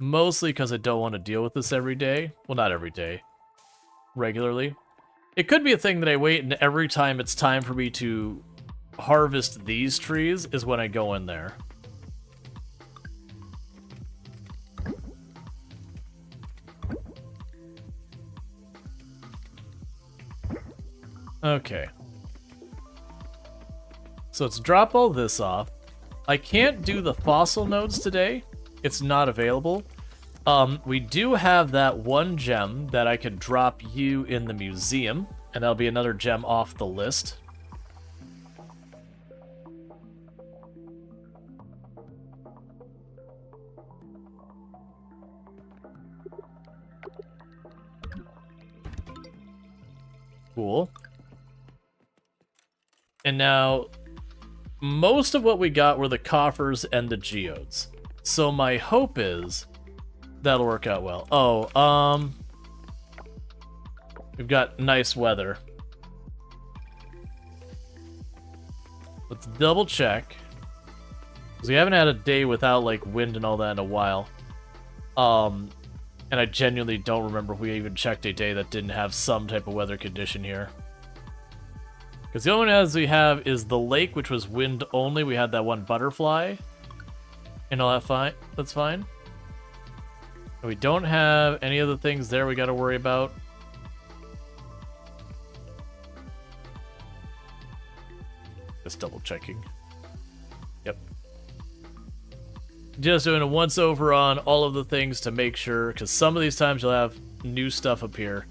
Mostly because I don't want to deal with this every day. Well, not every day. Regularly. It could be a thing that I wait and every time it's time for me to harvest these trees is when I go in there. Okay. So let's drop all this off. I can't do the fossil nodes today. It's not available. We do have that one gem that I could drop you in the museum, and that'll be another gem off the list. Cool. And now, most of what we got were the coffers and the geodes. So my hope is that'll work out well. Oh, we've got nice weather. Let's double check. Because we haven't had a day without, like, wind and all that in a while. And I genuinely don't remember if we even checked a day that didn't have some type of weather condition here. Because the only one else we have is the lake, which was wind only. We had that one butterfly. And all that fine. That's fine. And we don't have any other things there we got to worry about. Just double checking. Yep. Just doing a once over on all of the things to make sure, because some of these times you'll have new stuff appear.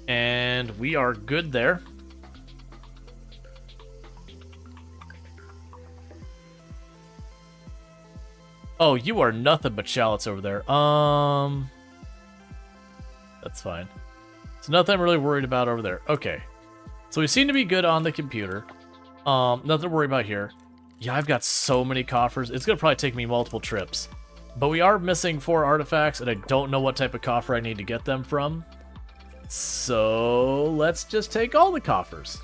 And we are good there. Oh, you are nothing but shallots over there. That's fine. So nothing I'm really worried about over there. Okay. So we seem to be good on the computer. Nothing to worry about here. Yeah, I've got so many coffers. It's going to probably take me multiple trips. But we are missing 4 artifacts, and I don't know what type of coffer I need to get them from. So let's just take all the coffers.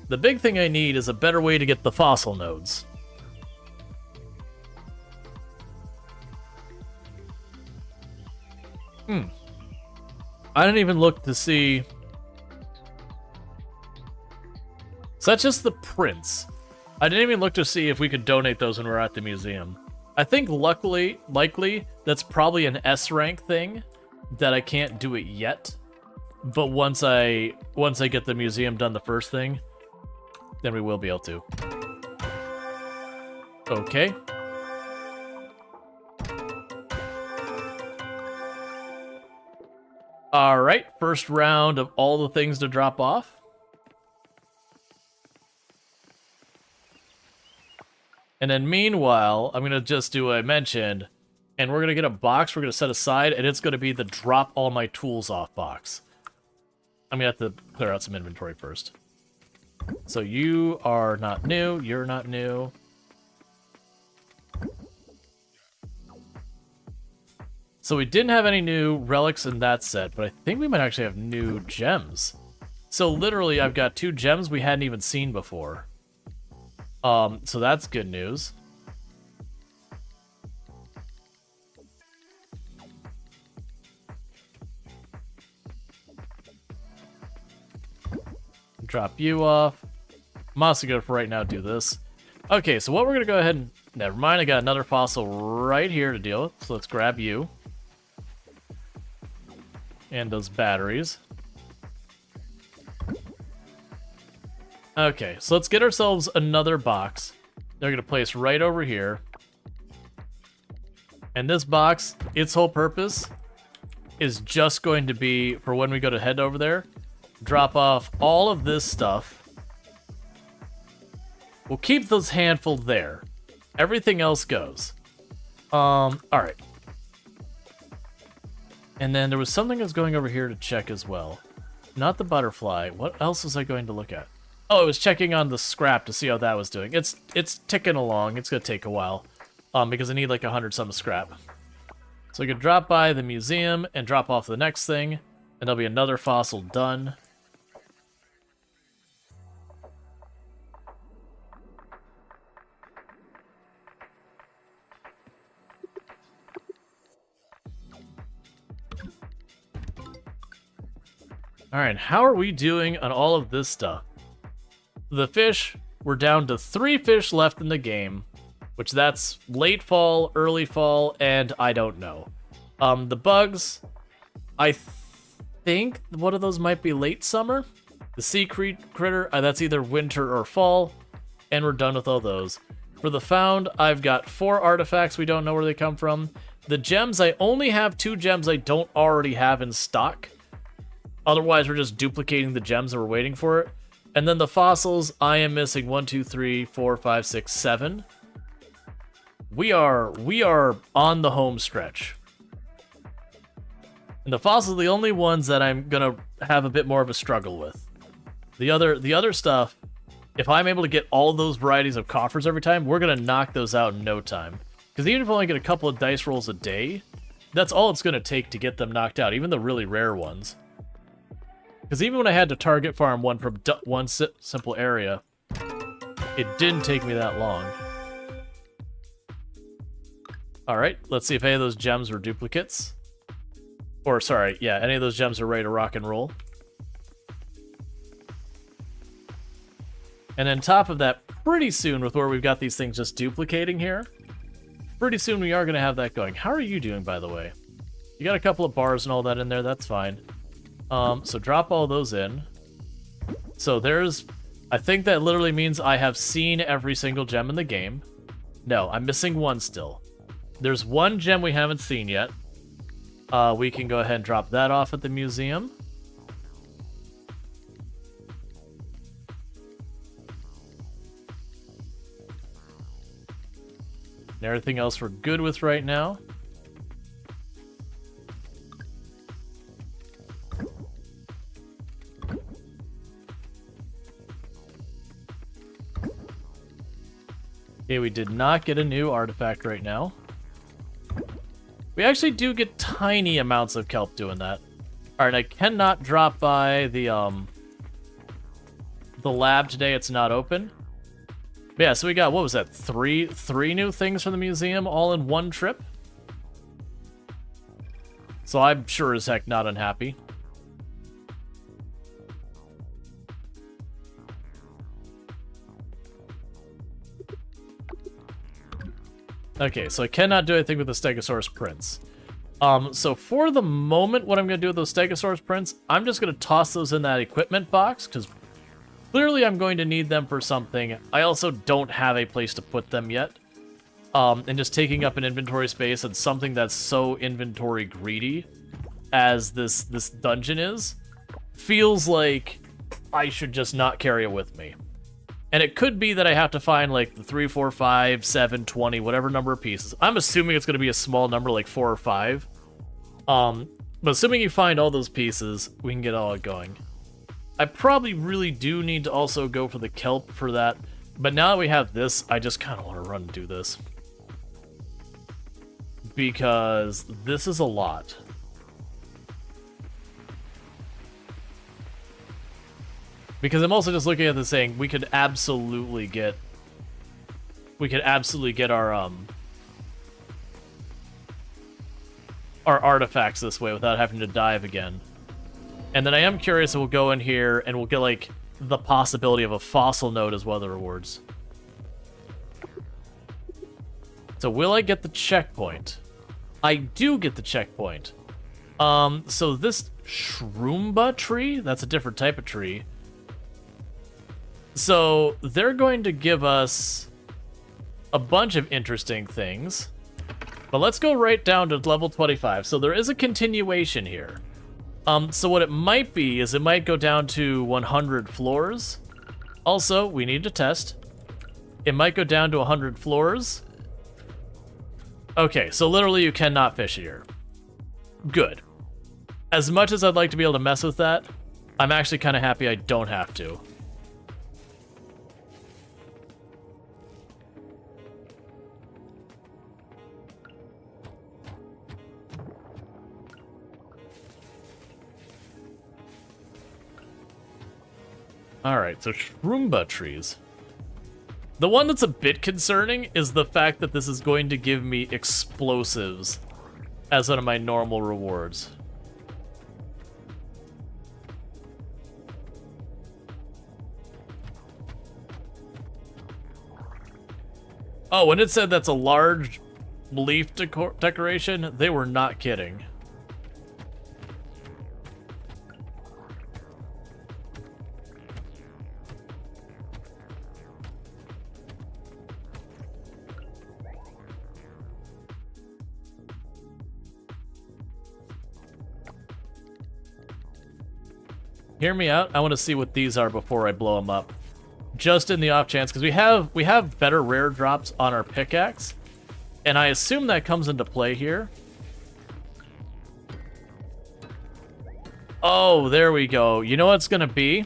The big thing I need is a better way to get the fossil nodes. I didn't even look to see... So that's just the prints. I didn't even look to see if we could donate those when we were at the museum. I think likely, that's probably an S rank thing that I can't do it yet. But once I get the museum done the first thing, then we will be able to. Okay. Alright, first round of all the things to drop off. And then meanwhile, I'm going to just do what I mentioned, and we're going to get a box we're going to set aside, and it's going to be the drop all my tools off box. I'm going to have to clear out some inventory first. So you are not new, you're not new. So we didn't have any new relics in that set, but I think we might actually have new gems. So literally, I've got 2 gems we hadn't even seen before. So that's good news. Drop you off. I'm also gonna, for right now, do this. Okay, so what we're gonna go ahead and... Never mind, I got another fossil right here to deal with. So let's grab you. And those batteries. Okay, so let's get ourselves another box. They're going to place right over here. And this box, its whole purpose is just going to be for when we go to head over there, drop off all of this stuff. We'll keep those handful there. Everything else goes. Alright. And then there was something I was going over here to check as well. Not the butterfly. What else was I going to look at? Oh, I was checking on the scrap to see how that was doing. It's ticking along. It's going to take a while. Because I need like 100-some scrap. So I could drop by the museum and drop off the next thing. And there'll be another fossil done. Alright, how are we doing on all of this stuff? The fish, we're down to 3 fish left in the game, which that's late fall, early fall, and I don't know. The bugs, I think one of those might be late summer. The sea critter, that's either winter or fall, and we're done with all those. For the found, I've got 4 artifacts we don't know where they come from. The gems, I only have 2 gems I don't already have in stock. Otherwise, we're just duplicating the gems and we're waiting for it. And then the fossils, I am missing 1, 2, 3, 4, 5, 6, 7. We are on the home stretch. And the fossils are the only ones that I'm gonna have a bit more of a struggle with. The other stuff, if I'm able to get all of those varieties of coffers every time, we're gonna knock those out in no time. Because even if I only get a couple of dice rolls a day, that's all it's gonna take to get them knocked out, even the really rare ones. Because even when I had to target farm one from one simple area, it didn't take me that long. Alright, let's see if any of those gems were duplicates. Or, sorry, yeah, any of those gems are ready to rock and roll. And on top of that, pretty soon, with where we've got these things just duplicating here, pretty soon we are going to have that going. How are you doing, by the way? You got a couple of bars and all that in there, that's fine. So drop all those in. So there's... I think that literally means I have seen every single gem in the game. No, I'm missing one still. There's one gem we haven't seen yet. We can go ahead and drop that off at the museum. And everything else we're good with right now. Okay, we did not get a new artifact right now. We actually do get tiny amounts of kelp doing that. Alright, I cannot drop by the lab today, it's not open. But yeah, so we got, what was that, three new things from the museum all in one trip? So I'm sure as heck not unhappy. Okay, so I cannot do anything with the Stegosaurus prints. So for the moment, what I'm going to do with those Stegosaurus prints, I'm just going to toss those in that equipment box, because clearly I'm going to need them for something. I also don't have a place to put them yet. And just taking up an inventory space and something that's so inventory greedy as this dungeon is, feels like I should just not carry it with me. And it could be that I have to find, like, the 3, 4, 5, 7, 20, whatever number of pieces. I'm assuming it's going to be a small number, like 4 or 5. But assuming you find all those pieces, we can get all going. I probably really do need to also go for the kelp for that. But now that we have this, I just kind of want to run and do this. Because this is a lot. Because I'm also just looking at this saying we could absolutely get our artifacts this way without having to dive again. And then I am curious if we'll go in here and we'll get like the possibility of a fossil node as one of the rewards. So will I get the checkpoint? I do get the checkpoint. So this shroomba tree, that's a different type of tree. So they're going to give us a bunch of interesting things. But let's go right down to level 25. So there is a continuation here. So what it might be is it might go down to 100 floors. Also, we need to test. It might go down to 100 floors. Okay, so literally you cannot fish here. Good. As much as I'd like to be able to mess with that, I'm actually kind of happy I don't have to. Alright, so shroomba trees. The one that's a bit concerning is the fact that this is going to give me explosives as one of my normal rewards. Oh, when it said that's a large leaf decoration, they were not kidding. Hear me out. I want to see what these are before I blow them up. Just in the off chance, because we have better rare drops on our pickaxe, and I assume that comes into play here. Oh, there we go. You know what it's gonna be?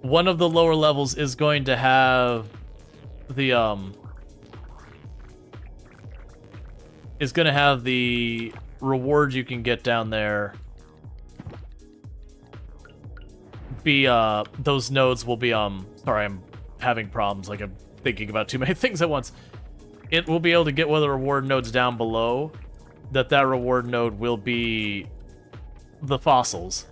One of the lower levels is going to have the reward you can get down there. Be those nodes will be sorry, I'm having problems, like I'm thinking about too many things at once. It will be able to get one of the reward nodes down below. That reward node will be the fossils.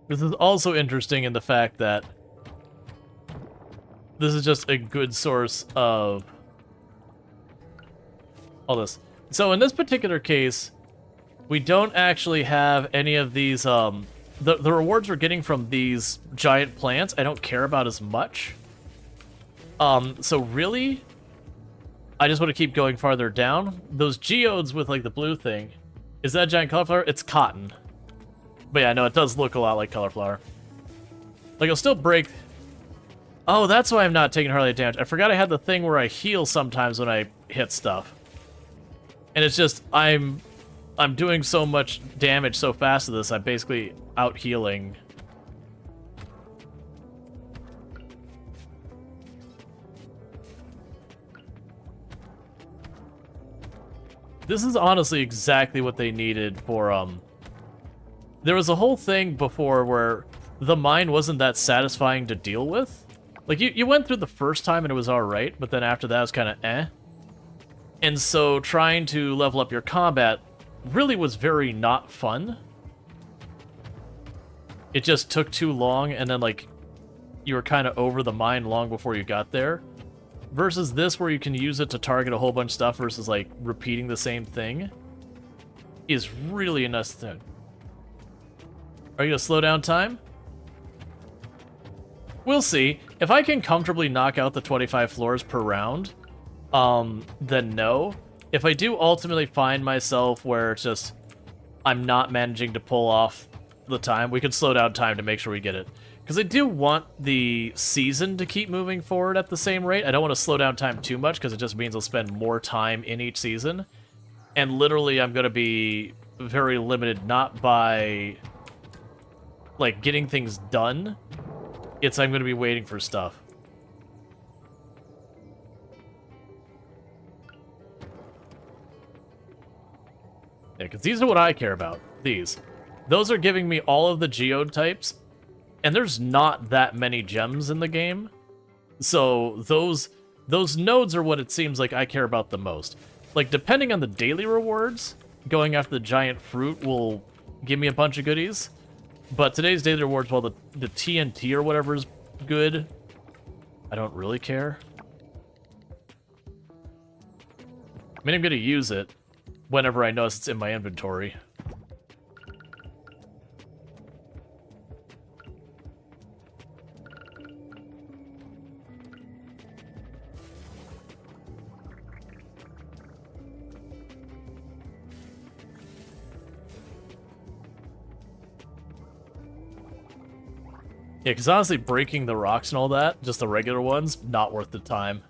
This is also interesting in the fact that this is just a good source of all this. So in this particular case, we don't actually have any of these, the rewards we're getting from these giant plants, I don't care about as much. So really, I just want to keep going farther down. Those geodes with, like, the blue thing, is that giant cauliflower? It's cotton. But yeah, no, it does look a lot like cauliflower. Like, it'll still break... Oh, that's why I'm not taking hardly damage. I forgot I had the thing where I heal sometimes when I hit stuff. And it's just, I'm doing so much damage so fast to this, I'm basically out healing. This is honestly exactly what they needed for, there was a whole thing before where the mine wasn't that satisfying to deal with. Like, you went through the first time and it was alright, but then after that it was kind of eh. And so trying to level up your combat really was very not fun. It just took too long, and then, like, you were kind of over the mine long before you got there. Versus this, where you can use it to target a whole bunch of stuff versus, like, repeating the same thing, is really a nice thing. Are you gonna slow down time? We'll see. If I can comfortably knock out the 25 floors per round, then no. If I do ultimately find myself where it's just I'm not managing to pull off the time, we could slow down time to make sure we get it. Because I do want the season to keep moving forward at the same rate. I don't want to slow down time too much because it just means I'll spend more time in each season. And literally I'm going to be very limited, not by, like, getting things done. It's I'm going to be waiting for stuff. Yeah, because these are what I care about. These. Those are giving me all of the geode types, and there's not that many gems in the game. So those nodes are what it seems like I care about the most. Like, depending on the daily rewards, going after the giant fruit will give me a bunch of goodies. But today's daily rewards, while the TNT or whatever is good, I don't really care. I mean, I'm going to use it whenever I notice it's in my inventory. Yeah, because honestly, breaking the rocks and all that, just the regular ones, not worth the time.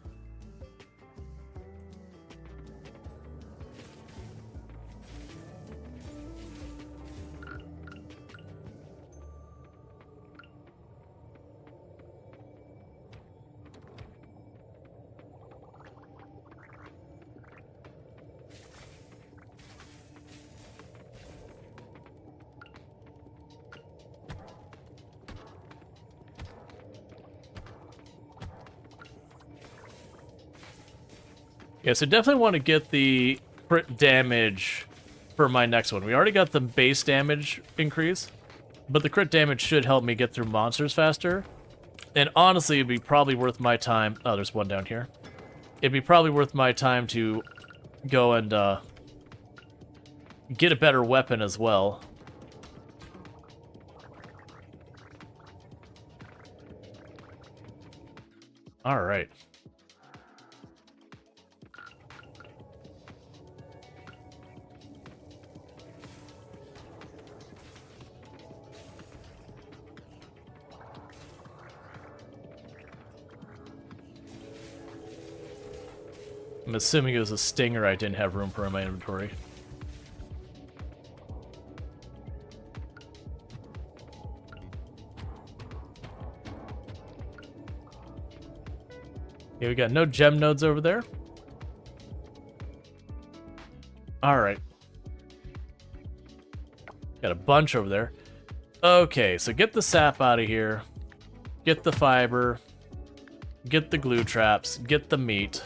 Yeah, so definitely want to get the crit damage for my next one. We already got the base damage increase, but the crit damage should help me get through monsters faster. And honestly, it'd be probably worth my time... Oh, there's one down here. It'd be probably worth my time to go and get a better weapon as well. All right. I'm assuming it was a stinger I didn't have room for in my inventory. Okay, we got no gem nodes over there. Alright. Got a bunch over there. Okay, so get the sap out of here. Get the fiber. Get the glue traps. Get the meat.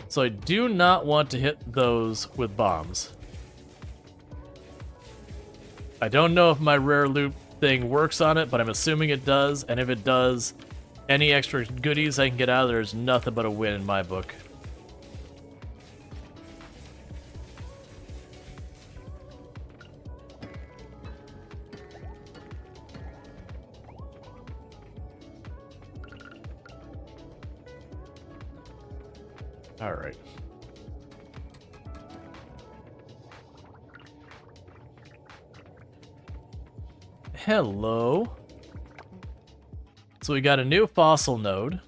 So I do not want to hit those with bombs. I don't know if my rare loot thing works on it, but I'm assuming it does. And if it does, any extra goodies I can get out of there is nothing but a win in my book. All right. Hello. So we got a new fossil node.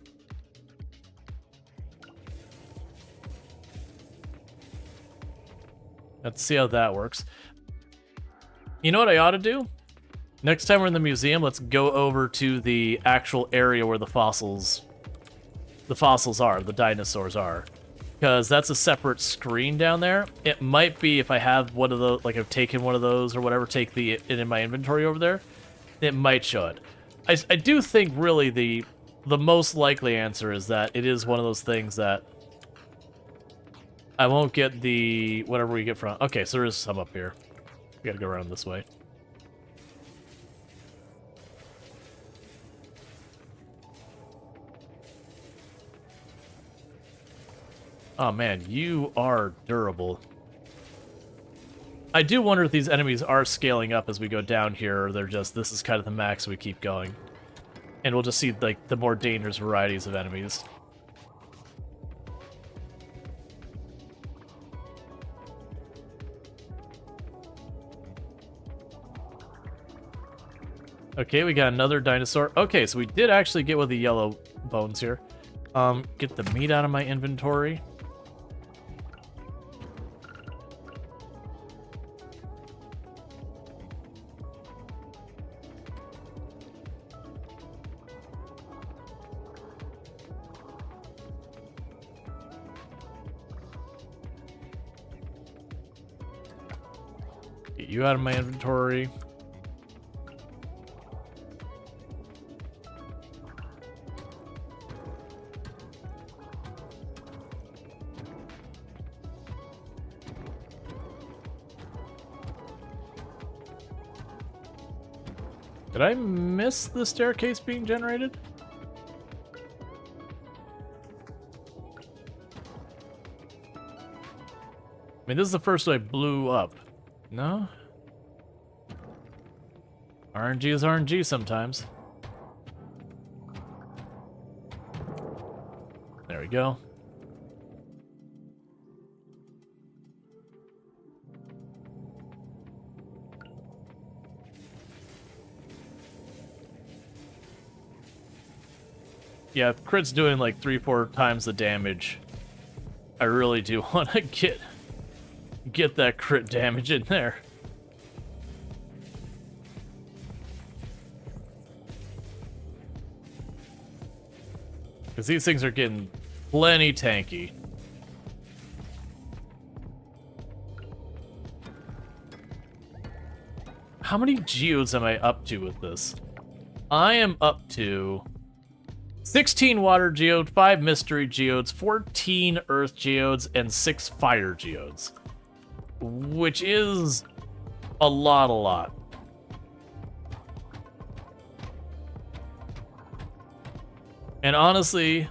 Let's see how that works. You know what I ought to do? Next time we're in the museum, let's go over to the actual area where the fossils are, the dinosaurs are. Because that's a separate screen down there. It might be if I have one of those, like I've taken one of those or whatever, take it in my inventory over there, it might show it. I do think really the most likely answer is that it is one of those things that I won't get the whatever we get from. Okay, so there is some up here. We gotta go around this way. Oh man, you are durable. I do wonder if these enemies are scaling up as we go down here, or they're just, this is kind of the max, so we keep going. And we'll just see, like, the more dangerous varieties of enemies. Okay, we got another dinosaur. Okay, so we did actually get one of the yellow bones here. Get the meat out of my inventory. Get you out of my inventory. Did I miss the staircase being generated? I mean, this is the first one I blew up. No? RNG is RNG sometimes. There we go. Yeah, if crit's doing like 3-4 times the damage, I really do want to get that crit damage in there. Because these things are getting plenty tanky. How many geodes am I up to with this? I am up to 16 water geode, 5 mystery geodes, 14 earth geodes, and 6 fire geodes. Which is a lot. And honestly,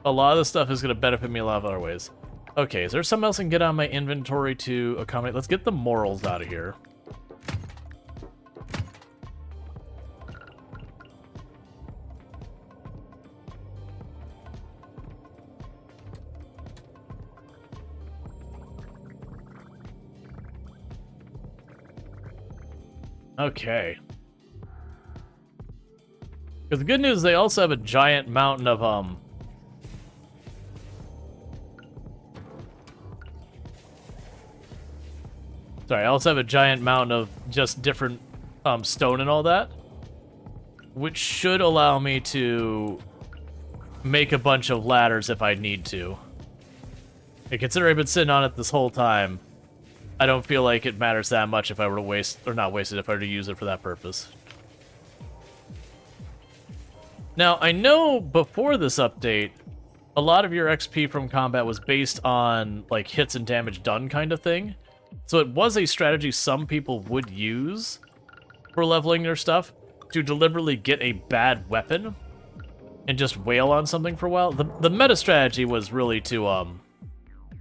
a lot of this stuff is going to benefit me a lot of other ways. Okay, is there something else I can get on my inventory to accommodate? Let's get the morals out of here. Okay. Because the good news is they also have a giant mountain of, Sorry, I also have a giant mountain of just different, stone and all that. Which should allow me to make a bunch of ladders if I need to. And considering I've been sitting on it this whole time, I don't feel like it matters that much if I were to waste, or not waste it, if I were to use it for that purpose. Now, I know before this update, a lot of your XP from combat was based on, like, hits and damage done kind of thing. So it was a strategy some people would use for leveling their stuff, to deliberately get a bad weapon and just wail on something for a while. The meta strategy was really to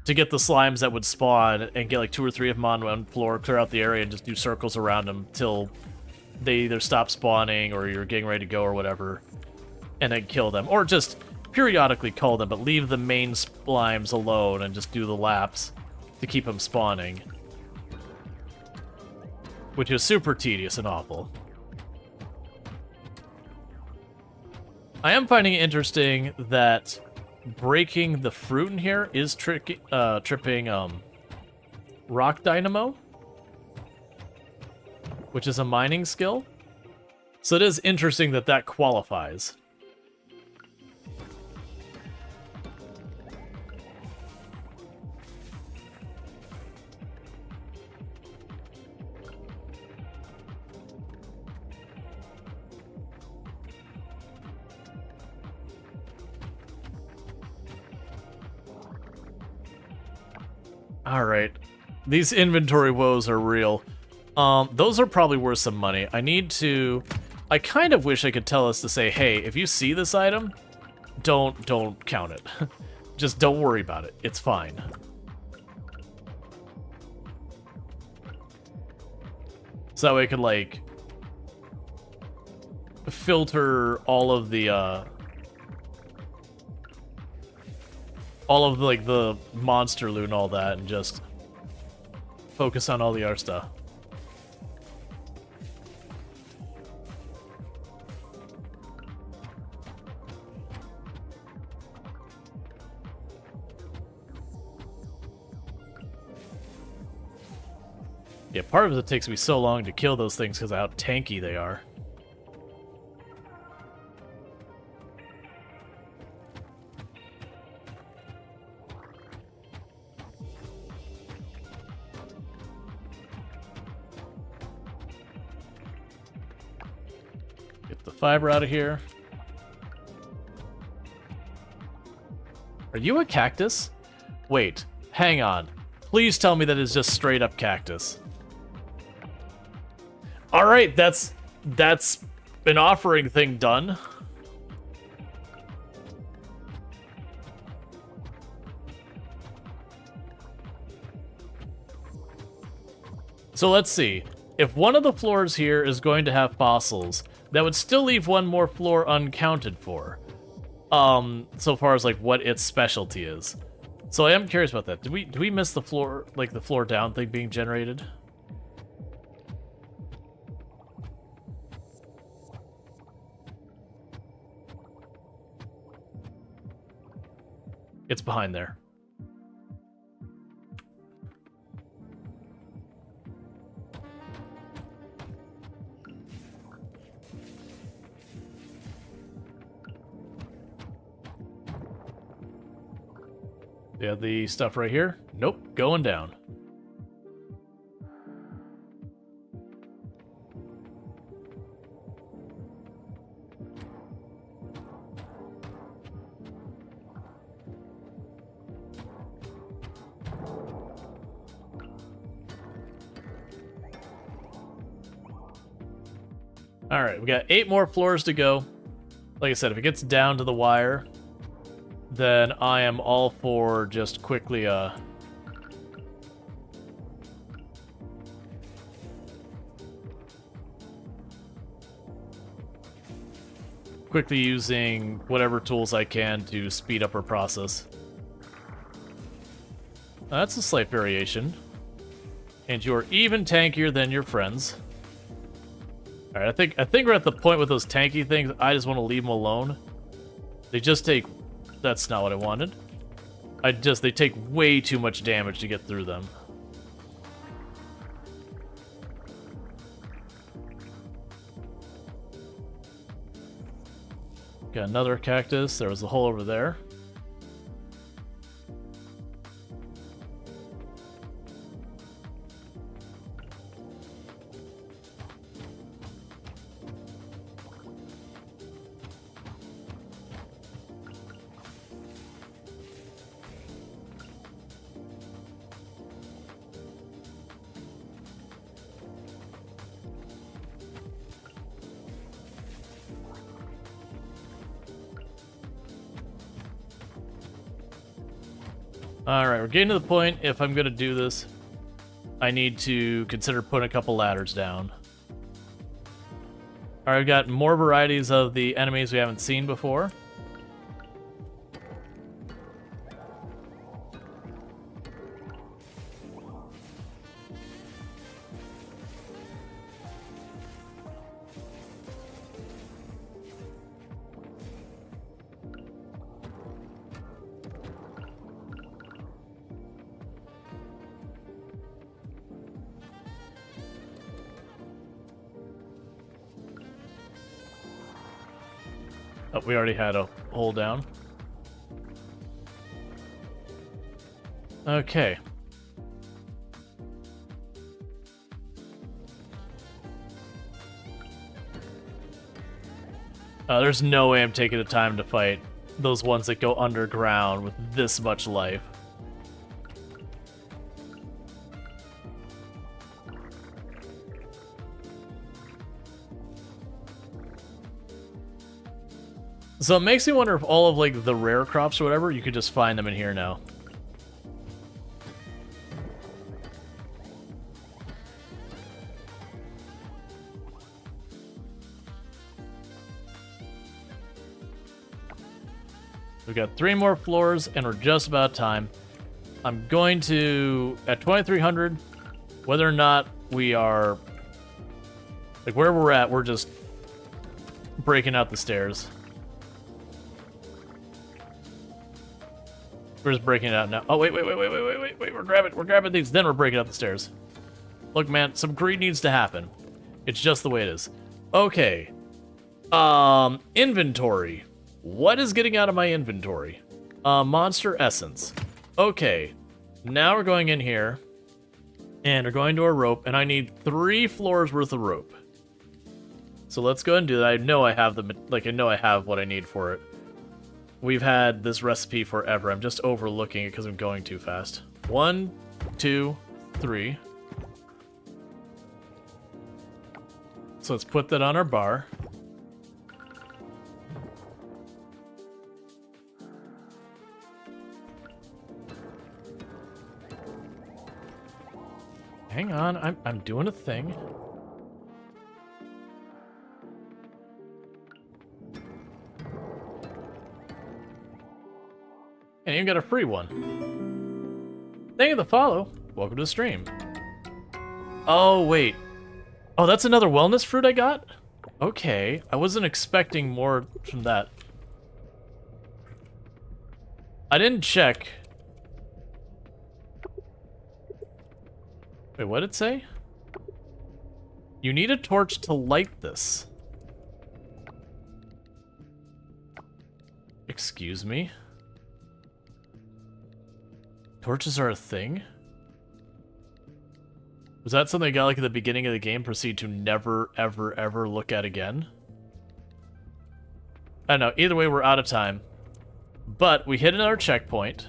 get the slimes that would spawn and get like 2 or 3 of them on one floor, clear out the area, and just do circles around them till they either stop spawning or you're getting ready to go or whatever, and then kill them. Or just periodically kill them, but leave the main slimes alone and just do the laps to keep them spawning. Which is super tedious and awful. I am finding it interesting that breaking the fruit in here is tripping rock dynamo, which is a mining skill. So it is interesting that that qualifies. Alright. These inventory woes are real. Those are probably worth some money. I kind of wish I could tell us to say, hey, if you see this item, don't count it. Just don't worry about it. It's fine. So that way I could, like, filter all of the, like, the monster loot and all that, and just focus on all the art stuff. Yeah, part of it takes me so long to kill those things because of how tanky they are. Get the fiber out of here. Are you a cactus? Wait, hang on. Please tell me that is just straight up cactus. Alright, that's an offering thing done. So let's see. If one of the floors here is going to have fossils, that would still leave one more floor uncounted for. So far as like what its specialty is. So I am curious about that. Did we miss the floor, like the floor down thing being generated? It's behind there. Yeah, the stuff right here? Nope, going down. Alright, we got 8 more floors to go. Like I said, if it gets down to the wire, then I am all for just quickly, quickly using whatever tools I can to speed up our process. That's a slight variation. And you're even tankier than your friends. Alright, I think we're at the point with those tanky things, I just want to leave them alone. They just take... That's not what I wanted. They take way too much damage to get through them. Got another cactus. There was a hole over there. Alright, we're getting to the point, if I'm gonna do this, I need to consider putting a couple ladders down. Alright, we've got more varieties of the enemies we haven't seen before. Oh, we already had a hole down. Okay. There's no way I'm taking the time to fight those ones that go underground with this much life. So it makes me wonder if all of, like, the rare crops or whatever, you could just find them in here now. We've got 3 more floors, and we're just about time. I'm going to, at 2300, whether or not we are, like, where we're at, we're just breaking out the stairs. We're just breaking it out now. Oh, wait, we're grabbing these, then we're breaking out the stairs. Look, man, some greed needs to happen. It's just the way it is. Okay. Inventory. What is getting out of my inventory? Monster essence. Okay. Now we're going in here, and we're going to our rope, and I need 3 floors worth of rope. So let's go ahead and do that. I know I have I know I have what I need for it. We've had this recipe forever. I'm just overlooking it because I'm going too fast. 1, 2, 3. So let's put that on our bar. Hang on, I'm doing a thing. And you got a free one. Thank you for the follow. Welcome to the stream. Oh, wait. Oh, that's another wellness fruit I got? Okay. I wasn't expecting more from that. I didn't check. Wait, what did it say? You need a torch to light this. Excuse me? Torches are a thing? Was that something I got like at the beginning of the game, proceed to never, ever, ever look at again? I don't know. Either way, we're out of time. But we hit another checkpoint.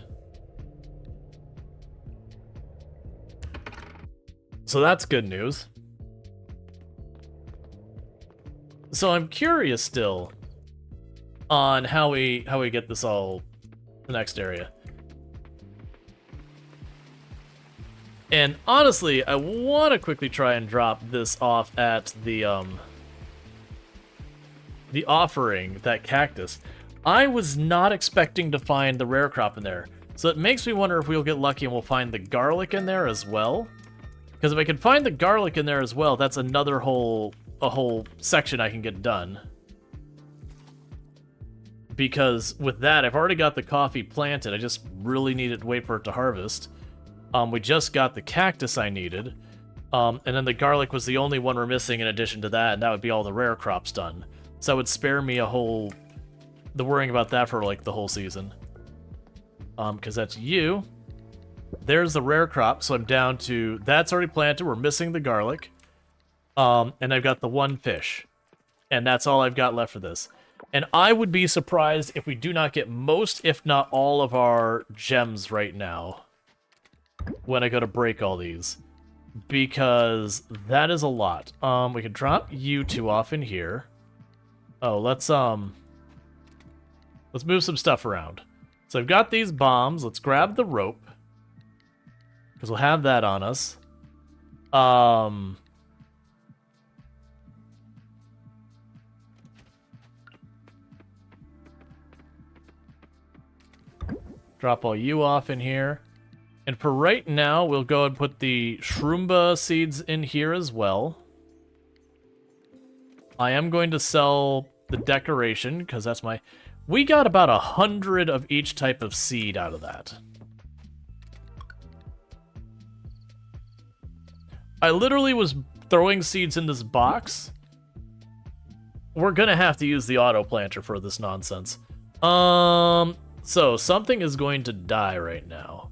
So that's good news. So I'm curious still on how we get this all the next area. And honestly, I want to quickly try and drop this off at the offering, that cactus. I was not expecting to find the rare crop in there. So it makes me wonder if we'll get lucky and we'll find the garlic in there as well. Because if I can find the garlic in there as well, that's another a whole section I can get done. Because with that, I've already got the coffee planted. I just really needed to wait for it to harvest. We just got the cactus I needed. And then the garlic was the only one we're missing in addition to that, and that would be all the rare crops done. So that would spare me the worrying about that for like the whole season. Because that's you. There's the rare crop, so I'm down to... That's already planted, we're missing the garlic. And I've got the one fish. And that's all I've got left for this. And I would be surprised if we do not get most, if not all, of our gems right now. When I go to break all these. Because that is a lot. We can drop you two off in here. Oh, let's move some stuff around. So I've got these bombs. Let's grab the rope. Because we'll have that on us. Drop all you off in here. And for right now, we'll go and put the shroomba seeds in here as well. I am going to sell the decoration, because that's my... We got about 100 of each type of seed out of that. I literally was throwing seeds in this box. We're gonna have to use the auto planter for this nonsense. So something is going to die right now.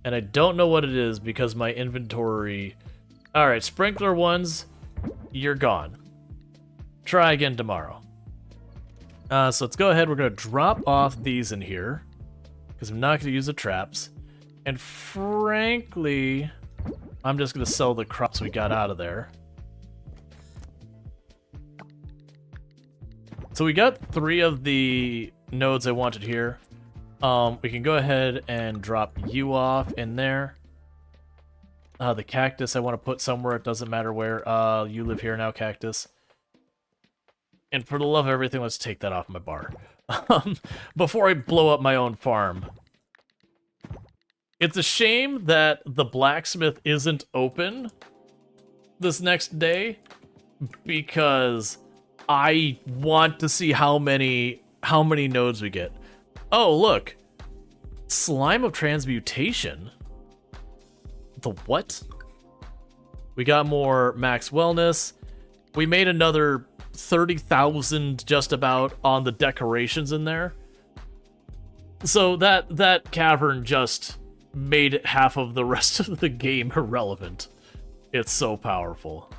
And I don't know what it is because my inventory... Alright, sprinkler ones, you're gone. Try again tomorrow. So let's go ahead, we're gonna drop off these in here. Because I'm not gonna use the traps. And frankly... I'm just gonna sell the crops we got out of there. So we got 3 of the nodes I wanted here. We can go ahead and drop you off in there. The cactus I want to put somewhere, it doesn't matter where. You live here now, cactus. And for the love of everything, let's take that off my bar. Before I blow up my own farm. It's a shame that the blacksmith isn't open this next day, because I want to see how many nodes we get. Oh, look. Slime of transmutation. The what? We got more max wellness. We made another 30,000 just about on the decorations in there. So that cavern just made half of the rest of the game irrelevant. It's so powerful.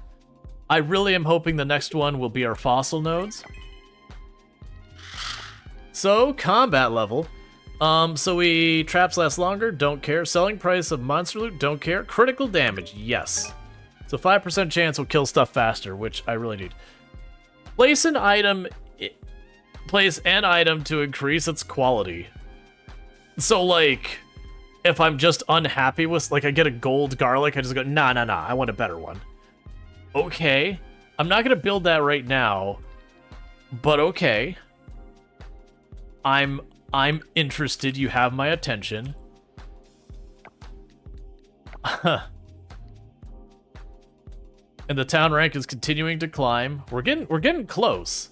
I really am hoping the next one will be our fossil nodes. So, combat level. So traps last longer, don't care. Selling price of monster loot, don't care. Critical damage, yes. So 5% chance will kill stuff faster, which I really need. Place an item to increase its quality. So, like, if I'm just unhappy with, like, I get a gold garlic, I just go, nah, I want a better one. Okay. I'm not gonna build that right now, but okay. I'm interested. You have my attention. And the town rank is continuing to climb. We're getting close.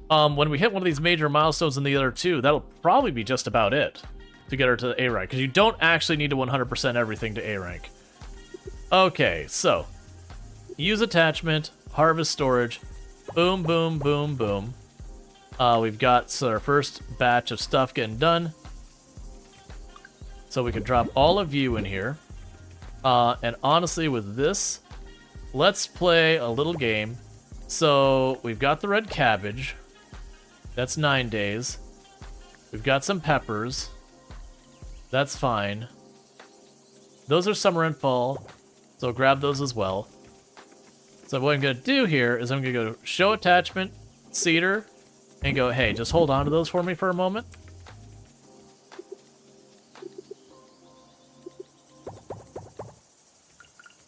When we hit one of these major milestones in the other two, that'll probably be just about it to get her to A rank, because you don't actually need to 100% everything to A rank. Okay, so use attachment, harvest storage, boom, boom, boom, boom. We've got our first batch of stuff getting done. So we can drop all of you in here. And honestly, with this, let's play a little game. So we've got the red cabbage. That's 9 days. We've got some peppers. That's fine. Those are summer and fall. So grab those as well. So what I'm going to do here is I'm going to go show attachment, cedar, and go, hey, just hold on to those for me for a moment.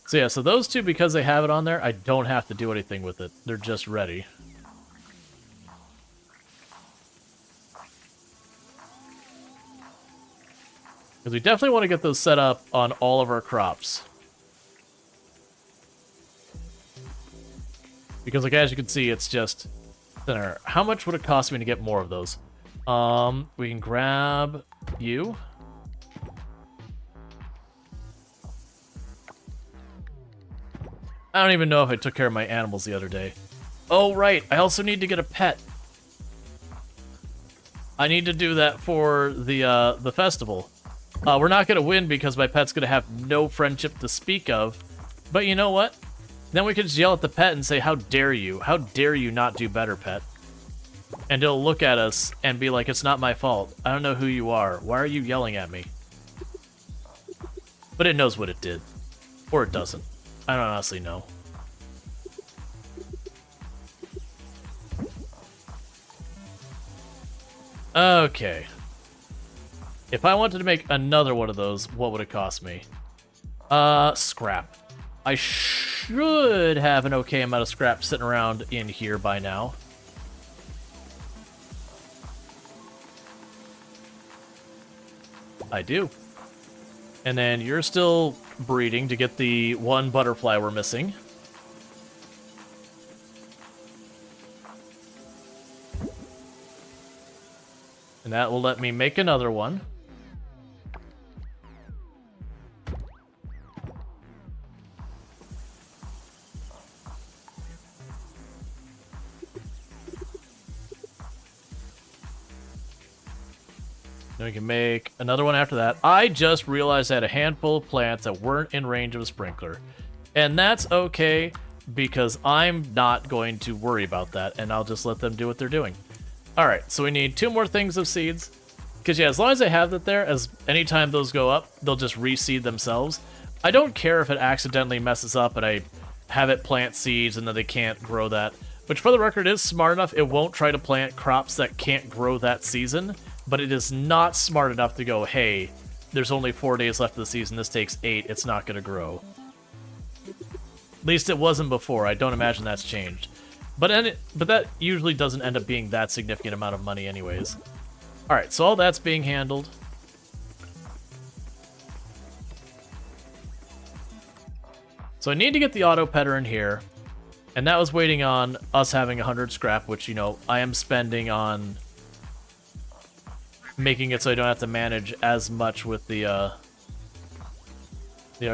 So yeah, so those two, because they have it on there, I don't have to do anything with it. They're just ready. Because we definitely want to get those set up on all of our crops. Because, like, as you can see, it's just thinner. How much would it cost me to get more of those? We can grab you. I don't even know if I took care of my animals the other day. Oh, right. I also need to get a pet. I need to do that for the festival. We're not going to win because my pet's going to have no friendship to speak of. But you know what? Then we could just yell at the pet and say, how dare you? How dare you not do better, pet? And it'll look at us and be like, it's not my fault. I don't know who you are. Why are you yelling at me? But it knows what it did. Or it doesn't. I don't honestly know. Okay. If I wanted to make another one of those, what would it cost me? Scrap. I should have an okay amount of scrap sitting around in here by now. I do. And then you're still breeding to get the one butterfly we're missing. And that will let me make another one. Then we can make another one after that. I just realized I had a handful of plants that weren't in range of a sprinkler. And that's okay, because I'm not going to worry about that, and I'll just let them do what they're doing. Alright, so we need 2 more things of seeds. Because yeah, as long as I have that there, as anytime those go up, they'll just reseed themselves. I don't care if it accidentally messes up and I have it plant seeds and then they can't grow that. Which, for the record, is smart enough. It won't try to plant crops that can't grow that season. But it is not smart enough to go, hey, there's only 4 days left of the season, this takes 8, it's not going to grow. At least it wasn't before. I don't imagine that's changed. But that usually doesn't end up being that significant amount of money anyways. Alright, so all that's being handled. So I need to get the auto petter in here. And that was waiting on us having 100 scrap, which, you know, I am spending on making it so I don't have to manage as much with the other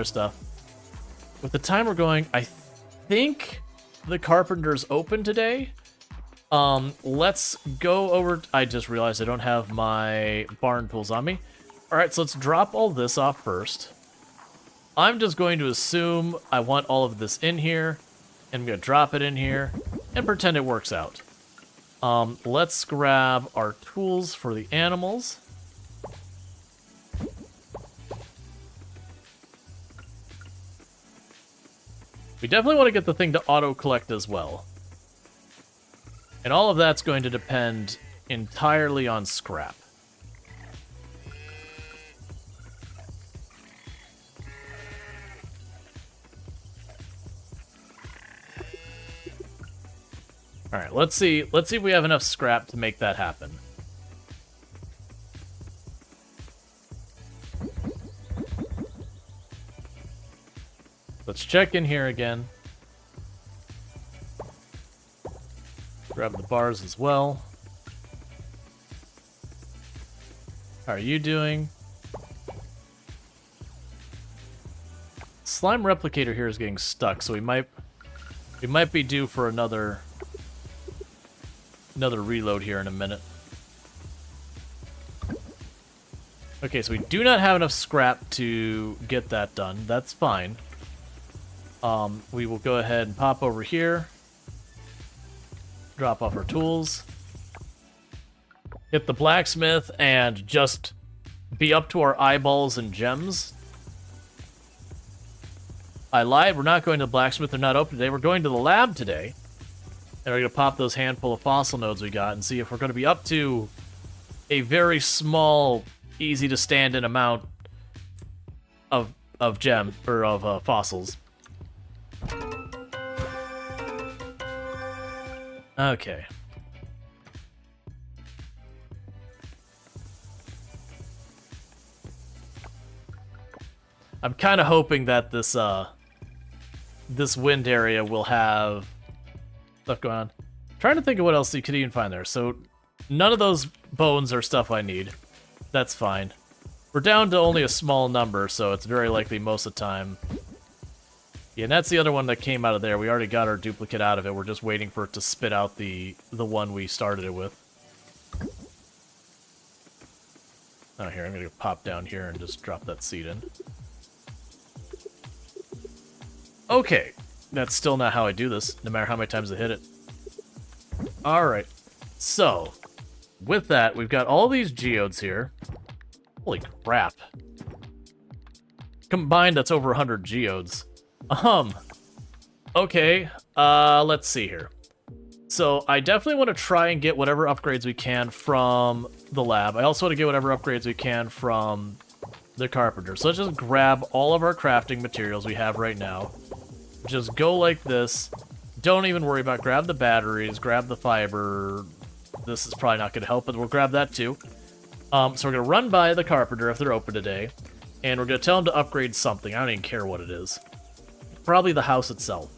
stuff. With the time we're going, I think the carpenter's open today. Let's go over... I just realized I don't have my barn tools on me. Alright, so let's drop all this off first. I'm just going to assume I want all of this in here, and I'm going to drop it in here, and pretend it works out. Let's grab our tools for the animals. We definitely want to get the thing to auto-collect as well. And all of that's going to depend entirely on scrap. Alright, let's see if we have enough scrap to make that happen. Let's check in here again. Grab the bars as well. How are you doing? Slime replicator here is getting stuck, so we might be due for another reload here in a minute. Okay, so we do not have enough scrap to get that done. That's fine. We will go ahead and pop over here. Drop off our tools. Hit the blacksmith and just be up to our eyeballs in gems. I lied. We're not going to the blacksmith. They're not open today. We're going to the lab today. And we're going to pop those handful of fossil nodes we got and see if we're going to be up to a very small, easy to stand in amount of fossils. Okay. I'm kind of hoping that this wind area will have stuff going on. Trying to think of what else you could even find there. So none of those bones are stuff I need. That's fine. We're down to only a small number, so it's very likely most of the time. Yeah, and that's the other one that came out of there. We already got our duplicate out of it. We're just waiting for it to spit out the one we started it with. Oh, here, I'm going to pop down here and just drop that seed in. Okay, that's still not how I do this, no matter how many times I hit it. Alright, so, with that, we've got all these geodes here. Holy crap. Combined, that's over 100 geodes. Okay, let's see here. So, I definitely want to try and get whatever upgrades we can from the lab. I also want to get whatever upgrades we can from the carpenter. So let's just grab all of our crafting materials we have right now. Just go like this. Don't even worry about grab the batteries, grab the fiber. This is probably not going to help, but we'll grab that too. So we're going to run by the carpenter if they're open today, and we're going to tell them to upgrade something. I don't even care what it is. Probably the house itself.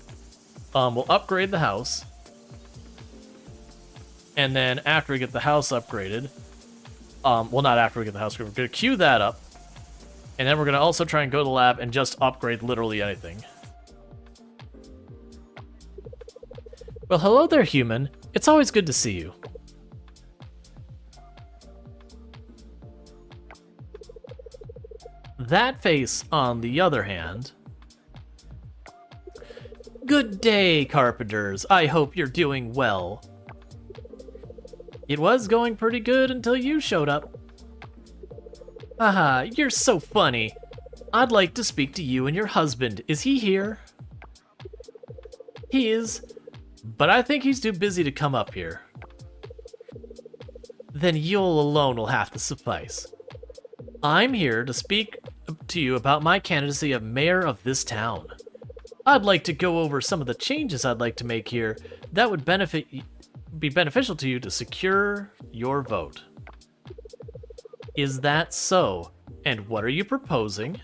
We'll upgrade the house. And then after we get the house upgraded, well, not after we get the house upgraded, we're going to queue that up. And then we're going to also try and go to the lab and just upgrade literally anything. Well, hello there, human. It's always good to see you. That face, on the other hand... Good day, carpenters. I hope you're doing well. It was going pretty good until you showed up. Haha, you're so funny. I'd like to speak to you and your husband. Is he here? He is, but I think he's too busy to come up here. Then you alone will have to suffice. I'm here to speak to you about my candidacy of mayor of this town. I'd like to go over some of the changes I'd like to make here that would be beneficial to you to secure your vote. Is that so? And what are you proposing?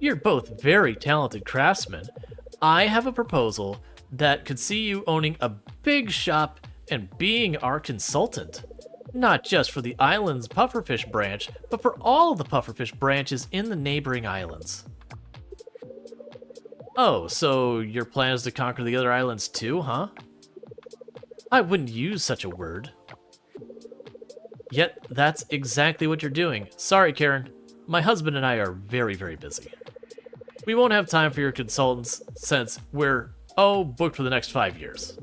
You're both very talented craftsmen. I have a proposal that could see you owning a big shop and being our consultant. Not just for the island's pufferfish branch, but for all of the pufferfish branches in the neighboring islands. Oh, so your plan is to conquer the other islands too, huh? I wouldn't use such a word. Yet, that's exactly what you're doing. Sorry, Karen. My husband and I are very, very busy. We won't have time for your consultants since we're, booked for the next 5 years.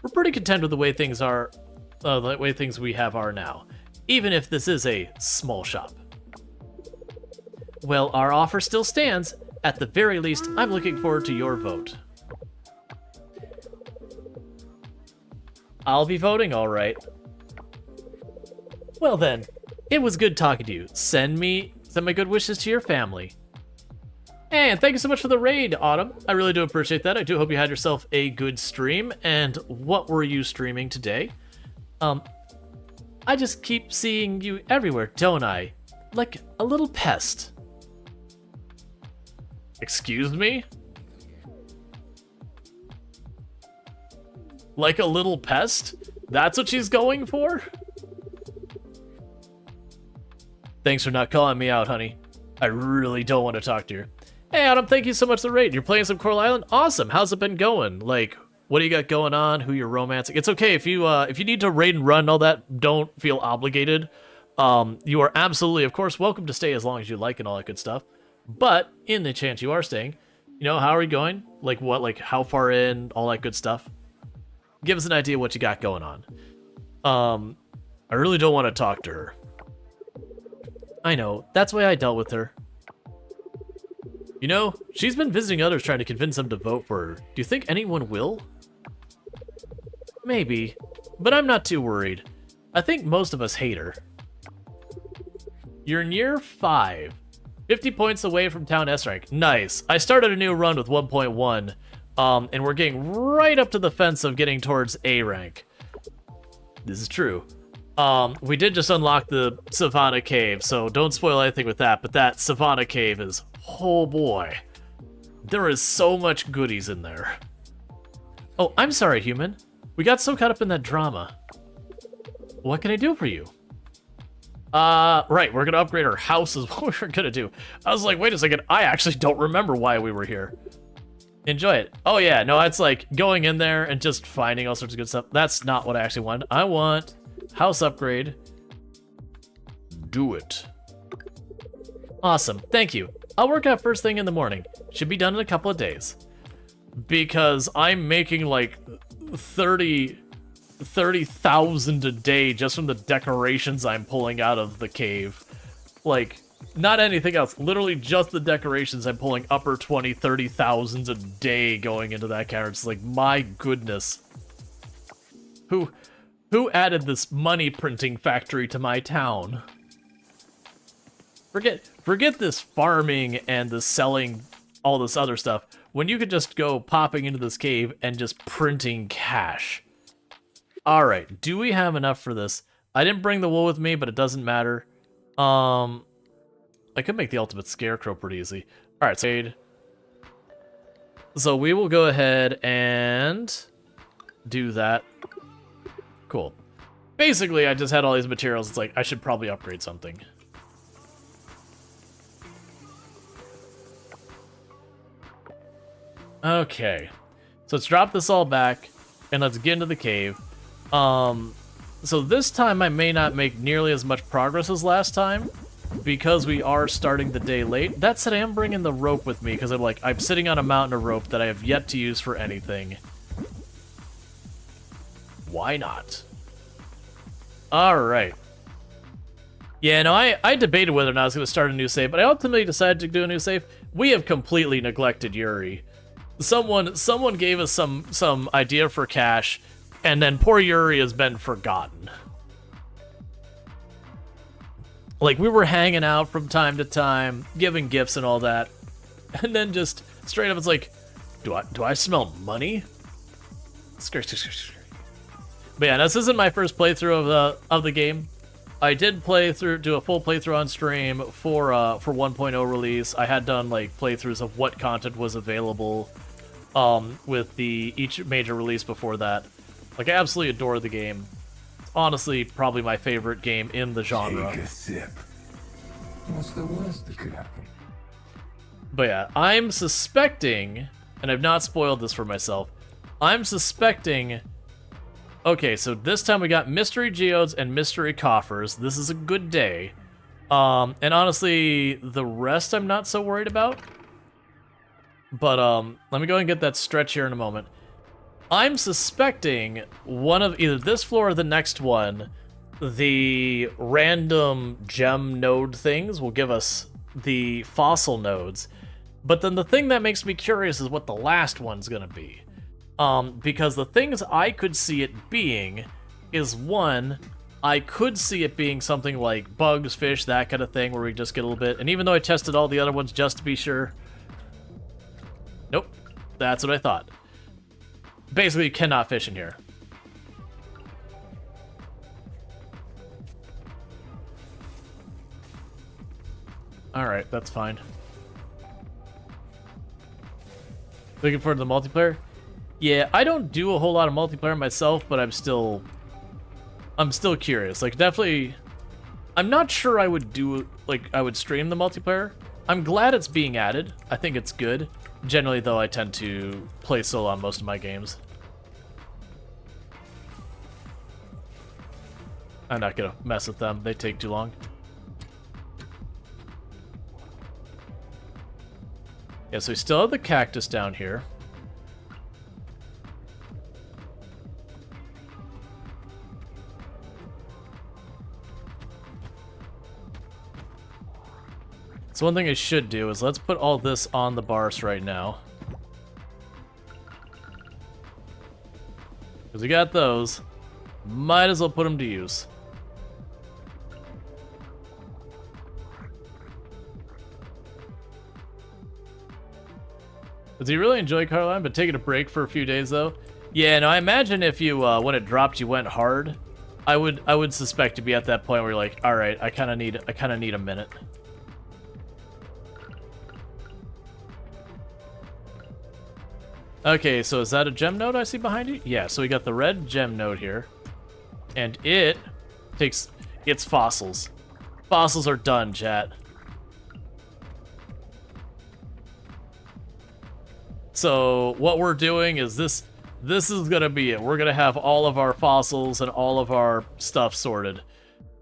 We're pretty content with the way things are, the way things we have are now, even if this is a small shop. Well, our offer still stands. At the very least, I'm looking forward to your vote. I'll be voting, all right. Well then, it was good talking to you. Send my good wishes to your family. And thank you so much for the raid, Autumn. I really do appreciate that. I do hope you had yourself a good stream. And what were you streaming today? I just keep seeing you everywhere, don't I? Like a little pest. Excuse me? Like a little pest? That's what she's going for? Thanks for not calling me out, honey. I really don't want to talk to you. Hey, Adam, thank you so much for the raid. You're playing some Coral Island? Awesome. How's it been going? Like, what do you got going on? Who you're romancing? It's okay if you need to raid and run and all that, don't feel obligated. You are absolutely, of course, welcome to stay as long as you like and all that good stuff. But in the chance you are staying, how are you going? Like what? Like how far in? All that good stuff. Give us an idea what you got going on. I really don't want to talk to her. I know. That's why I dealt with her. She's been visiting others trying to convince them to vote for her. Do you think anyone will? Maybe, but I'm not too worried. I think most of us hate her. You're in year 5. 50 points away from town S rank. Nice. I started a new run with 1.1 And we're getting right up to the fence of getting towards A rank. This is true. We did just unlock the Savanna cave, so don't spoil anything with that, but that Savanna cave is, oh boy. There is so much goodies in there. Oh, I'm sorry, human. We got so caught up in that drama. What can I do for you? Right, we're gonna upgrade our house is what we were gonna do. I was like, wait a second, I actually don't remember why we were here. Enjoy it. Oh yeah, no, it's like going in there and just finding all sorts of good stuff. That's not what I actually want. I want house upgrade. Do it. Awesome, thank you. I'll work out first thing in the morning. Should be done in a couple of days. Because I'm making like 30,000 a day just from the decorations I'm pulling out of the cave. Like, not anything else. Literally just the decorations I'm pulling upper 20, 30,000 a day going into that character. It's like, my goodness. Who added this money printing factory to my town? Forget this farming and the selling all this other stuff. When you could just go popping into this cave and just printing cash. Alright, do we have enough for this? I didn't bring the wool with me, but it doesn't matter. I could make the ultimate scarecrow pretty easy. Alright, so we will go ahead and do that. Cool. Basically, I just had all these materials. It's like, I should probably upgrade something. Okay. So let's drop this all back, and let's get into the cave. So this time I may not make nearly as much progress as last time, because we are starting the day late. That said, I am bringing the rope with me, because I'm sitting on a mountain of rope that I have yet to use for anything. Why not? Alright. Yeah, no, I debated whether or not I was going to start a new save, but I ultimately decided to do a new save. We have completely neglected Yuri. Someone gave us some idea for cash, and then poor Yuri has been forgotten. Like, we were hanging out from time to time, giving gifts and all that, and then just straight up it's like, do I smell money? But yeah, this isn't my first playthrough of the game. I did do a full playthrough on stream for 1.0 release. I had done like playthroughs of what content was available with each major release before that. Like, I absolutely adore the game. Honestly, probably my favorite game in the genre. Take a sip. What's the worst that could happen? But yeah, I'm suspecting, and I've not spoiled this for myself, I'm suspecting... Okay, so this time we got mystery geodes and mystery coffers. This is a good day. And honestly, the rest I'm not so worried about. But let me go and get that stretch here in a moment. I'm suspecting one of either this floor or the next one, the random gem node things will give us the fossil nodes. But then the thing that makes me curious is what the last one's gonna be. Because the things I could see it being is, one, I could see it being something like bugs, fish, that kind of thing, where we just get a little bit. And even though I tested all the other ones just to be sure, nope, that's what I thought. Basically, you cannot fish in here. Alright, that's fine. Looking forward to the multiplayer? Yeah, I don't do a whole lot of multiplayer myself, but I'm still curious. Like, definitely, I'm not sure I would I would stream the multiplayer. I'm glad it's being added. I think it's good. Generally, though, I tend to play solo on most of my games. I'm not gonna mess with them. They take too long. Yeah, so we still have the cactus down here. So one thing I should do is let's put all this on the bars right now. Because we got those. Might as well put them to use. Does he really enjoy Carline, but taking a break for a few days though? Yeah, no, I imagine if you when it dropped you went hard, I would suspect to be at that point where you're like, all right, I kind of need a minute. Okay, so is that a gem node I see behind you? Yeah, so we got the red gem node here, and it takes its fossils. Fossils are done, chat. So what we're doing is this is gonna be it. We're gonna have all of our fossils and all of our stuff sorted.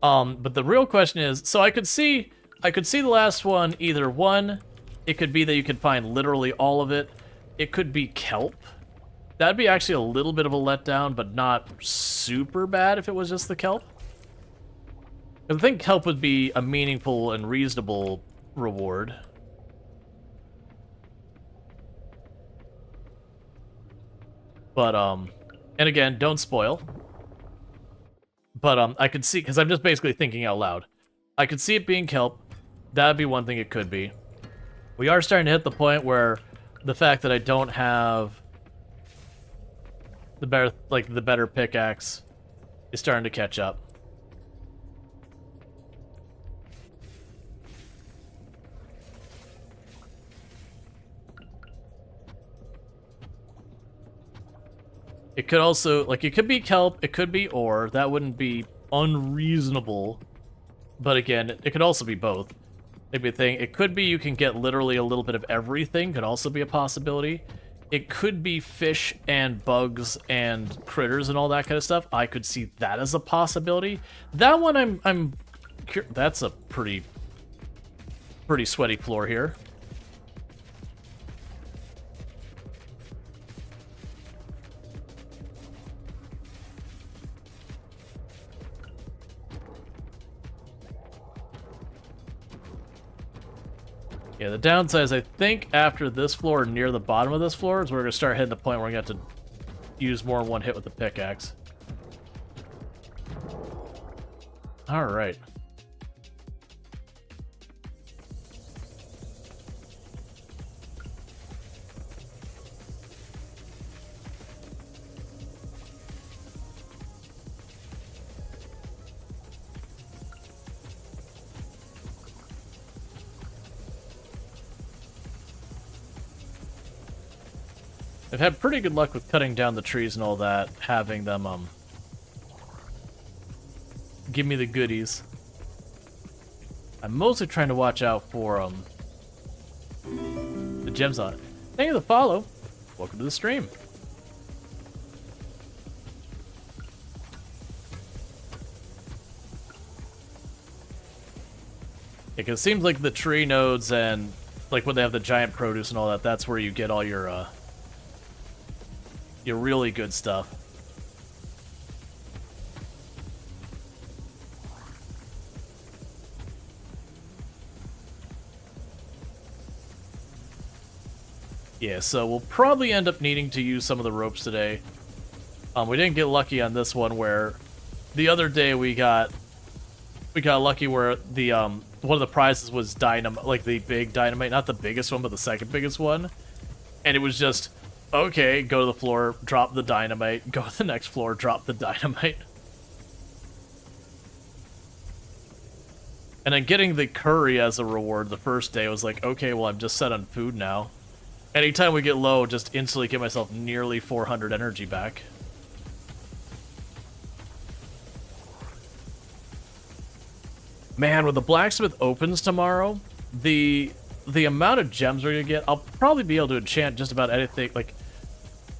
But the real question is, so I could see the last one, either one, it could be that you could find literally all of it. It could be kelp. That'd be actually a little bit of a letdown, but not super bad if it was just the kelp. I think kelp would be a meaningful and reasonable reward. But, and again, don't spoil. But, I could see, because I'm just basically thinking out loud. I could see it being kelp. That'd be one thing it could be. We are starting to hit the point where the fact that I don't have the better pickaxe is starting to catch up. It could also, like, it could be kelp, it could be ore. That wouldn't be unreasonable. But again, it could also be both. Maybe a thing. It could be you can get literally a little bit of everything. Could also be a possibility. It could be fish and bugs and critters and all that kind of stuff. I could see that as a possibility. That one, that's a pretty sweaty floor here. Yeah, the downside is I think after this floor, near the bottom of this floor, is where we're going to start hitting the point where we have to use more than one hit with the pickaxe. Alright. I've had pretty good luck with cutting down the trees and all that, having them, give me the goodies. I'm mostly trying to watch out for, the gems on it. Thank you for the follow. Welcome to the stream. Yeah, 'cause it seems like the tree nodes and, like, when they have the giant produce and all that, that's where you get all your really good stuff. Yeah, so we'll probably end up needing to use some of the ropes today. We didn't get lucky on this one where the other day we got lucky where the one of the prizes was dynamite, like the big dynamite, not the biggest one, but the second biggest one. And it was just, okay, go to the floor, drop the dynamite, go to the next floor, drop the dynamite. And then getting the curry as a reward the first day was like, okay, well, I'm just set on food now. Anytime we get low, just instantly get myself nearly 400 energy back. Man, when the blacksmith opens tomorrow, the amount of gems we're gonna get, I'll probably be able to enchant just about anything. Like,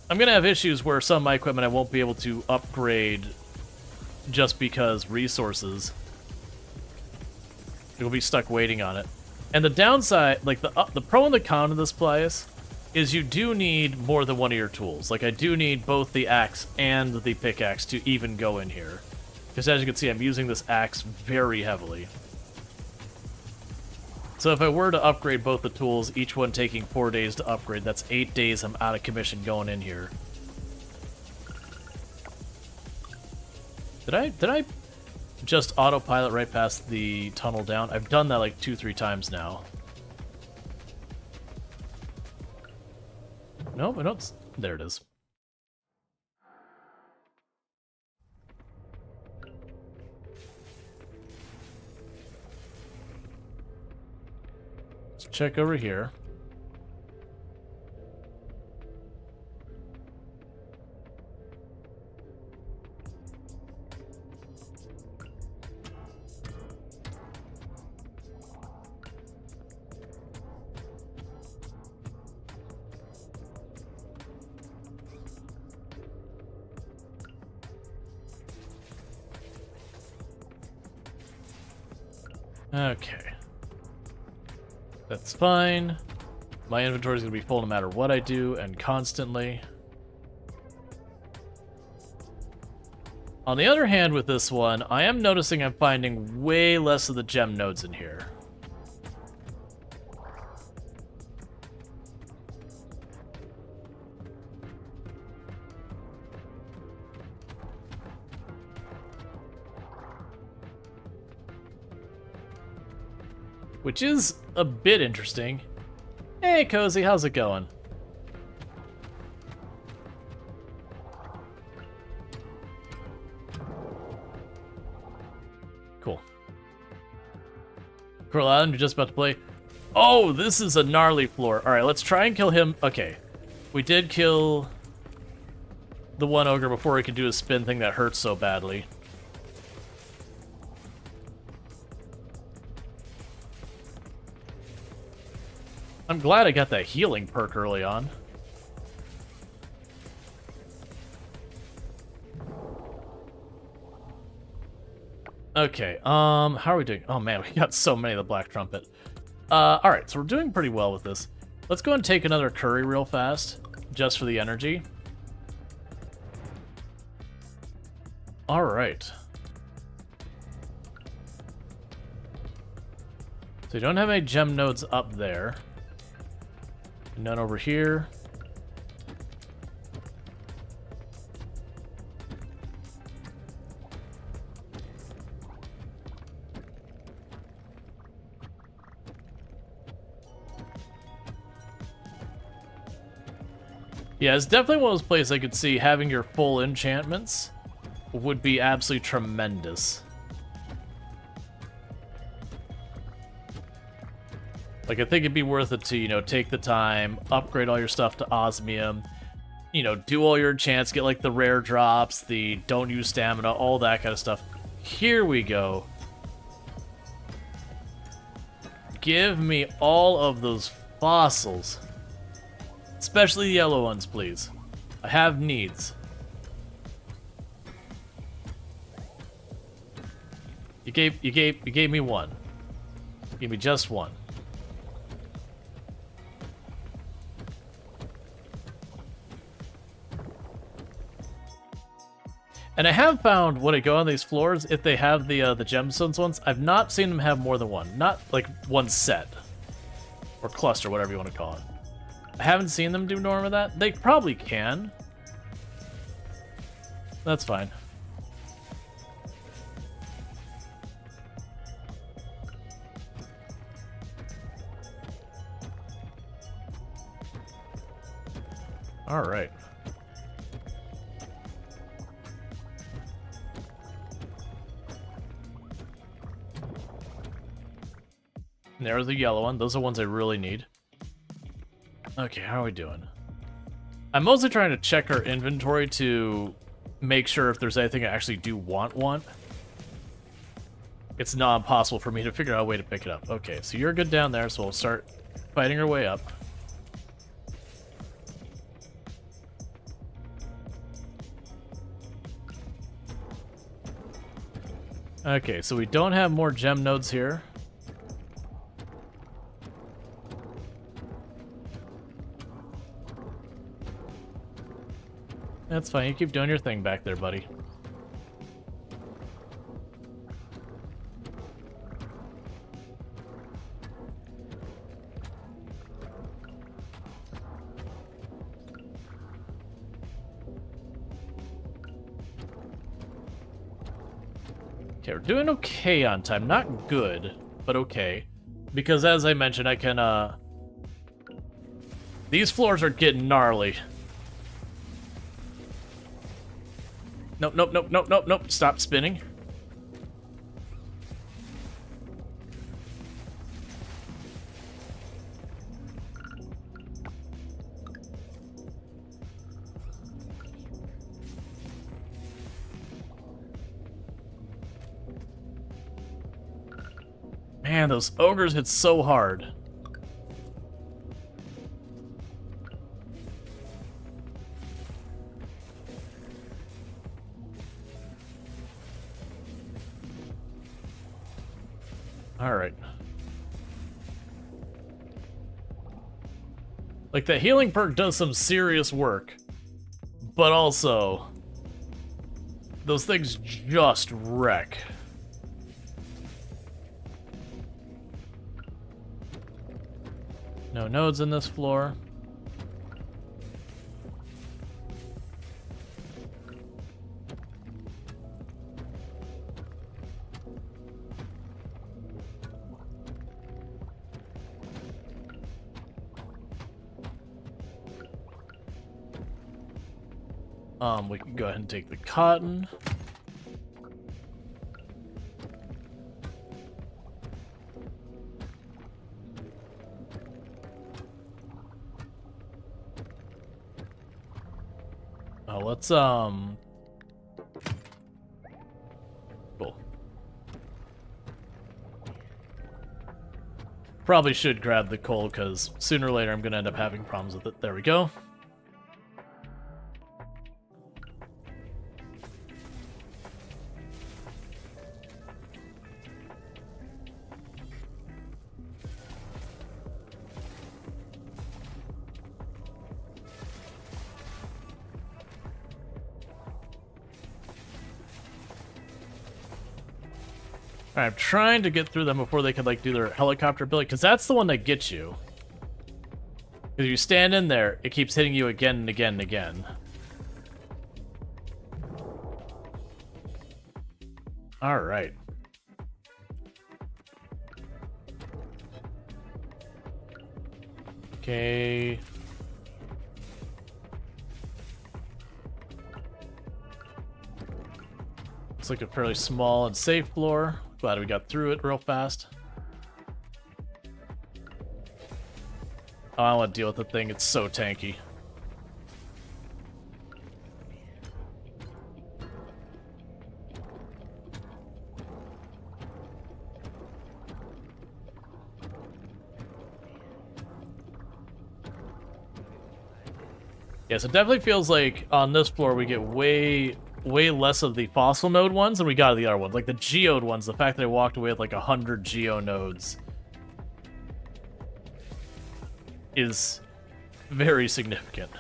I'm gonna have issues where some of my equipment I won't be able to upgrade just because resources. You'll be stuck waiting on it. And the downside, like the pro and the con of this place, is you do need more than one of your tools. Like, I do need both the axe and the pickaxe to even go in here. Because as you can see, I'm using this axe very heavily. So if I were to upgrade both the tools, each one taking 4 days to upgrade, that's 8 days I'm out of commission going in here. Did I just autopilot right past the tunnel down? I've done that like 2-3 times now. Nope, I don't. There it is. Let's check over here. Okay. That's fine. My inventory is going to be full no matter what I do and constantly. On the other hand, with this one, I am noticing I'm finding way less of the gem nodes in here. Which is a bit interesting. Hey, Cozy, how's it going? Cool. Rual Island, you're just about to play. Oh, this is a gnarly floor. Alright, let's try and kill him. Okay. We did kill the one ogre before he could do his spin thing that hurts so badly. I'm glad I got that healing perk early on. Okay, how are we doing? Oh man, we got so many of the Black Trumpet. Alright, so we're doing pretty well with this. Let's go and take another curry real fast, just for the energy. Alright. So you don't have any gem nodes up there. None over here. Yeah, it's definitely one of those places I could see having your full enchantments would be absolutely tremendous. Like, I think it'd be worth it to, you know, take the time, upgrade all your stuff to osmium, you know, do all your enchants, get, like, the rare drops, the don't use stamina, all that kind of stuff. Here we go. Give me all of those fossils. Especially the yellow ones, please. I have needs. You gave me one. Give me just one. And I have found when I go on these floors, if they have the gemstones ones, I've not seen them have more than one. Not like one set. Or cluster, whatever you want to call it. I haven't seen them do more of that. They probably can. That's fine. Alright. There's the yellow one. Those are ones I really need. Okay, how are we doing? I'm mostly trying to check our inventory to make sure if there's anything I actually do want. It's not impossible for me to figure out a way to pick it up. Okay, so you're good down there, so we'll start fighting our way up. Okay, so we don't have more gem nodes here. That's fine, you keep doing your thing back there, buddy. Okay, we're doing okay on time. Not good, but okay. Because as I mentioned, I can, These floors are getting gnarly. Nope, nope, nope, nope, nope, nope. Stop spinning. Man, those ogres hit so hard. Alright. Like, the healing perk does some serious work. But also, those things just wreck. No nodes in this floor. We can go ahead and take the cotton. Let's cool. Probably should grab the coal, because sooner or later I'm gonna end up having problems with it. There we go. Alright, I'm trying to get through them before they could, like, do their helicopter ability, because that's the one that gets you. Because you stand in there, it keeps hitting you again and again and again. Alright. Okay. It's like a fairly small and safe floor. Glad we got through it real fast. Oh, I don't want to deal with the thing. It's so tanky. Yes, it definitely feels like on this floor we get way less of the fossil node ones than we got of the other ones. Like the geode ones, the fact that I walked away with like 100 geo nodes is very significant.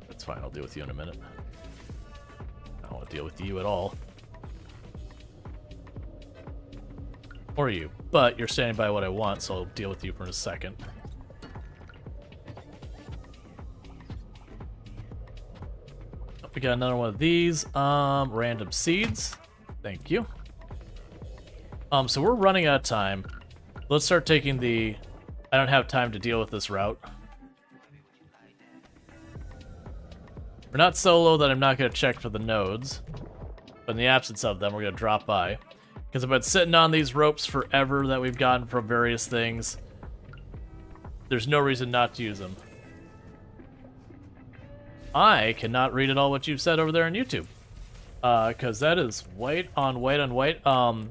That's fine, I'll deal with you in a minute. I don't want to deal with you at all. Or you, but you're standing by what I want, so I'll deal with you for a second. We got another one of these. Random seeds. Thank you. So we're running out of time. Let's start taking the... I don't have time to deal with this route. We're not so low that I'm not going to check for the nodes. But in the absence of them, we're going to drop by. Because I've been sitting on these ropes forever that we've gotten from various things. There's no reason not to use them. I cannot read at all what you've said over there on YouTube. Because that is white on white on white. I'll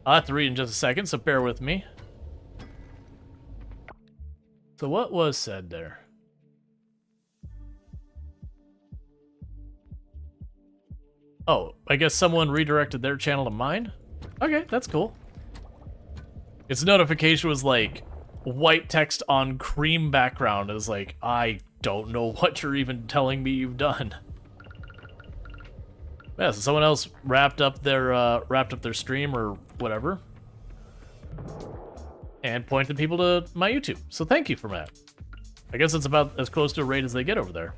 have to read in just a second, so bear with me. So what was said there? Oh, I guess someone redirected their channel to mine? Okay, that's cool. Its notification was like, white text on cream background. It was like, I don't know what you're even telling me you've done. Yeah, so someone else wrapped up their stream or whatever, and pointed people to my YouTube. So thank you for that. I guess it's about as close to a raid as they get over there.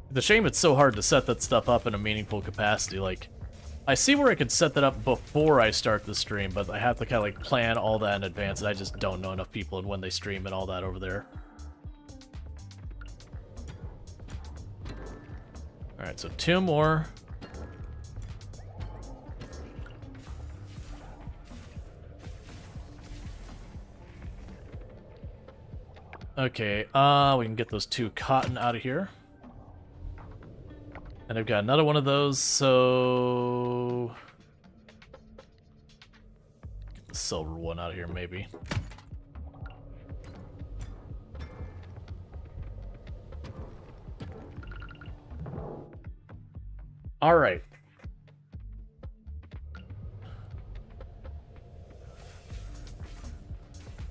It's a shame it's so hard to set that stuff up in a meaningful capacity. Like, I see where I could set that up before I start the stream, but I have to kind of like plan all that in advance, and I just don't know enough people and when they stream and all that over there. Alright, so 2 more. Okay, we can get those 2 cotton out of here. And I've got another one of those, so... Get the silver one out of here, maybe. Alright.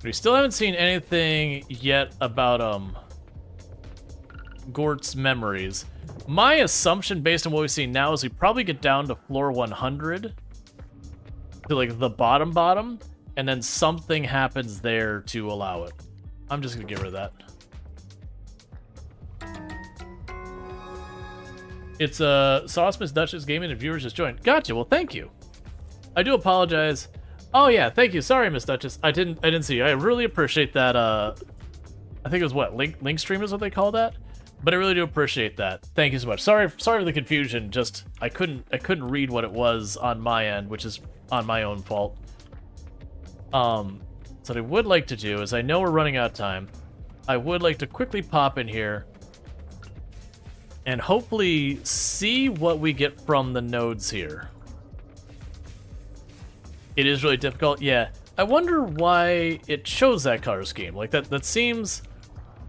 We still haven't seen anything yet about, Gort's memories. My assumption, based on what we've seen now, is we probably get down to floor 100, to like the bottom, and then something happens there to allow it. I'm just gonna get rid of that. It's Sauce Miss Duchess Gaming and viewers just joined. Gotcha. Well, thank you. I do apologize. Oh yeah, thank you. Sorry, Miss Duchess. I didn't see you. I really appreciate that. I think it was what link stream is what they call that. But I really do appreciate that. Thank you so much. Sorry for the confusion. Just I couldn't read what it was on my end, which is on my own fault. So what I would like to do is, I know we're running out of time. I would like to quickly pop in here and hopefully see what we get from the nodes here. It is really difficult. Yeah. I wonder why it shows that color scheme. Like that seems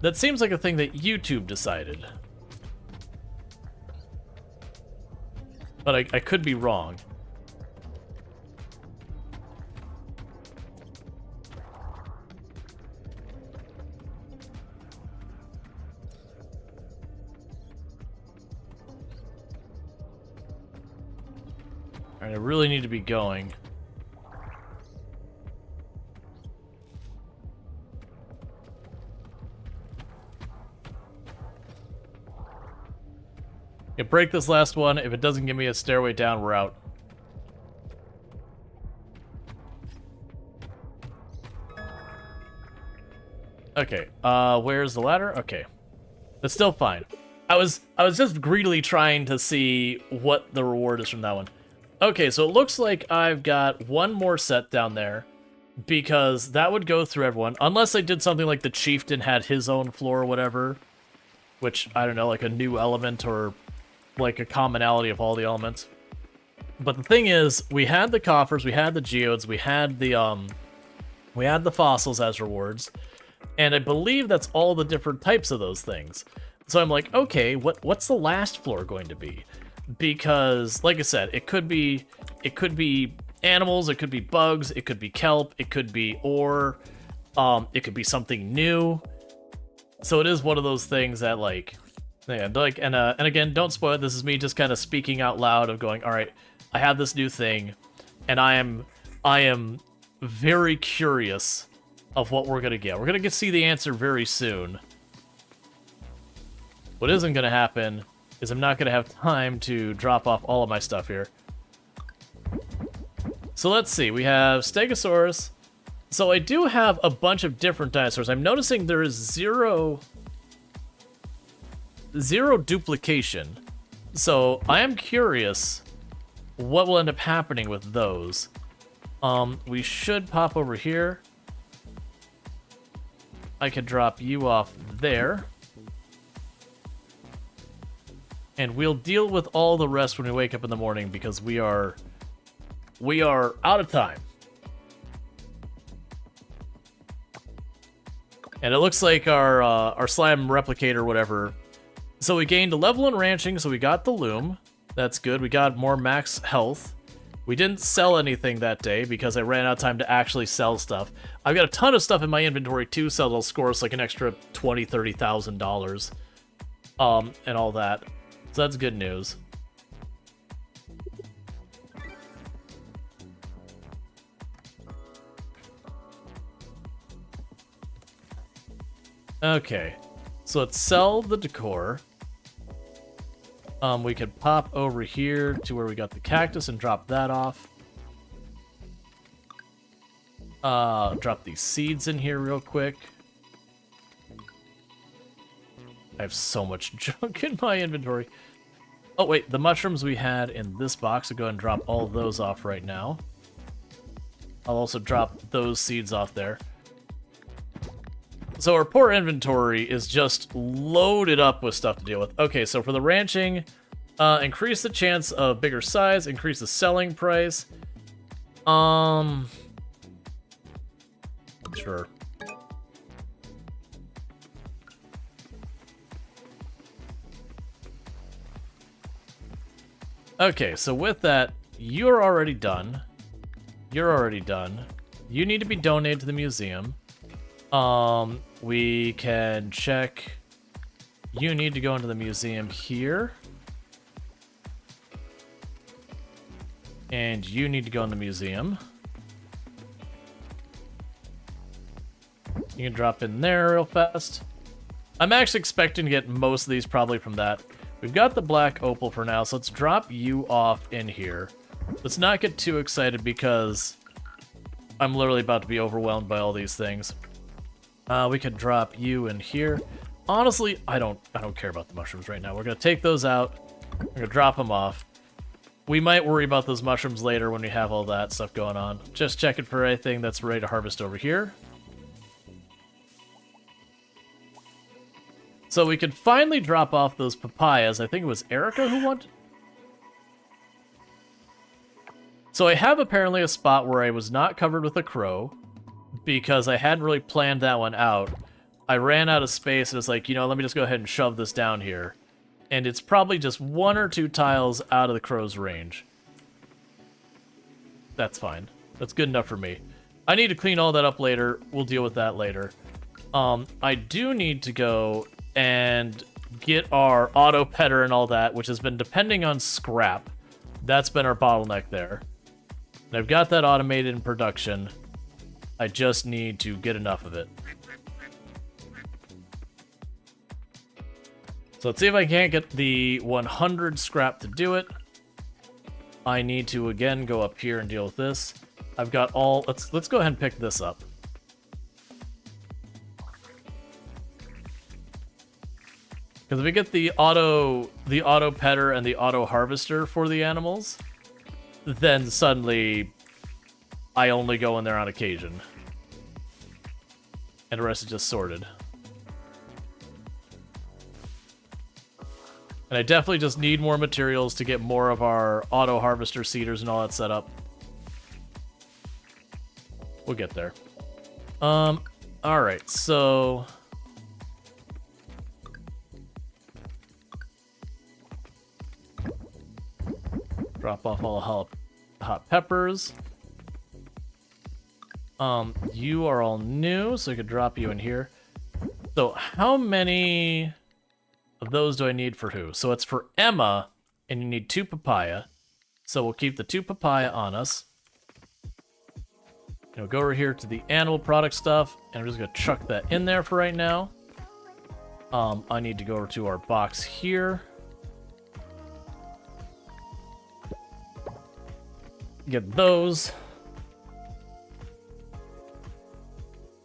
like a thing that YouTube decided. But I could be wrong. Alright, I really need to be going. Yeah, break this last one. If it doesn't give me a stairway down, we're out. Okay, where's the ladder? Okay. That's still fine. I was just greedily trying to see what the reward is from that one. Okay, so it looks like I've got one more set down there, because that would go through everyone, unless I did something like the chieftain had his own floor or whatever, which, I don't know, like a new element or like a commonality of all the elements. But the thing is, we had the coffers, we had the geodes, we had the fossils as rewards, and I believe that's all the different types of those things. So I'm like, okay, what's the last floor going to be? Because, like I said, it could be animals, it could be bugs, it could be kelp, it could be ore, it could be something new. So it is one of those things that, like, yeah, like, and again, don't spoil it. This is me just kind of speaking out loud of going, all right, I have this new thing, and I am very curious of what we're gonna get. We're gonna see the answer very soon. What isn't gonna happen is I'm not gonna have time to drop off all of my stuff here. So let's see. We have Stegosaurus. So I do have a bunch of different dinosaurs. I'm noticing there is zero duplication. So I am curious what will end up happening with those. We should pop over here. I could drop you off there. And we'll deal with all the rest when we wake up in the morning, because we are out of time. And it looks like our slime replicator or whatever. So we gained a level in ranching, so we got the loom. That's good. We got more max health. We didn't sell anything that day because I ran out of time to actually sell stuff. I've got a ton of stuff in my inventory too, so that'll score us like an extra $20,000-$30,000. And all that. So that's good news. Okay, so let's sell the decor. We could pop over here to where we got the cactus and drop that off. Drop these seeds in here real quick. I have so much junk in my inventory. Oh, wait, the mushrooms we had in this box, I'll go ahead and drop all of those off right now. I'll also drop those seeds off there. So our poor inventory is just loaded up with stuff to deal with. Okay, so for the ranching, increase the chance of bigger size, increase the selling price. Sure. Okay, so with that, you're already done. You're already done. You need to be donated to the museum. We can check. You need to go into the museum here. And you need to go in the museum. You can drop in there real fast. I'm actually expecting to get most of these probably from that. We've got the black opal for now, so let's drop you off in here. Let's not get too excited because I'm literally about to be overwhelmed by all these things. We could drop you in here. Honestly, I don't care about the mushrooms right now. We're gonna take those out. We're gonna drop them off. We might worry about those mushrooms later when we have all that stuff going on. Just checking for anything that's ready to harvest over here. So we could finally drop off those papayas. I think it was Erica who wanted. So I have apparently a spot where I was not covered with a crow because I hadn't really planned that one out. I ran out of space and it's like, you know, let me just go ahead and shove this down here. And it's probably just 1 or 2 tiles out of the crow's range. That's fine. That's good enough for me. I need to clean all that up later. We'll deal with that later. I do need to go and get our auto petter and all that, which has been depending on scrap. That's been our bottleneck there. And I've got that automated in production. I just need to get enough of it. So let's see if I can't get the 100 scrap to do it. I need to again go up here and deal with this. I've got all. Let's go ahead and pick this up. Because if we get the auto petter and the auto harvester for the animals, then suddenly I only go in there on occasion. And the rest is just sorted. And I definitely just need more materials to get more of our auto harvester seeders and all that set up. We'll get there. Alright, so drop off all the hot peppers. You are all new, so I could drop you in here. So how many of those do I need for who? So it's for Emma, and you need 2 papaya. So we'll keep the 2 papaya on us. And we'll go over here to the animal product stuff, and I'm just gonna chuck that in there for right now. I need to go over to our box here. Get those.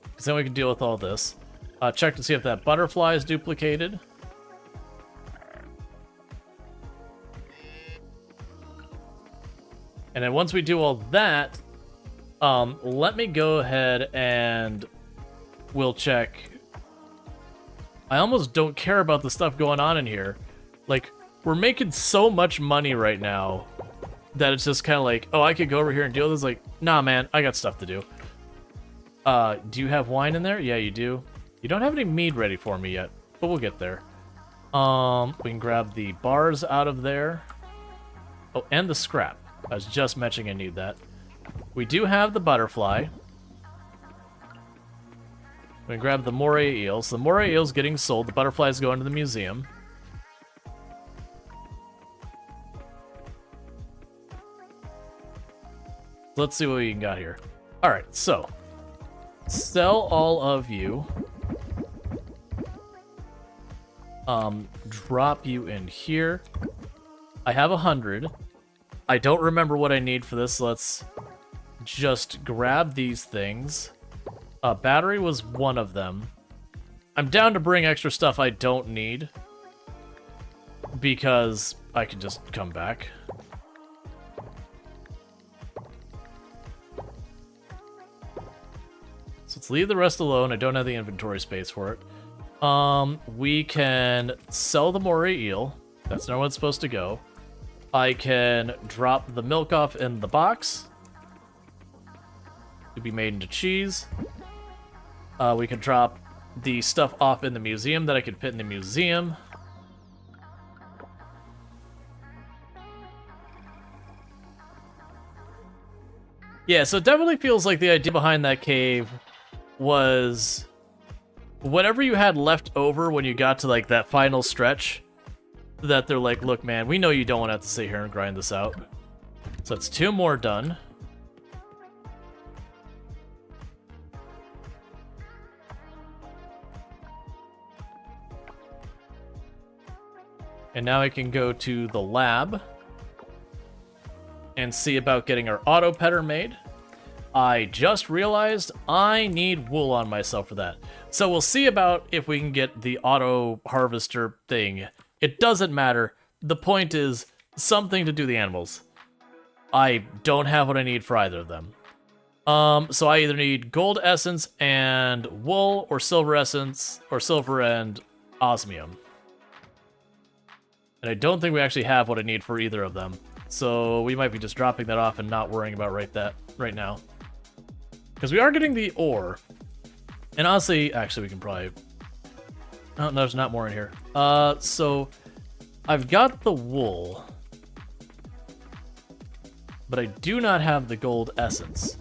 Because then we can deal with all this. Check to see if that butterfly is duplicated. And then once we do all that, let me go ahead and we'll check. I almost don't care about the stuff going on in here. Like, we're making so much money right now that it's just kind of like, oh, I could go over here and deal with this. Like, nah, man, I got stuff to do. Do you have wine in there? Yeah, you do. You don't have any mead ready for me yet, but we'll get there. We can grab the bars out of there. Oh, and the scrap. I was just mentioning I need that. We do have the butterfly. We can grab the moray eel. So the moray eel's getting sold. The butterfly's going to the museum. Let's see what we got here. Alright, so sell all of you. Drop you in here. I have 100. I don't remember what I need for this. Let's just grab these things. Battery was one of them. I'm down to bring extra stuff I don't need, because I can just come back. So let's leave the rest alone. I don't have the inventory space for it. We can sell the moray eel. That's not where it's supposed to go. I can drop the milk off in the box to be made into cheese. We can drop the stuff off in the museum that I could fit in the museum. Yeah, so it definitely feels like the idea behind that cave was whatever you had left over when you got to like that final stretch, that they're like, look man, we know you don't want to have to sit here and grind this out. So that's 2 more done. And now I can go to the lab and see about getting our auto petter made. I just realized I need wool on myself for that. So we'll see about if we can get the auto harvester thing. It doesn't matter. The point is something to do the animals. I don't have what I need for either of them. So I either need gold essence and wool, or silver essence, or silver and osmium. And I don't think we actually have what I need for either of them. So we might be just dropping that off and not worrying about right now. Because we are getting the ore. And honestly, actually we can probably... Oh, no, there's not more in here. So I've got the wool. But I do not have the gold essence.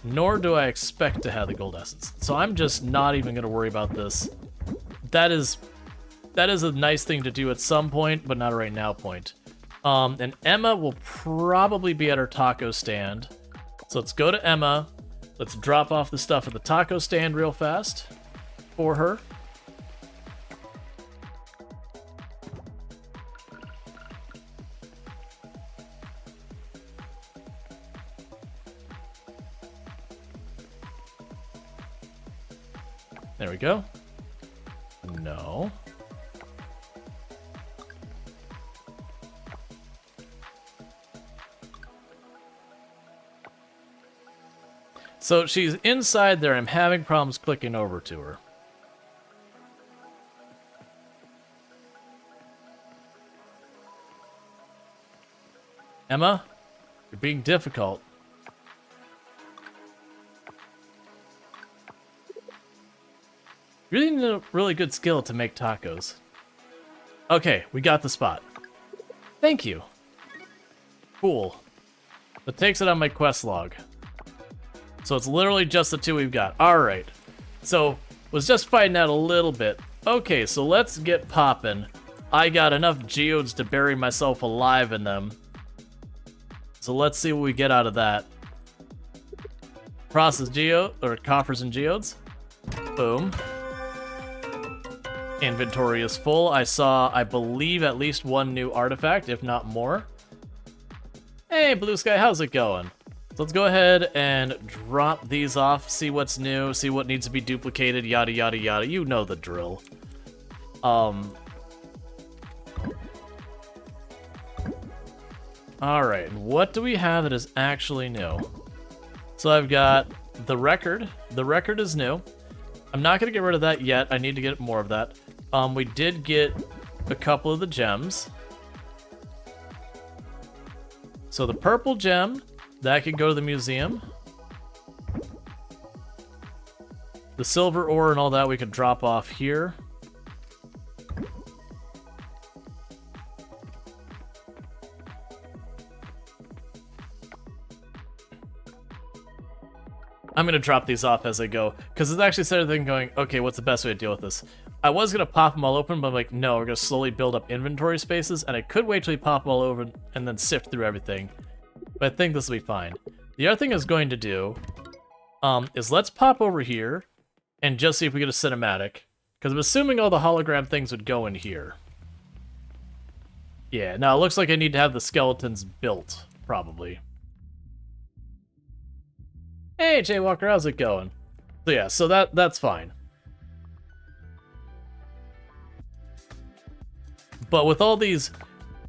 Nor do I expect to have the gold essence. So I'm just not even going to worry about this. That is a nice thing to do at some point, but not a right now point. And Emma will probably be at her taco stand. So let's go to Emma. Let's drop off the stuff at the taco stand real fast for her. There we go. No. So she's inside there. I'm having problems clicking over to her. Emma, you're being difficult. You really need a really good skill to make tacos. Okay, we got the spot. Thank you. Cool. That takes it on my quest log. So it's literally just the 2 we've got. Alright. So, was just fighting out a little bit. Okay, so let's get poppin'. I got enough geodes to bury myself alive in them. So let's see what we get out of that. Process coffers and geodes. Boom. Inventory is full. I saw, I believe, at least 1 new artifact, if not more. Hey, Blue Sky, how's it going? So let's go ahead and drop these off, see what's new, see what needs to be duplicated, yada yada yada. You know the drill. Alright, what do we have that is actually new? So I've got the record. The record is new. I'm not going to get rid of that yet. I need to get more of that. We did get a couple of the gems. So the purple gem, that can go to the museum. The silver ore and all that we can drop off here. I'm going to drop these off as I go, because it's actually started thinking going, okay, what's the best way to deal with this? I was going to pop them all open, but I'm like, no, we're going to slowly build up inventory spaces, and I could wait till we pop them all over and then sift through everything. But I think this will be fine. The other thing I was going to do is let's pop over here and just see if we get a cinematic, because I'm assuming all the hologram things would go in here. Yeah, now it looks like I need to have the skeletons built, probably. Hey, Jay Walker, how's it going? So yeah, so that's fine. But with all these,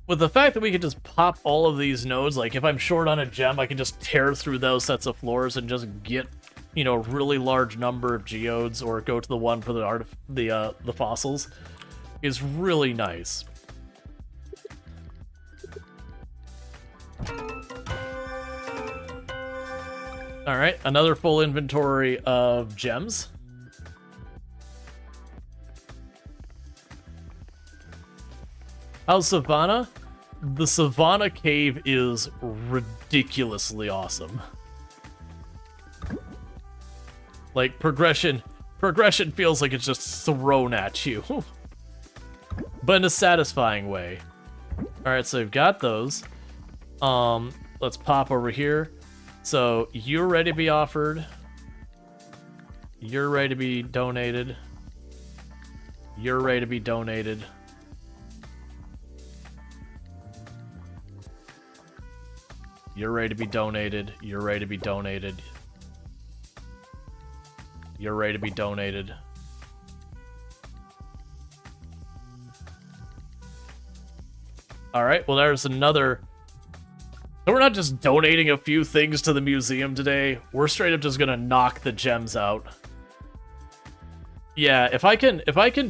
with the fact that we can just pop all of these nodes, like if I'm short on a gem, I can just tear through those sets of floors and just get, you know, a really large number of geodes, or go to the one for the fossils, is really nice. All right, another full inventory of gems. How's Savanna? The Savanna cave is ridiculously awesome. Like, progression feels like it's just thrown at you. But in a satisfying way. Alright, so we've got those. Let's pop over here. So, you're ready to be offered. You're ready to be donated. You're ready to be donated. You're ready to be donated. You're ready to be donated. You're ready to be donated. Alright, well there's another... So we're not just donating a few things to the museum today. We're straight up just gonna knock the gems out. Yeah, if I can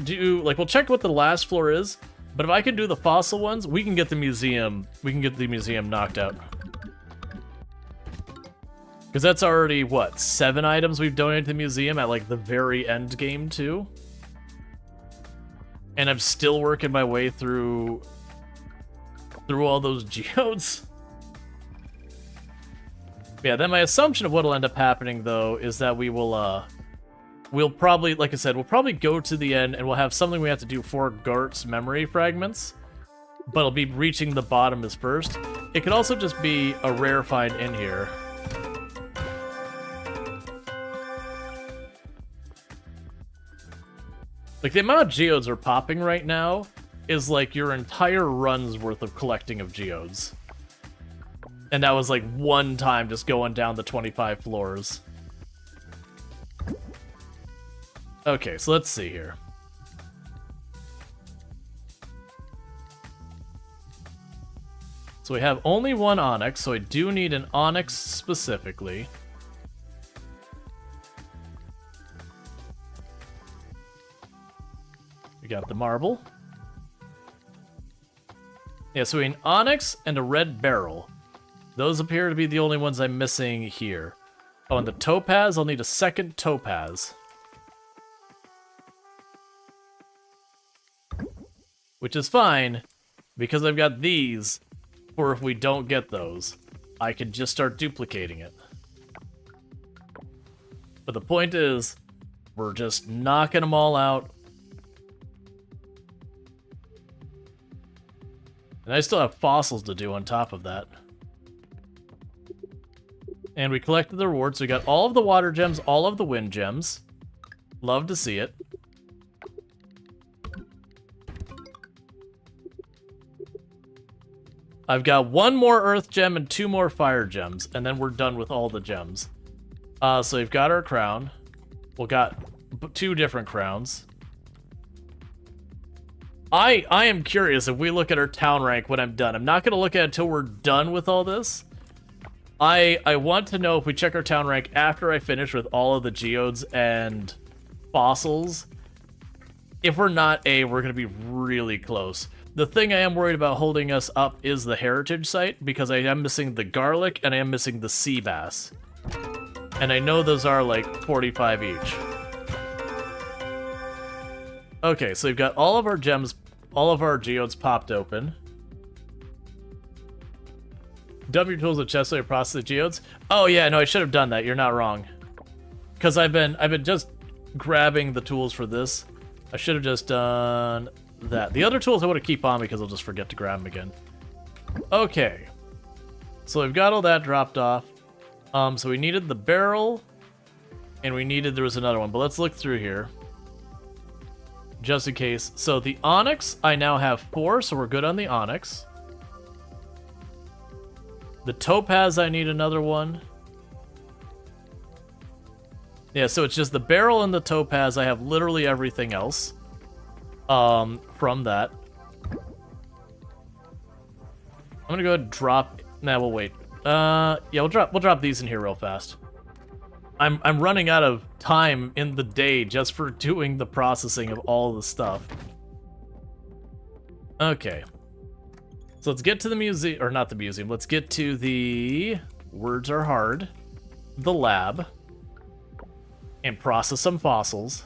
do... Like, we'll check what the last floor is, but if I can do the fossil ones, we can get the museum... We can get the museum knocked out. Because that's already, what, 7 items we've donated to the museum at, like, the very end game, too? And I'm still working my way through all those geodes. Yeah, then my assumption of what'll end up happening, though, is that we'll probably, like I said, we'll probably go to the end, and we'll have something we have to do for Gart's memory fragments. But it'll be reaching the bottom as first. It could also just be a rare find in here. Like, the amount of geodes we're popping right now is like your entire run's worth of collecting of geodes. And that was like one time just going down the 25 floors. Okay, so let's see here. So we have only one onyx, so I do need an onyx specifically. We got the marble. Yeah, so we need an onyx and a red beryl. Those appear to be the only ones I'm missing here. Oh, and the topaz, I'll need a second topaz. Which is fine, because I've got these, for if we don't get those, I can just start duplicating it. But the point is, we're just knocking them all out. And I still have fossils to do on top of that. And we collected the rewards. So we got all of the water gems, all of the wind gems. Love to see it. I've got 1 more earth gem and 2 more fire gems, and then we're done with all the gems. So we've got our crown. We got 2 different crowns. I am curious if we look at our town rank when I'm done. I'm not going to look at it until we're done with all this. I want to know if we check our town rank after I finish with all of the geodes and fossils. If we're not A, we're going to be really close. The thing I am worried about holding us up is the heritage site, because I am missing the garlic and I am missing the sea bass. And I know those are like 45 each. Okay, so we've got all of our gems, all of our geodes popped open. Dump your tools at chest so you process the geodes. Oh yeah, no, I should have done that. You're not wrong. Because I've been just grabbing the tools for this. I should have just done that. The other tools I want to keep on because I'll just forget to grab them again. Okay. So we've got all that dropped off. So we needed the barrel, and we needed, there was another one, but let's look through here. just in case. So the onyx, I now have 4, so we're good on the onyx. The topaz, I need another one. Yeah, so it's just the beryl and the topaz. I have literally everything else from that. I'm gonna go ahead and drop. Nah, we'll wait. Yeah, we'll drop these in here real fast. I'm running out of time in the day just for doing the processing of all the stuff. Okay. So let's get to the museum, or not the museum. Let's get to the words are hard, the lab, and process some fossils.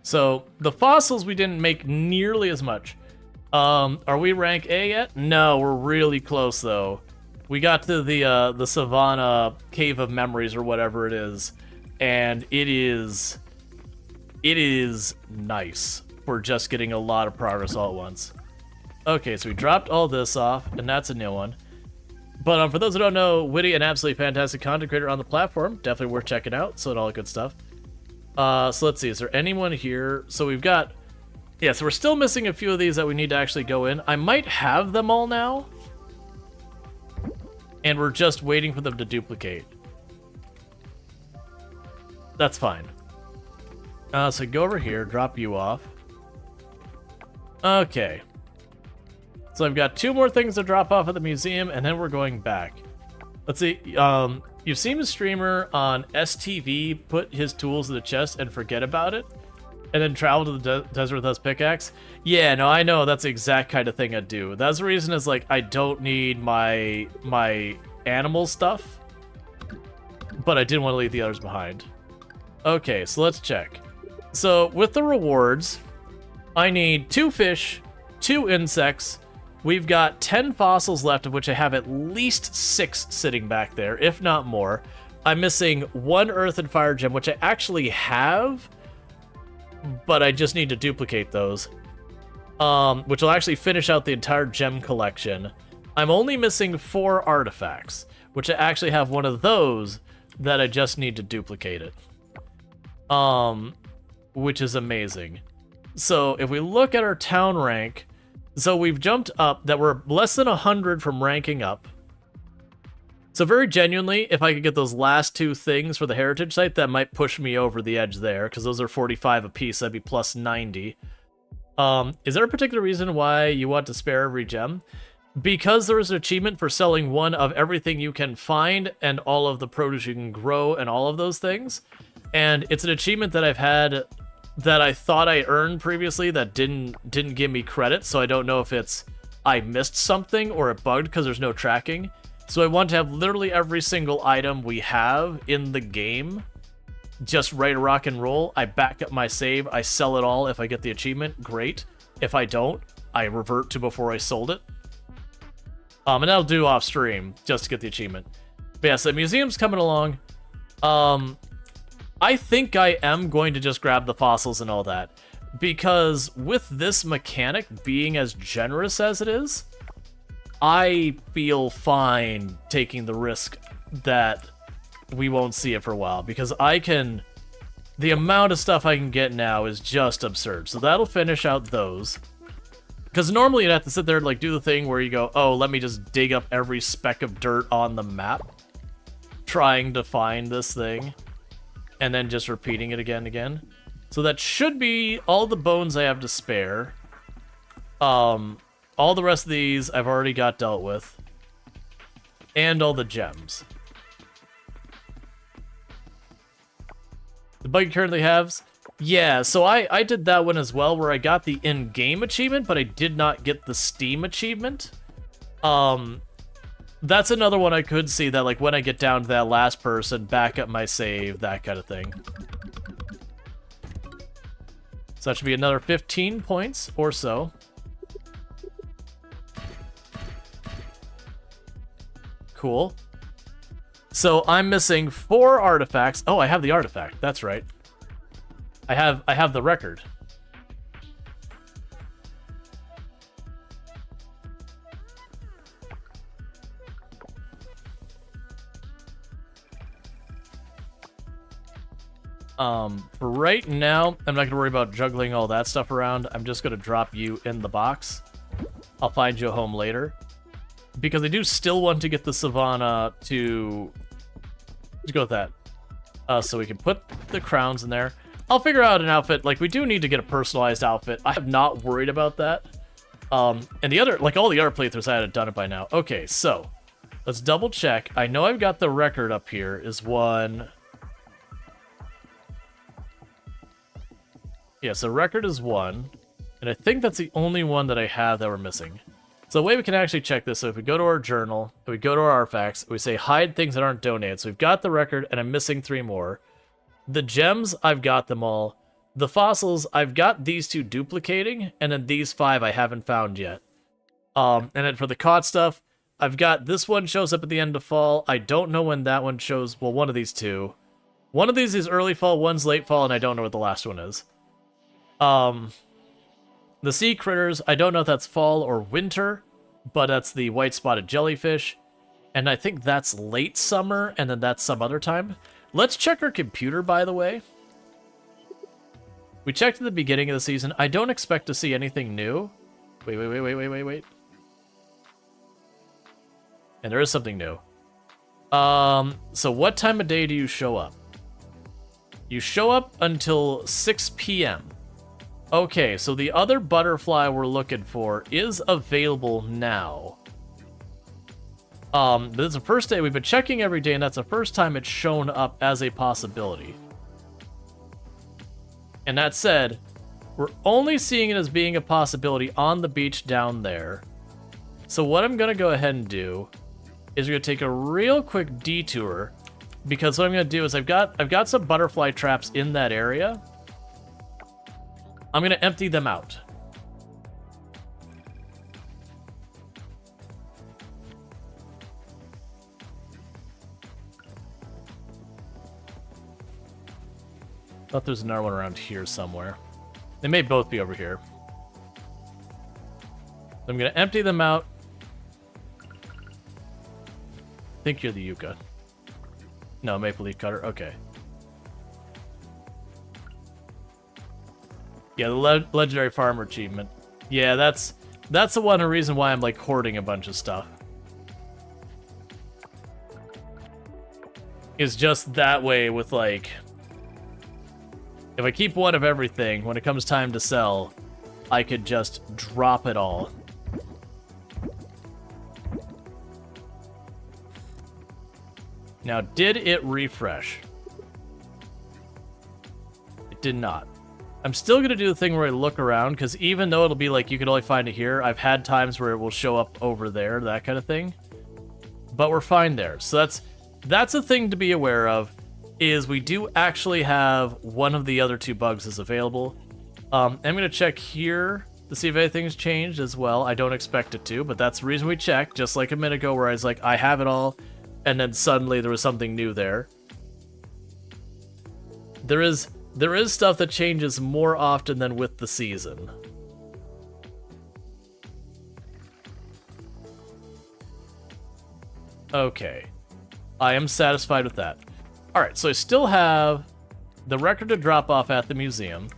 So the fossils we didn't make nearly as much. Are we rank A yet? No, we're really close though. We got to the Savanna Cave of Memories or whatever it is, and it is nice. We're just getting a lot of progress all at once. Okay, so we dropped all this off, and that's a new one. But for those who don't know, witty and absolutely fantastic content creator on the platform, definitely worth checking out. So all good stuff. So let's see, is there anyone here? So we've got, yeah, so we're still missing a few of these that we need to actually go in. I might have them all now, and we're just waiting for them to duplicate. That's fine. So go over here, drop you off. Okay. So I've got 2 more things to drop off at the museum, and then we're going back. Let's see, you've seen a streamer on STV put his tools in the chest and forget about it, and then travel to the desert with his pickaxe? Yeah, no, I know, that's the exact kind of thing I'd do. That's the reason is, like, I don't need my animal stuff, but I didn't want to leave the others behind. Okay, so let's check. So, with the rewards, I need 2 fish, 2 insects. We've got 10 fossils left, of which I have at least 6 sitting back there, if not more. I'm missing 1 earth and fire gem, which I actually have, but I just need to duplicate those, which will actually finish out the entire gem collection. I'm only missing 4 artifacts, which I actually have one of those that I just need to duplicate it, which is amazing. So if we look at our town rank, so we've jumped up, that we're less than 100 from ranking up. So very genuinely, if I could get those last 2 things for the heritage site, that might push me over the edge there, because those are 45 apiece, that'd be plus 90. Is there a particular reason why you want to spare every gem? Because there is an achievement for selling 1 of everything you can find, and all of the produce you can grow, and all of those things. And it's an achievement that I've had that I thought I earned previously that didn't give me credit, so I don't know if it's I missed something or it bugged because there's no tracking. So I want to have literally every single item we have in the game just ready to rock and roll. I back up my save, I sell it all. If I get the achievement, great. If I don't, I revert to before I sold it. And I'll do off stream just to get the achievement. But yeah, so the museum's coming along. I think I am going to just grab the fossils and all that, because with this mechanic being as generous as it is, I feel fine taking the risk that we won't see it for a while, because the amount of stuff I can get now is just absurd. So that'll finish out those. Because normally you'd have to sit there and like do the thing where you go, oh, let me just dig up every speck of dirt on the map, trying to find this thing, and then just repeating it again and again. So that should be all the bones I have to spare. All the rest of these I've already got dealt with. And all the gems. The bug you currently have? Yeah, so I did that one as well, where I got the in-game achievement, but I did not get the Steam achievement. That's another one I could see that, like, when I get down to that last person, back up my save, that kind of thing. So that should be another 15 points or so. Cool. So I'm missing 4 artifacts. Oh, I have the artifact. That's right. I have the record. For right now, I'm not going to worry about juggling all that stuff around. I'm just going to drop you in the box. I'll find you a home later. Because I do still want to get the Savanna to... Let's go with that. So we can put the crowns in there. I'll figure out an outfit. Like, we do need to get a personalized outfit. I have not worried about that. And the other... Like, all the other playthroughs, I had done it by now. Okay, so... Let's double check. I know I've got the record up here. Is one... Yeah, so record is 1, and I think that's the only one that I have that we're missing. So the way we can actually check this, so if we go to our journal, and we go to our artifacts, we say hide things that aren't donated. So we've got the record, and I'm missing 3 more. The gems, I've got them all. The fossils, I've got these 2 duplicating, and then these 5 I haven't found yet. And then for the caught stuff, I've got this one shows up at the end of fall. I don't know when that one shows, well, one of these 2. One of these is early fall, one's late fall, and I don't know what the last one is. The sea critters, I don't know if that's fall or winter, but that's the white spotted jellyfish, and I think that's late summer, and then that's some other time. Let's check our computer, by the way. We checked at the beginning of the season. I don't expect to see anything new. Wait. And there is something new. So what time of day do you show up? You show up until 6 p.m. Okay, so the other butterfly we're looking for is available now. But it's the first day. We've been checking every day, and that's the first time it's shown up as a possibility. And that said, we're only seeing it as being a possibility on the beach down there. So what I'm going to go ahead and do is we're going to take a real quick detour, because what I'm going to do is I've got some butterfly traps in that area. I'm going to empty them out. Thought there's another one around here somewhere. They may both be over here. I'm going to empty them out. I think you're the Yucca. No, Maple Leaf Cutter. Okay. Yeah, the Legendary Farmer achievement. Yeah, that's the one reason why I'm, like, hoarding a bunch of stuff. Is just that way with, like... If I keep one of everything, when it comes time to sell, I could just drop it all. Now, did it refresh? It did not. I'm still going to do the thing where I look around, because even though it'll be like you can only find it here, I've had times where it will show up over there, that kind of thing. But we're fine there. So that's a thing to be aware of, is we do actually have one of the other 2 bugs is available. I'm going to check here to see if anything's changed as well. I don't expect it to, but that's the reason we checked, just like a minute ago where I was like, I have it all, and then suddenly there was something new there. There is stuff that changes more often than with the season. Okay. I am satisfied with that. Alright, so I still have the record to drop off at the museum.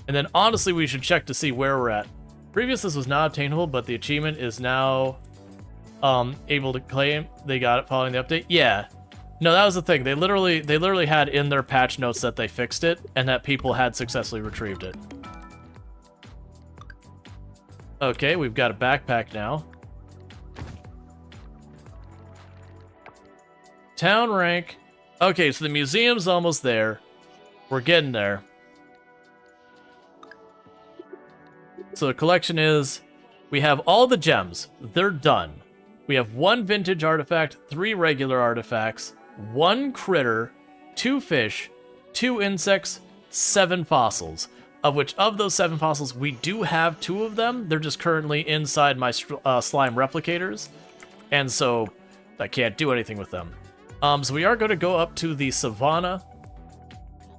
And then honestly, we should check to see where we're at. Previous, this was not obtainable, but the achievement is now able to claim they got it following the update. Yeah. No, that was the thing. They literally had in their patch notes that they fixed it and that people had successfully retrieved it. Okay, we've got a backpack now. Town rank. Okay, so the museum's almost there. We're getting there. So the collection is, we have all the gems. They're done. We have 1 vintage artifact, 3 regular artifacts, 1 critter, 2 fish, 2 insects, 7 fossils. Of which, of those 7 fossils, we do have 2 of them. They're just currently inside my slime replicators. And so, I can't do anything with them. So we are going to go up to the Savanna.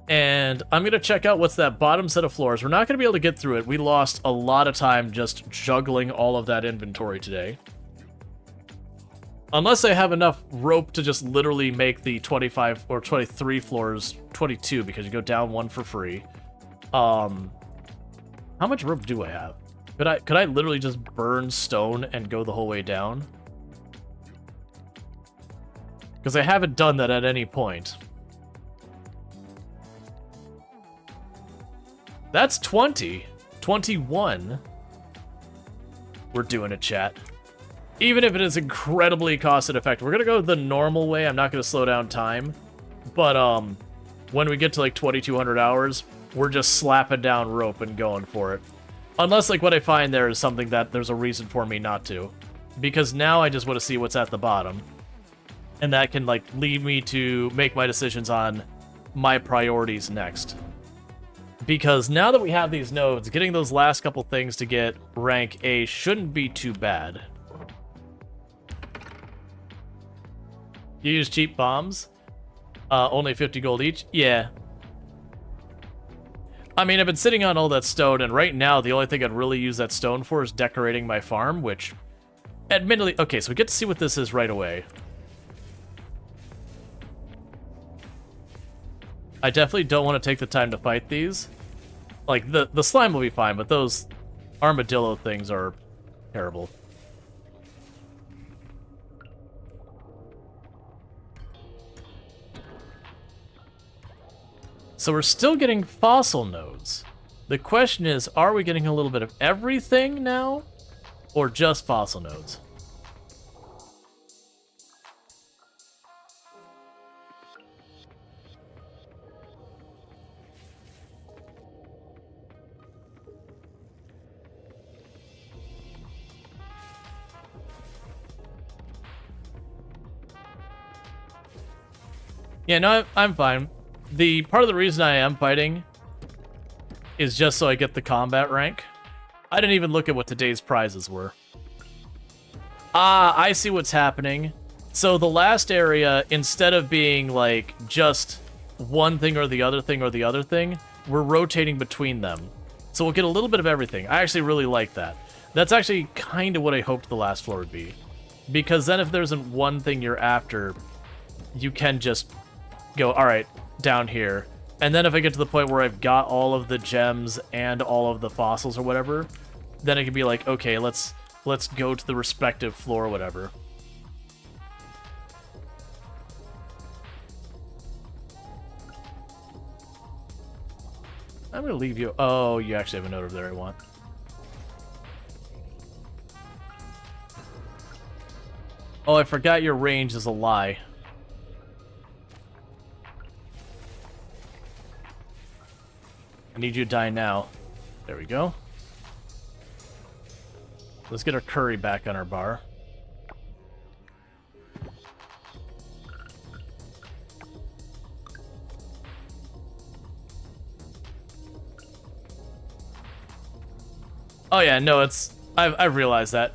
And I'm going to check out what's that bottom set of floors. We're not going to be able to get through it. We lost a lot of time just juggling all of that inventory today. Unless I have enough rope to just literally make the 25 or 23 floors 22, because you go down one for free. How much rope do I have? Could I literally just burn stone and go the whole way down? Because I haven't done that at any point. That's 20. 21. We're doing it, chat. Even if it is incredibly cost-effective. We're gonna go the normal way. I'm not gonna slow down time. But, when we get to, like, 2,200 hours, we're just slapping down rope and going for it. Unless, like, what I find there is something that there's a reason for me not to. Because now I just want to see what's at the bottom. And that can, like, lead me to make my decisions on my priorities next. Because now that we have these nodes, getting those last couple things to get rank A shouldn't be too bad. You use cheap bombs? Only 50 gold each? Yeah. I mean, I've been sitting on all that stone, and right now the only thing I'd really use that stone for is decorating my farm, which, admittedly... Okay, so we get to see what this is right away. I definitely don't want to take the time to fight these. Like, the slime will be fine, but those armadillo things are terrible. So we're still getting fossil nodes. The question is, are we getting a little bit of everything now? Or just fossil nodes? Yeah, no, I'm fine. The part of the reason I am fighting is just so I get the combat rank. I didn't even look at what today's prizes were. Ah, I see what's happening. So the last area, instead of being like just one thing or the other thing or the other thing, we're rotating between them. So we'll get a little bit of everything. I actually really like that. That's actually kind of what I hoped the last floor would be. Because then if there isn't one thing you're after, you can just go, alright, down here. And then if I get to the point where I've got all of the gems and all of the fossils or whatever, then it can be like, okay, let's go to the respective floor or whatever. I'm gonna leave you. Oh, you actually have a note over there I want. Oh, I forgot your range is a lie. I need you to die now. There we go. Let's get our curry back on our bar. Oh yeah, no, it's... I've realized that.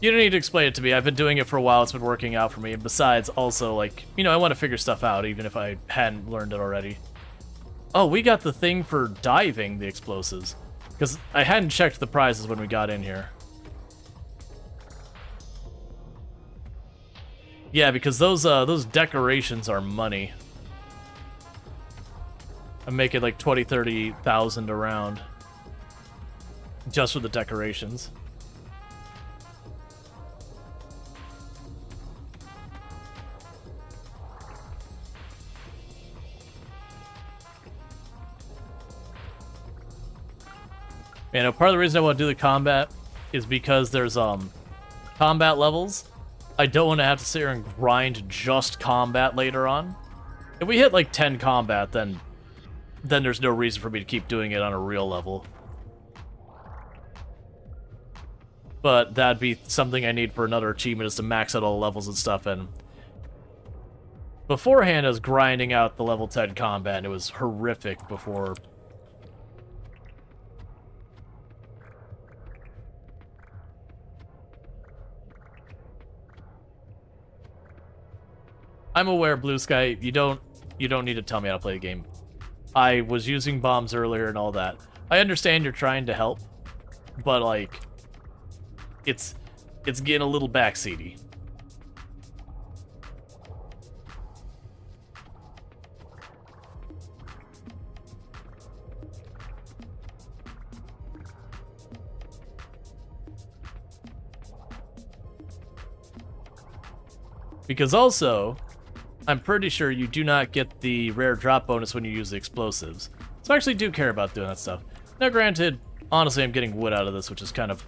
You don't need to explain it to me. I've been doing it for a while. It's been working out for me. And besides, also, like, you know, I want to figure stuff out, even if I hadn't learned it already. Oh, we got the thing for diving the explosives. Because I hadn't checked the prizes when we got in here. Yeah, because those decorations are money. I'm making like 20, 30,000 around. Just for the decorations. You know, part of the reason I want to do the combat is because there's combat levels. I don't want to have to sit here and grind just combat later on. If we hit like 10 combat, then there's no reason for me to keep doing it on a real level. But that'd be something I need for another achievement, is to max out all the levels and stuff. And beforehand, I was grinding out the level 10 combat, and it was horrific before. I'm aware, Blue Sky, you don't need to tell me how to play the game. I was using bombs earlier and all that. I understand you're trying to help, but like, it's getting a little backseaty. Because also, I'm pretty sure you do not get the rare drop bonus when you use the explosives. So I actually do care about doing that stuff. Now granted, honestly I'm getting wood out of this, which is kind of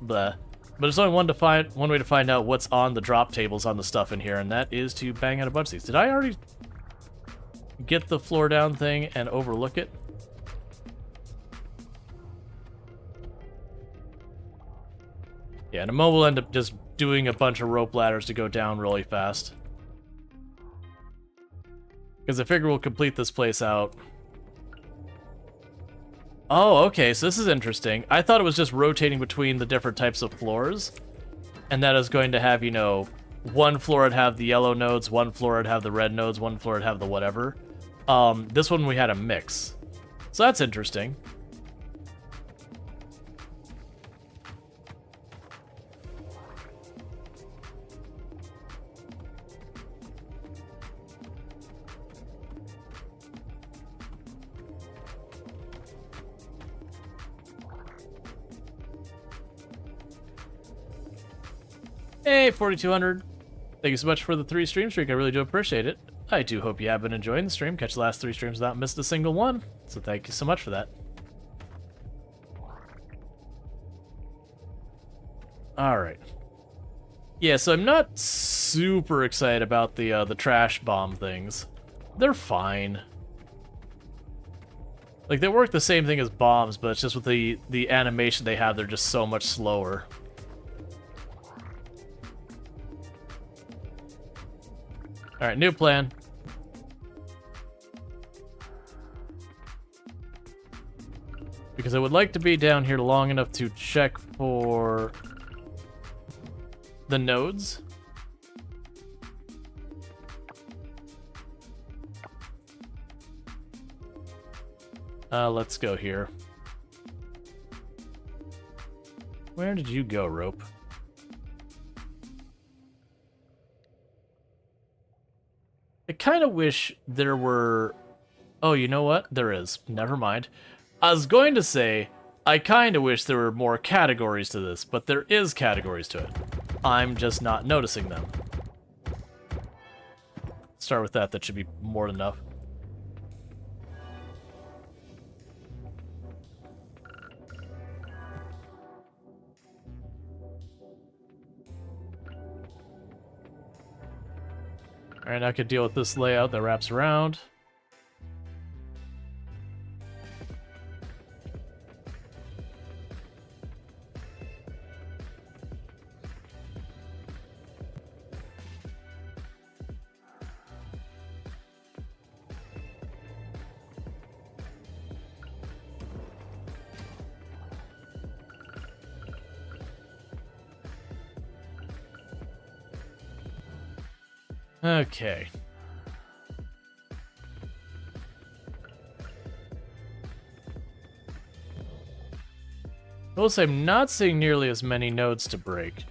bleh. But there's only one way to find out what's on the drop tables on the stuff in here, and that is to bang out a bunch of these. Did I already get the floor down thing and overlook it? Yeah, and Mo will end up just doing a bunch of rope ladders to go down really fast. Because I figure we'll complete this place out. Oh, okay, so this is interesting. I thought it was just rotating between the different types of floors. And that is going to have, you know, one floor would have the yellow nodes, one floor would have the red nodes, one floor would have the whatever. This one we had a mix. So that's interesting. Hey, 4200. Thank you so much for the 3 stream streak. I really do appreciate it. I do hope you have been enjoying the stream. Catch the last 3 streams without missing a single one. So thank you so much for that. Alright. Yeah, so I'm not super excited about the trash bomb things. They're fine. Like, they work the same thing as bombs, but it's just with the animation they have, they're just so much slower. Alright, new plan. Because I would like to be down here long enough to check for the nodes. Let's go here. Where did you go, Rope? I kind of wish there were... Oh, you know what? There is. Never mind. I was going to say, I kind of wish there were more categories to this, but there is categories to it. I'm just not noticing them. Start with that. That should be more than enough. Alright, now I could deal with this layout that wraps around. Okay. I will say I'm not seeing nearly as many nodes to break.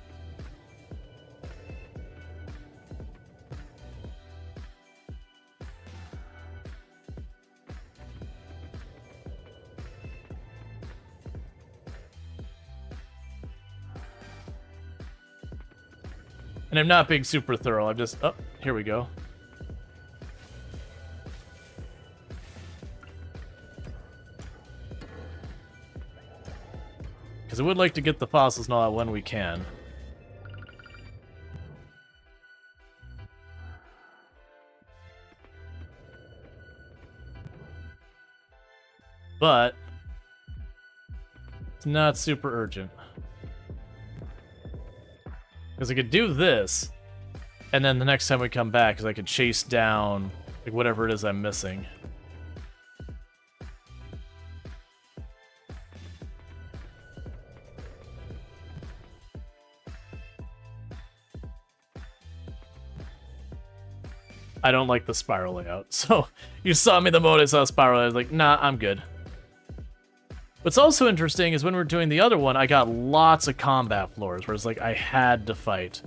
And I'm not being super thorough, I'm just... Oh, here we go. Because I would like to get the fossils and all that when we can. But... it's not super urgent. Because I could do this, and then the next time we come back, because I could chase down like whatever it is I'm missing. I don't like the spiral layout, so you saw me the moment I saw spiral, I was like, nah, I'm good. What's also interesting is when we're doing the other one, I got lots of combat floors, where it's like I had to fight.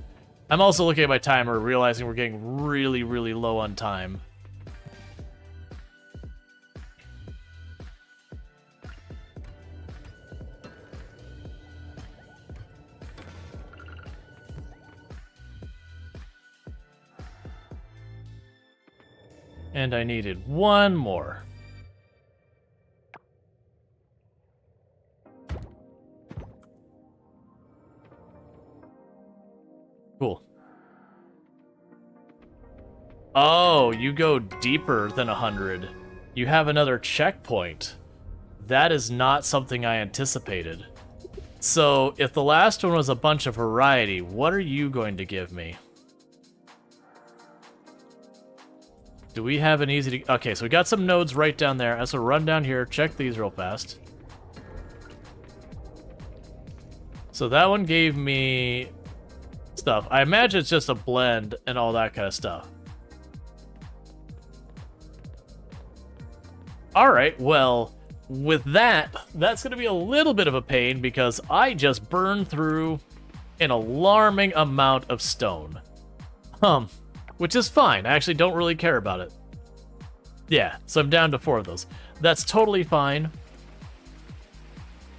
I'm also looking at my timer, realizing we're getting really, really low on time. And I needed one more. Cool. Oh, you go deeper than 100. You have another checkpoint. That is not something I anticipated. So, if the last one was a bunch of variety, what are you going to give me? Do we have an easy to... Okay, so we got some nodes right down there. So run down here, check these real fast. So that one gave me stuff. I imagine it's just a blend and all that kind of stuff. Alright, well, with that, that's going to be a little bit of a pain because I just burned through an alarming amount of stone. Which is fine. I actually don't really care about it. Yeah, so I'm down to 4 of those. That's totally fine.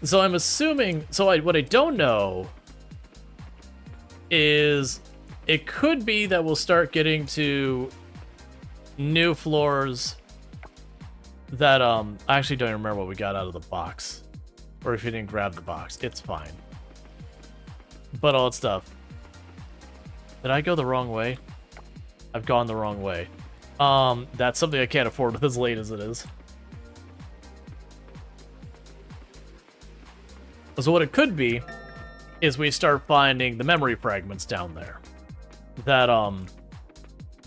So I'm assuming... So what I don't know is it could be that we'll start getting to new floors that, I actually don't even remember what we got out of the box. Or if you didn't grab the box. It's fine. But all that stuff. Did I go the wrong way? I've gone the wrong way. That's something I can't afford with as late as it is. So what it could be is we start finding the memory fragments down there. That,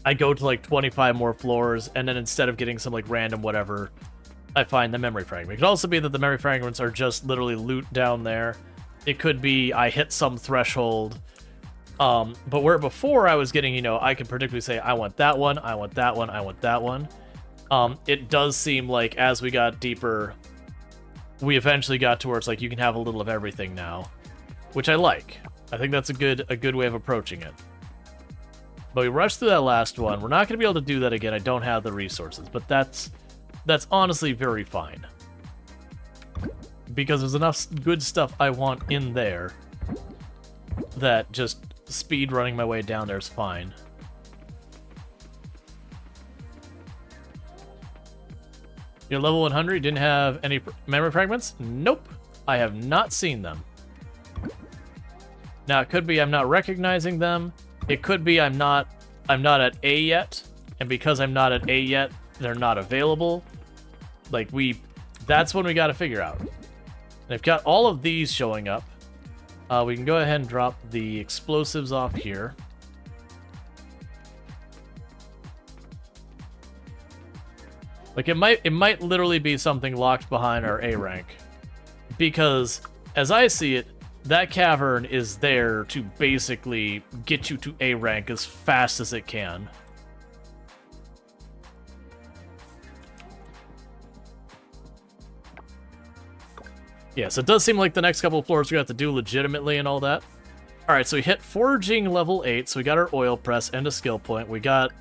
I go to like 25 more floors, and then instead of getting some like random whatever, I find the memory fragment. It could also be that the memory fragments are just literally loot down there. It could be I hit some threshold. But where before I was getting, you know, I could particularly say, I want that one, I want that one, I want that one. It does seem like as we got deeper, we eventually got to where it's like you can have a little of everything now, which I like. I think that's a good way of approaching it. But we rushed through that last one. We're not going to be able to do that again. I don't have the resources, but that's honestly very fine. Because there's enough good stuff I want in there that just speed running my way down there is fine. You're level 100, you didn't have any memory fragments? Nope. I have not seen them. Now, it could be I'm not recognizing them. It could be I'm not at A yet, and because I'm not at A yet, they're not available. Like, that's when we gotta figure out. They've got all of these showing up. We can go ahead and drop the explosives off here. Like, it might literally be something locked behind our A rank. Because, as I see it, that cavern is there to basically get you to A rank as fast as it can. Yes, it does seem like the next couple of floors we have to do legitimately and all that. Alright, so we hit foraging level 8, so we got our oil press and a skill point. We got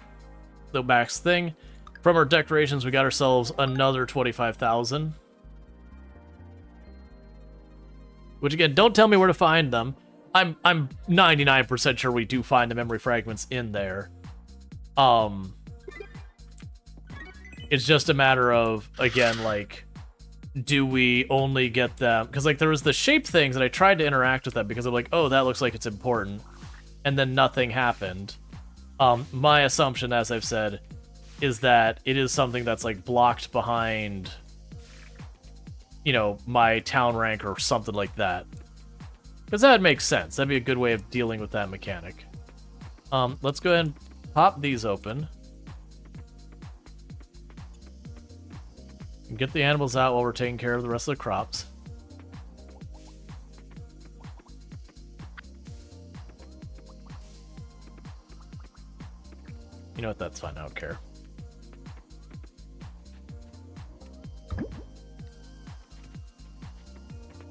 the max thing. From our decorations, we got ourselves another 25,000. Which again, don't tell me where to find them. I'm 99% sure we do find the memory fragments in there. It's just a matter of, again, like, do we only get them? Because, like, there was the shape things, and I tried to interact with them because I'm like, oh, that looks like it's important. And then nothing happened. My assumption, as I've said, is that it is something that's, like, blocked behind, you know, my town rank or something like that. Because that makes sense. That'd be a good way of dealing with that mechanic. Let's go ahead and pop these open. And get the animals out while we're taking care of the rest of the crops. You know what, that's fine, I don't care.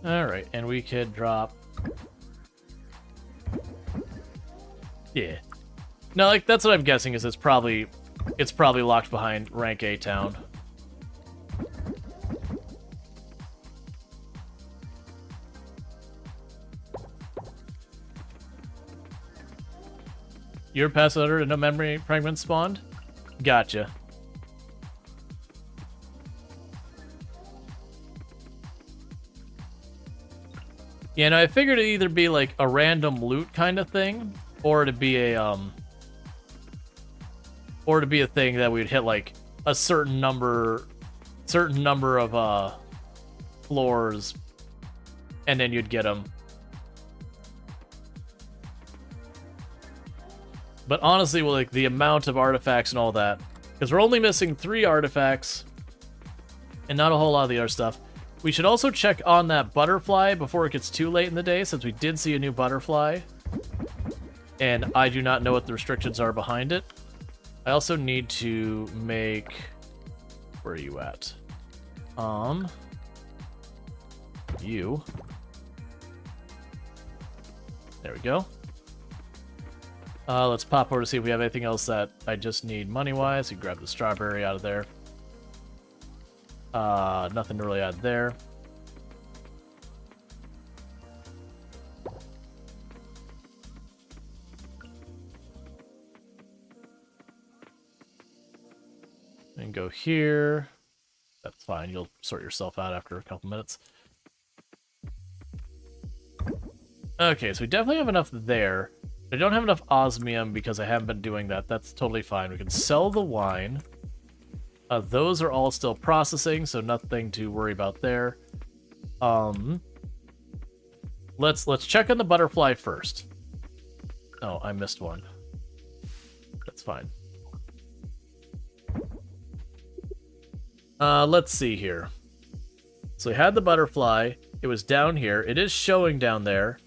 Alright, and we could drop... Yeah. No, like, that's what I'm guessing, is it's probably locked behind rank A town. You're past 100 and no memory fragments spawned? Gotcha. Yeah, no, I figured it'd either be like a random loot kind of thing, or to be a thing that we'd hit like a certain number of floors, and then you'd get them. But honestly, well, like the amount of artifacts and all that, because we're only missing 3 artifacts, and not a whole lot of the other stuff. We should also check on that butterfly before it gets too late in the day, since we did see a new butterfly, and I do not know what the restrictions are behind it. I also need to make... Where are you at? You. There we go. Let's pop over to see if we have anything else that I just need money-wise. You grab the strawberry out of there. Nothing to really add there. And go here. That's fine. You'll sort yourself out after a couple minutes. Okay, so we definitely have enough there. I don't have enough osmium because I haven't been doing that. That's totally fine. We can sell the wine. Those are all still processing, so nothing to worry about there. Let's check on the butterfly first. Oh, I missed one. That's fine. Let's see here. So we had the butterfly. It was down here. It is showing down there.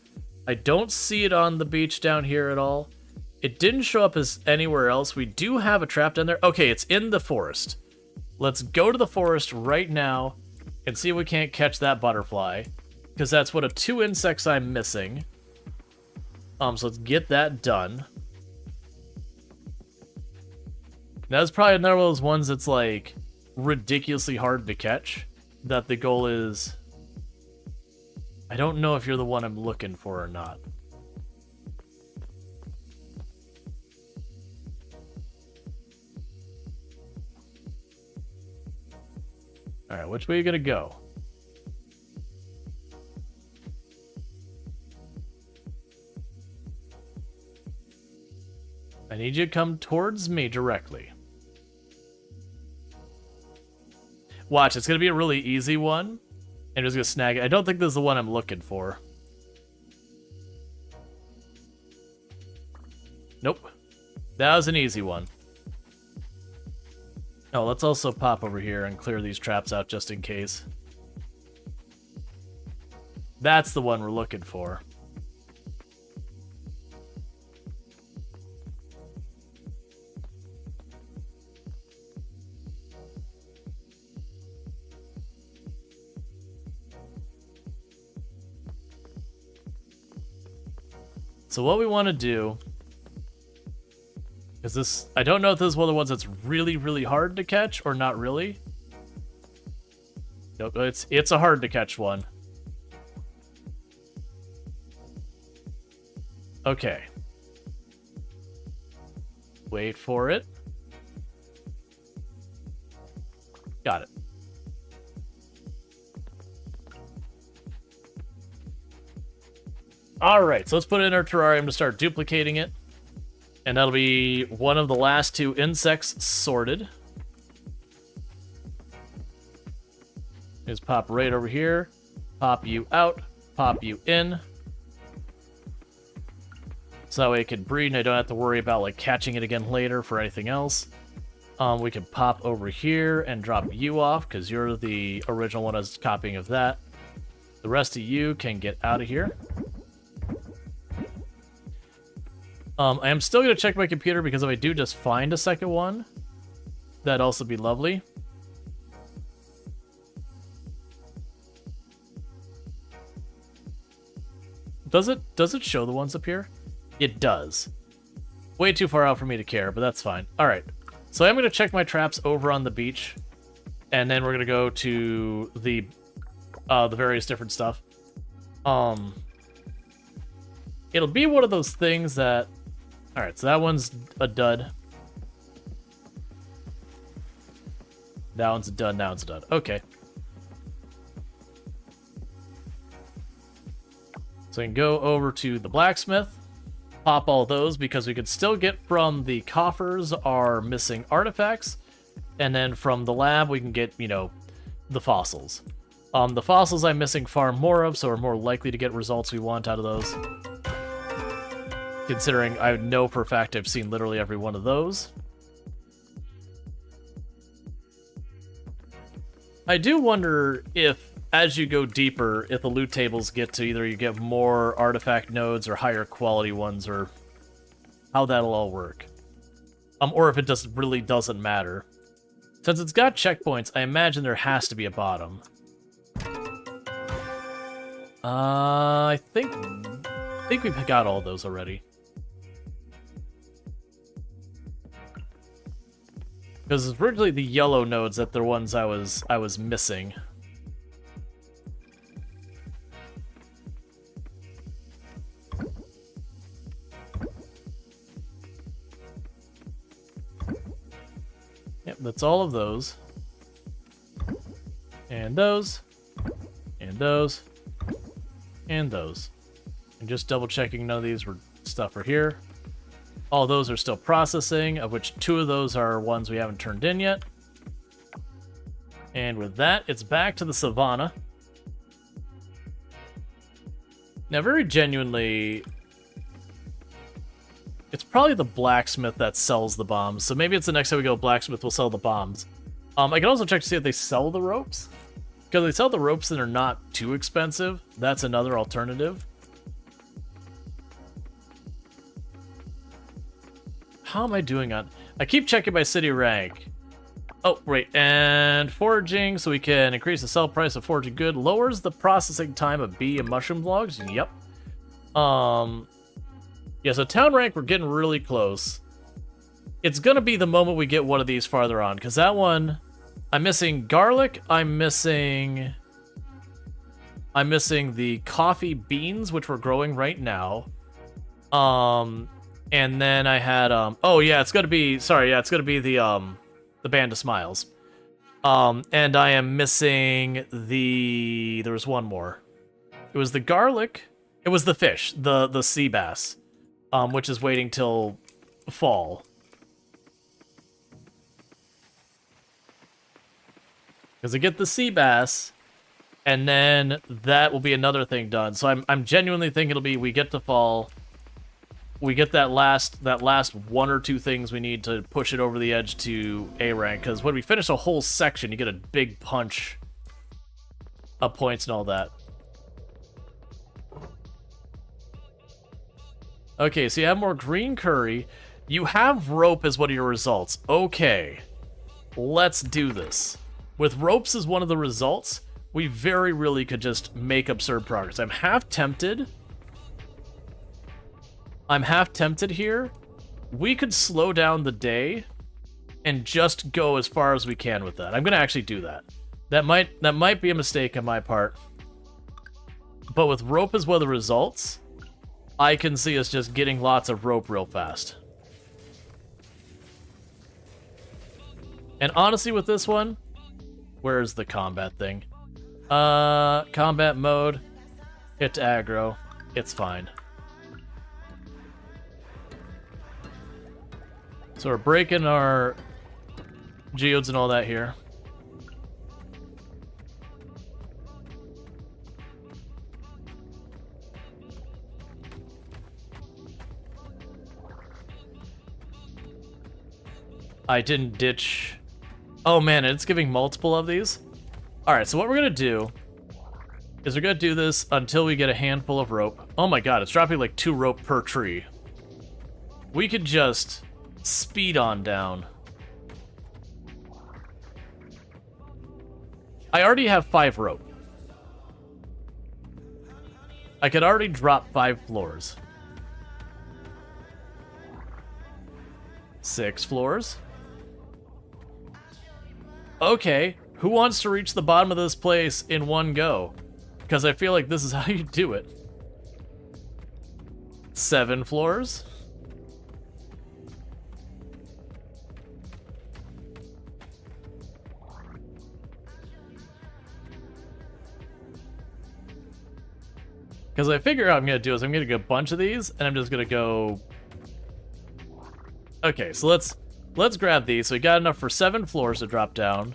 I don't see it on the beach down here at all. It didn't show up as anywhere else. We do have a trap down there. Okay, it's in the forest. Let's go to the forest right now and see if we can't catch that butterfly, because that's one of 2 insects I'm missing. So let's get that done. That's probably another one of those ones that's like ridiculously hard to catch, that the goal is... I don't know if you're the one I'm looking for or not. Alright, which way are you gonna go? I need you to come towards me directly. Watch, it's gonna be a really easy one. I'm just gonna snag it. I don't think this is the one I'm looking for. Nope. That was an easy one. Oh, let's also pop over here and clear these traps out just in case. That's the one we're looking for. So what we want to do is this... I don't know if this is one of the ones that's really, really hard to catch or not really. Nope, it's a hard to catch one. Okay. Wait for it. Got it. Alright, so let's put it in our terrarium to start duplicating it. And that'll be one of the last 2 insects sorted. Just pop right over here. Pop you out. Pop you in. So that way it can breed and I don't have to worry about like catching it again later for anything else. We can pop over here and drop you off because you're the original one as copying of that. The rest of you can get out of here. I am still going to check my computer because if I do just find a second one, that'd also be lovely. Does it show the ones up here? It does. Way too far out for me to care, but that's fine. Alright, so I'm going to check my traps over on the beach, and then we're going to go to the various different stuff. It'll be one of those things that... Alright, so that one's a dud. That one's a dud, that one's a dud. Okay. So we can go over to the blacksmith, pop all those, because we could still get from the coffers our missing artifacts, and then from the lab we can get, you know, the fossils. The fossils I'm missing far more of, so we're more likely to get results we want out of those. Considering I know for a fact I've seen literally every one of those. I do wonder if, as you go deeper, if the loot tables get to either you get more artifact nodes or higher quality ones, or how that'll all work. Or if it just really doesn't matter. Since it's got checkpoints, I imagine there has to be a bottom. I think we've got all those already. Because it's originally the yellow nodes that they're ones I was missing. Yep, that's all of those. And those. And those. And those. And just double checking none of these were stuff are here. All those are still processing, of which 2 of those are ones we haven't turned in yet. And with that, it's back to the Savanna. Now, very genuinely, it's probably the blacksmith that sells the bombs. So maybe it's the next time we go blacksmith, we'll sell the bombs. I can also check to see if they sell the ropes. Because they sell the ropes that are not too expensive. That's another alternative. How am I doing on... I keep checking my city rank. Oh, right. And foraging, so we can increase the sell price of foraging good. Lowers the processing time of bee and mushroom logs. Yep. Yeah, so town rank, we're getting really close. It's going to be the moment we get one of these farther on, because that one... I'm missing garlic. I'm missing the coffee beans, which we're growing right now. And then I had, oh yeah, it's gonna be, sorry, yeah, it's gonna be the Band of Smiles. And I am missing there was one more. It was the garlic, it was the fish, the sea bass, which is waiting till fall. Because I get the sea bass, and then that will be another thing done. So I'm genuinely thinking it'll be, we get to fall, we get that last 1 or 2 things we need to push it over the edge to A rank, because when we finish a whole section, you get a big punch of points and all that. Okay, so you have more green curry. You have rope as one of your results. Okay, let's do this. With ropes as one of the results, we very really could just make absurd progress. I'm half tempted here. We could slow down the day and just go as far as we can with that. I'm gonna actually do that. That might be a mistake on my part. But with rope as one of the results, I can see us just getting lots of rope real fast. And honestly, with this one, where's the combat thing? Combat mode. Hit aggro. It's fine. So we're breaking our geodes and all that here. I didn't ditch... Oh man, it's giving multiple of these? Alright, so what we're gonna do is we're gonna do this until we get a handful of rope. Oh my god, it's dropping like 2 rope per tree. We could just speed on down. I already have 5 rope. I could already drop 5 floors. 6 floors. Okay, who wants to reach the bottom of this place in one go? Because I feel like this is how you do it. 7 floors. Because I figure out I'm going to do is I'm going to get a bunch of these, and I'm just going to go... Okay, so let's grab these. So we got enough for 7 floors to drop down.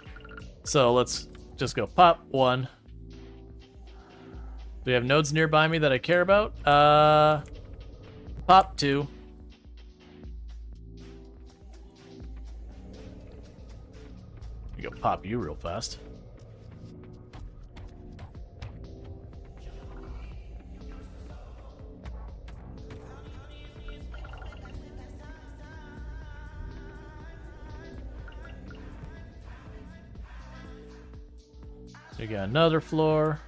So let's just go pop 1. Do we have nodes nearby me that I care about? Pop 2. We go pop you real fast. So we got another floor.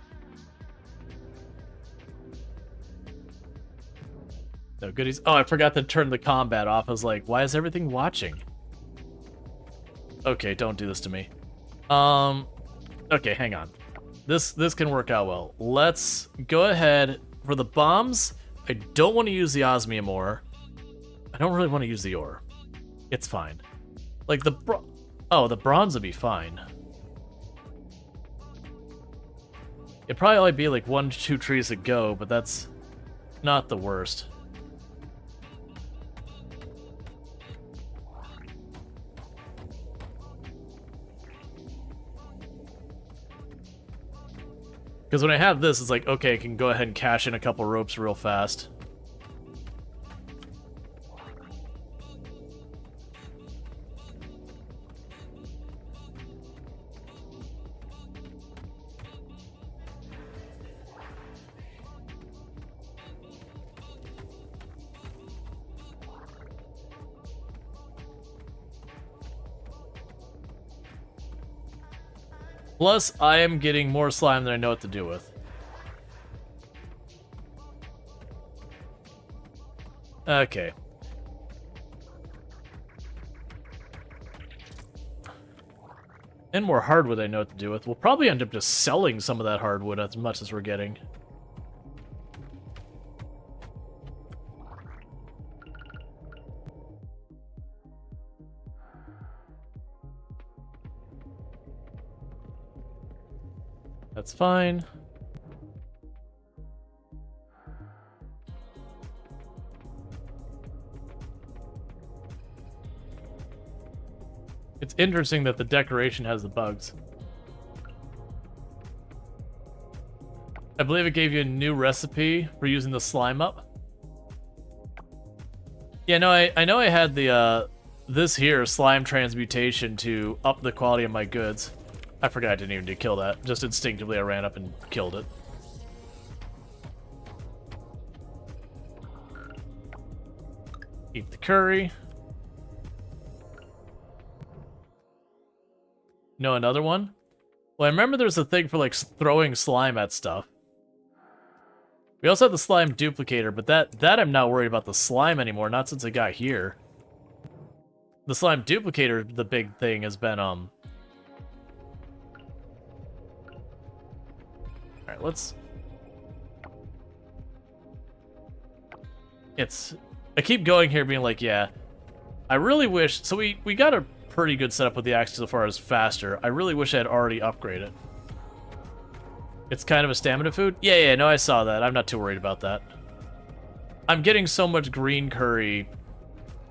No goodies. Oh, I forgot to turn the combat off. I was like, why is everything watching? Okay, don't do this to me. Okay, hang on. This can work out well. Let's go ahead for the bombs. I don't want to use the osmium ore. I don't really want to use the ore. It's fine. Like the the bronze would be fine. It'd probably only be like 1 to 2 trees to go, but that's not the worst. Because when I have this, it's like, okay, I can go ahead and cash in a couple ropes real fast. Plus, I am getting more slime than I know what to do with. Okay. And more hardwood I know what to do with. We'll probably end up just selling some of that hardwood as much as we're getting. That's fine. It's interesting that the decoration has the bugs. I believe it gave you a new recipe for using the slime up. Yeah, no, I know I had the this here slime transmutation to up the quality of my goods. I forgot I didn't even kill that. Just instinctively I ran up and killed it. Eat the curry. No, another one? Well, I remember there's a thing for like throwing slime at stuff. We also have the slime duplicator, but that I'm not worried about the slime anymore, not since I got here. The slime duplicator, the big thing, has been Alright, let's... I keep going here being like, yeah, I really wish... So we got a pretty good setup with the axe so far as faster. I really wish I had already upgraded. It's kind of a stamina food? Yeah, no, I saw that. I'm not too worried about that. I'm getting so much green curry,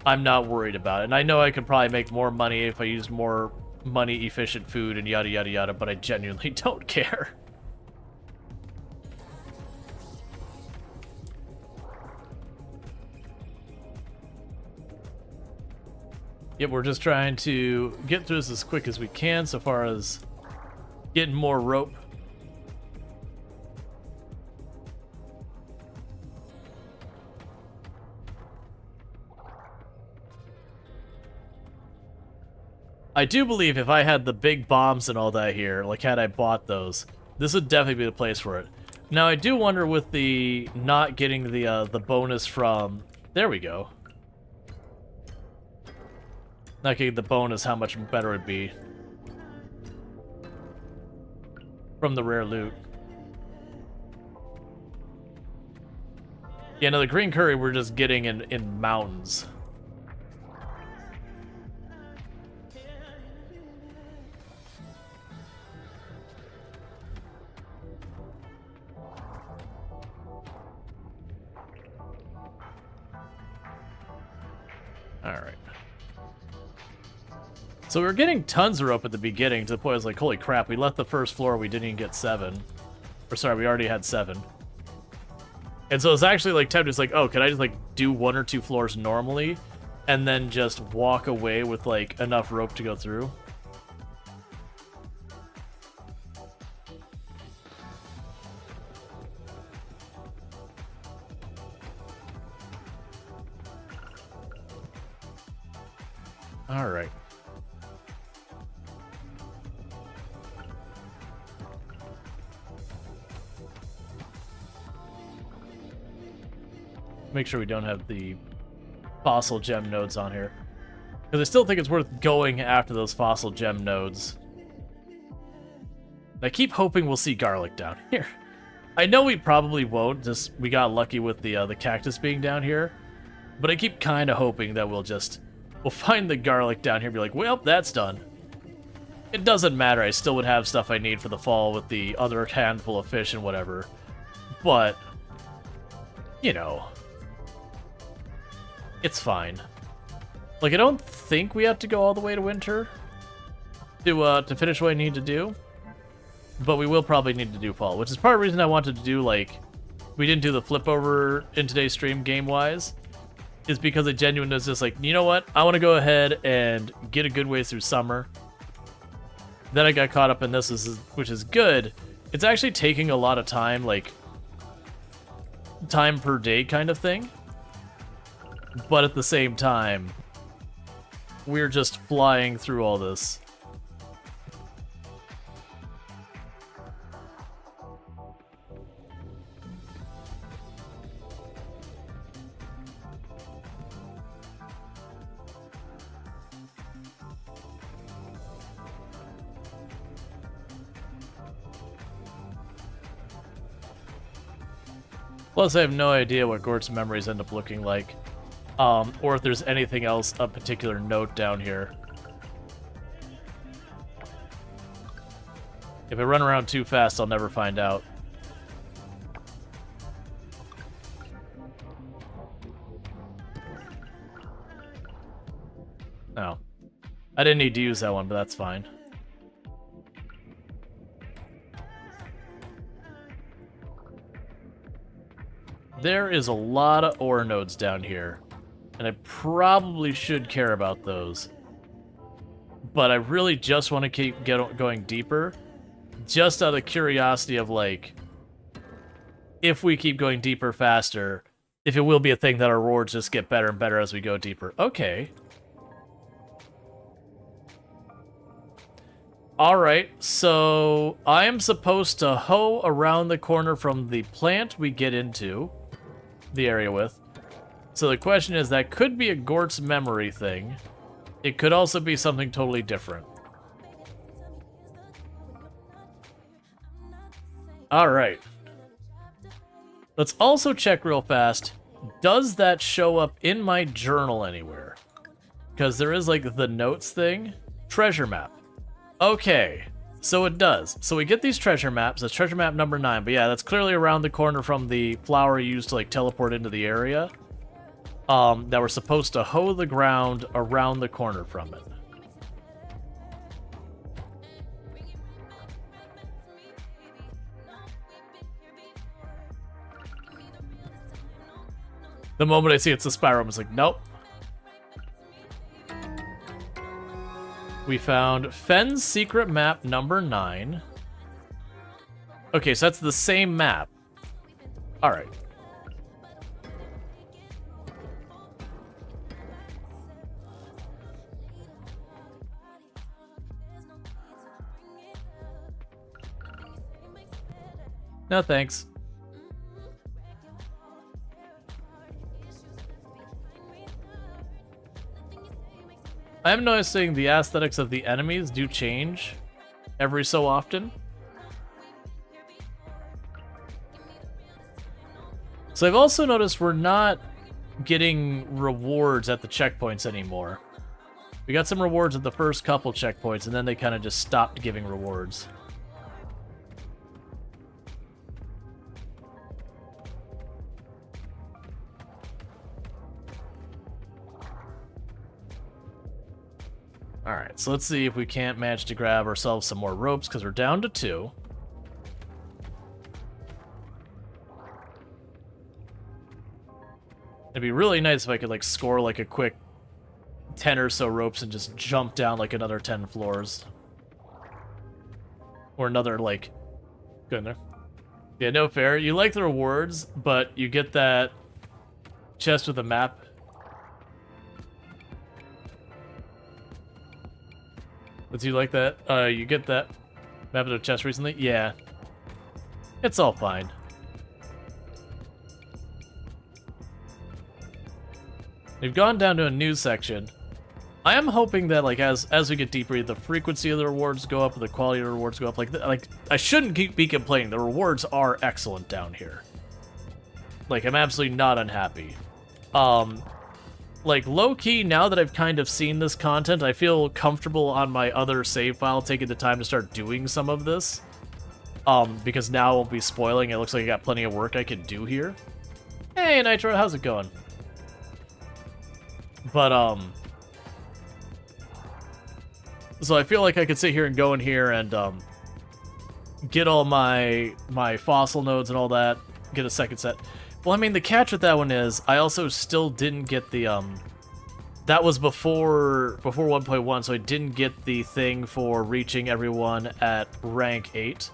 I'm not worried about it. And I know I could probably make more money if I used more money-efficient food and yada yada yada, but I genuinely don't care. Yep, we're just trying to get through this as quick as we can so far as getting more rope. I do believe if I had the big bombs and all that here, like had I bought those, this would definitely be the place for it. Now I do wonder with the not getting the bonus from... There we go. Not getting the bonus, how much better it would be from the rare loot. Yeah, no, the green curry we're just getting in mountains. Alright. So we were getting tons of rope at the beginning, to the point I was like, holy crap, we left the first floor, we didn't even get 7. Or sorry, we already had 7. And so it's actually like tempted, it's like, oh, could I just like do 1 or 2 floors normally, and then just walk away with like enough rope to go through? Alright. Make sure we don't have the fossil gem nodes on here. Because I still think it's worth going after those fossil gem nodes. I keep hoping we'll see garlic down here. I know we probably won't, just we got lucky with the cactus being down here. But I keep kind of hoping that we'll find the garlic down here and be like, well, that's done. It doesn't matter, I still would have stuff I need for the fall with the other handful of fish and whatever. But, you know, it's fine. Like, I don't think we have to go all the way to winter to finish what I need to do. But we will probably need to do fall, which is part of the reason I wanted to do, like, we didn't do the flip over in today's stream game-wise, is because I genuinely was just like, you know what? I want to go ahead and get a good way through summer. Then I got caught up in this, which is good. It's actually taking a lot of time, like, time per day kind of thing. But at the same time, we're just flying through all this. Plus, I have no idea what Gort's memories end up looking like. Or if there's anything else of particular note down here. If I run around too fast, I'll never find out. No. I didn't need to use that one, but that's fine. There is a lot of ore nodes down here, and I probably should care about those. But I really just want to keep going deeper, just out of curiosity of, like, if we keep going deeper faster, if it will be a thing that our rewards just get better and better as we go deeper. Okay. Alright, so I am supposed to hoe around the corner from the plant we get into the area with. So the question is, that could be a Gort's memory thing. It could also be something totally different. Alright. Let's also check real fast. Does that show up in my journal anywhere? Because there is, like, the notes thing. Treasure map. Okay. So it does. So we get these treasure maps. That's treasure map number 9. But yeah, that's clearly around the corner from the flower used to, like, teleport into the area. That we're supposed to hoe the ground around the corner from it. The moment I see it's a spiral, I'm like, nope. We found Fenn's secret map number 9. Okay, so that's the same map. Alright. No, thanks. I'm noticing the aesthetics of the enemies do change every so often. So I've also noticed we're not getting rewards at the checkpoints anymore. We got some rewards at the first couple checkpoints, and then they kind of just stopped giving rewards. Alright, so let's see if we can't manage to grab ourselves some more ropes, because we're down to 2. It'd be really nice if I could, like, score, like, a quick 10 or so ropes and just jump down, like, another 10 floors. Or another, like... Go in there. Yeah, no fair. You like the rewards, but you get that chest with a map. But you like that? You get that map with a chest recently? Yeah. It's all fine. We've gone down to a new section. I am hoping that, like, as we get deeper, the frequency of the rewards go up, the quality of the rewards go up. Like I shouldn't be complaining. The rewards are excellent down here. Like, I'm absolutely not unhappy. Like, low-key, now that I've kind of seen this content, I feel comfortable on my other save file taking the time to start doing some of this. Because now I won't be spoiling. It looks like I got plenty of work I could do here. Hey, Nitro, how's it going? But, so I feel like I could sit here and go in here and, get all my fossil nodes and all that, get a second set. Well, I mean, the catch with that one is, I also still didn't get the, that was before 1.1, so I didn't get the thing for reaching everyone at rank 8.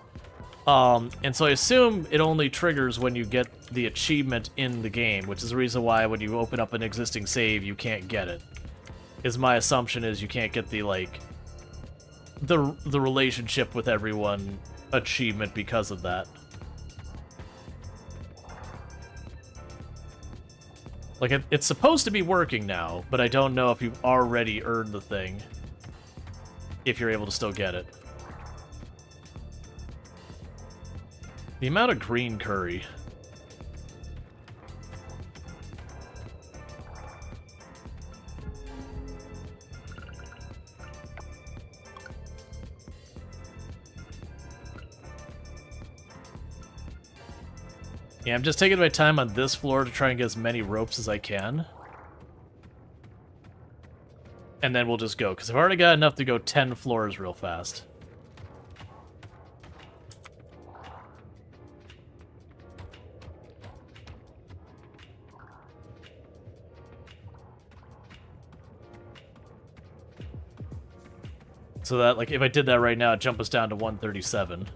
And so I assume it only triggers when you get the achievement in the game, which is the reason why when you open up an existing save, you can't get it. Is my assumption is you can't get the, like, the relationship with everyone achievement because of that. Like, it's supposed to be working now, but I don't know if you've already earned the thing. If you're able to still get it. The amount of green curry. Yeah, I'm just taking my time on this floor to try and get as many ropes as I can. And then we'll just go, because I've already got enough to go 10 floors real fast. So that, like, if I did that right now, it'd jump us down to 137.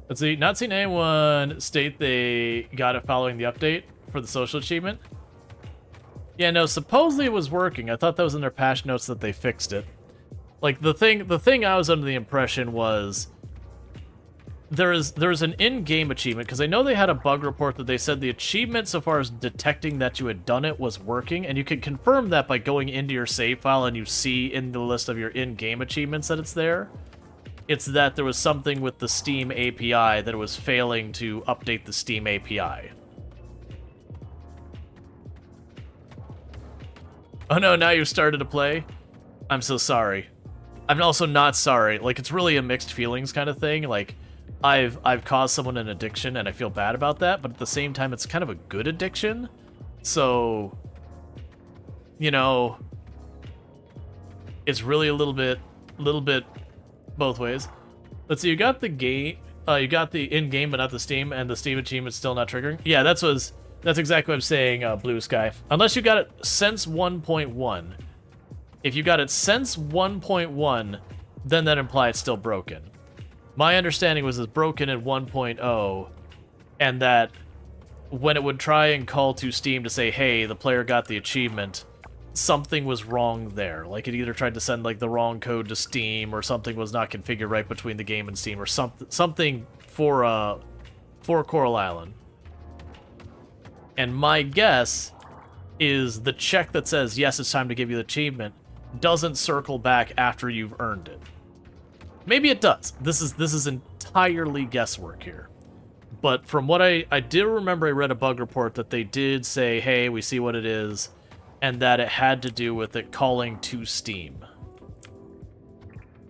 Let's see, not seen anyone state they got it following the update for the social achievement. Yeah, no, supposedly it was working. I thought that was in their patch notes that they fixed it. Like, the thing I was under the impression was there's an in-game achievement, because I know they had a bug report that they said the achievement so far as detecting that you had done it was working, and you can confirm that by going into your save file and you see in the list of your in-game achievements that it's there. It's that there was something with the Steam API that it was failing to update the Steam API. Oh no, now you've started to play? I'm so sorry. I'm also not sorry. Like, it's really a mixed feelings kind of thing. Like, I've caused someone an addiction and I feel bad about that, but at the same time it's kind of a good addiction. So, you know, it's really a little bit both ways. Let's see, you got the game, you got the in-game but not the Steam, and the Steam achievement's still not triggering. Yeah, that's exactly what I'm saying, Blue Sky. Unless you got it since 1.1. If you got it since 1.1, then that implies it's still broken. My understanding was it's broken in 1.0, and that when it would try and call to Steam to say, hey, the player got the achievement, something was wrong there. Like, it either tried to send, like, the wrong code to Steam, or something was not configured right between the game and Steam, or something for Coral Island. And my guess is the check that says, yes, it's time to give you the achievement, doesn't circle back after you've earned it. Maybe it does. This is entirely guesswork here. But from what I did remember, I read a bug report that they did say, hey, we see what it is, and that it had to do with it calling to Steam.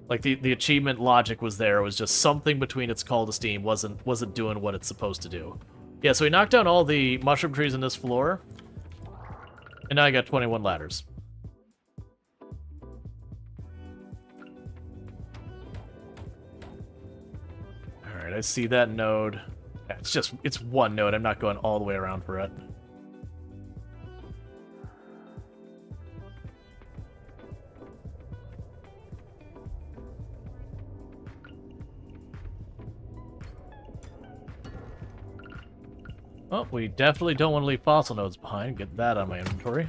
Like, the achievement logic was there. It was just something between its call to Steam wasn't doing what it's supposed to do. Yeah, so we knocked down all the mushroom trees in this floor, and now I got 21 ladders. I see that node. Yeah, it's one node. I'm not going all the way around for it. Oh, we definitely don't want to leave fossil nodes behind. Get that on my inventory.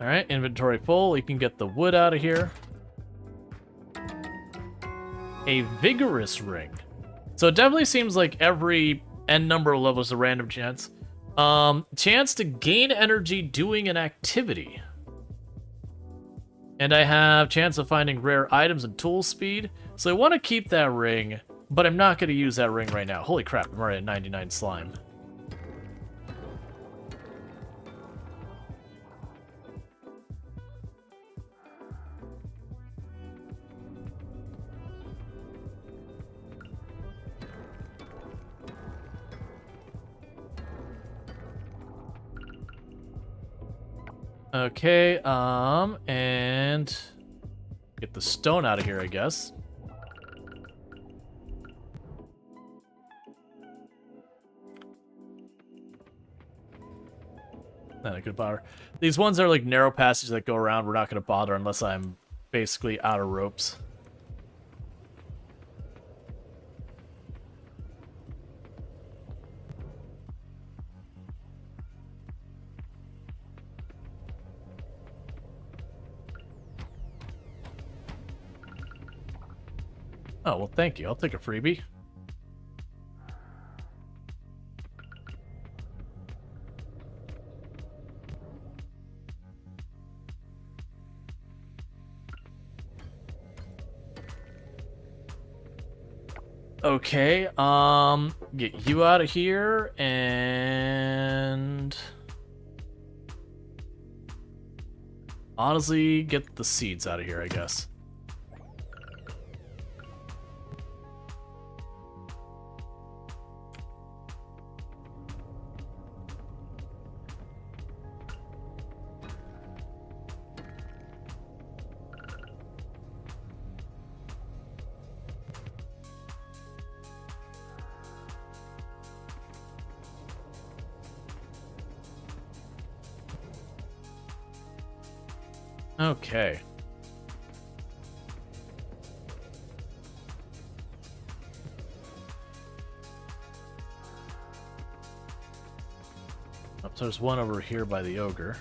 Alright, inventory full. You can get the wood out of here. A vigorous ring. So it definitely seems like every n number of levels is a random chance. Chance to gain energy doing an activity. And I have chance of finding rare items and tool speed. So I want to keep that ring, but I'm not going to use that ring right now. Holy crap, I'm already at 99 slime. Okay, and get the stone out of here, I guess. Not a good bother. These ones are like narrow passages that go around. We're not going to bother unless I'm basically out of ropes. Oh, well, thank you. I'll take a freebie. Okay, get you out of here, and honestly, get the seeds out of here, I guess. Okay. Oh, so there's one over here by the ogre.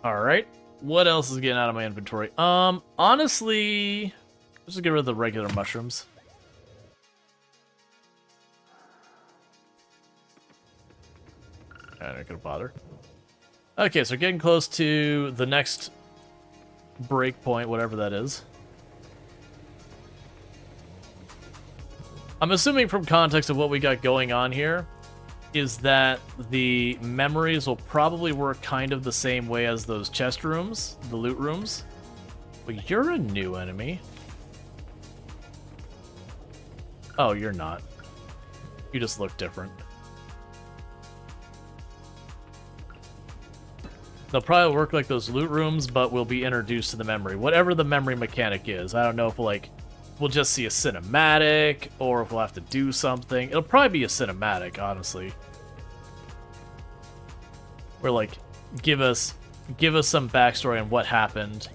Alright, what else is getting out of my inventory? Honestly, let's just get rid of the regular mushrooms. I'm not gonna bother. Okay, so we're getting close to the next breakpoint, whatever that is. I'm assuming from context of what we got going on here is that the memories will probably work kind of the same way as those chest rooms, the loot rooms. But you're a new enemy. Oh, you're not. You just look different. They'll probably work like those loot rooms, but will be introduced to the memory. Whatever the memory mechanic is. I don't know if we'll just see a cinematic, or if we'll have to do something. It'll probably be a cinematic, honestly. Where, like, give us some backstory on what happened.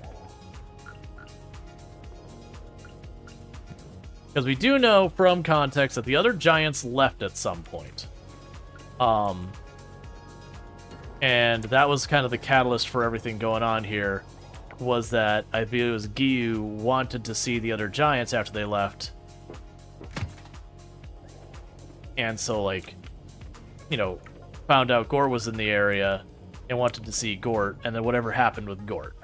Because we do know from context that the other giants left at some point. And that was kind of the catalyst for everything going on here. Was that I believe it was Gyu wanted to see the other giants after they left. And so, like, you know, found out Gort was in the area and wanted to see Gort, and then whatever happened with Gort.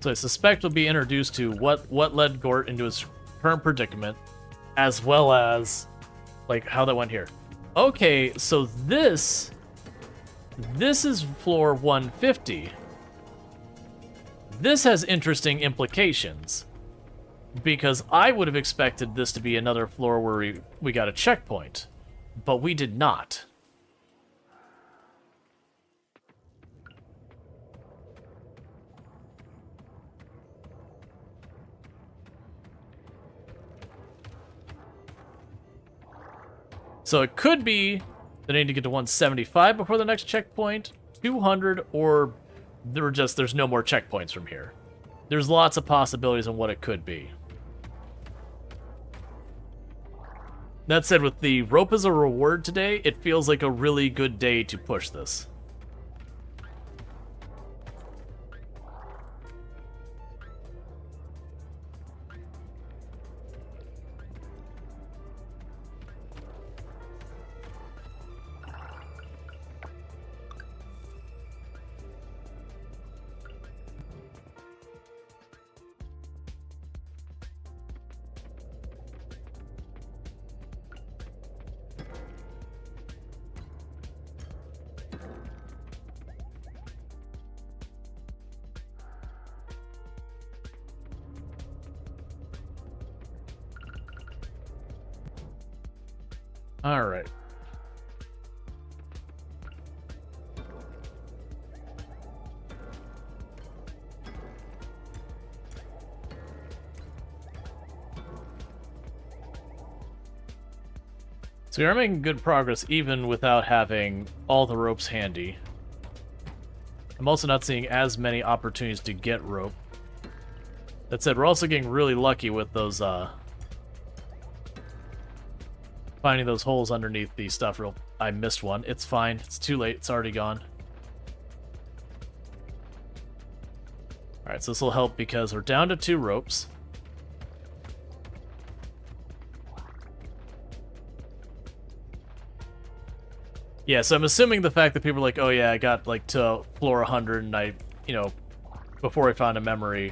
So I suspect we'll be introduced to what led Gort into his current predicament, as well as like how that went here. Okay, so this is floor 150. This has interesting implications, because I would have expected this to be another floor where we got a checkpoint, but we did not. So it could be that I need to get to 175 before the next checkpoint, 200, or there's no more checkpoints from here. There's lots of possibilities on what it could be. That said, with the rope as a reward today, it feels like a really good day to push this. All right. So we are making good progress even without having all the ropes handy. I'm also not seeing as many opportunities to get rope. That said, we're also getting really lucky with those, finding those holes underneath the stuff. I missed one. It's fine. It's too late. It's already gone. Alright, so this will help because we're down to 2 ropes. Yeah, so I'm assuming the fact that people are like, oh yeah, I got like to floor 100 and I, before I found a memory,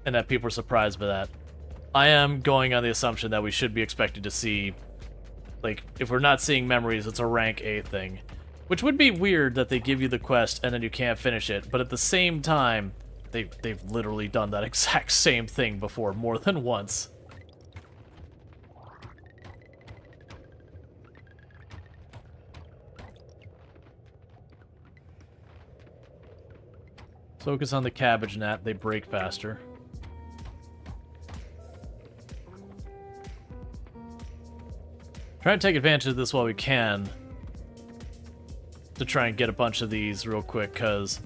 and that people are surprised by that. I am going on the assumption that we should be expected to see, like, if we're not seeing memories, it's a rank A thing. Which would be weird that they give you the quest and then you can't finish it, but at the same time, they've literally done that exact same thing before more than once. Focus on the cabbage gnat, they break faster. Try and take advantage of this while we can to try and get a bunch of these real quick, because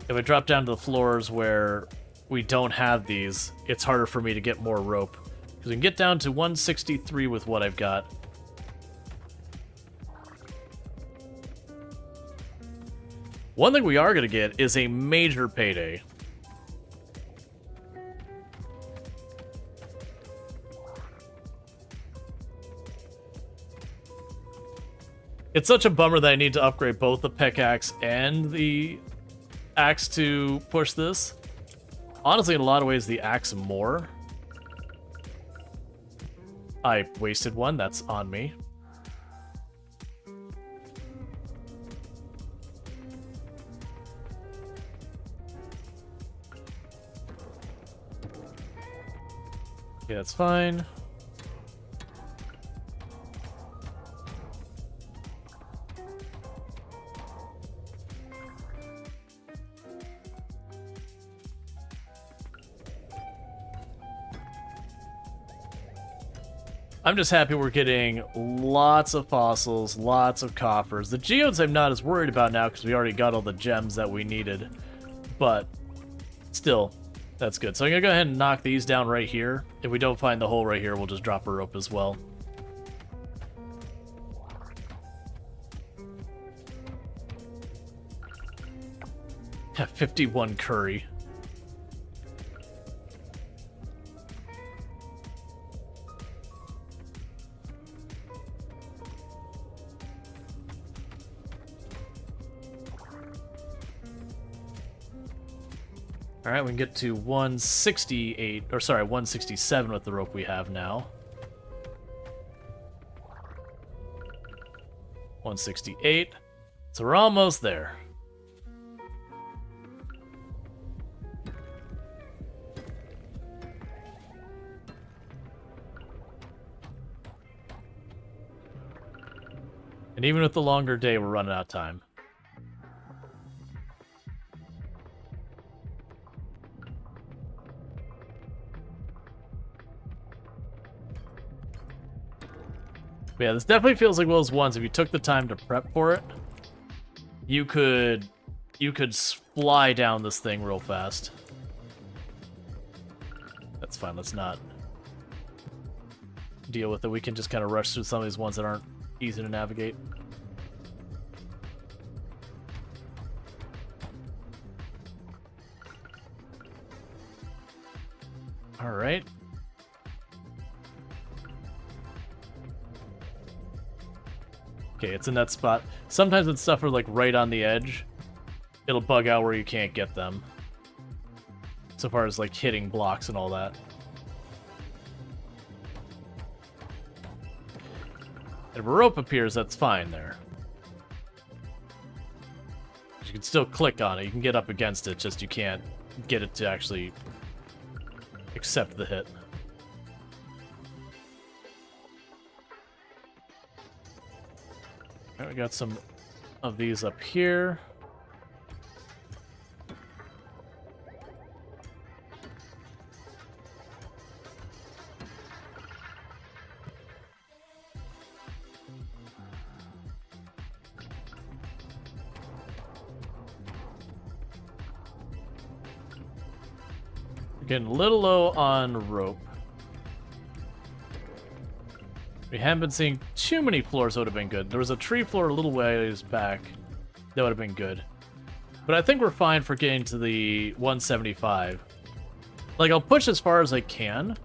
if I drop down to the floors where we don't have these, it's harder for me to get more rope. Because we can get down to 163 with what I've got. One thing we are going to get is a major payday. It's such a bummer that I need to upgrade both the pickaxe and the axe to push this. Honestly, in a lot of ways, the axe more. I wasted one, that's on me. Okay, that's fine. I'm just happy we're getting lots of fossils, lots of coppers. The geodes I'm not as worried about now because we already got all the gems that we needed. But still, that's good. So I'm going to go ahead and knock these down right here. If we don't find the hole right here, we'll just drop a rope as well. Yeah, 51 curry. Alright, we can get to 168, or sorry, 167 with the rope we have now. 168. So we're almost there. And even with the longer day, we're running out of time. But yeah, this definitely feels like one of those ones, if you took the time to prep for it, you could fly down this thing real fast. That's fine, let's not deal with it. We can just kind of rush through some of these ones that aren't easy to navigate. Alright. Okay, it's in that spot. Sometimes when stuff are like right on the edge, it'll bug out where you can't get them. So far as like hitting blocks and all that. If a rope appears, that's fine there. You can still click on it. You can get up against it, just you can't get it to actually accept the hit. Alright, we got some of these up here. Getting a little low on rope. We haven't been seeing too many floors that would have been good. There was a tree floor a little ways back that would have been good. But I think we're fine for getting to the 175. Like, I'll push as far as I can,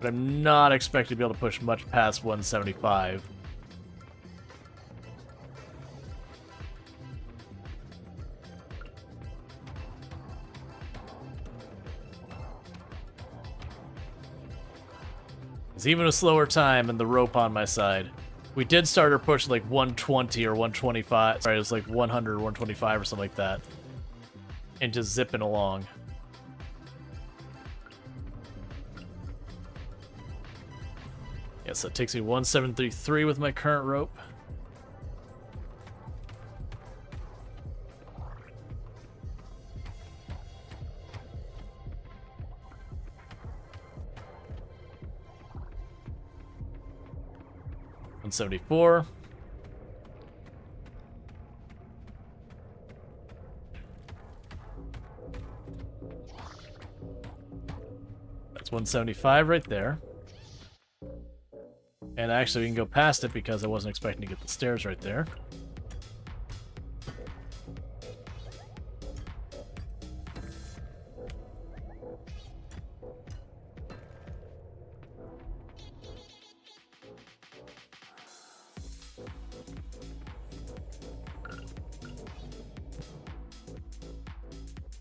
but I'm not expecting to be able to push much past 175. It's even a slower time and the rope on my side. We did start our push like 120 or 125. Sorry, it was like 100 or 125 or something like that. And just zipping along. Yeah, so it takes me 1733 with my current rope. $174. That's 175 right there. And actually we can go past it because I wasn't expecting to get the stairs right there.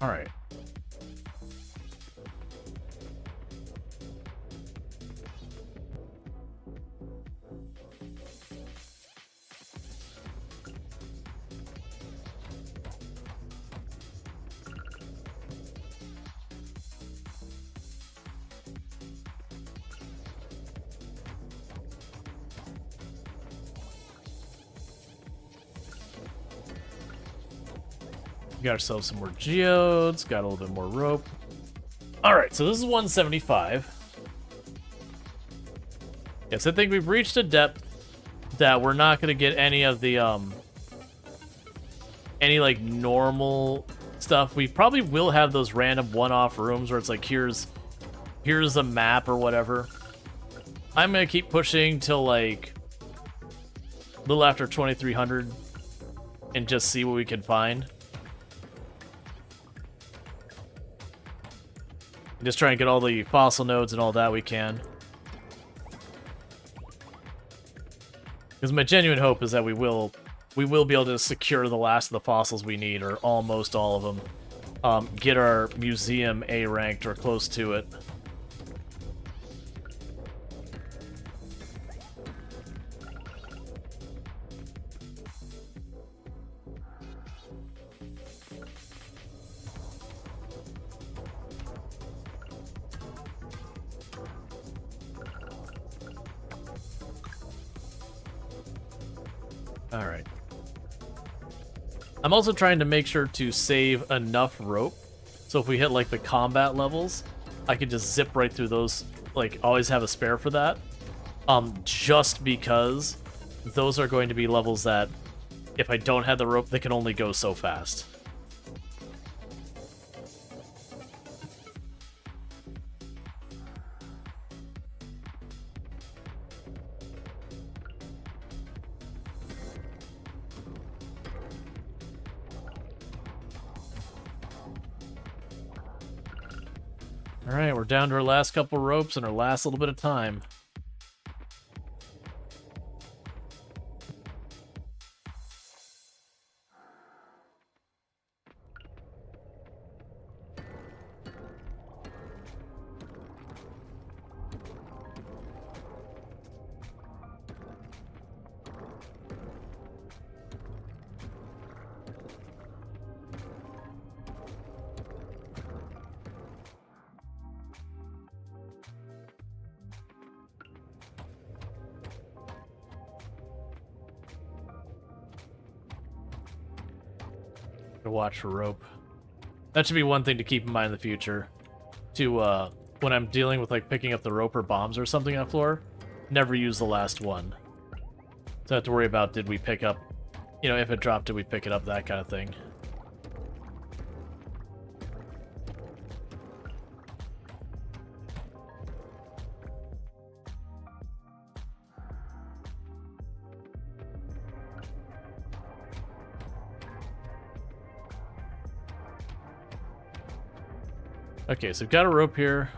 All right. Got ourselves some more geodes, got a little bit more rope. Alright, so this is 175. Yes, I think we've reached a depth that we're not going to get any of the, any, like, normal stuff. We probably will have those random one-off rooms where it's like, here's a map or whatever. I'm going to keep pushing till, like, a little after 2300 and just see what we can find. Just try and get all the fossil nodes and all that we can. Because my genuine hope is that we will be able to secure the last of the fossils we need, or almost all of them. get our museum A ranked or close to it. Alright. I'm also trying to make sure to save enough rope, so if we hit like the combat levels, I can just zip right through those, like always have a spare for that. Just because those are going to be levels that, if I don't have the rope, they can only go so fast. Alright, we're down to our last couple ropes and our last little bit of time. To watch for rope. That should be one thing to keep in mind in the future. To, when I'm dealing with, like, picking up the rope or bombs or something on the floor, never use the last one. So I have to worry about, did we pick up, you know, if it dropped, did we pick it up, that kind of thing. Okay, so we've got a rope here.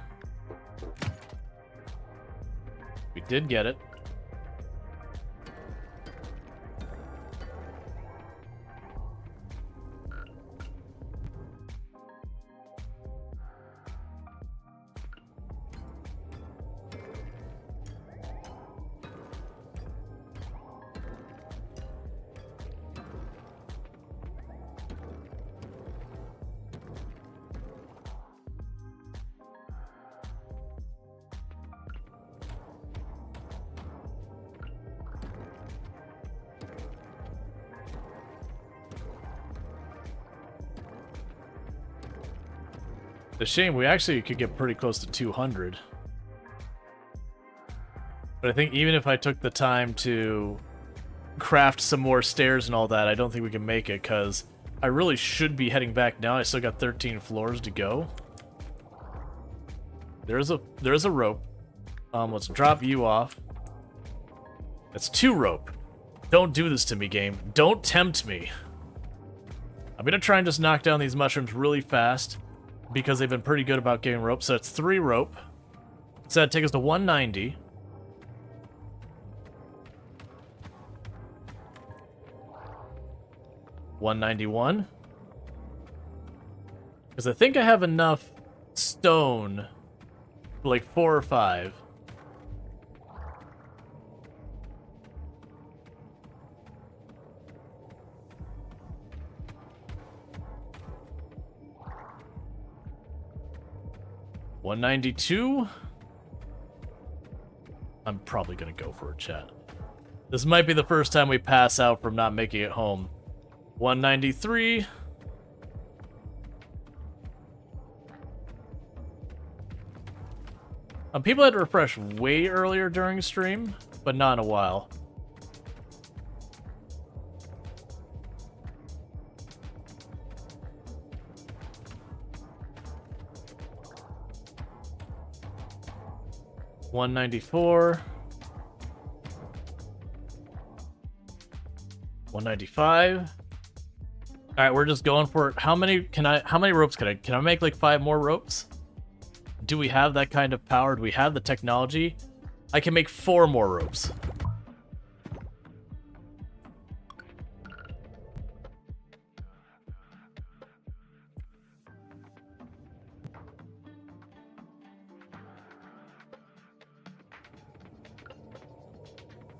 We did get it. It's a shame, we actually could get pretty close to 200. But I think even if I took the time to craft some more stairs and all that, I don't think we can make it, because I really should be heading back now. I still got 13 floors to go. There's a rope. Let's drop you off. That's 2 rope. Don't do this to me, game. Don't tempt me. I'm gonna try and just knock down these mushrooms really fast, because they've been pretty good about getting rope. So that's 3 rope. So that'd take us to 190. $191. Because I think I have enough stone for like 4 or 5. $192. I'm probably gonna go for a chat. This might be the first time we pass out from not making it home. 193. People had to refresh way earlier during stream, but not in a while. $194. $195. All right, we're just going for it. How many ropes can I make like 5 more ropes? Do we have that kind of power? Do we have the technology? I can make 4 more ropes.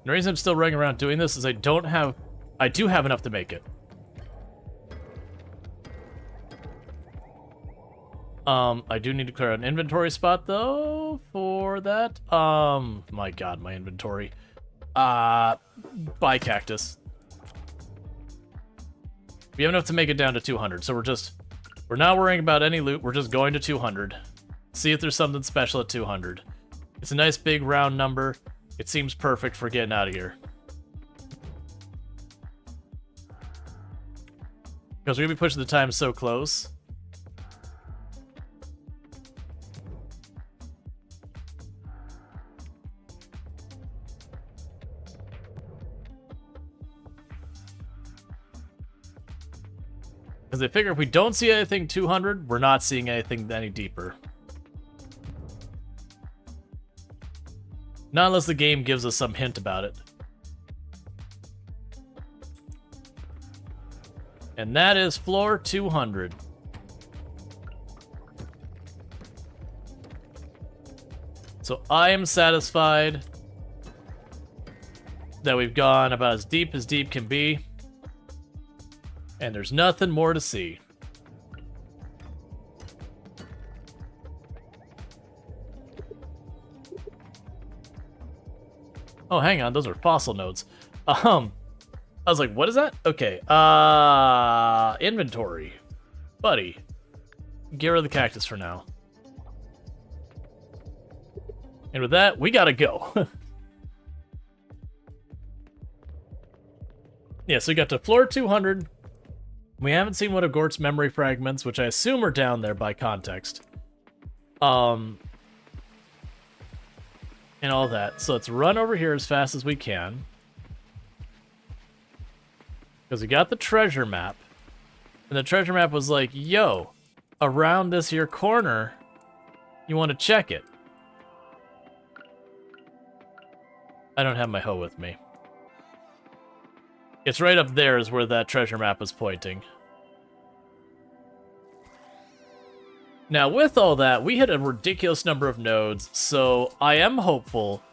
The reason I'm still running around doing this is I do have enough to make it. I do need to clear an inventory spot though for that. My god, my inventory. Buy cactus. We have enough to make it down to 200, so we're not worrying about any loot. We're just going to 200. See if there's something special at 200. It's a nice big round number. It seems perfect for getting out of here. Because we're gonna be pushing the time so close. Because I figure if we don't see anything 200, we're not seeing anything any deeper. Not unless the game gives us some hint about it. And that is floor 200. So I am satisfied that we've gone about as deep can be. And there's nothing more to see. Oh, hang on, those are fossil nodes. I was like, what is that? Okay, inventory. Buddy. Get rid of the cactus for now. And with that, we gotta go. Yeah, so we got to floor 200. We haven't seen one of Gort's memory fragments, which I assume are down there by context. And all that. So let's run over here as fast as we can. Because we got the treasure map. And the treasure map was like, yo, around this here corner, you want to check it. I don't have my hoe with me. It's right up there is where that treasure map is pointing. Now, with all that, we hit a ridiculous number of nodes, so I am hopeful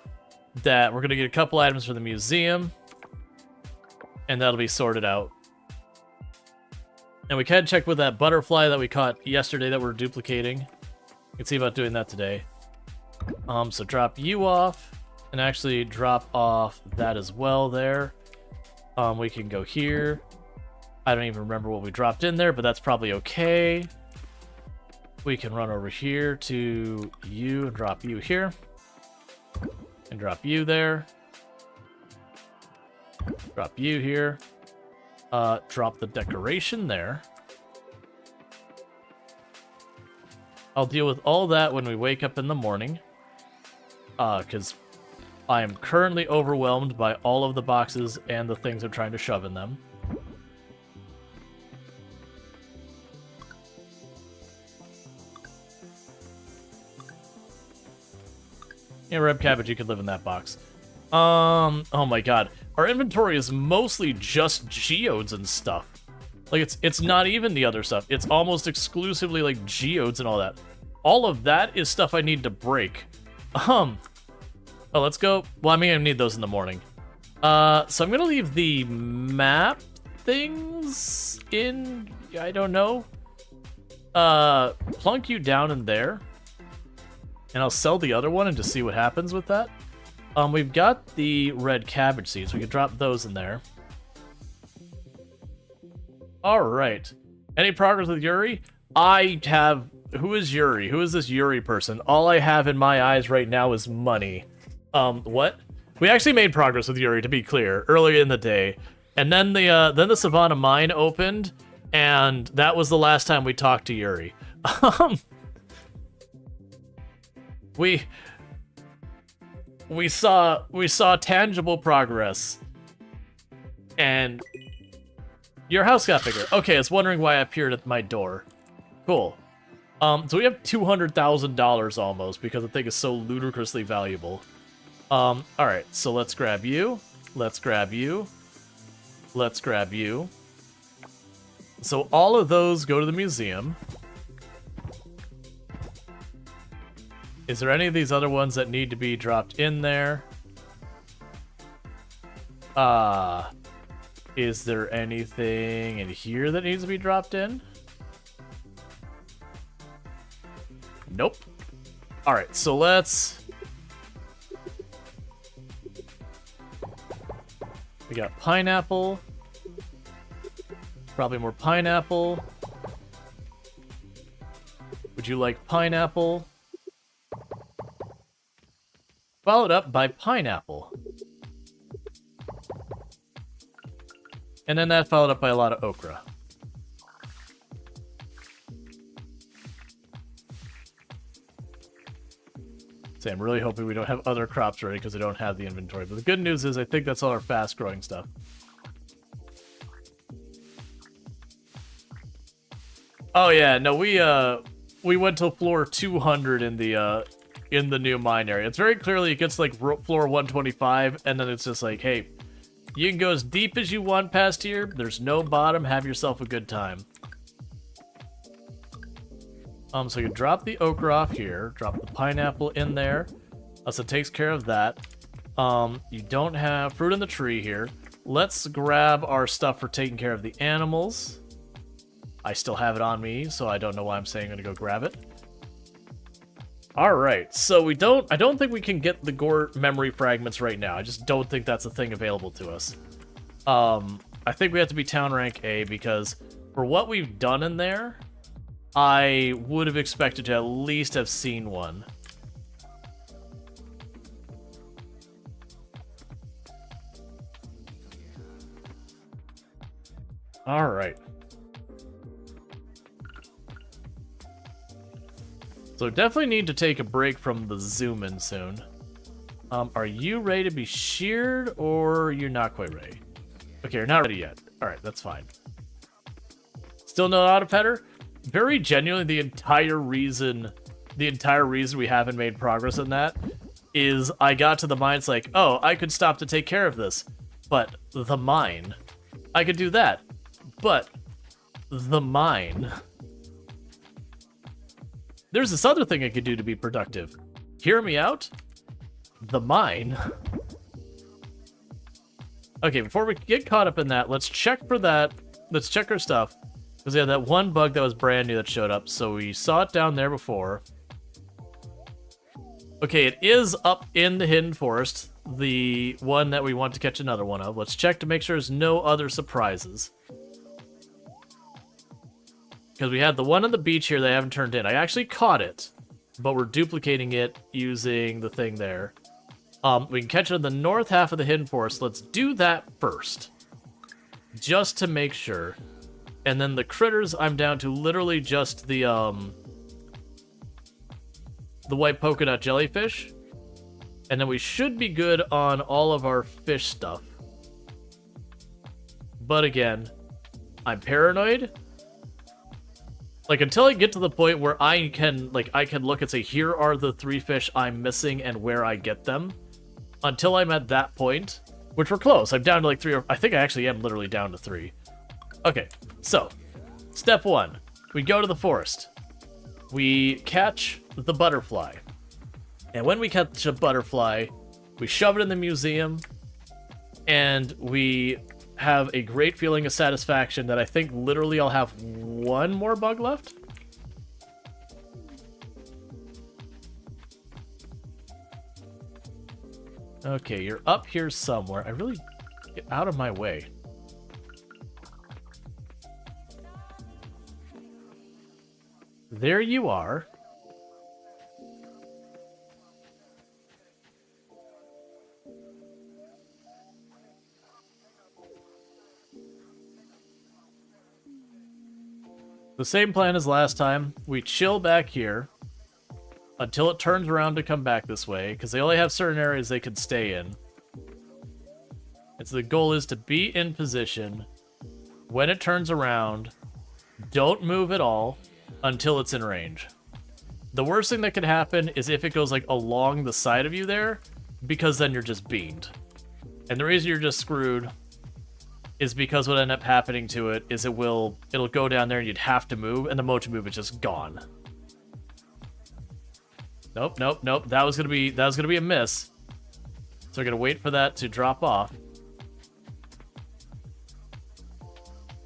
that we're going to get a couple items for the museum, and that'll be sorted out. And we can check with that butterfly that we caught yesterday that we're duplicating. We can see about doing that today. So drop you off, and actually drop off that as well there. We can go here. I don't even remember what we dropped in there, but that's probably okay. We can run over here to you and drop you here. And drop you there. Drop you here. Drop the decoration there. I'll deal with all that when we wake up in the morning. Because I am currently overwhelmed by all of the boxes and the things I'm trying to shove in them. Yeah, Red Cabbage, you could live in that box. Oh my god. Our inventory is mostly just geodes and stuff. Like, it's not even the other stuff. It's almost exclusively, like, geodes and all that. All of that is stuff I need to break. Oh, let's go. Well, I'm gonna need those in the morning. So I'm gonna leave the map things in, I don't know. Plunk you down in there. And I'll sell the other one and just see what happens with that. We've got the red cabbage seeds. We can drop those in there. Alright. Any progress with Yuri? I have... Who is Yuri? Who is this Yuri person? All I have in my eyes right now is money. What? We actually made progress with Yuri, to be clear, earlier in the day. And then the Savanna mine opened, and that was the last time we talked to Yuri. We saw tangible progress. And your house got bigger. Okay, I was wondering why I appeared at my door. Cool. So we have $200,000 almost because the thing is so ludicrously valuable. Alright, so let's grab you. Let's grab you. Let's grab you. So all of those go to the museum. Is there any of these other ones that need to be dropped in there? Is there anything in here that needs to be dropped in? Nope. Alright, so let's... We got pineapple. Probably more pineapple. Would you like pineapple? Followed up by pineapple. And then that followed up by a lot of okra. See, I'm really hoping we don't have other crops ready because I don't have the inventory. But the good news is I think that's all our fast-growing stuff. Oh yeah, no, we went to floor 200 in the new mine area. It's very clearly it gets like floor 125, and then it's just like, hey, you can go as deep as you want past here. There's no bottom. Have yourself a good time. So you can drop the okra off here. Drop the pineapple in there. So it takes care of that. You don't have fruit in the tree here. Let's grab our stuff for taking care of the animals. I still have it on me, so I don't know why I'm saying I'm gonna go grab it. Alright, so I don't think we can get the gore memory fragments right now. I just don't think that's a thing available to us. I think we have to be town rank A because for what we've done in there, I would have expected to at least have seen one. Alright. So definitely need to take a break from the zoom in soon. Are you ready to be sheared, or you're not quite ready? Okay, you're not ready yet. Alright, that's fine. Still no auto petter? Very genuinely, the entire reason we haven't made progress in that is I got to the mine, it's like, oh, I could stop to take care of this. But the mine. I could do that. But the mine. There's this other thing I could do to be productive. Hear me out? The mine. Okay, before we get caught up in that, let's check for that. Let's check our stuff. Because we had that one bug that was brand new that showed up. So we saw it down there before. Okay, it is up in the hidden forest. The one that we want to catch another one of. Let's check to make sure there's no other surprises. Because we had the one on the beach here that I haven't turned in. I actually caught it, but we're duplicating it using the thing there. We can catch it in the north half of the hidden forest. Let's do that first. Just to make sure. And then the critters, I'm down to literally just the white polka dot jellyfish. And then we should be good on all of our fish stuff. But again, I'm paranoid. Like, until I get to the point where I can look and say, here are the 3 fish I'm missing and where I get them. Until I'm at that point, which we're close. I'm down to like 3, or I think I actually am literally down to 3. Okay, so, step 1. We go to the forest. We catch the butterfly. And when we catch a butterfly, we shove it in the museum, and we have a great feeling of satisfaction that I think literally I'll have one more bug left. Okay, you're up here somewhere. I really... Get out of my way. There you are. The same plan as last time. We chill back here until it turns around to come back this way, because they only have certain areas they can stay in. And so the goal is to be in position when it turns around. Don't move at all until it's in range. The worst thing that could happen is if it goes like along the side of you there, because then you're just beamed. And the reason you're just screwed is because what ended up happening to it is it'll go down there and you'd have to move, and the motion move is just gone. Nope, nope, nope. That was gonna be a miss. So we're gonna wait for that to drop off.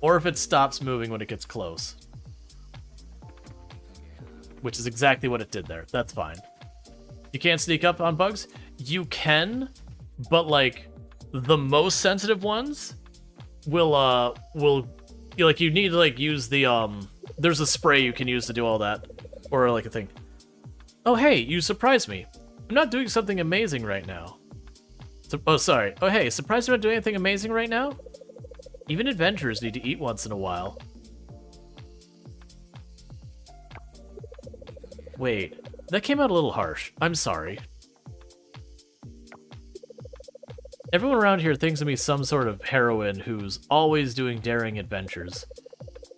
or if it stops moving when it gets close. Which is exactly what it did there. That's fine. You can't sneak up on bugs? You can, but like the most sensitive ones will you need to like use the there's a spray you can use to do all that. Or like a thing. Oh hey, you surprised me. I'm not doing something amazing right now. Oh sorry. Oh hey, surprised I'm not doing anything amazing right now? Even adventurers need to eat once in a while. Wait, that came out a little harsh. I'm sorry. Everyone around here thinks of me some sort of heroine who's always doing daring adventures.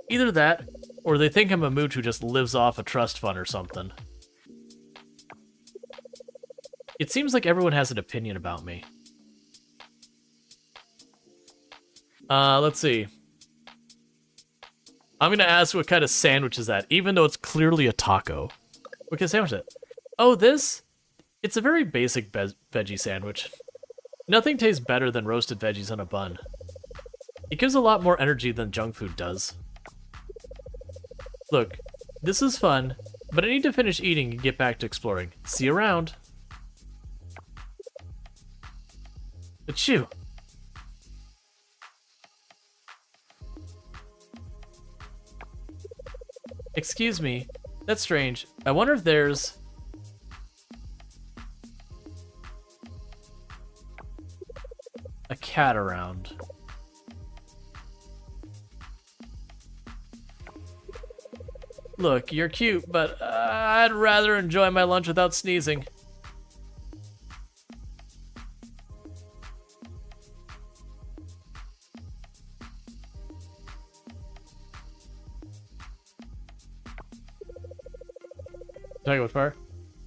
Either that, or they think I'm a mooch who just lives off a trust fund or something. It seems like everyone has an opinion about me. Let's see. I'm gonna ask what kind of sandwich is that, even though it's clearly a taco. What kind of sandwich is it? Oh, this? It's a very basic veggie sandwich. Nothing tastes better than roasted veggies on a bun. It gives a lot more energy than junk food does. Look, this is fun, but I need to finish eating and get back to exploring. See you around. Achoo! Excuse me. That's strange. I wonder if there's... a cat around. Look, you're cute, but I'd rather enjoy my lunch without sneezing. Talking about fire.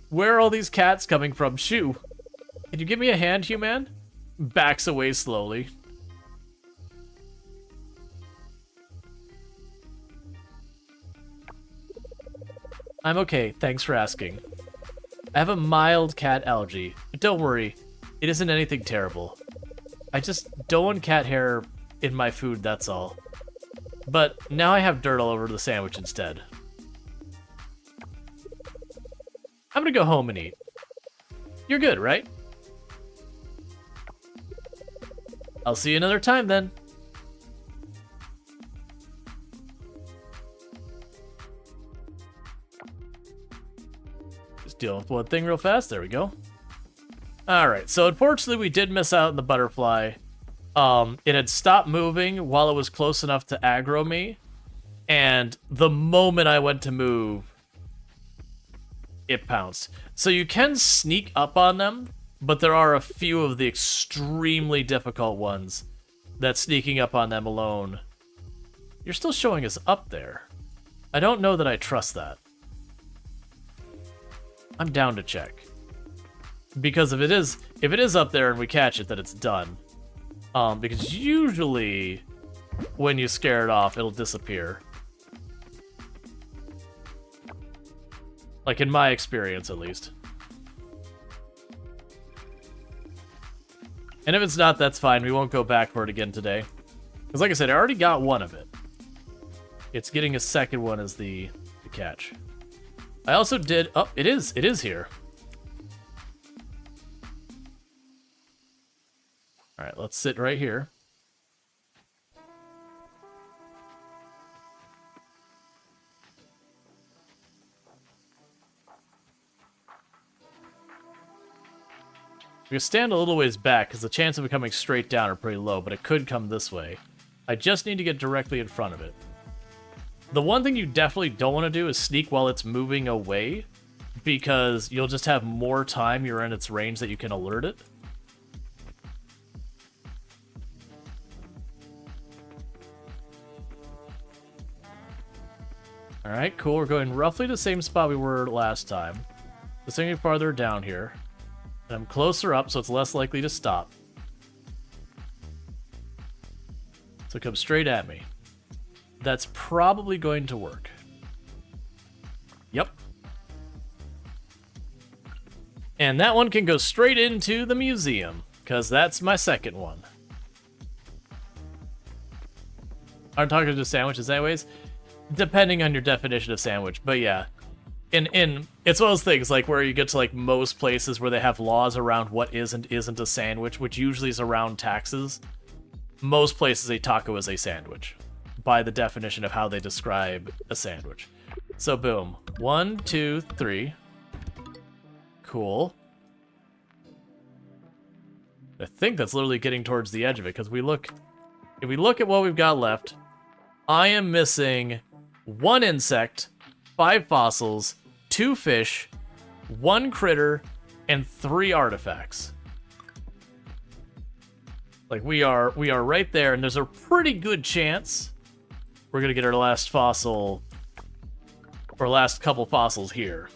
Where are all these cats coming from? Shoo! Can you give me a hand, human? Backs away slowly. I'm okay, thanks for asking. I have a mild cat allergy, but don't worry, it isn't anything terrible. I just don't want cat hair in my food, that's all. But now I have dirt all over the sandwich instead. I'm gonna go home and eat. You're good, right? I'll see you another time then. Just dealing with one thing real fast. There we go. Alright, so unfortunately we did miss out on the butterfly. It had stopped moving while it was close enough to aggro me. And the moment I went to move, it pounced. So you can sneak up on them, but there are a few of the extremely difficult ones that sneaking up on them alone. You're still showing us up there. I don't know that I trust that. I'm down to check. Because if it is up there and we catch it, then it's done. Because usually when you scare it off, it'll disappear. Like in my experience, at least. And if it's not, that's fine. We won't go back for it again today. Because like I said, I already got one of it. It's getting a second one as the catch. I also did... Oh, it is here. Alright, let's sit right here. We can stand a little ways back, because the chance of it coming straight down are pretty low, but it could come this way. I just need to get directly in front of it. The one thing you definitely don't want to do is sneak while it's moving away, because you'll just have more time you're in its range that you can alert it. Alright, cool. We're going roughly the same spot we were last time. Just getting farther down here. And I'm closer up, so it's less likely to stop. So come straight at me. That's probably going to work. Yep. And that one can go straight into the museum, because that's my second one. Are tacos just sandwiches anyways? Depending on your definition of sandwich, but yeah. In it's one of those things like where you get to like most places where they have laws around what is and isn't a sandwich, which usually is around taxes. Most places a taco is a sandwich by the definition of how they describe a sandwich. So boom. 1, 2, 3. Cool. I think that's literally getting towards the edge of it, because if we look at what we've got left, I am missing 1 insect, 5 fossils, 2 fish, 1 critter, and 3 artifacts. Like we are right there, and there's a pretty good chance we're gonna get our last fossil, or last couple fossils here.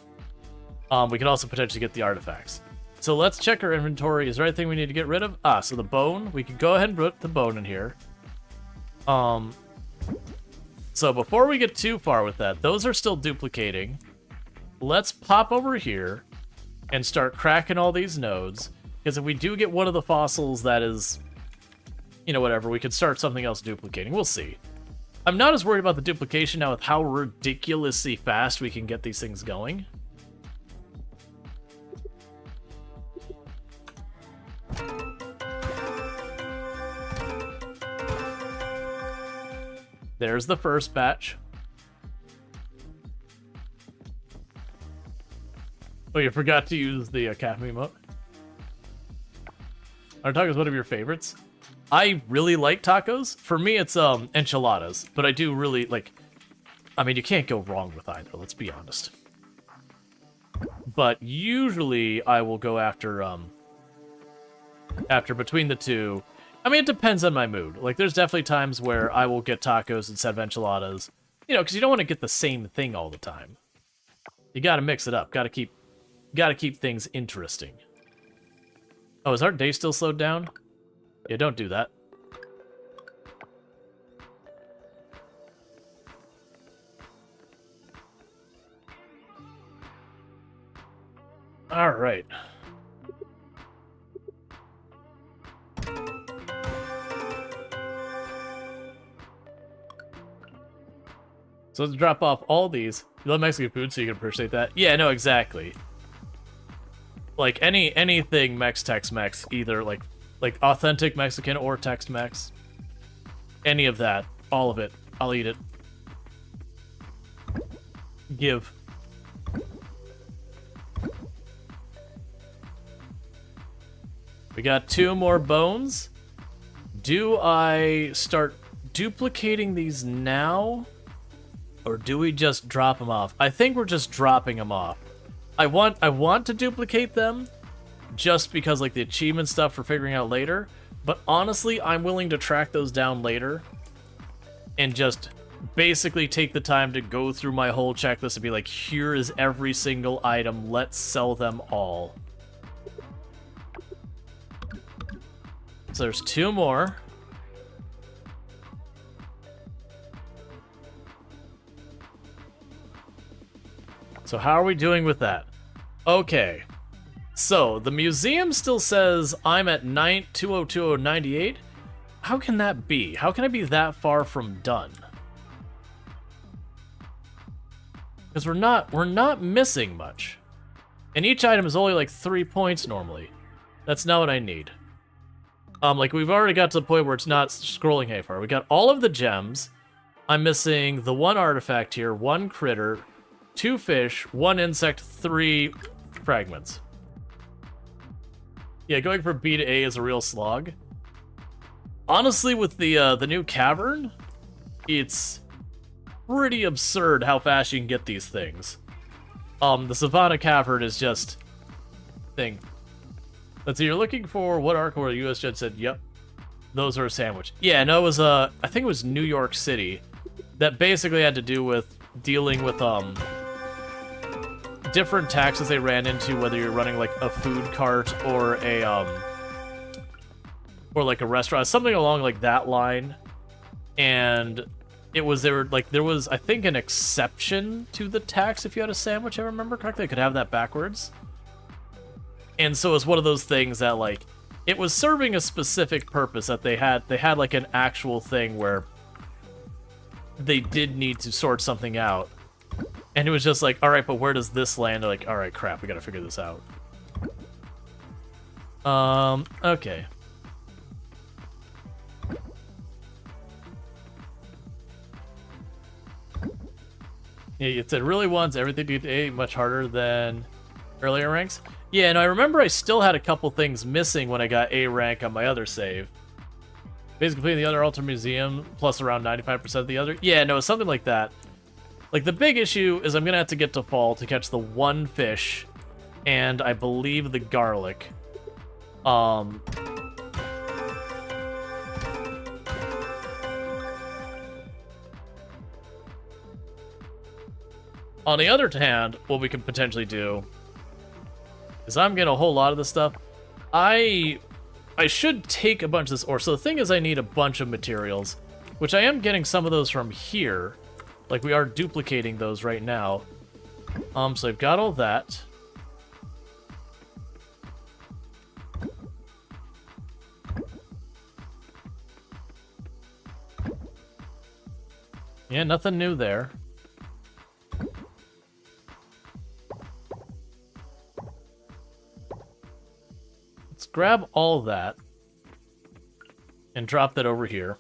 We can also potentially get the artifacts. So let's check our inventory. Is there anything we need to get rid of? So the bone. We can go ahead and put the bone in here. So before we get too far with that, those are still duplicating. Let's pop over here and start cracking all these nodes, because if we do get one of the fossils that is, you know, whatever, we could start something else duplicating. We'll see. I'm not as worried about the duplication now with how ridiculously fast we can get these things going. There's the first batch. Oh, you forgot to use the caffeine emote. Are tacos one of your favorites? I really like tacos. For me, it's enchiladas, but I do really like. I mean, you can't go wrong with either. Let's be honest. But usually, I will go after between the two. I mean, it depends on my mood. Like, there's definitely times where I will get tacos instead of enchiladas. You know, because you don't want to get the same thing all the time. You got to mix it up. Got to keep things interesting. Oh, is our day still slowed down? Yeah, don't do that. All right. So let's drop off all these. You love Mexican food, so you can appreciate that. Yeah, no, exactly. Like anything Tex-Mex, either like authentic Mexican or Tex-Mex. Any of that, all of it, I'll eat it. Give. We got 2 more bones. Do I start duplicating these now? Or do we just drop them off? I think we're just dropping them off. I want to duplicate them just because like the achievement stuff for figuring out later, but honestly, I'm willing to track those down later and just basically take the time to go through my whole checklist and be like, here is every single item, let's sell them all. So there's 2 more. So how are we doing with that? Okay. So the museum still says I'm at 202098. How can that be? How can I be that far from done? Because we're not missing much. And each item is only like 3 points normally. That's not what I need. Like we've already got to the point where it's not scrolling hay far. We got all of the gems. I'm missing the 1 artifact here, 1 critter, 2 fish, 1 insect, 3 fragments. Yeah, going from B to A is a real slog. Honestly, with the new cavern, it's pretty absurd how fast you can get these things. The Savanna cavern is just thing. Let's see, you're looking for what arc where the US Jet said, yep, those are a sandwich. Yeah, no, it was I think it was New York City that basically had to do with dealing with different taxes they ran into, whether you're running like a food cart or a or like a restaurant, something along like that line. And it was there was I think an exception to the tax if you had a sandwich, if I remember correctly. I could have that backwards. And so it's one of those things that like it was serving a specific purpose, that they had like an actual thing where they did need to sort something out. And it was just like, all right, but where does this land? They're like, all right, crap, we gotta figure this out. Okay. Yeah, it said really wants everything to be A much harder than earlier ranks. Yeah, and I remember I still had a couple things missing when I got A rank on my other save. Basically completing the other Altar Museum, plus around 95% of the other. Yeah, no, something like that. Like, the big issue is I'm gonna have to get to fall to catch the one fish, and I believe the garlic. On the other hand, what we could potentially do is I'm getting a whole lot of this stuff. I should take a bunch of this ore. So the thing is I need a bunch of materials, which I am getting some of those from here. Like, we are duplicating those right now. So I've got all that. Yeah, nothing new there. Let's grab all that and drop that over here.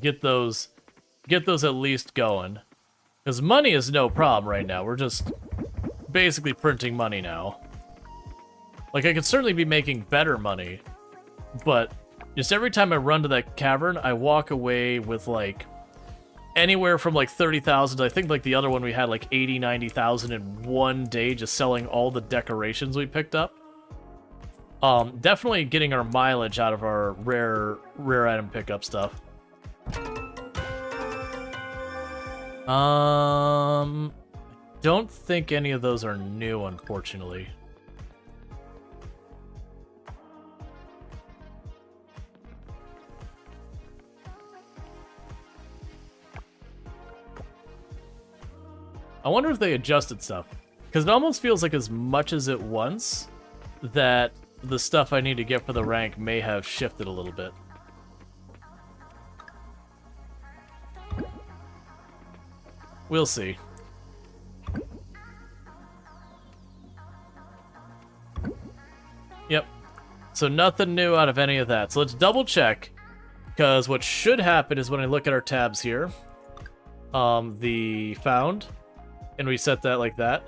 Get those at least going. Because money is no problem right now. We're just basically printing money now. Like, I could certainly be making better money, but just every time I run to that cavern, I walk away with, like, anywhere from, like, 30,000 to, I think, like, the other one we had, like, 80, 90,000 in one day just selling all the decorations we picked up. Definitely getting our mileage out of our rare item pickup stuff. Don't think any of those are new, unfortunately. I wonder if they adjusted stuff. Because it almost feels like as much as it wants, that the stuff I need to get for the rank may have shifted a little bit. We'll see. Yep. So nothing new out of any of that. So let's double check. Because what should happen is when I look at our tabs here, the found, and we set that like that.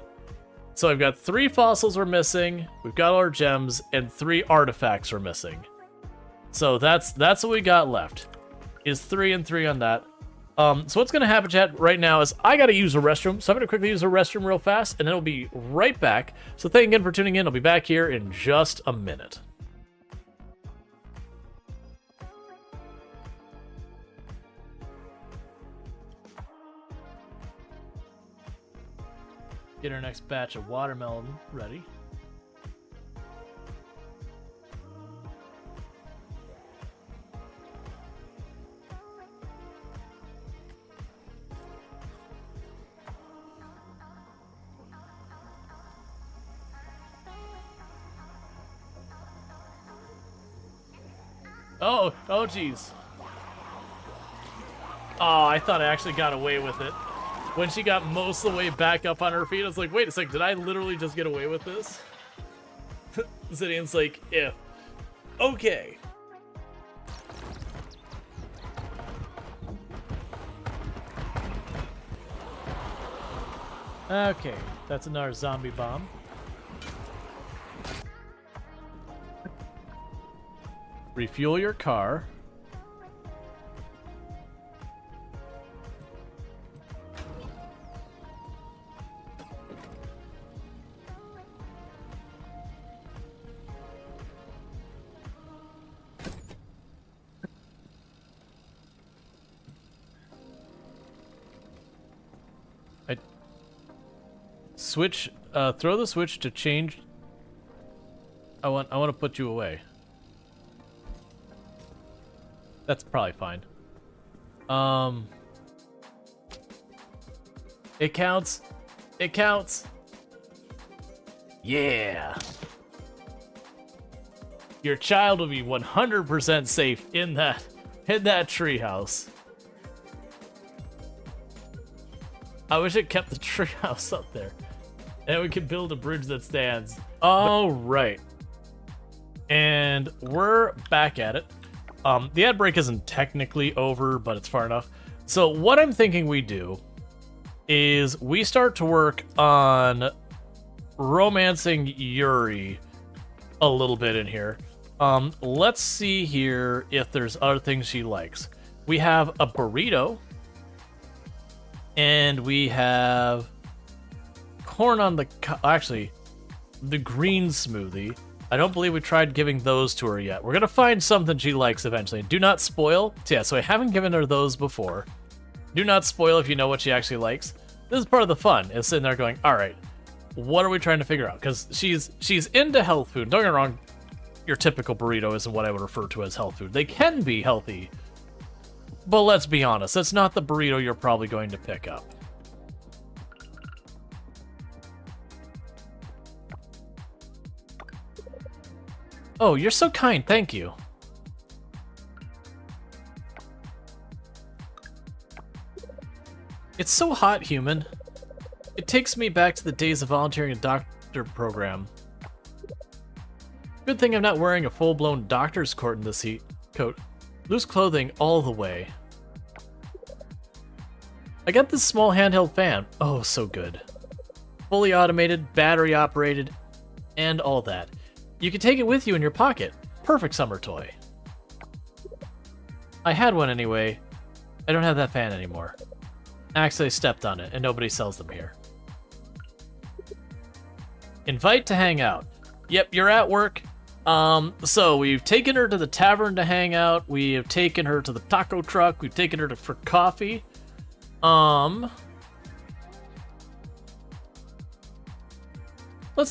So I've got 3 fossils we're missing, we've got all our gems, and 3 artifacts we're missing. So that's what we got left, is 3 and 3 on that. So what's going to happen, chat, right now is I got to use a restroom, so I'm going to quickly use a restroom real fast, and then we'll be right back. So thank you again for tuning in. I'll be back here in just a minute. Get our next batch of watermelon ready. Oh, geez. Oh, I thought I actually got away with it. When she got most of the way back up on her feet, I was like, wait a sec, did I literally just get away with this? Zidian's like, if. Okay. Okay, that's another zombie bomb. Refuel your car. Switch, throw the switch to change. I want to put you away. That's probably fine. It counts. It counts. Yeah. Your child will be 100% safe in that treehouse. I wish it kept the treehouse up there. And we could build a bridge that stands. All right. And we're back at it. The ad break isn't technically over, but it's far enough. So what I'm thinking we do is we start to work on romancing Yuri a little bit in here. Let's see here if there's other things she likes. We have a burrito. And we have corn on the... Actually, the green smoothie. I don't believe we tried giving those to her yet. We're going to find something she likes eventually. Do not spoil. So yeah, so I haven't given her those before. Do not spoil if you know what she actually likes. This is part of the fun, is sitting there going, all right, what are we trying to figure out? Because she's into health food. Don't get me wrong, your typical burrito isn't what I would refer to as health food. They can be healthy, but let's be honest, that's not the burrito you're probably going to pick up. Oh, you're so kind, thank you. It's so hot, human. It takes me back to the days of volunteering a doctor program. Good thing I'm not wearing a full-blown doctor's coat in this heat. Loose clothing all the way. I got this small handheld fan. Oh, so good. Fully automated, battery operated, and all that. You can take it with you in your pocket. Perfect summer toy. I had one anyway. I don't have that fan anymore. Actually, I stepped on it, and nobody sells them here. Invite to hang out. Yep, you're at work. So we've taken her to the tavern to hang out. We have taken her to the taco truck. We've taken her for coffee. Let's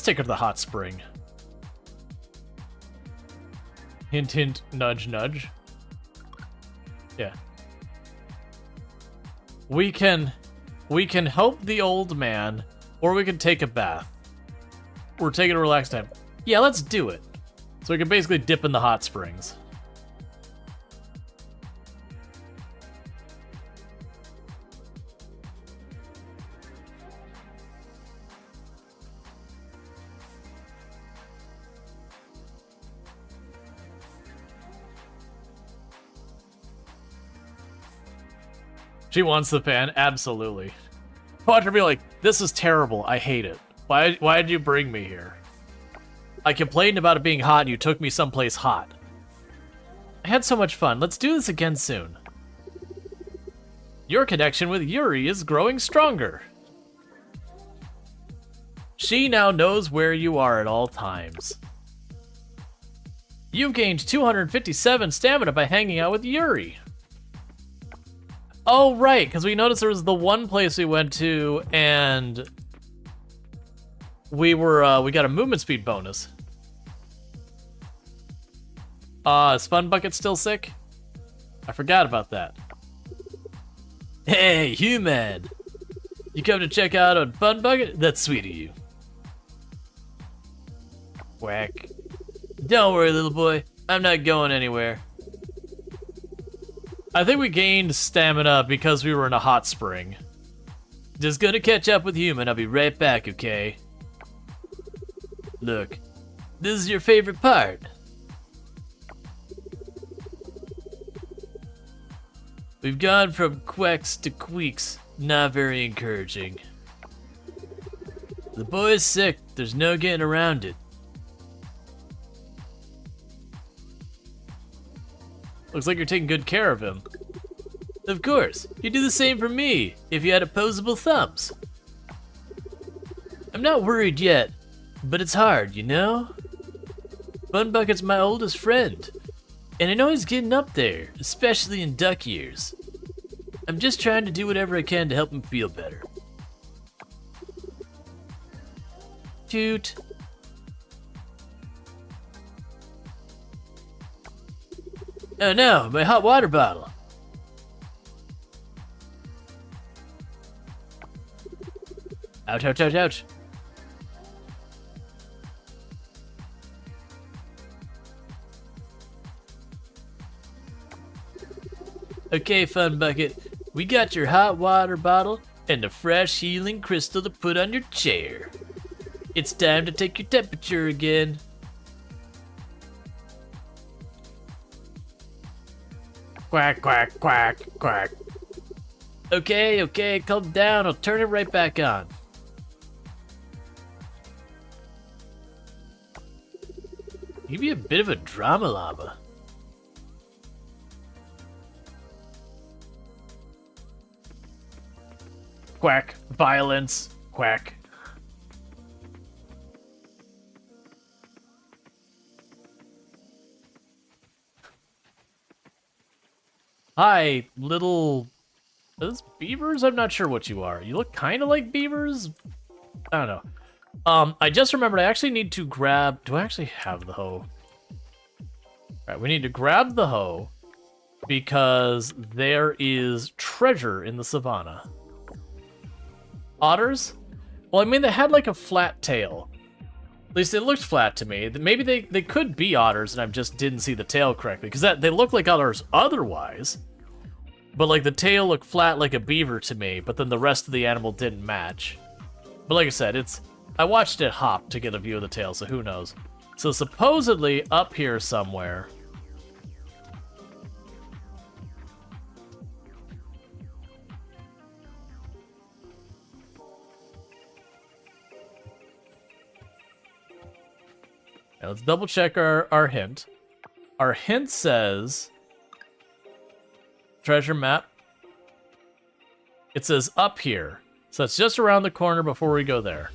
take her to the hot spring. Hint, hint, nudge, nudge. Yeah. We can help the old man, or we can take a bath. We're taking a relaxed time. Yeah, let's do it. So we can basically dip in the hot springs. She wants the fan, absolutely. Watch her be like, this is terrible, I hate it. Why did you bring me here? I complained about it being hot and you took me someplace hot. I had so much fun, let's do this again soon. Your connection with Yuri is growing stronger. She now knows where you are at all times. You've gained 257 stamina by hanging out with Yuri. Oh, right, because we noticed there was the one place we went to, and we got a movement speed bonus. Is Fun Bucket still sick? I forgot about that. Hey, human! You come to check out on Fun Bucket? That's sweet of you. Whack. Don't worry, little boy. I'm not going anywhere. I think we gained stamina because we were in a hot spring. Just gonna catch up with human. I'll be right back, okay? Look, this is your favorite part. We've gone from quacks to queeks. Not very encouraging. The boy's sick. There's no getting around it. Looks like you're taking good care of him. Of course, you'd do the same for me if you had opposable thumbs. I'm not worried yet, but it's hard, you know? Fun Bucket's my oldest friend, and I know he's getting up there, especially in duck years. I'm just trying to do whatever I can to help him feel better. Toot. Oh no, my hot water bottle. Ouch, ouch, ouch, ouch. Okay, Fun Bucket, we got your hot water bottle. And a fresh healing crystal to put on your chair. It's time to take your temperature again. Quack, quack, quack, quack. Okay, okay, calm down. I'll turn it right back on. You be a bit of a drama llama. Quack. Violence. Quack. Hi, little... Are those beavers? I'm not sure what you are. You look kind of like beavers? I don't know. I just remembered I actually need to grab... Do I actually have the hoe? Alright, we need to grab the hoe because there is treasure in the savannah. Otters? Well, I mean, they had like a flat tail. At least it looked flat to me. Maybe they could be otters and I just didn't see the tail correctly. Because they look like otters otherwise. But like the tail looked flat like a beaver to me. But then the rest of the animal didn't match. But like I said, I watched it hop to get a view of the tail, so who knows. So supposedly up here somewhere... Now let's double check our hint. Our hint says treasure map. It says up here. So it's just around the corner before we go there.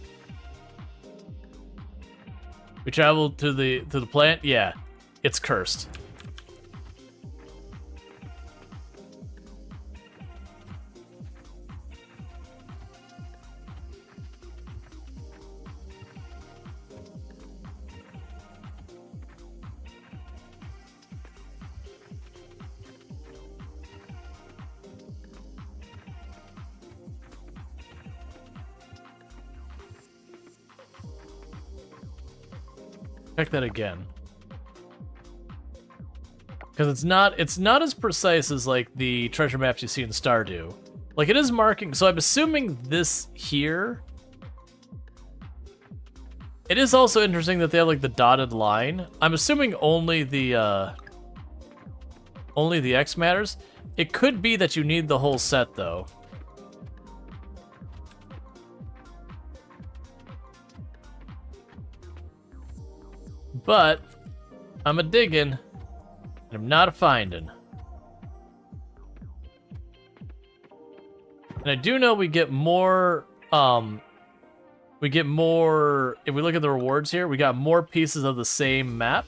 We traveled to the plant? Yeah. It's cursed. Check that again. Because it's not as precise as like the treasure maps you see in Stardew. Like it is marking, so I'm assuming this here. It is also interesting that they have like the dotted line. I'm assuming only the X matters. It could be that you need the whole set though. But I'm a digging, and I'm not a finding. And I do know we get more, if we look at the rewards here, we got more pieces of the same map.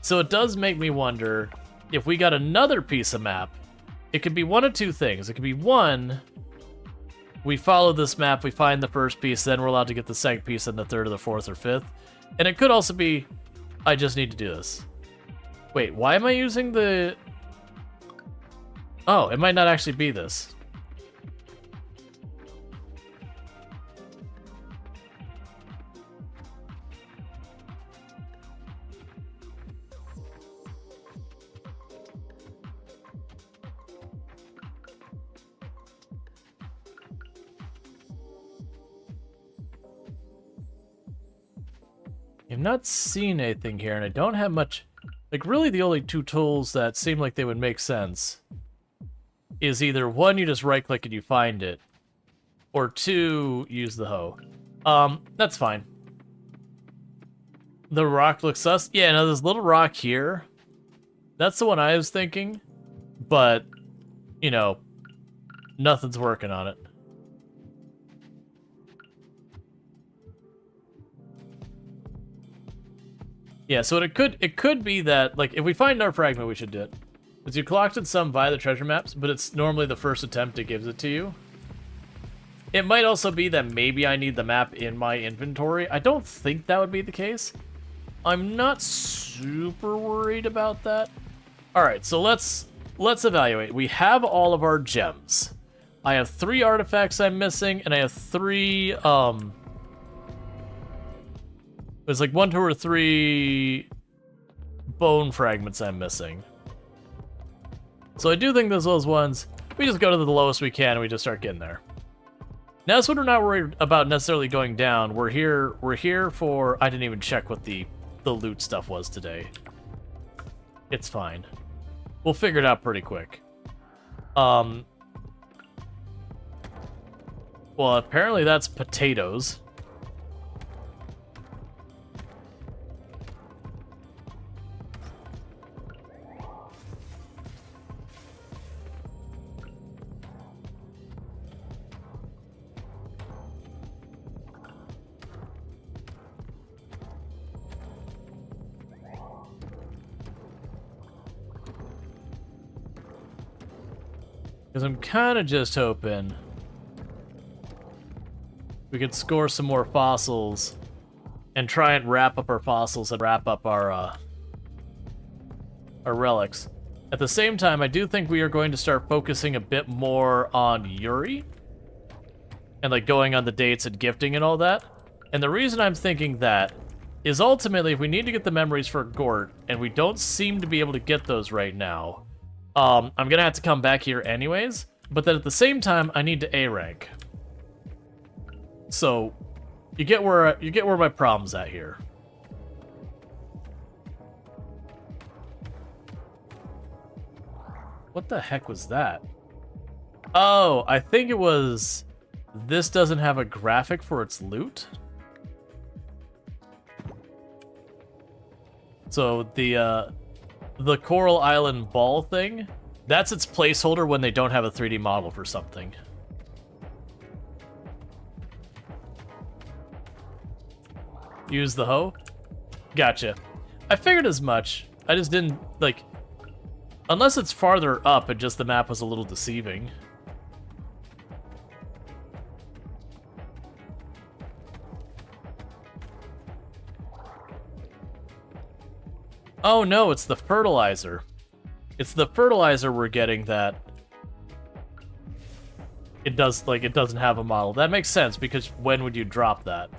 So it does make me wonder, if we got another piece of map, it could be one of two things. It could be one, we follow this map, we find the first piece, then we're allowed to get the second piece, and the third or the fourth or fifth. And it could also be, I just need to do this. Wait, why am I using the... Oh, it might not actually be this. I've not seen anything here, and I don't have much... Like, really the only two tools that seem like they would make sense is either, one, you just right-click and you find it, or two, use the hoe. That's fine. The rock looks sus. Yeah, no, this little rock here, that's the one I was thinking, but, you know, nothing's working on it. Yeah, so it could be that, like, if we find our fragment, we should do it. Because you collected some via the treasure maps, but it's normally the first attempt it gives it to you. It might also be that maybe I need the map in my inventory. I don't think that would be the case. I'm not super worried about that. Alright, so let's evaluate. We have all of our gems. I have 3 artifacts I'm missing, and I have 3, There's like 1, 2, or 3 bone fragments I'm missing. So I do think those ones, we just go to the lowest we can and we just start getting there. Now, that's what we're not worried about necessarily going down. We're here for... I didn't even check what the loot stuff was today. It's fine. We'll figure it out pretty quick. Well, apparently that's potatoes. Because I'm kind of just hoping we could score some more fossils and try and wrap up our fossils and wrap up our relics. At the same time, I do think we are going to start focusing a bit more on Yuri and like going on the dates and gifting and all that. And the reason I'm thinking that is ultimately if we need to get the memories for Gort and we don't seem to be able to get those right now, I'm gonna have to come back here anyways, but then at the same time, I need to A rank. So, you get where my problem's at here. What the heck was that? Oh, I think it was... This doesn't have a graphic for its loot? So, the Coral Island ball thing, that's its placeholder when they don't have a 3D model for something. Use the hoe? Gotcha. I figured as much. I just didn't, like... Unless it's farther up and just the map was a little deceiving. Oh no, it's the fertilizer. It's the fertilizer we're getting that it doesn't have a model. That makes sense because when would you drop that?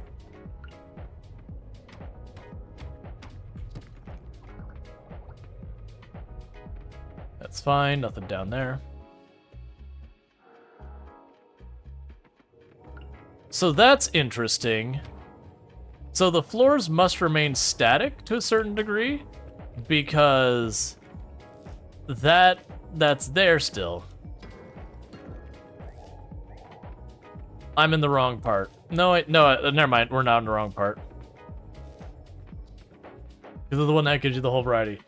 That's fine, nothing down there. So that's interesting. So the floors must remain static to a certain degree because that's there still. I'm in the wrong part. No, never mind. We're not in the wrong part. This is the one that gives you the whole variety.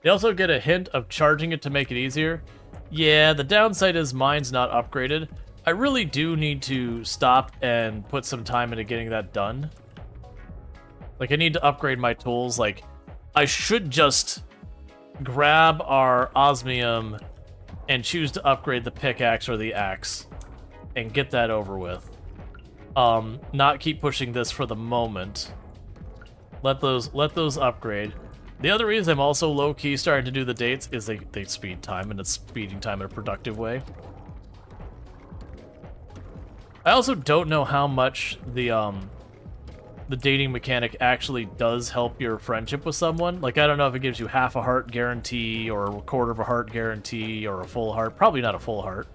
They also get a hint of charging it to make it easier. Yeah, the downside is mine's not upgraded. I really do need to stop and put some time into getting that done. Like, I need to upgrade my tools. Like, I should just grab our osmium and choose to upgrade the pickaxe or the axe and get that over with. Not keep pushing this for the moment. Let those upgrade. The other reason I'm also low-key starting to do the dates is they speed time, and it's speeding time in a productive way. I also don't know how much the dating mechanic actually does help your friendship with someone. Like, I don't know if it gives you half a heart guarantee, or a quarter of a heart guarantee, or a full heart. Probably not a full heart.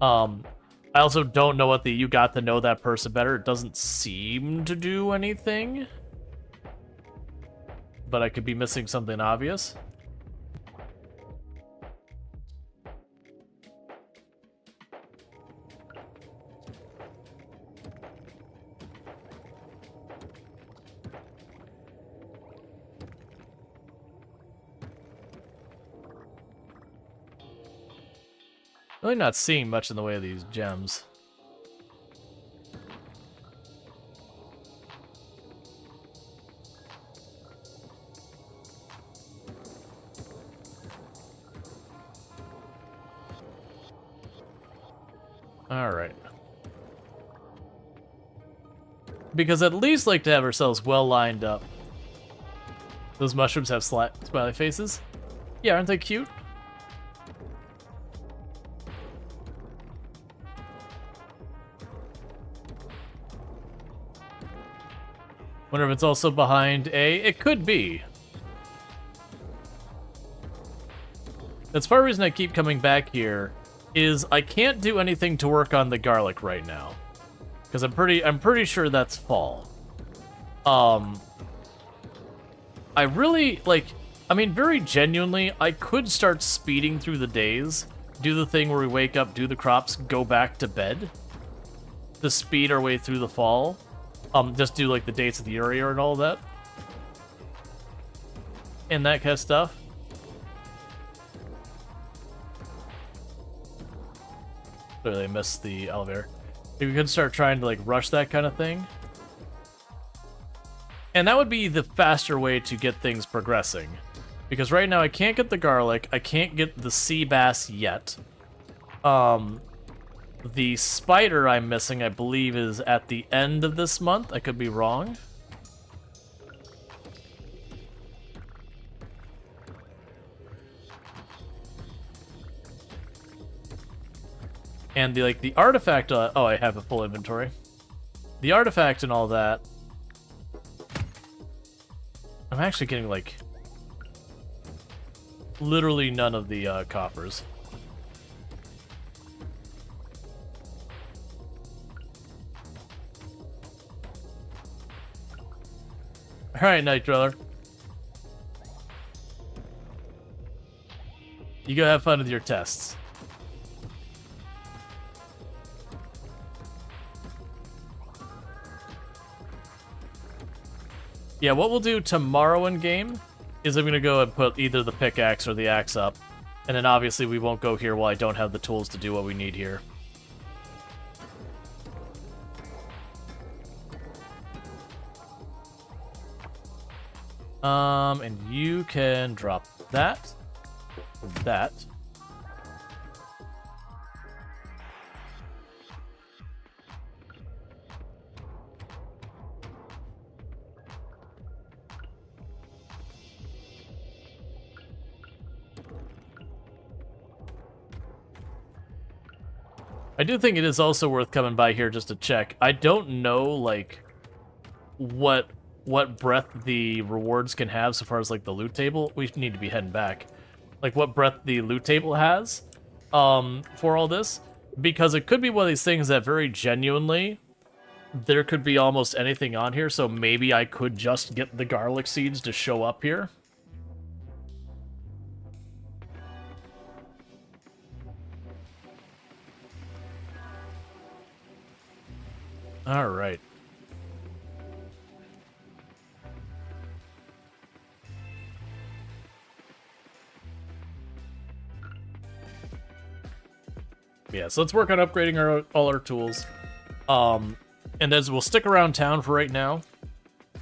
I also don't know what the you got to know that person better. It doesn't seem to do anything. But I could be missing something obvious. Really not seeing much in the way of these gems. Alright. Because at least like to have ourselves well lined up. Those mushrooms have smiley faces? Yeah, aren't they cute? Wonder if it's also behind A. It could be. That's part of the reason I keep coming back here, is I can't do anything to work on the garlic right now. Because I'm pretty sure that's fall. I really, like, I mean, very genuinely, I could start speeding through the days, do the thing where we wake up, do the crops, go back to bed, to speed our way through the fall. Just do, like, the dates of the area and all that. And that kind of stuff. Clearly I missed the elevator. We could start trying to, like, rush that kind of thing. And that would be the faster way to get things progressing. Because right now I can't get the garlic, I can't get the sea bass yet. The spider I'm missing, I believe, is at the end of this month. I could be wrong. And the artifact, oh, I have a full inventory. The artifact and all that. I'm actually getting, like, literally none of the coppers. Alright, Night Dweller. You go have fun with your tests. Yeah, what we'll do tomorrow in game is I'm going to go and put either the pickaxe or the axe up. And then obviously we won't go here while I don't have the tools to do what we need here. And you can drop that. That. I do think it is also worth coming by here just to check. I don't know, like, what breadth the rewards can have so far as, like, the loot table. We need to be heading back. Like, what breadth the loot table has for all this. Because it could be one of these things that very genuinely, there could be almost anything on here, so maybe I could just get the garlic seeds to show up here. All right. Yeah, so let's work on upgrading all our tools. And as we'll stick around town for right now.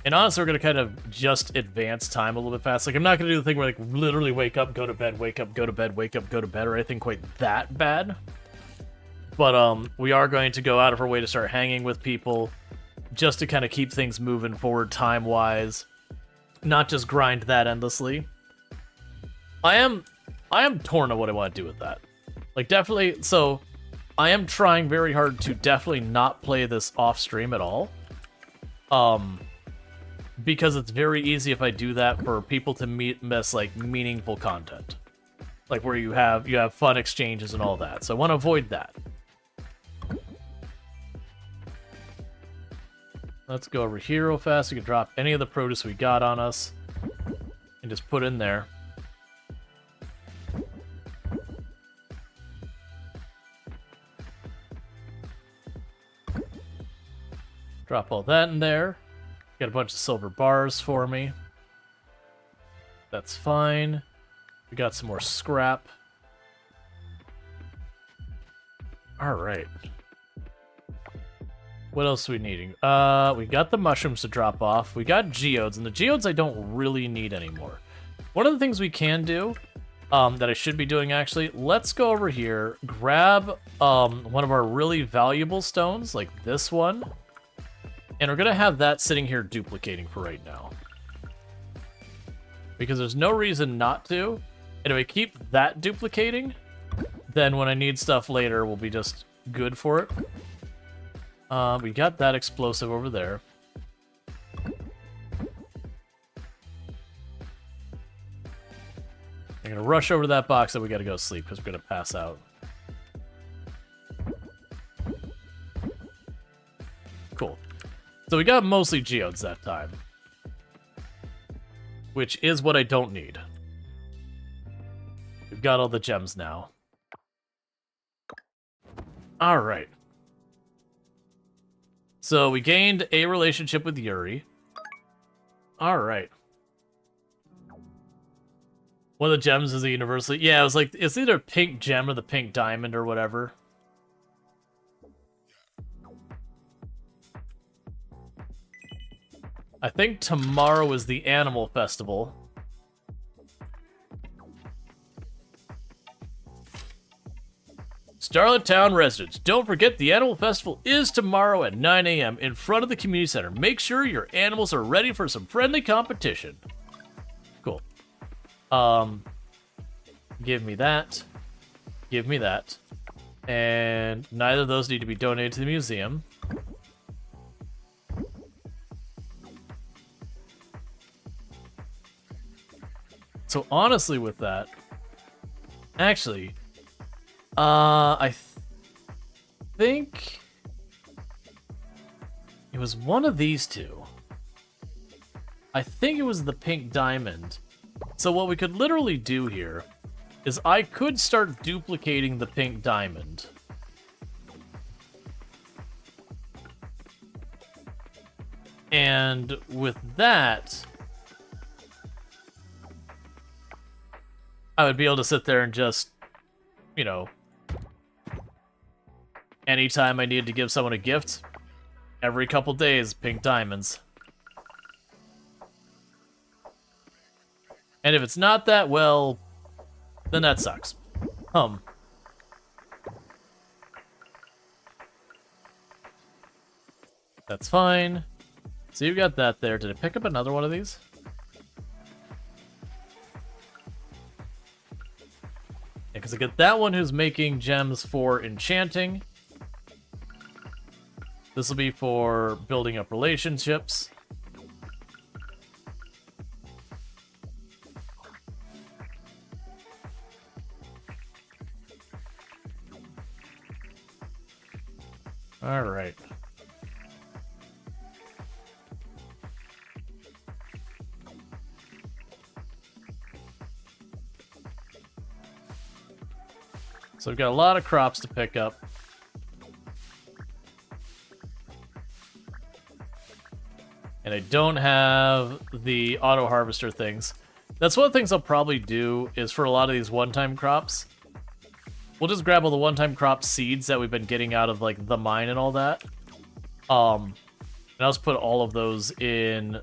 And honestly, we're going to kind of just advance time a little bit fast. Like, I'm not going to do the thing where, like, literally wake up, go to bed, wake up, go to bed, wake up, go to bed, or anything quite that bad. But we are going to go out of our way to start hanging with people just to kind of keep things moving forward time-wise. Not just grind that endlessly. I am torn on what I want to do with that. Like, definitely, so I am trying very hard to definitely not play this off-stream at all. Because it's very easy if I do that for people to miss, like, meaningful content. Like, where you have fun exchanges and all that. So I want to avoid that. Let's go over here real fast. We can drop any of the produce we got on us and just put in there. Drop all that in there. Got a bunch of silver bars for me. That's fine. We got some more scrap. Alright. What else are we needing? We got the mushrooms to drop off. We got geodes, and the geodes I don't really need anymore. One of the things we can do, that I should be doing actually, let's go over here, grab one of our really valuable stones, like this one, and we're gonna have that sitting here duplicating for right now. Because there's no reason not to, and if I keep that duplicating, then when I need stuff later, we'll be just good for it. We got that explosive over there. I'm gonna rush over to that box that we gotta go sleep because we're gonna pass out. Cool. So we got mostly geodes that time. Which is what I don't need. We've got all the gems now. Alright. So we gained a relationship with Yuri. Alright. One of the gems is a universal... Yeah, it was like, it's either pink gem or the pink diamond or whatever. I think tomorrow is the Animal Festival. Starlet Town residents, don't forget the Animal Festival is tomorrow at 9 a.m. in front of the community center. Make sure your animals are ready for some friendly competition. Cool. Give me that. Give me that. And neither of those need to be donated to the museum. So honestly with that, actually, I think it was one of these two. I think it was the pink diamond. So what we could literally do here is I could start duplicating the pink diamond. And with that, I would be able to sit there and just, you know, anytime I needed to give someone a gift, every couple days, pink diamonds. And if it's not that, well, then that sucks. That's fine. So you've got that there. Did I pick up another one of these? Because I get that one who's making gems for enchanting. This will be for building up relationships. All right. So we've got a lot of crops to pick up. And I don't have the auto harvester things. That's one of the things I'll probably do is for a lot of these one-time crops. We'll just grab all the one-time crop seeds that we've been getting out of like the mine and all that. And I'll just put all of those in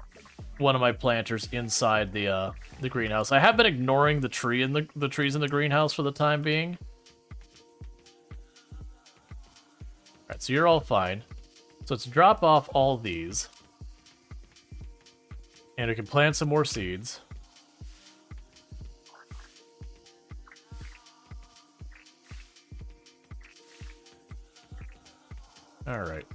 one of my planters inside the greenhouse. I have been ignoring the tree in the trees in the greenhouse for the time being. Alright, so you're all fine. So let's drop off all these. And we can plant some more seeds. Alright.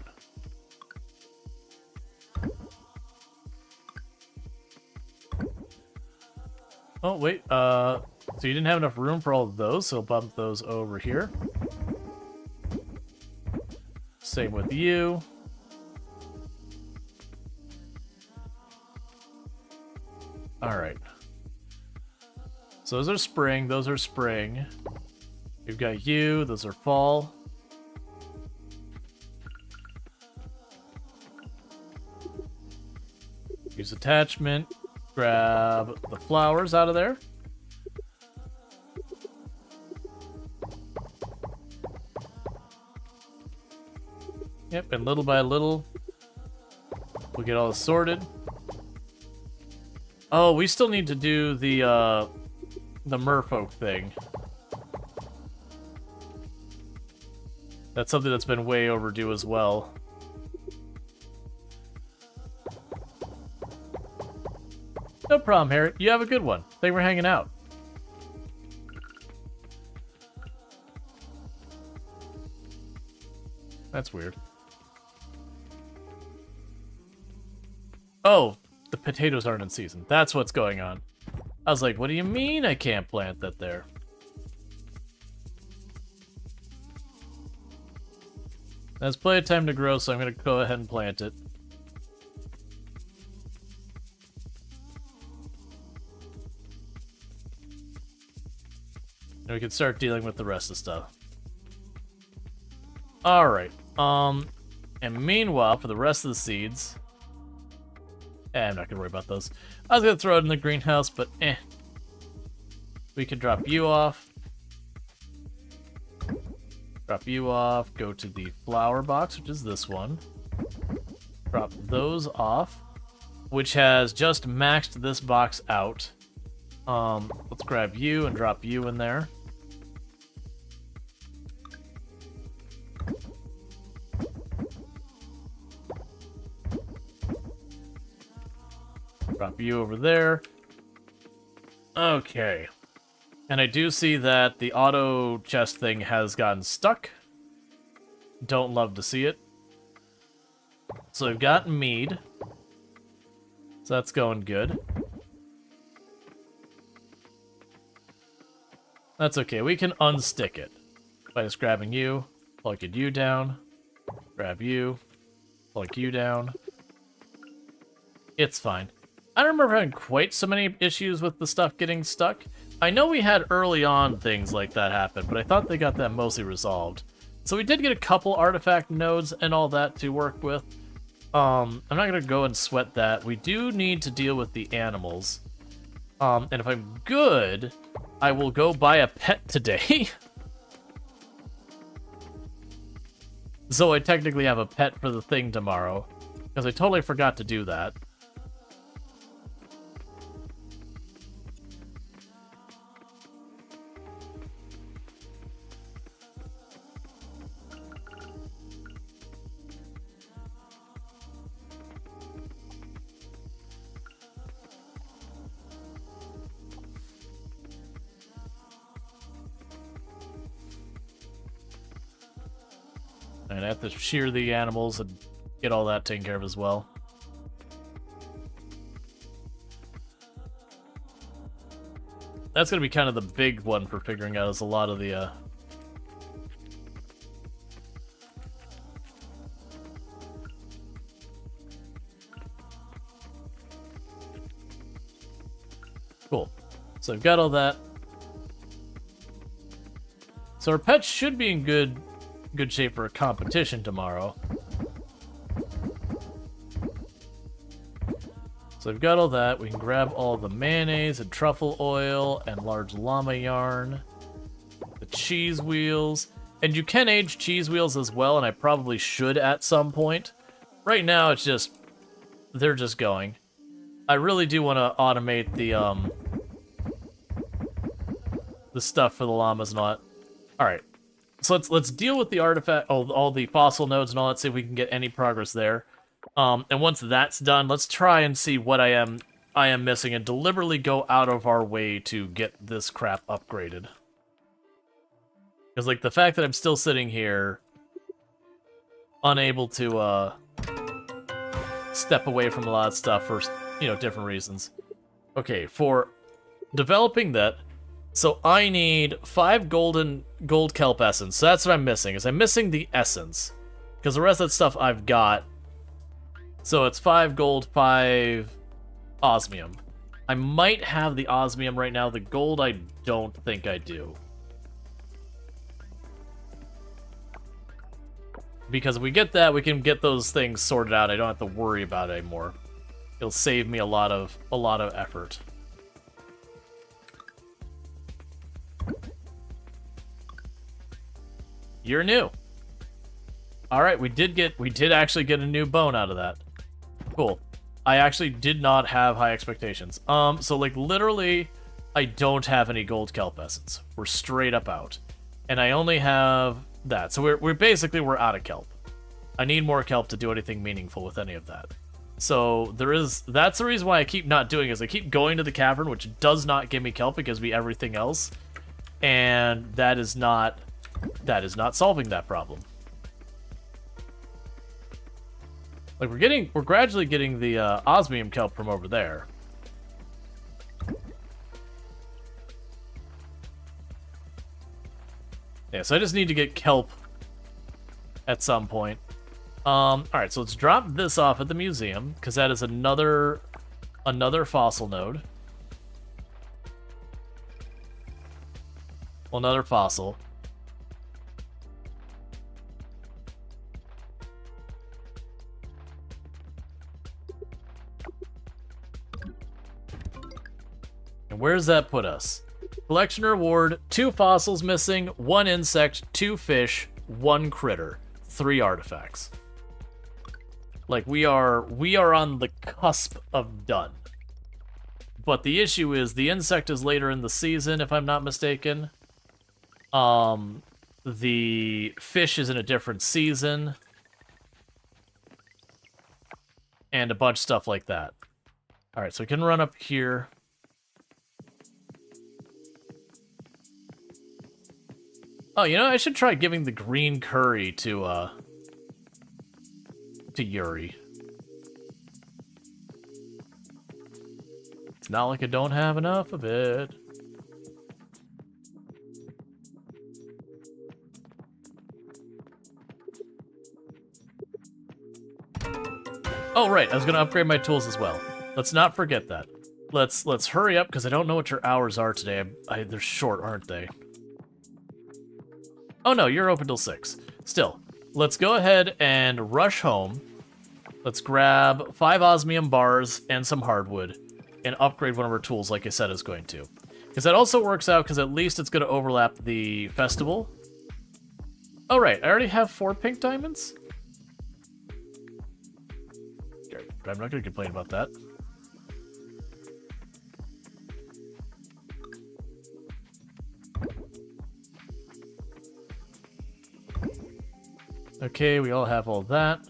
Oh, wait, so you didn't have enough room for all of those, so bump those over here. Same with you. Alright. So those are spring, those are spring. We've got you, those are fall. Use attachment, grab the flowers out of there. Yep, and little by little, we'll get all this sorted. Oh, we still need to do the merfolk thing. That's something that's been way overdue as well. No problem, Harry. You have a good one. Thanks for hanging out. That's weird. Oh, the potatoes aren't in season. That's what's going on. I was like, what do you mean I can't plant that there? That's plenty of time to grow, so I'm going to go ahead and plant it. And we can start dealing with the rest of the stuff. Alright. And meanwhile, for the rest of the seeds... I'm not going to worry about those. I was going to throw it in the greenhouse, but we can drop you off. Drop you off, go to the flower box, which is this one. Drop those off, which has just maxed this box out. Let's grab you and drop you in there. Drop you over there. Okay. And I do see that the auto chest thing has gotten stuck. Don't love to see it. So we've got mead. So that's going good. That's okay. We can unstick it by just grabbing you, plunking you down, grab you, plunk you down. It's fine. I don't remember having quite so many issues with the stuff getting stuck. I know we had early on things like that happen, but I thought they got that mostly resolved. So we did get a couple artifact nodes and all that to work with. I'm not going to go and sweat that. We do need to deal with the animals. And if I'm good, I will go buy a pet today. So I technically have a pet for the thing tomorrow, because I totally forgot to do that. And I have to shear the animals and get all that taken care of as well. That's going to be kind of the big one for figuring out, is a lot of the... Cool. So I've got all that. So our pets should be in good shape for a competition tomorrow. So I've got all that. We can grab all the mayonnaise and truffle oil and large llama yarn, the cheese wheels, and you can age cheese wheels as well, and I probably should at some point. Right now it's just, they're just going. I really do want to automate the stuff for the llamas and all that. All right. So let's deal with the artifact, all the fossil nodes and all that, see if we can get any progress there. And once that's done, let's try and see what I am missing and deliberately go out of our way to get this crap upgraded. Because like the fact that I'm still sitting here, unable to step away from a lot of stuff for different reasons. Okay, for developing that. So I need 5 gold kelp essence. So that's what I'm missing. I'm missing the essence, because the rest of that stuff I've got. So it's 5 gold, 5 osmium. I might have the osmium right now. The gold I don't think I do. Because if we get that, we can get those things sorted out. I don't have to worry about it anymore. It'll save me a lot of effort. You're new. All right, we did actually get a new bone out of that. Cool. I actually did not have high expectations. So like literally, I don't have any gold kelp essence. We're straight up out, and I only have that. So we're basically out of kelp. I need more kelp to do anything meaningful with any of that. So that's the reason why I keep not doing it, is I keep going to the cavern, which does not give me kelp, it gives me everything else, and that is not solving that problem. Like we're gradually getting the osmium kelp from over there. Yeah, so I just need to get kelp at some point. Alright, so let's drop this off at the museum, because that is another fossil node. Well, another fossil. And where does that put us? Collection reward, 2 fossils missing, 1 insect, 2 fish, 1 critter, 3 artifacts. Like, we are on the cusp of done. But the issue is the insect is later in the season, if I'm not mistaken. The fish is in a different season. And a bunch of stuff like that. Alright, so we can run up here. Oh, you know, I should try giving the green curry to Yuri. It's not like I don't have enough of it. Oh, right, I was gonna upgrade my tools as well. Let's not forget that. Let's hurry up, because I don't know what your hours are today. They're short, aren't they? Oh no, you're open till 6. Still, let's go ahead and rush home. Let's grab 5 osmium bars and some hardwood and upgrade one of our tools like I said is going to. Because that also works out, because at least it's going to overlap the festival. Oh right, I already have 4 pink diamonds? I'm not going to complain about that. Okay, we all have all that.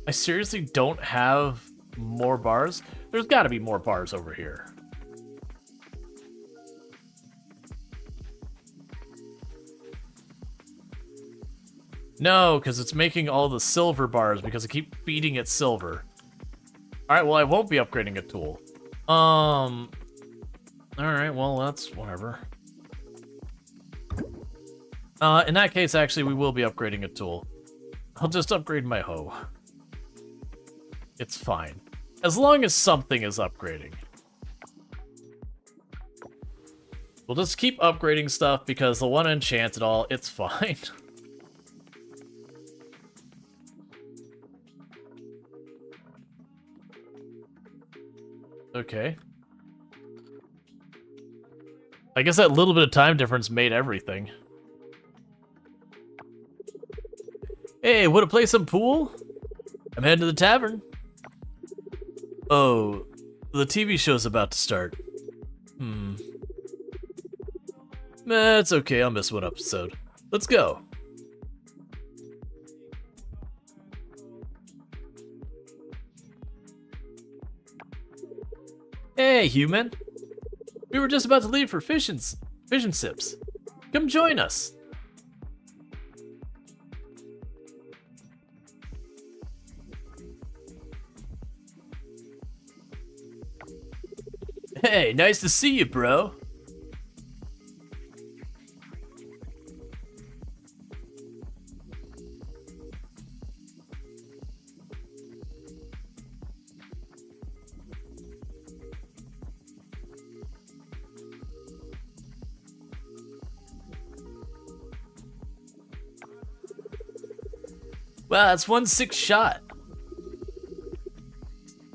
I seriously don't have more bars? There's got to be more bars over here. No, because it's making all the silver bars because I keep feeding it silver. Alright, well, I won't be upgrading a tool. Alright, well, that's whatever. In that case, actually, we will be upgrading a tool. I'll just upgrade my hoe. It's fine. As long as something is upgrading. We'll just keep upgrading stuff because the one enchant it all, it's fine. Okay. I guess that little bit of time difference made everything. Hey, wanna play some pool? I'm heading to the tavern. Oh, the TV show's about to start. It's okay, I'll miss one episode. Let's go. Hey, human. We were just about to leave for fish and sips. Come join us. Hey, nice to see you, bro. Wow, that's 1 6 shot.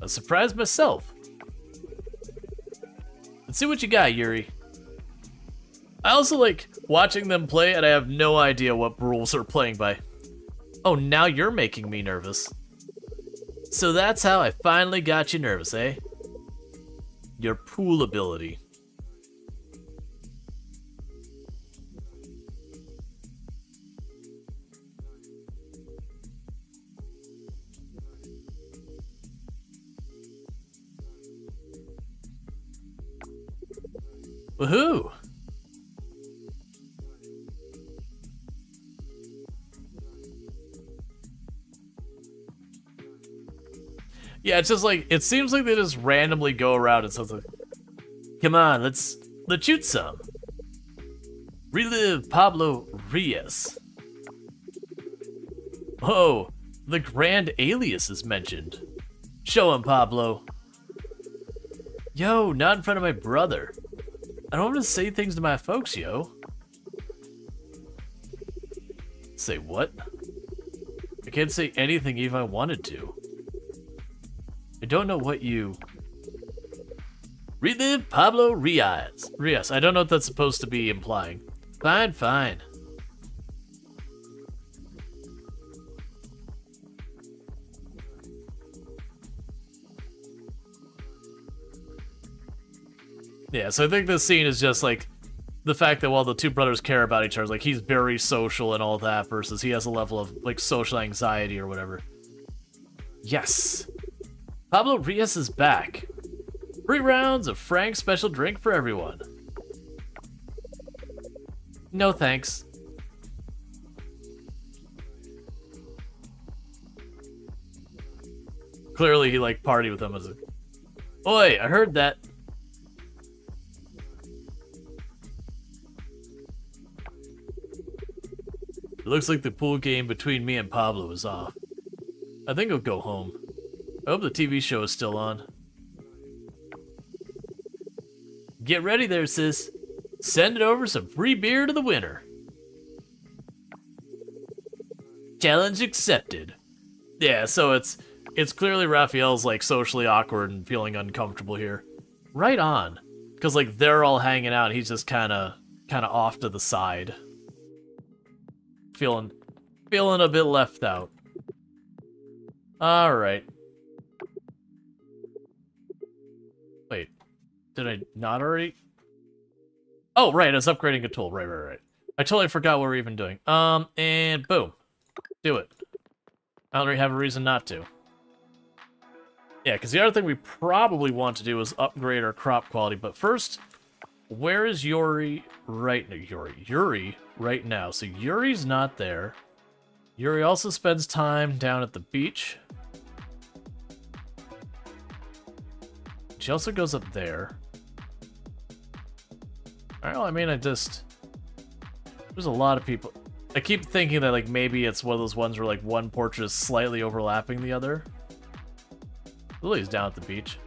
I was surprised myself. Let's see what you got, Yuri. I also like watching them play, and I have no idea what rules they're playing by. Oh, now you're making me nervous. So that's how I finally got you nervous, eh? Your pool ability. Woohoo! Yeah, it's just like, it seems like they just randomly go around and something. Come on, let's shoot some. Relive Pablo Reyes. Oh, the Grand Alias is mentioned. Show him, Pablo. Yo, not in front of my brother. I don't want to say things to my folks, yo. Say what? I can't say anything even if I wanted to. I don't know what you... Relive Pablo Reyes. Reyes. I don't know what that's supposed to be implying. Fine, fine. Yeah, so I think this scene is just like the fact that while the two brothers care about each other, like he's very social and all that versus he has a level of like social anxiety or whatever. Yes. Pablo Reyes is back. 3 rounds of Frank's special drink for everyone. No thanks. Clearly he like partied with them as a... Oi, I heard that. It looks like the pool game between me and Pablo is off. I think I'll go home. I hope the TV show is still on. Get ready there, sis. Send it over some free beer to the winner. Challenge accepted. Yeah, so it's clearly Raphael's like socially awkward and feeling uncomfortable here. Right on. Because like they're all hanging out, he's just kinda off to the side. Feeling a bit left out. Alright. Wait. Did I not already? Oh, right, I was upgrading a tool. Right. I totally forgot what we're even doing. And boom. Do it. I don't really have a reason not to. Yeah, because the other thing we probably want to do is upgrade our crop quality, but first, where is Yuri right now? Yuri right now. So Yuri's not there. Yuri also spends time down at the beach. She also goes up there. Alright, well, I mean, there's a lot of people. I keep thinking that, like, maybe it's one of those ones where, like, one portrait is slightly overlapping the other. Lily's down at the beach.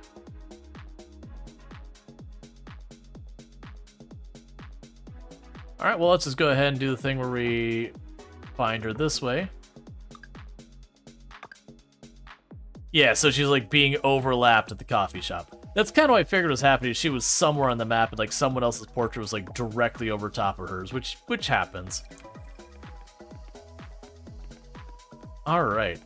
Alright, well, let's just go ahead and do the thing where we find her this way. Yeah, so she's, like, being overlapped at the coffee shop. That's kind of what I figured was happening. She was somewhere on the map, and, like, someone else's portrait was, like, directly over top of hers, which happens. Alright.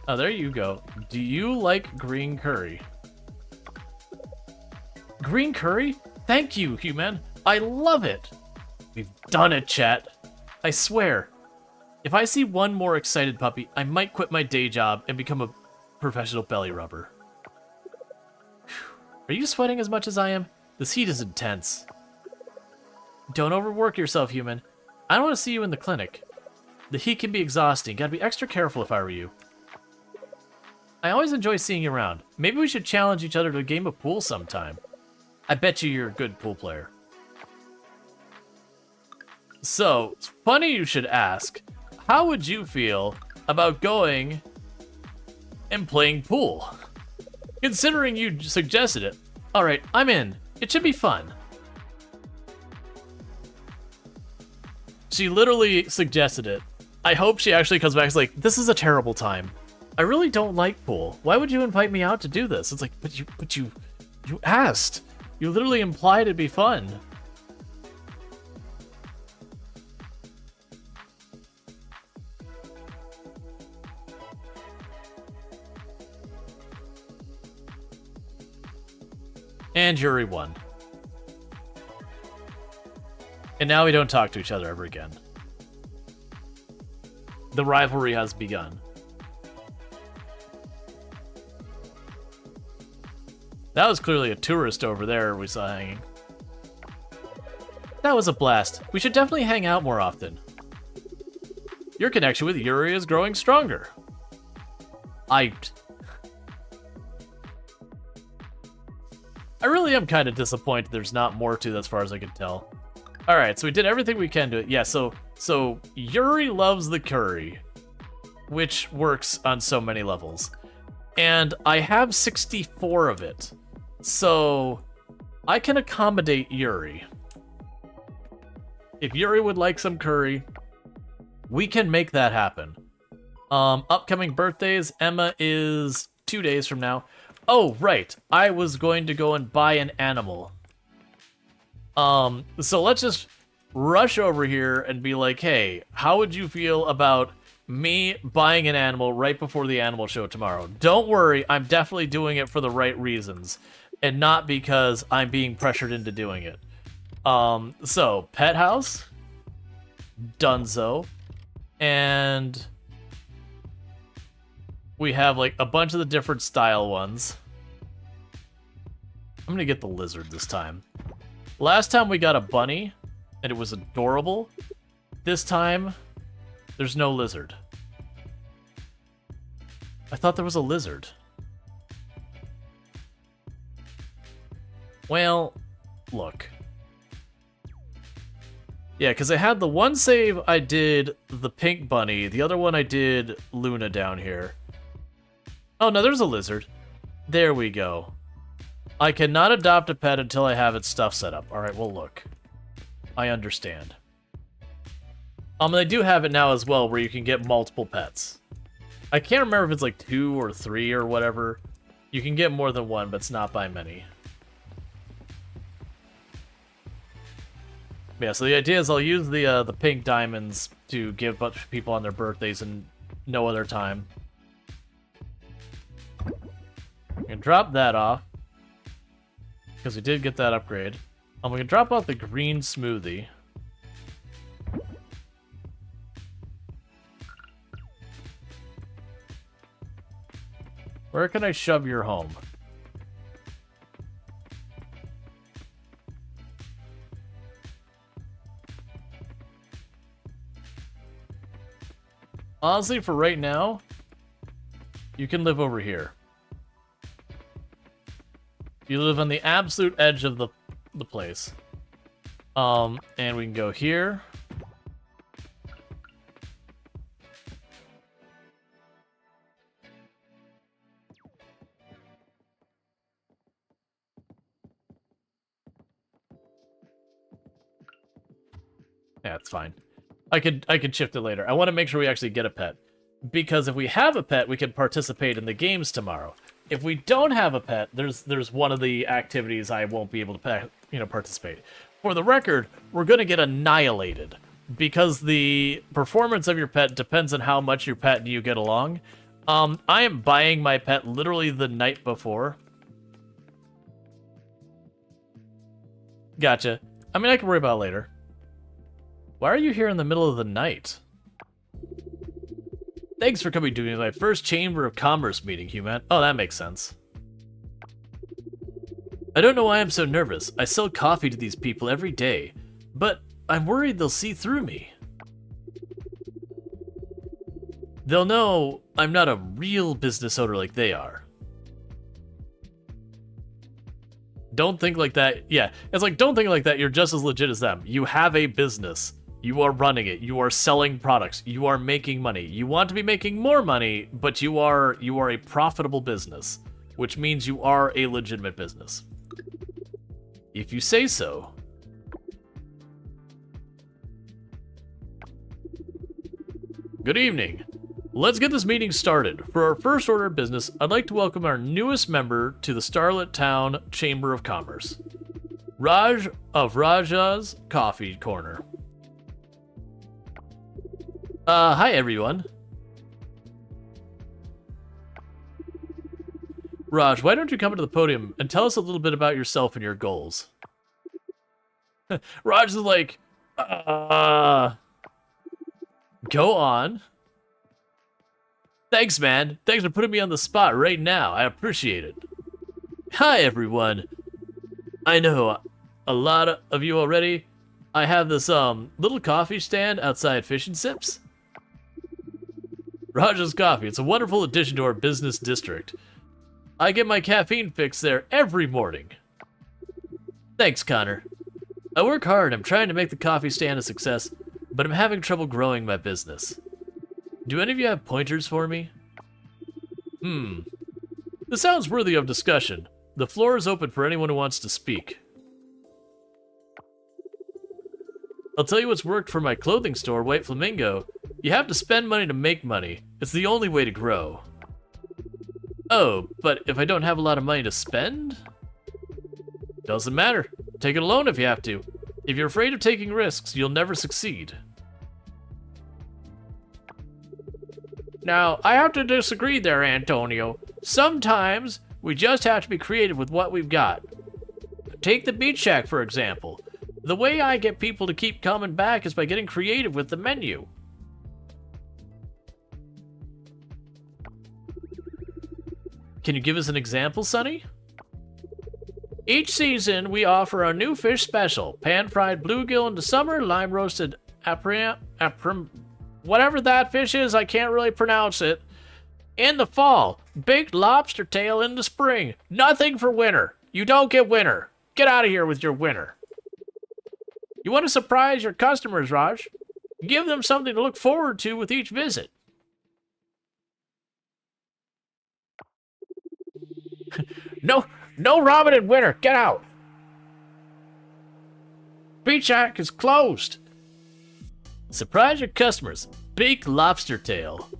Oh, there you go. Do you like green curry? Green curry? Thank you, human. I love it. We've done it, chat. I swear. If I see one more excited puppy, I might quit my day job and become a professional belly rubber. Are you sweating as much as I am? This heat is intense. Don't overwork yourself, human. I don't want to see you in the clinic. The heat can be exhausting. Gotta be extra careful if I were you. I always enjoy seeing you around. Maybe we should challenge each other to a game of pool sometime. I bet you're a good pool player. So, it's funny you should ask. How would you feel about going and playing pool? Considering you suggested it. Alright, I'm in. It should be fun. She literally suggested it. I hope she actually comes back and is like, this is a terrible time. I really don't like pool. Why would you invite me out to do this? It's like, but you asked. You literally implied it'd be fun. And Yuri won. And now we don't talk to each other ever again. The rivalry has begun. That was clearly a tourist over there we saw hanging. That was a blast. We should definitely hang out more often. Your connection with Yuri is growing stronger. I really am kind of disappointed there's not more to it as far as I can tell. Alright, so we did everything we can to it. Yeah, so Yuri loves the curry, which works on so many levels. And I have 64 of it, so I can accommodate Yuri. If Yuri would like some curry, we can make that happen. Upcoming birthdays, Emma is 2 days from now. Oh, right, I was going to go and buy an animal. So let's just rush over here and be like, hey, how would you feel about me buying an animal right before the animal show tomorrow? Don't worry, I'm definitely doing it for the right reasons, and not because I'm being pressured into doing it. So, pet house, Dunzo, and we have like a bunch of the different style ones. I'm gonna get the lizard this time. Last time we got a bunny, and it was adorable. This time, there's no lizard. I thought there was a lizard. Well, look. Yeah, because I had the one save I did the pink bunny, the other one I did Luna down here. Oh no, there's a lizard. There we go. I cannot adopt a pet until I have its stuff set up. Alright, well look. I understand. They do have it now as well, where you can get multiple pets. I can't remember if it's like 2 or 3 or whatever. You can get more than one, but it's not by many. Yeah, so the idea is I'll use the pink diamonds to give a bunch of people on their birthdays and no other time. We can drop that off, because we did get that upgrade. We can drop off the green smoothie. Where can I shove your home? Honestly, for right now, you can live over here. You live on the absolute edge of the place. And we can go here. Yeah, it's fine. I could shift it later. I want to make sure we actually get a pet, because if we have a pet, we can participate in the games tomorrow. If we don't have a pet, there's one of the activities I won't be able to participate. For the record, we're gonna get annihilated because the performance of your pet depends on how much your pet and you get along. I am buying my pet literally the night before. Gotcha. I mean, I can worry about it later. Why are you here in the middle of the night? Thanks for coming to my first Chamber of Commerce meeting, human. Oh, that makes sense. I don't know why I'm so nervous. I sell coffee to these people every day, but I'm worried they'll see through me. They'll know I'm not a real business owner like they are. Don't think like that. Yeah, it's like, don't think like that. You're just as legit as them. You have a business. You are running it. You are selling products. You are making money. You want to be making more money, but you are a profitable business, which means you are a legitimate business. If you say so. Good evening. Let's get this meeting started. For our first order of business, I'd like to welcome our newest member to the Starlit Town Chamber of Commerce, Raj of Raja's Coffee Corner. Hi everyone. Raj, why don't you come to the podium and tell us a little bit about yourself and your goals? Raj is like, go on. Thanks, man. Thanks for putting me on the spot right now. I appreciate it. Hi, everyone. I know a lot of you already. I have this, little coffee stand outside Fish and Sips. Raj's Coffee. It's a wonderful addition to our business district. I get my caffeine fix there every morning. Thanks, Connor. I work hard. I'm trying to make the coffee stand a success, but I'm having trouble growing my business. Do any of you have pointers for me? This sounds worthy of discussion. The floor is open for anyone who wants to speak. I'll tell you what's worked for my clothing store, White Flamingo. You have to spend money to make money. It's the only way to grow. Oh, but if I don't have a lot of money to spend? Doesn't matter. Take it alone if you have to. If you're afraid of taking risks, you'll never succeed. Now, I have to disagree there, Antonio. Sometimes, we just have to be creative with what we've got. Take the Beach Shack, for example. The way I get people to keep coming back is by getting creative with the menu. Can you give us an example, Sonny? Each season, we offer a new fish special. Pan-fried bluegill in the summer, lime-roasted whatever that fish is, I can't really pronounce it. In the fall, baked lobster tail in the spring. Nothing for winter. You don't get winter. Get out of here with your winter. You want to surprise your customers, Raj? Give them something to look forward to with each visit. No ramen in winter. Get out. Beach Shack is closed. Surprise your customers. Baked lobster tail.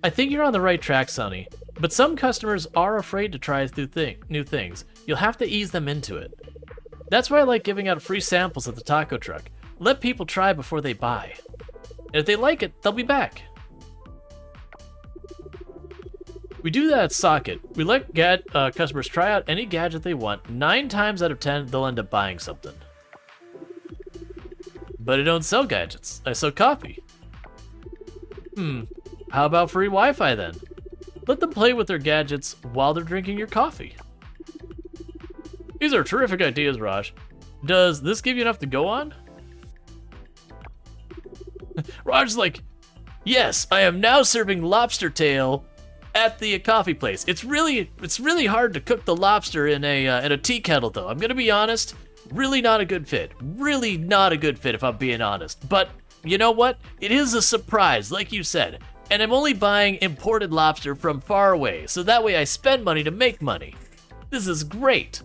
I think you're on the right track, Sonny. But some customers are afraid to try new things. You'll have to ease them into it. That's why I like giving out free samples at the taco truck. Let people try before they buy. And if they like it, they'll be back. We do that at Socket. We let customers try out any gadget they want. 9 times out of 10, they'll end up buying something. But I don't sell gadgets. I sell coffee. How about free Wi-Fi then? Let them play with their gadgets while they're drinking your coffee. These are terrific ideas, Raj. Does this give you enough to go on? Raj's like, yes, I am now serving lobster tail at the coffee place. It's really hard to cook the lobster in a tea kettle, though. I'm gonna be honest, really not a good fit. Really not a good fit, if I'm being honest. But you know what? It is a surprise, like you said. And I'm only buying imported lobster from far away, so that way I spend money to make money. This is great.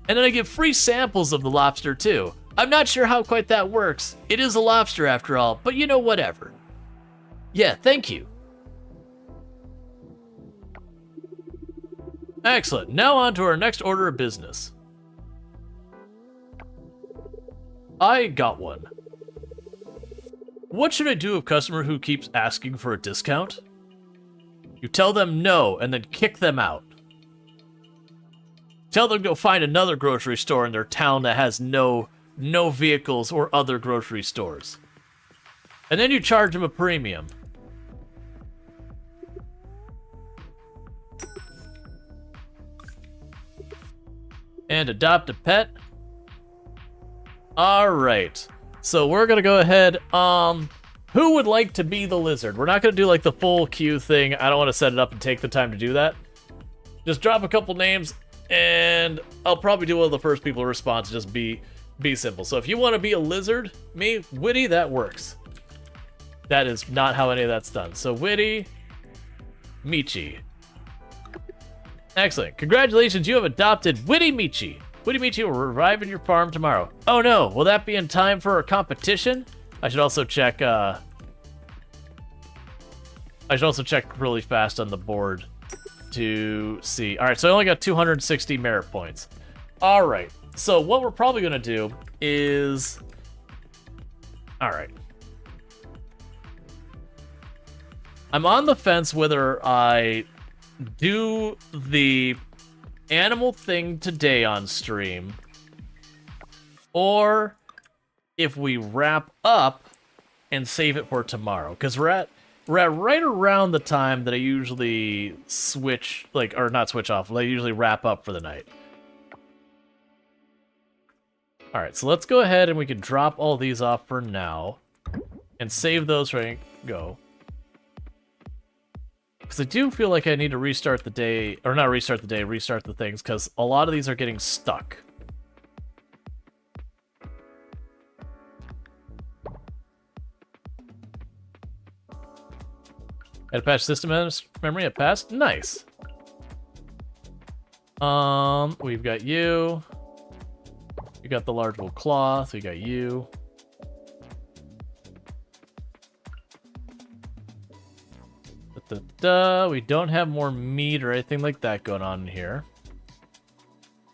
And then I give free samples of the lobster too. I'm not sure how quite that works. It is a lobster after all, but you know, whatever. Yeah, thank you. Excellent. Now on to our next order of business. I got one. What should I do with a customer who keeps asking for a discount? You tell them no and then kick them out. Tell them to go find another grocery store in their town that has no vehicles or other grocery stores. And then you charge them a premium. And adopt a pet. Alright. So we're gonna go ahead, who would like to be the lizard? We're not gonna do like the full queue thing. I don't want to set it up and take the time to do that. Just drop a couple names, and I'll probably do one of the first people to respond to just be simple. So if you want to be a lizard, me, Witty, that works. That is not how any of that's done. So Witty, Michi. Excellent. Congratulations, you have adopted Witty Michi. Witty Michi will arrive in your farm tomorrow. Oh no, will that be in time for a competition? I should also check, really fast on the board to see. Alright, so I only got 260 merit points. Alright, so what we're probably gonna do is... Alright. I'm on the fence whether I do the animal thing today on stream, or if we wrap up and save it for tomorrow, because we're at right around the time that I usually switch, like, or not switch off, I usually wrap up for the night. Alright, so let's go ahead and we can drop all these off for now and save those. Right, go. Because I do feel like I need to restart the day, or not restart the day, restart the things, because a lot of these are getting stuck. Had a patch system memory at passed? Nice. We've got you. We got the large wool cloth. We got you. We don't have more meat or anything like that going on in here.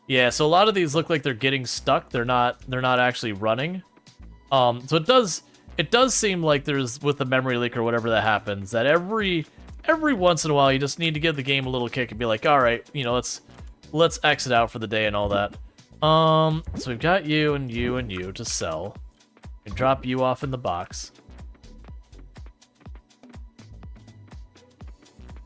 Yeah, so a lot of these look like they're getting stuck. They're not actually running. So it does seem like there's, with the memory leak or whatever that happens, that every once in a while you just need to give the game a little kick and be like, all right, you know, let's exit out for the day and all that. So we've got you and you and you to sell. And drop you off in the box.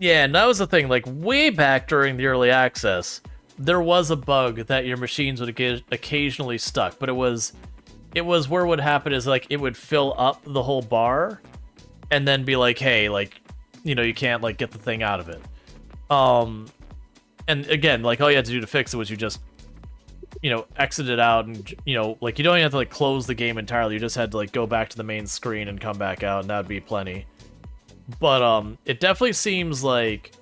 Yeah, and that was the thing, like, way back during the early access, there was a bug that your machines would get occasionally stuck, but it was where what would happen is, like, it would fill up the whole bar, and then be like, hey, like, you know, you can't, like, get the thing out of it. And again, like, all you had to do to fix it was you just, you know, exit it out, and, you know, like, you don't even have to, like, close the game entirely, you just had to, like, go back to the main screen and come back out, and that'd be plenty. But, it definitely seems like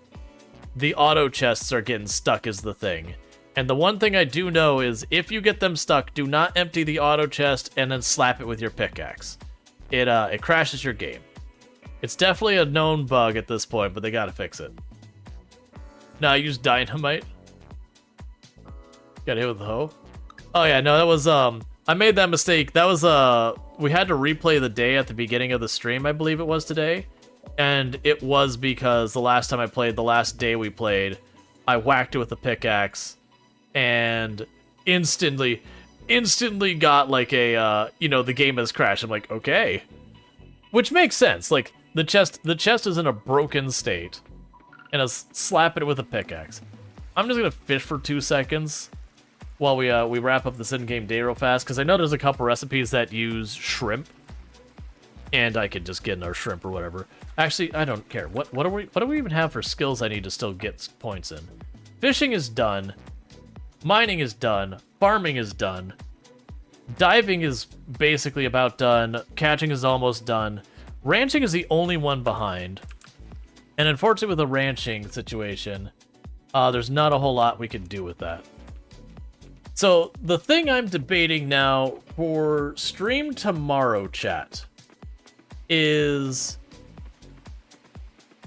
the auto chests are getting stuck is the thing. And the one thing I do know is, if you get them stuck, do not empty the auto chest and then slap it with your pickaxe. It crashes your game. It's definitely a known bug at this point, but they gotta fix it. No, I used dynamite. Got hit with the hoe. Oh yeah, no, that was, I made that mistake. That was, we had to replay the day at the beginning of the stream, I believe it was today. And it was because the last time I played, the last day we played, I whacked it with a pickaxe and instantly got like a, you know, the game has crashed. I'm like, okay. Which makes sense. Like, the chest is in a broken state. And I was slapping it with a pickaxe. I'm just gonna fish for 2 seconds while we wrap up this in-game day real fast, because I know there's a couple recipes that use shrimp. And I could just get another shrimp or whatever. Actually, I don't care. What do we even have for skills I need to still get points in? Fishing is done. Mining is done. Farming is done. Diving is basically about done. Catching is almost done. Ranching is the only one behind. And unfortunately with the ranching situation, there's not a whole lot we can do with that. So the thing I'm debating now for stream tomorrow, chat, is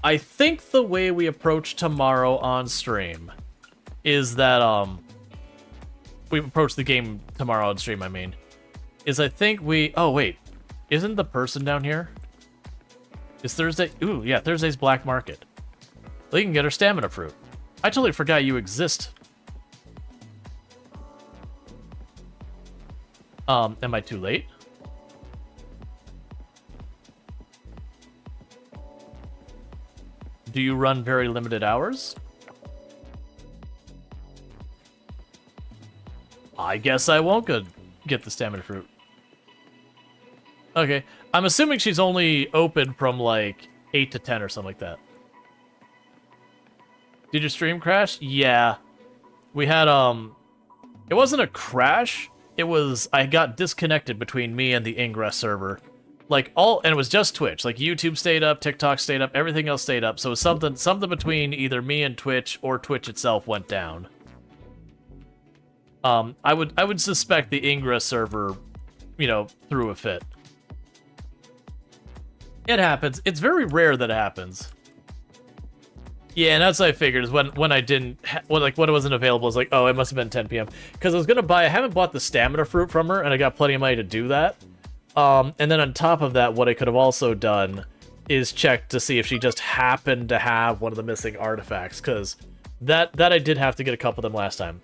I think the way we approach tomorrow on stream is that we approach the game tomorrow on stream, I mean, is I think we, oh wait, isn't the person down here? Is Thursday? Ooh, yeah, Thursday's Black Market. We can get her stamina fruit. I totally forgot you exist. Am I too late? Do you run very limited hours? I guess I won't go get the stamina fruit. Okay, I'm assuming she's only open from like 8 to 10 or something like that. Did your stream crash? Yeah. We had, it wasn't a crash. It was, I got disconnected between me and the Ingress server. Like, and it was just Twitch. Like, YouTube stayed up, TikTok stayed up, everything else stayed up. So it was something between either me and Twitch or Twitch itself went down. I would suspect the Ingress server, you know, threw a fit. It happens. It's very rare that it happens. Yeah, and that's what I figured, is when I didn't, when it wasn't available, it's like, oh, it must have been 10 p.m. Because I was gonna buy, I haven't bought the stamina fruit from her, and I got plenty of money to do that. And then on top of that, what I could have also done is check to see if she just happened to have one of the missing artifacts, because that I did have to get a couple of them last time.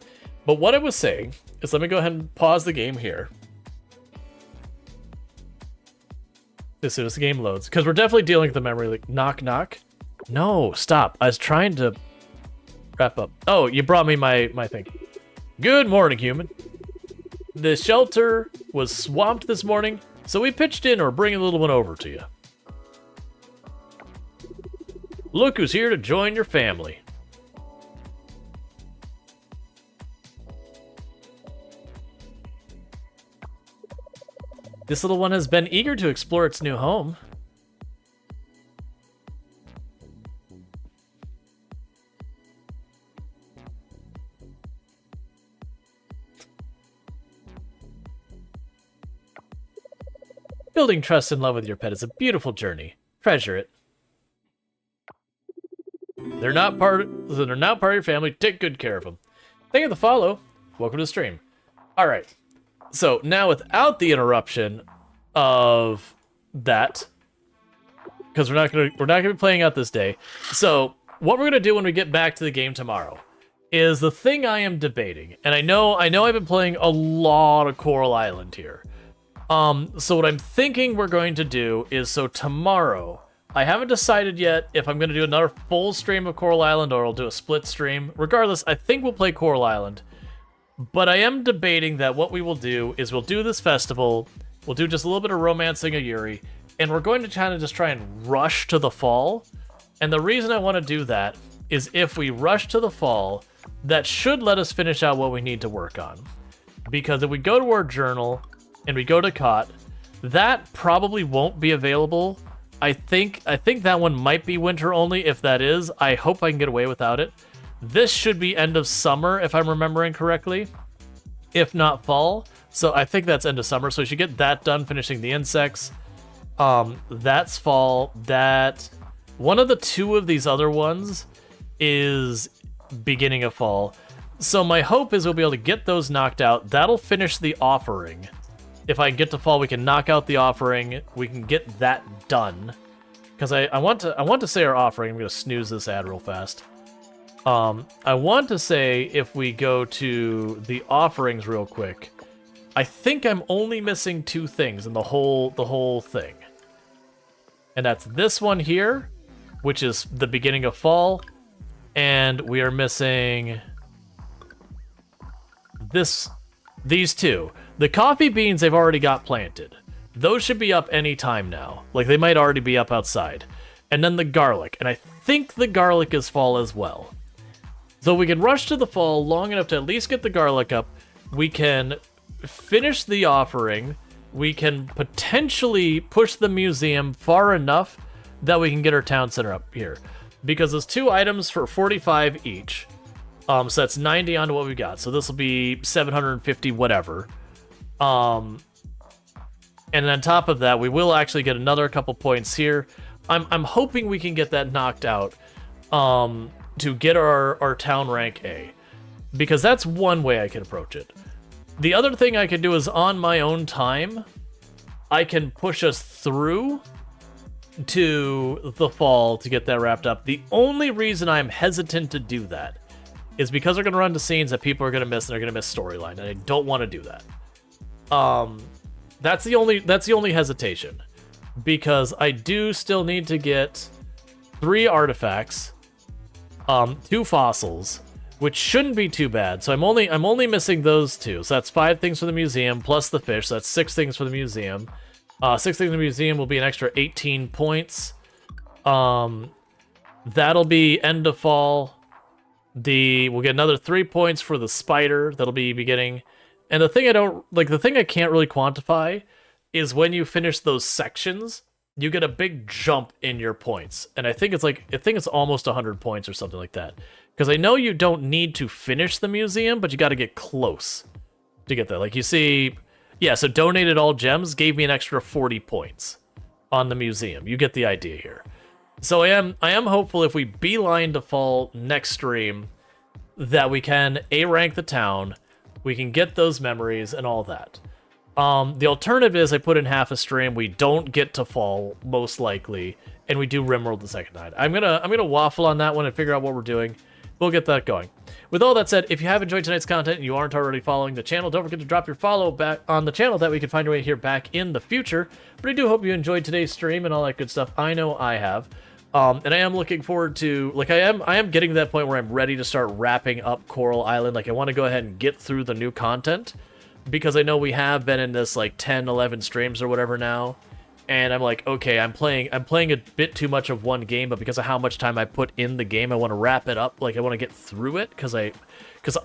But what I was saying is, let me go ahead and pause the game here as soon as the game loads, because we're definitely dealing with the memory leak. Knock, knock. No, stop. I was trying to wrap up. Oh, you brought me my thing. Good morning, human. The shelter was swamped this morning, so we pitched in or bring a little one over to you. Look who's here to join your family. This little one has been eager to explore its new home. Building trust and love with your pet is a beautiful journey. Treasure it. They're now part of your family. Take good care of them. Thank you for the follow. Welcome to the stream. All right. So now without the interruption of that, because we're not gonna be playing out this day. So what we're gonna do when we get back to the game tomorrow is the thing I am debating, and I know I've been playing a lot of Coral Island here. So what I'm thinking we're going to do is, so tomorrow, I haven't decided yet if I'm going to do another full stream of Coral Island or I'll do a split stream. Regardless, I think we'll play Coral Island. But I am debating that what we will do is we'll do this festival, we'll do just a little bit of romancing of Yuri, and we're going to kind of just try and rush to the fall. And the reason I want to do that is if we rush to the fall, that should let us finish out what we need to work on. Because if we go to our journal and we go to COT, that probably won't be available. I think that one might be winter only. If that is, I hope I can get away without it. This should be end of summer, if I'm remembering correctly. If not fall. So I think that's end of summer. So we should get that done, finishing the insects. That's fall. That one of the two of these other ones is beginning of fall. So my hope is we'll be able to get those knocked out. That'll finish the offering. If I get to fall, we can knock out the offering. We can get that done. Because I want to say our offering. I'm going to snooze this ad real fast. I want to say if we go to the offerings real quick, I think I'm only missing two things in the whole thing. And that's this one here, which is the beginning of fall, and we are missing these two. The coffee beans they've already got planted. Those should be up any time now. Like, they might already be up outside. And then the garlic, and I think the garlic is fall as well. So we can rush to the fall long enough to at least get the garlic up. We can finish the offering. We can potentially push the museum far enough that we can get our town center up here. Because there's 2 items for 45 each. So that's 90 onto what we got. So this will be 750 whatever. And on top of that, we will actually get another couple points here. I'm hoping we can get that knocked out to get our town rank A. Because that's one way I can approach it. The other thing I can do is on my own time, I can push us through to the fall to get that wrapped up. The only reason I'm hesitant to do that is because they're going to run to scenes that people are going to miss, and they're going to miss storyline, and I don't want to do that. That's the only hesitation, because I do still need to get 3 artifacts, 2 fossils, which shouldn't be too bad. So I'm only missing those 2. So that's 5 things for the museum plus the fish. So that's 6 things for the museum. 6 things in the museum will be an extra 18 points. That'll be end of fall. We'll get another 3 points for the spider. That'll be beginning. And the thing I can't really quantify is when you finish those sections, you get a big jump in your points. And I think it's almost 100 points or something like that. Because I know you don't need to finish the museum, but you got to get close to get there. Like you see, yeah, so donated all gems gave me an extra 40 points on the museum. You get the idea here. So I am hopeful if we beeline to fall next stream that we can A-rank the town, we can get those memories and all that. The alternative is I put in half a stream, we don't get to fall, most likely, and we do Rimworld the second night. I'm gonna waffle on that one and figure out what we're doing. We'll get that going. With all that said, if you have enjoyed tonight's content and you aren't already following the channel, don't forget to drop your follow back on the channel that we can find your way here back in the future. But I do hope you enjoyed today's stream and all that good stuff. I know I have. And I am looking forward to, like, I am getting to that point where I'm ready to start wrapping up Coral Island. Like, I want to go ahead and get through the new content, because I know we have been in this, like, 10, 11 streams or whatever now, and I'm like, okay, I'm playing a bit too much of one game, but because of how much time I put in the game, I want to wrap it up. Like, I want to get through it because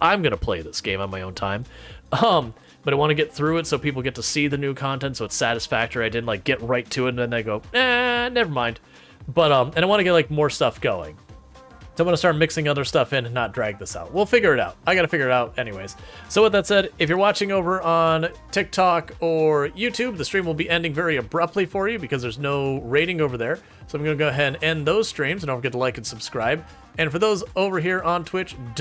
I'm gonna play this game on my own time. But I want to get through it so people get to see the new content, so it's satisfactory. I didn't like get right to it and then they go, never mind. But and I want to get like more stuff going. So I'm going to start mixing other stuff in and not drag this out. We'll figure it out. I got to figure it out anyways. So with that said, if you're watching over on TikTok or YouTube, the stream will be ending very abruptly for you because there's no rating over there. So I'm going to go ahead and end those streams, and don't forget to like and subscribe. And for those over here on Twitch,